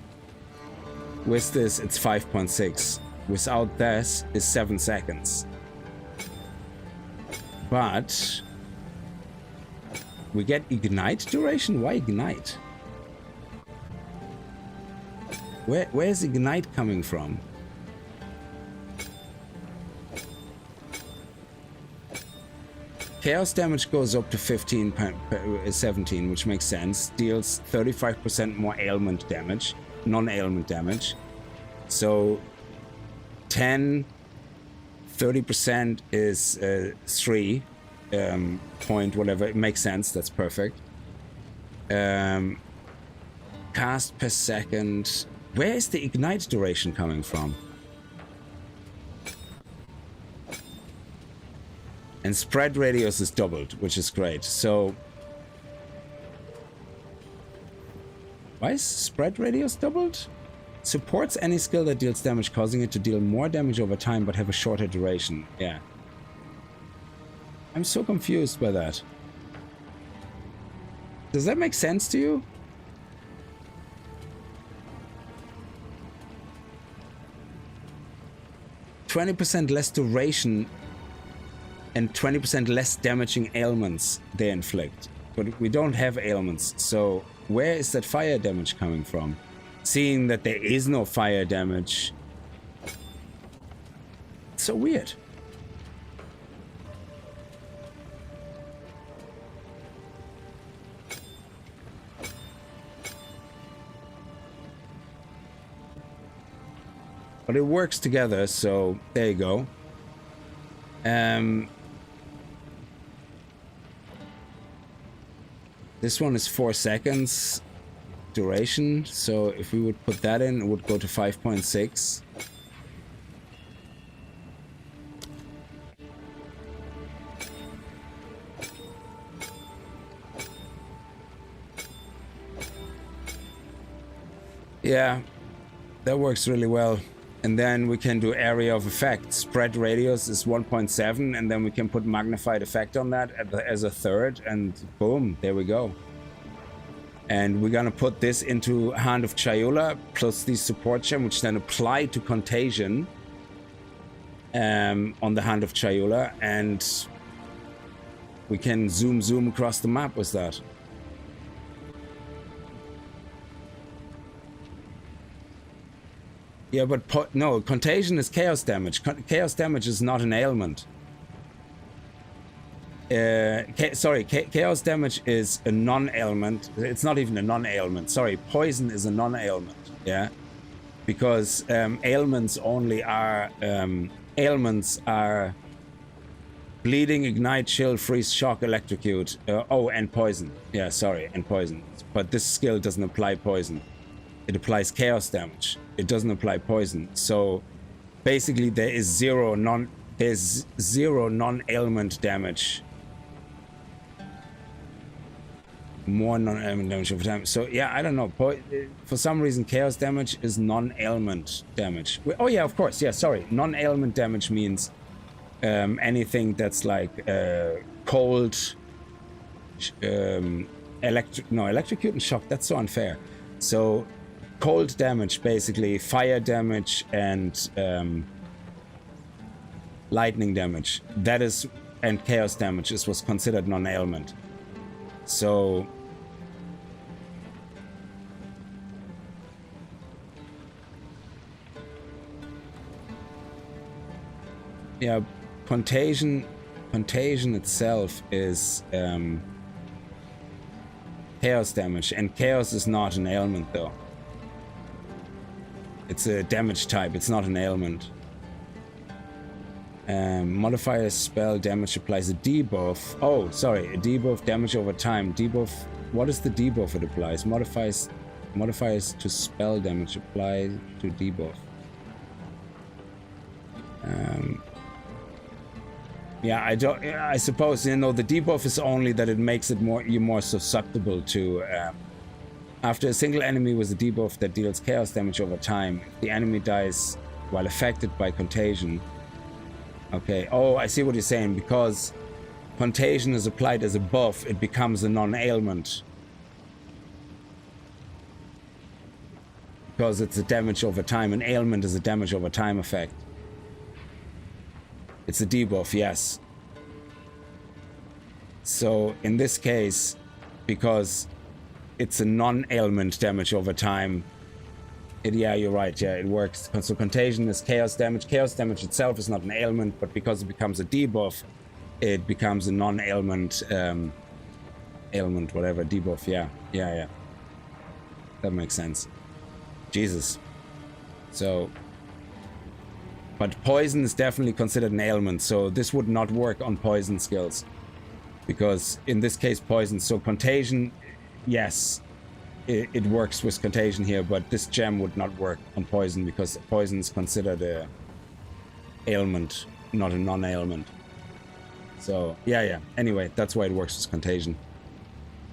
Speaker 1: With this, it's 5.6. Without this, is 7 seconds. But We get ignite duration? Why ignite? Where's ignite coming from? Chaos damage goes up to 17, which makes sense. Deals 35% more ailment damage, non-ailment damage. So 10, 30% is 3 point whatever. It makes sense. That's perfect. Cast per second. Where is the ignite duration coming from? And spread radius is doubled, which is great. So why is spread radius doubled? Supports any skill that deals damage, causing it to deal more damage over time but have a shorter duration. Yeah. I'm so confused by that. Does that make sense to you? %20 less duration and 20% less damaging ailments they inflict. But we don't have ailments, so where is that fire damage coming from? Seeing that there is no fire damage. It's so weird. But it works together, so there you go. This one is 4 seconds duration, so if we would put that in, it would go to 5.6. Yeah, that works really well. And then we can do area of effect. Spread radius is 1.7, and then we can put magnified effect on that as a third, and boom, there we go. And we're gonna put this into Hand of Chayula plus the support gem, which then apply to contagion on the Hand of Chayula, and we can zoom across the map with that. Yeah, but no, contagion is chaos damage. Chaos damage is not an ailment. Chaos damage is a non-ailment. It's not even a non-ailment. Sorry, poison is a non-ailment. Yeah, because ailments only are bleeding, ignite, chill, freeze, shock, electrocute. And poison. Yeah, sorry, and poison. But this skill doesn't apply poison. It applies chaos damage. It doesn't apply poison. So basically there is zero non-ailment damage. More non-ailment damage over time. So yeah, I don't know. For some reason chaos damage is non-ailment damage. Oh yeah, of course. Yeah, sorry. Non-ailment damage means anything that's like cold, electrocute and shock. That's so unfair. So cold damage, basically fire damage and lightning damage, that is, and chaos damage was considered non-ailment. So yeah, contagion itself is chaos damage, and chaos is not an ailment though. It's a damage type, it's not an ailment. Modifier spell damage applies a debuff. Oh, sorry, a debuff damage over time. Debuff, what is the debuff it applies? Modifiers to spell damage apply to debuff. Yeah, I suppose, you know, the debuff is only that it makes it you're more susceptible to after a single enemy with a debuff that deals chaos damage over time, if the enemy dies while affected by contagion. Okay, oh, I see what you're saying. Because contagion is applied as a buff, it becomes a non-ailment. Because it's a damage over time. An ailment is a damage over time effect. It's a debuff, yes. So in this case, because it's a non-ailment damage over time, yeah, you're right, yeah, it works. So contagion is chaos damage. Chaos damage itself is not an ailment, but because it becomes a debuff, it becomes a non-ailment, ailment, whatever, debuff, yeah. That makes sense. Jesus. So, but poison is definitely considered an ailment, so this would not work on poison skills. Because in this case, poison, so contagion, yes, it works with contagion here, but this gem would not work on poison because poison is considered a ailment, not a non-ailment. So, yeah. Anyway, that's why it works with contagion.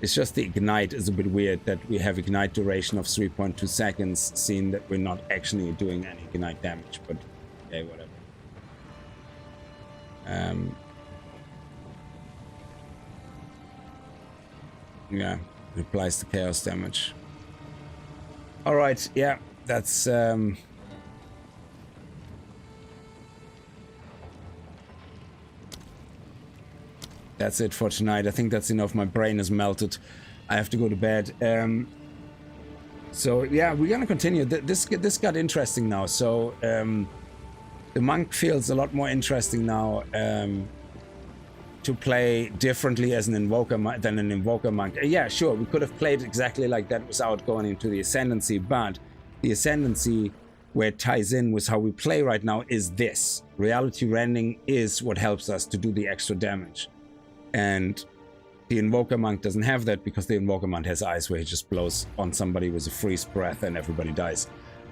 Speaker 1: It's just the ignite is a bit weird that we have ignite duration of 3.2 seconds, seeing that we're not actually doing any ignite damage, but okay, whatever. Yeah, it applies to chaos damage. Alright, yeah, that's it for tonight. I think that's enough. My brain is melted. I have to go to bed. So yeah, we're gonna continue. This got interesting now. So the monk feels a lot more interesting now to play differently as an invoker than an invoker monk. Yeah, sure, we could have played exactly like that without going into the Ascendancy, but the Ascendancy, where it ties in with how we play right now, is this. Reality rending is what helps us to do the extra damage. And the Invoker Monk doesn't have that because the Invoker Monk has eyes where he just blows on somebody with a freeze breath and everybody dies.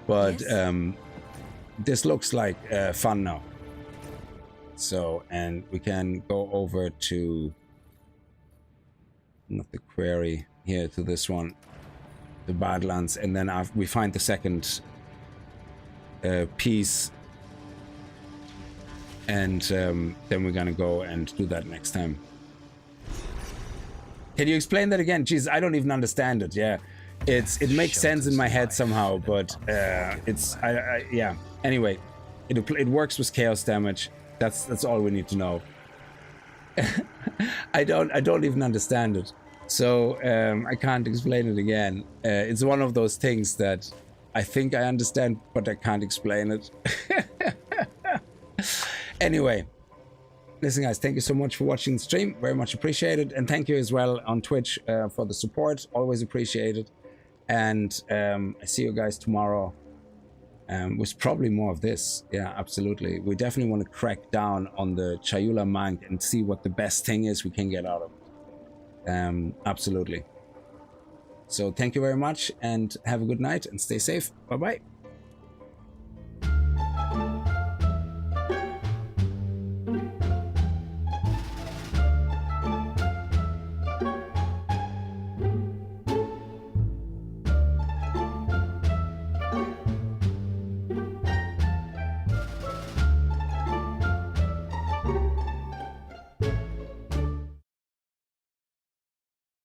Speaker 1: But yes. This looks like fun now. So, and we can go over to, not the query, here to this one, the Badlands, and then we find the second piece. And then we're gonna go and do that next time. Can you explain that again? Jeez, I don't even understand it. Yeah, it makes sense in my head somehow, but yeah. Anyway, it works with chaos damage. That's all we need to know. I don't even understand it, so I can't explain it again. It's one of those things that I think I understand, but I can't explain it. Anyway. Listen, guys, thank you so much for watching the stream. Very much appreciated. And thank you as well on Twitch for the support. Always appreciated. And I see you guys tomorrow with probably more of this. Yeah, absolutely. We definitely want to crack down on the Chayula monk and see what the best thing is we can get out of it. Absolutely. So thank you very much and have a good night and stay safe. Bye-bye.